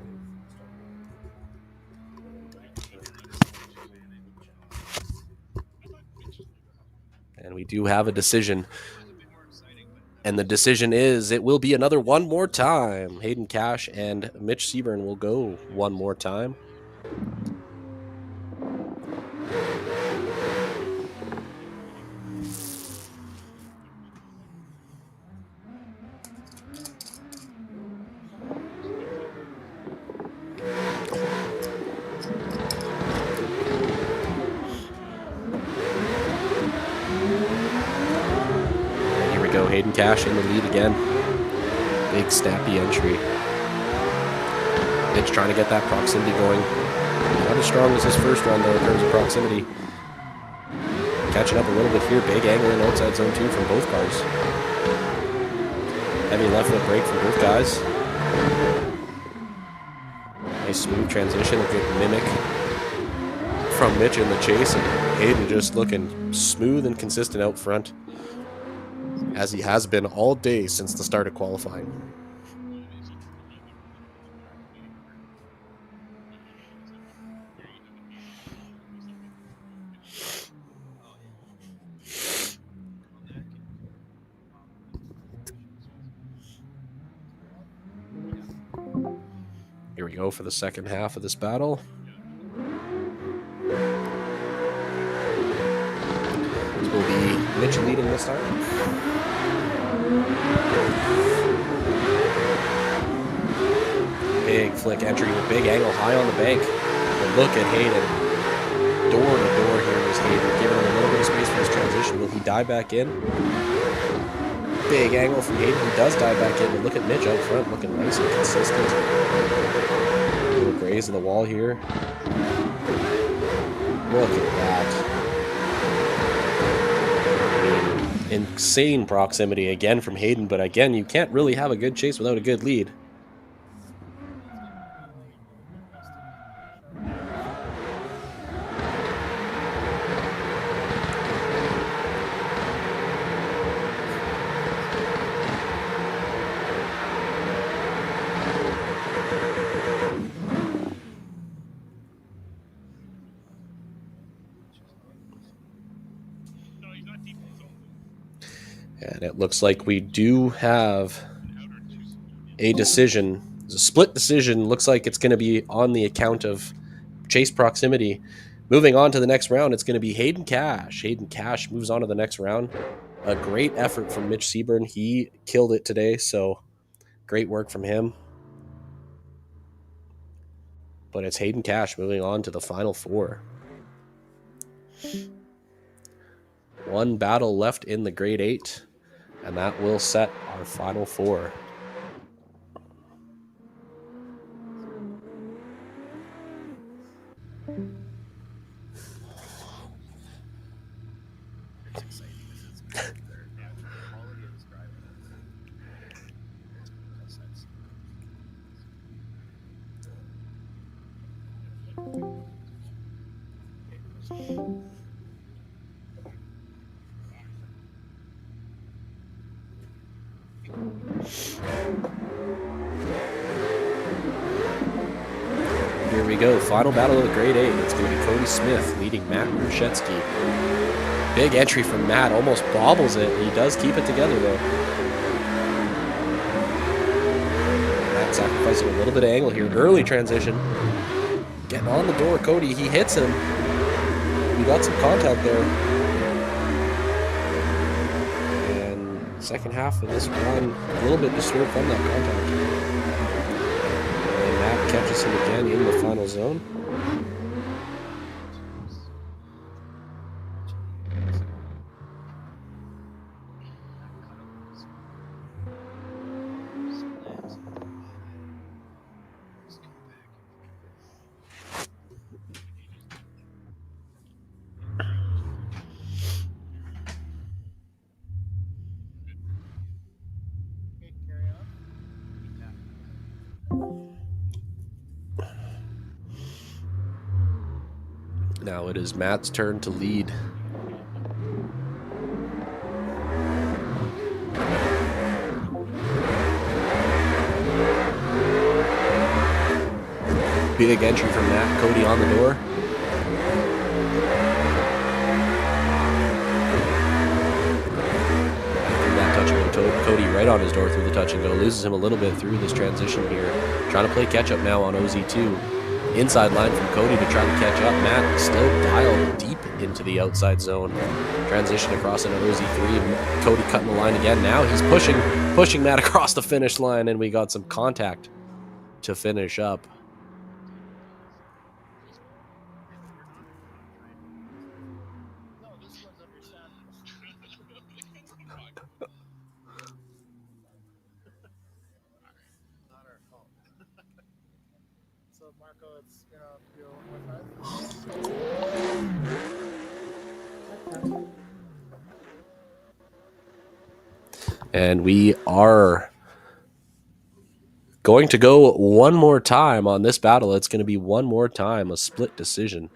And we do have a decision. It was a bit more exciting, but And the decision is it will be another one more time. Hayden Cash and Mitch Seaburn will go one more time. Here we go, Hayden Cash in the lead again. Big snappy entry. Mitch trying to get that proximity going. Not as strong as his first run though in terms of proximity. Catching up a little bit here. Big angle in outside zone 2 from both cars. Heavy left foot brake from both guys. Nice smooth transition, a good mimic from Mitch in the chase, and Hayden just looking smooth and consistent out front, as he has been all day since the start of qualifying. Here we go for the second half of this battle. This will be Mitch leading this time. Big flick entry with big angle high on the bank. But look at Hayden. Door to door here is Hayden, giving him a little bit of space for his transition. Will he dive back in? Big angle from Hayden. He does dive back in, but look at Mitch out front, looking nice and consistent. A little graze in the wall here. Look at that. Insane proximity again from Hayden, but again, you can't really have a good chase without a good lead. no, he's not deep in his own. And it looks like we do have Outer two. a decision. It's a split decision. Looks like it's going to be on the account of chase proximity. Moving on to the next round, it's going to be Hayden Cash. Hayden Cash moves on to the next round. A great effort from Mitch Seaburn. He killed it today, so great work from him. But it's Hayden Cash moving on to the final four. One battle left in the grade 8, and that will set our final four. It's exciting. This is good. Yeah, the quality of this driving. That's Here we go. Final battle of the grade 8. It's going to be Cody Smith leading Matt Ruszewski. Big entry from Matt. Almost bobbles it. He does keep it together, though. Matt sacrificing a little bit of angle here. Early transition. Getting on the door. Cody, he hits him. We got some contact there. And second half of this run, a little bit disturbed from that contact. And Matt catches him again in the final zone. Now it is Matt's turn to lead. Big entry from Matt. Cody on the door. That touch and go. Cody right on his door through the touch and go. Loses him a little bit through this transition here. Trying to play catch up now on OZ2. Inside line from Cody to try to catch up. Matt still dialed deep into the outside zone. Transition across into OZ3. Cody cutting the line again. Now he's pushing Matt across the finish line, and we got some contact to finish up. No, this one's understandable. Not our fault. So Marco, it's gonna be a 1-5. And we are going to go one more time on this battle. It's going to be one more time, a split decision.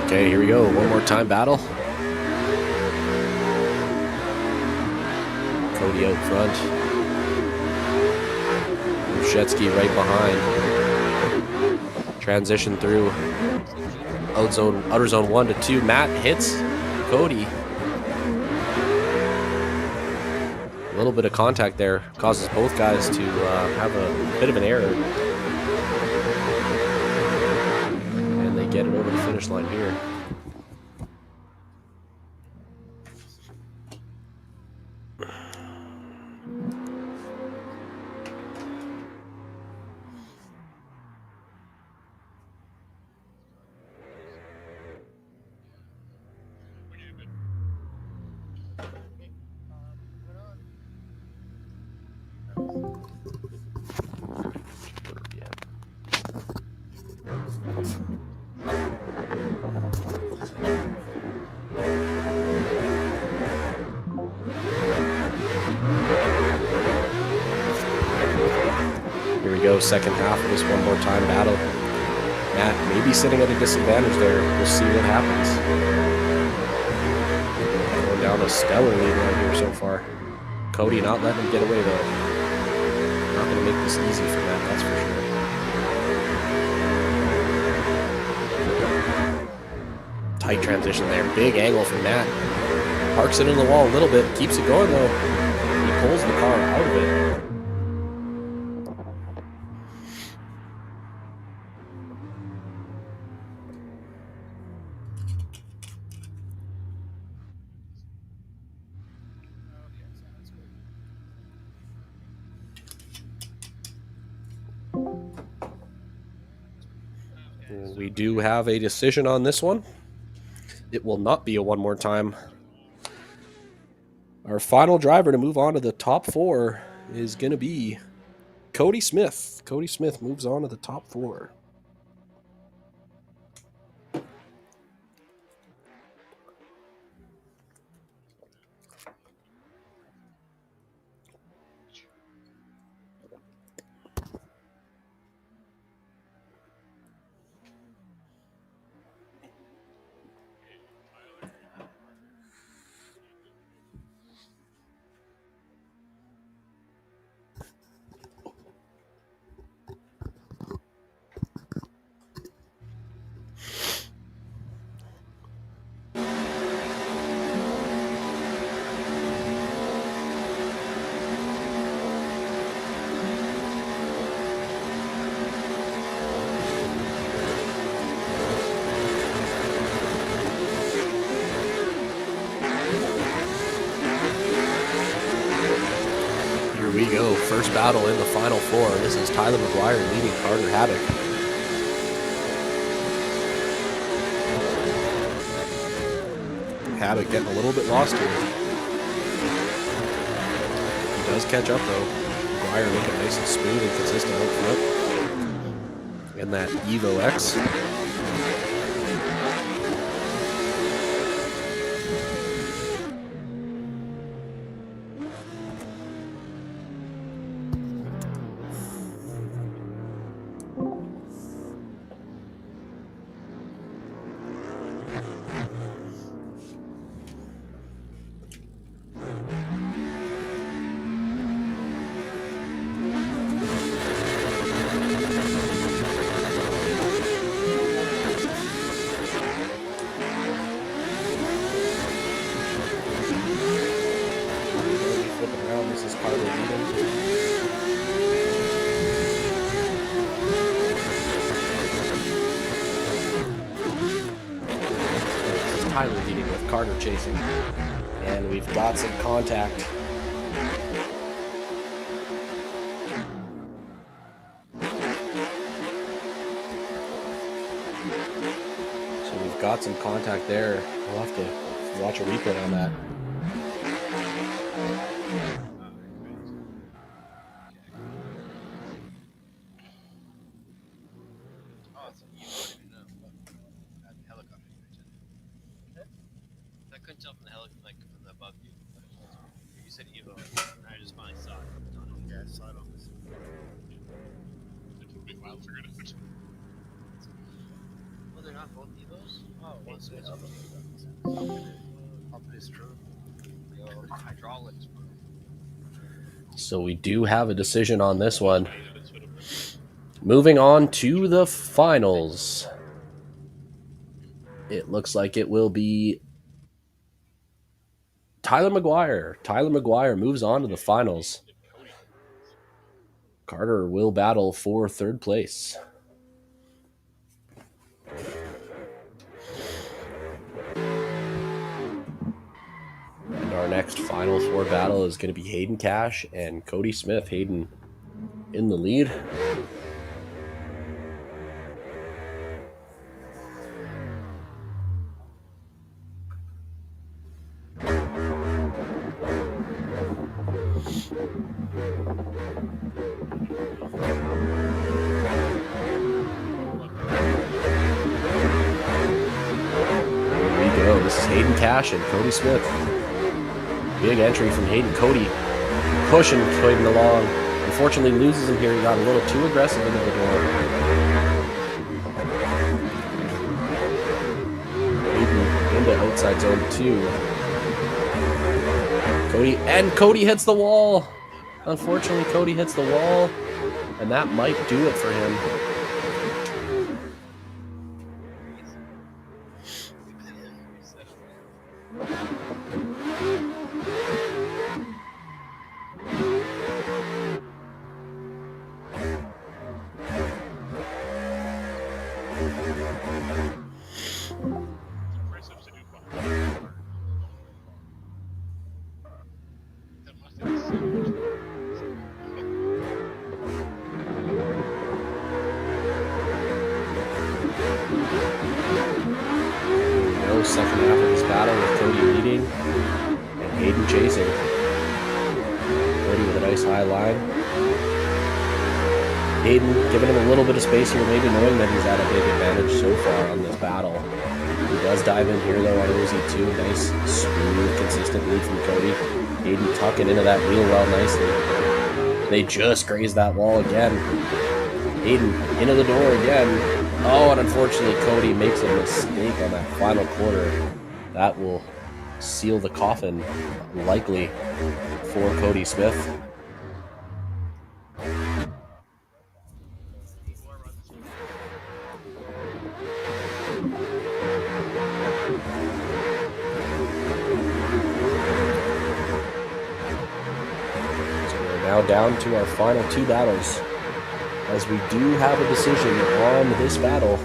Okay, here we go. One more time battle. Cody out front. Rushetsky right behind. Transition through. Outer zone 1 to 2. Matt hits Cody. A little bit of contact there causes both guys to have a bit of an error. And they get it over the finish line here. Here we go, second half of this one more time battle. Matt maybe sitting at a disadvantage there. We'll see what happens. Going down a stellar lead right here so far. Cody not letting him get away though. Not going to make this easy for Matt, that's for sure. Tight transition there. Big angle from Matt. Parks it in the wall a little bit. Keeps it going though. He pulls the car out of it. We do have a decision on this one. It will not be a one more time. Our final driver to move on to the top 4 is going to be Cody Smith. Cody Smith moves on to the top 4. go. First battle in the Final Four. This is Tyler McGuire leading Carter Havoc. Havoc getting a little bit lost here. He does catch up though. McGuire making it nice and smooth and consistent out front. And that Evo X. Tyler leading with Carter chasing. And we've got some contact. So we've got some contact there. We'll have to watch a replay on that. Oh, it's you don't even know. At the helicopter you mentioned. I couldn't tell from the helicopter, like from the above view. You said Evo, and I just finally saw it. Yeah, I saw it on this. It took me a while to figure it out. Well, they're not both Evos? Oh, one's It's Evo. Optimus True. Yo, hydraulics, bro. So we do have a decision on this one. Moving on to the finals. It looks like it will be Tyler McGuire. Tyler McGuire moves on to the finals. Carter will battle for third place. And our next Final Four battle is going to be Hayden Cash and Cody Smith. Hayden in the lead. This is Hayden Cash and Cody Smith. Big entry from Hayden. Cody pushing Hayden along. Unfortunately loses him here. He got a little too aggressive into the door. Hayden into outside zone 2. Cody hits the wall. Unfortunately, Cody hits the wall, and that might do it for him. First substitute behind. That must have been so much. No, second half of this battle with Cody leading and Hayden chasing. Cody with a nice high line. Hayden giving him a little bit of space here, maybe knowing that he's at a big advantage so far on this battle. He does dive in here though on OZ2. Nice, smooth, consistent lead from Cody. Hayden tucking into that wheel well nicely. They just grazed that wall again. Hayden into the door again. Oh, and unfortunately Cody makes a mistake on that final quarter. That will seal the coffin, likely, for Cody Smith. So we're now down to our final two battles, as we do have a decision on this battle.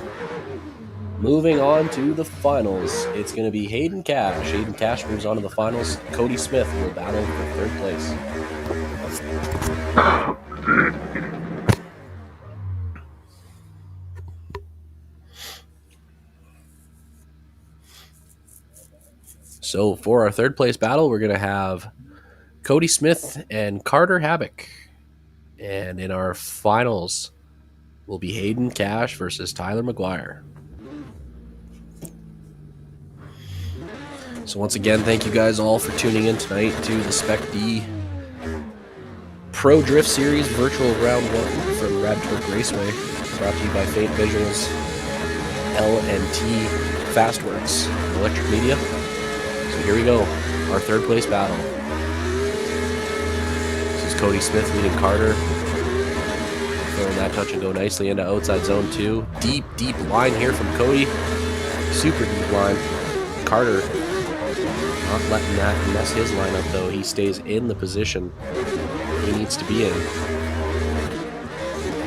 Moving on to the finals, it's going to be Hayden Cash. Hayden Cash moves on to the finals. Cody Smith will battle for third place. So for our third place battle, we're going to have Cody Smith and Carter Habik. And in our finals will be Hayden Cash versus Tyler McGuire. So once again, thank you guys all for tuning in tonight to the Spec-D Pro Drift Series Virtual Round 1 from Raceway. Brought to you by Faint Visuals, L&T Fastworks, Electric Media. So here we go, our third place battle. This is Cody Smith leading Carter. Throwing that touch and go nicely into outside zone 2. Deep, deep line here from Cody. Super deep line. Carter not letting that mess his lineup though. He stays in the position he needs to be in.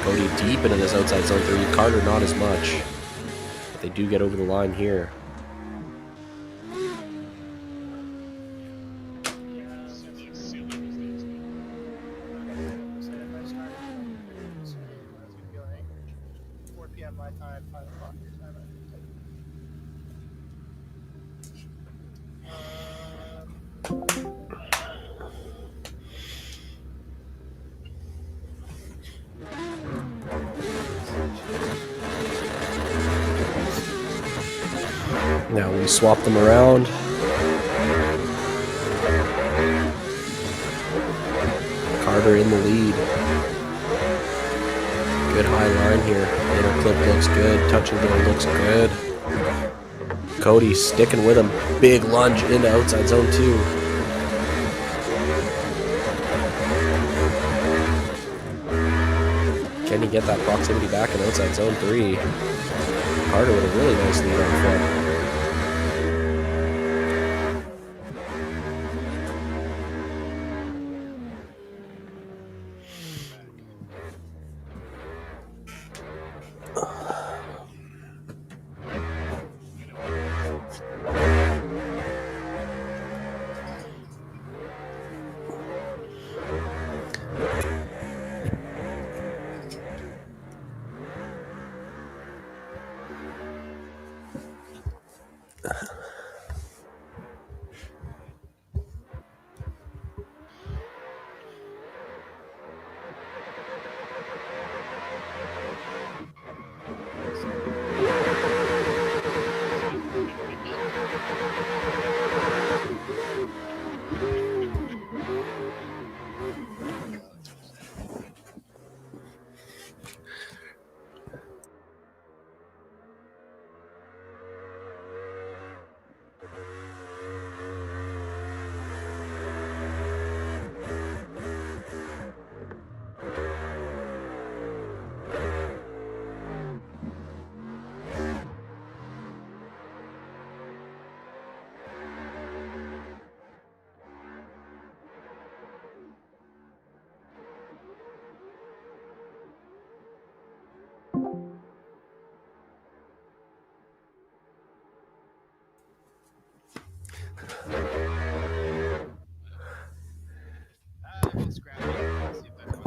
Cody deep into this outside zone 3. Carter not as much. But they do get over the line here. My time, 5 o'clock your time. Now we swap them around. Carter in the lead. Good high line here. Inner clip looks good. Touch and go looks good. Cody sticking with him. Big lunge into outside zone 2. Can he get that proximity back in outside zone 3? Carter with a really nice lead on front.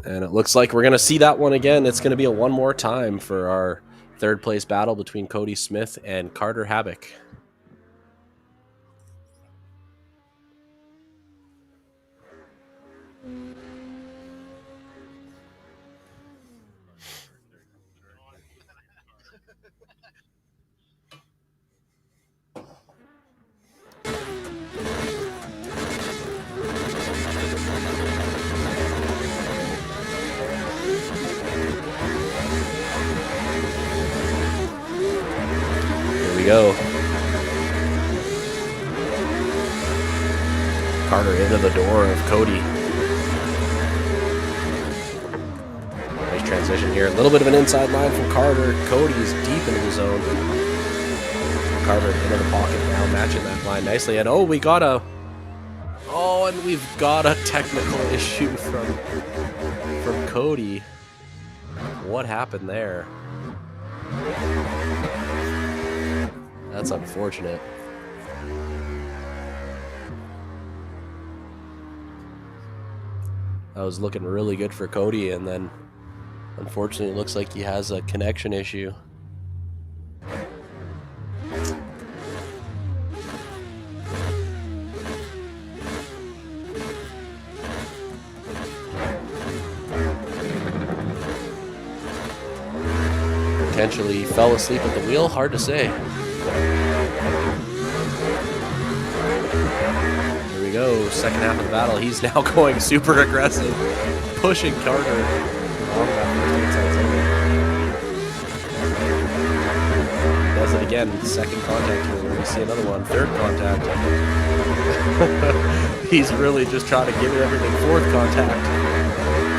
And it looks like we're going to see that one again. It's going to be a one more time for our third place battle between Cody Smith and Carter Habik. Go. Carter into the door of Cody. Nice transition here. A little bit of an inside line from Carter. Cody is deep into the zone. Carter into the pocket now, matching that line nicely. And we've got a technical issue from Cody. What happened there? That's unfortunate. That was looking really good for Cody, and then unfortunately it looks like he has a connection issue. Potentially fell asleep at the wheel, hard to say. Here we go, second half of the battle. He's now going super aggressive, pushing Carter along that inside zone. Does it again, second contact here. We're going to see another one, third contact. He's really just trying to give it everything. Fourth contact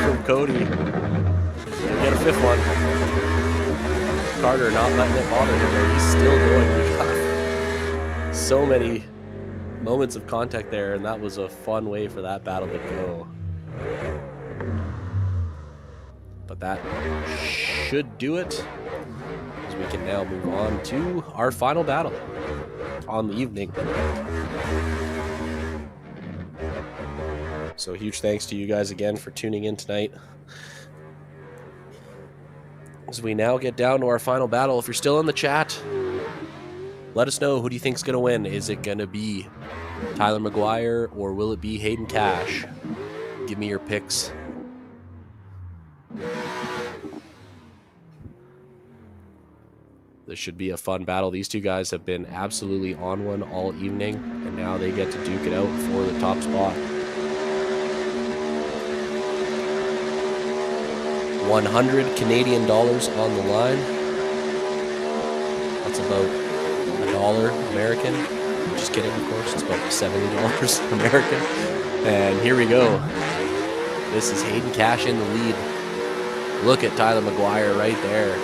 from Cody. Gonna get a fifth one. Carter not letting it bother him, but he's still going. We got so many moments of contact there, and that was a fun way for that battle to go. But that should do it, as we can now move on to our final battle on the evening. So huge thanks to you guys again for tuning in tonight. As we now get down to our final battle, if you're still in the chat, let us know, who do you think's going to win? Is it going to be Tyler McGuire or will it be Hayden Cash? Give me your picks. This should be a fun battle. These two guys have been absolutely on one all evening, and now they get to duke it out for the top spot. 100 Canadian dollars on the line. That's about $1 American. Just kidding, of course. It's about $70 American. And here we go. This is Hayden Cash in the lead. Look at Tyler McGuire right there.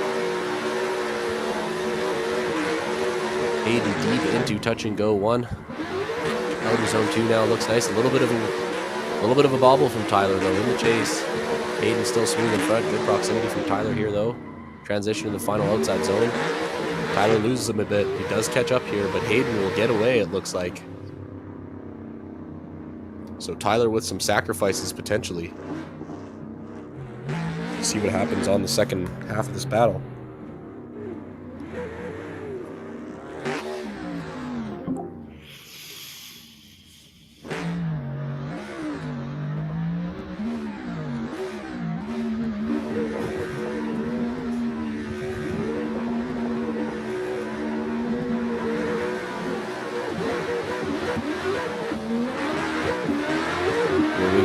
Hayden deep into touch and go one. Outer zone two now looks nice. A little bit of a bobble from Tyler though in the chase. Hayden still smooth in front. Good proximity from Tyler here, though. Transition to the final outside zone. Tyler loses him a bit. He does catch up here, but Hayden will get away, it looks like. So Tyler with some sacrifices, potentially. See what happens on the second half of this battle.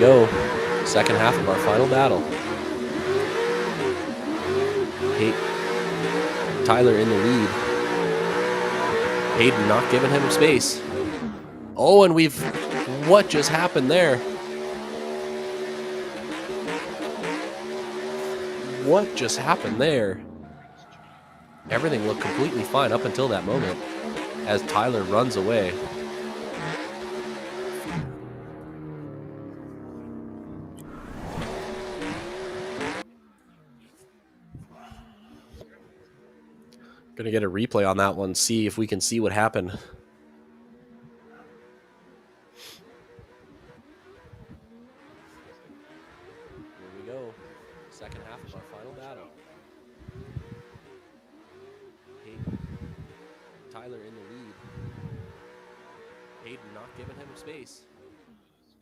Go. Second half of our final battle. Tyler in the lead. Hayden not giving him space. Oh, and what just happened there? What just happened there? Everything looked completely fine up until that moment as Tyler runs away. Gonna get a replay on that one, see if we can see what happened. Here we go. Second half of our final battle. Tyler in the lead. Hayden not giving him space.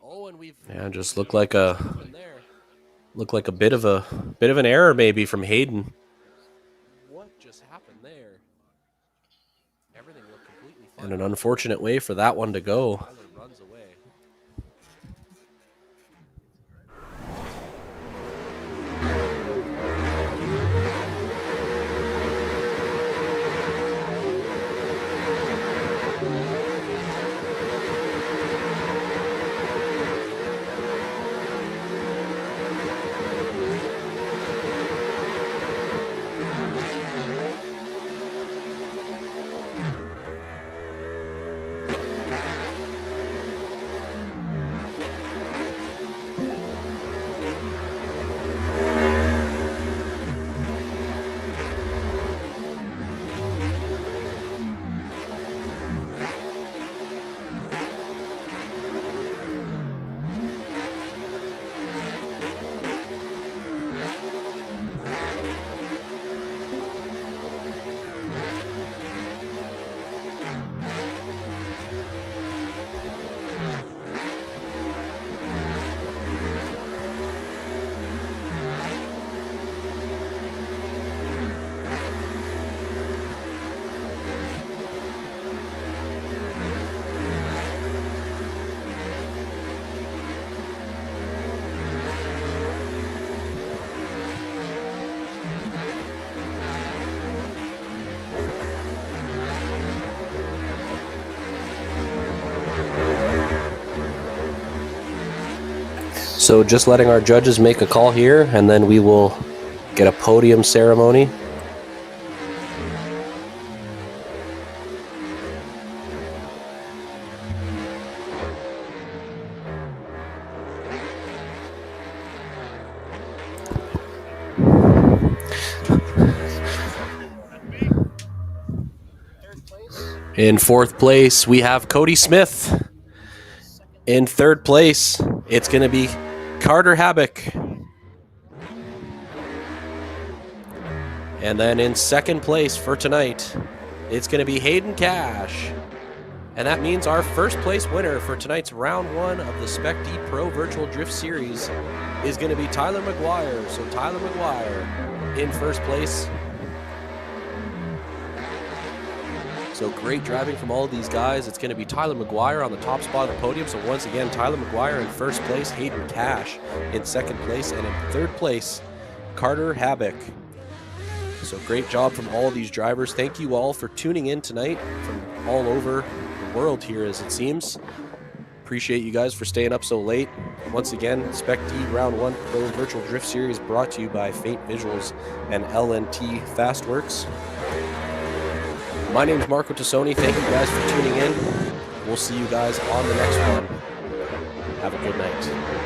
Oh, and just looked like a bit of an error maybe from Hayden. What just happened there? Everything looked completely fine. And an unfortunate way for that one to go. Tyler runs away. So just letting our judges make a call here, and then we will get a podium ceremony. Third place. In fourth place, we have Cody Smith. In third place, it's going to be Carter Habak. And then in second place for tonight, it's going to be Hayden Cash. And that means our first place winner for tonight's round one of the Spec-D Pro Virtual Drift Series is going to be Tyler McGuire. So Tyler McGuire in first place. So great driving from all of these guys. It's going to be Tyler McGuire on the top spot of the podium. So once again, Tyler McGuire in first place, Hayden Cash in second place, and in third place, Carter Habak. So great job from all of these drivers. Thank you all for tuning in tonight from all over the world here, as it seems. Appreciate you guys for staying up so late. Once again, Spec-D Round 1 Pro Virtual Drift Series brought to you by Faint Visuals and LNT Fastworks. My name is Marco Tassoni. Thank you guys for tuning in. We'll see you guys on the next one. Have a good night.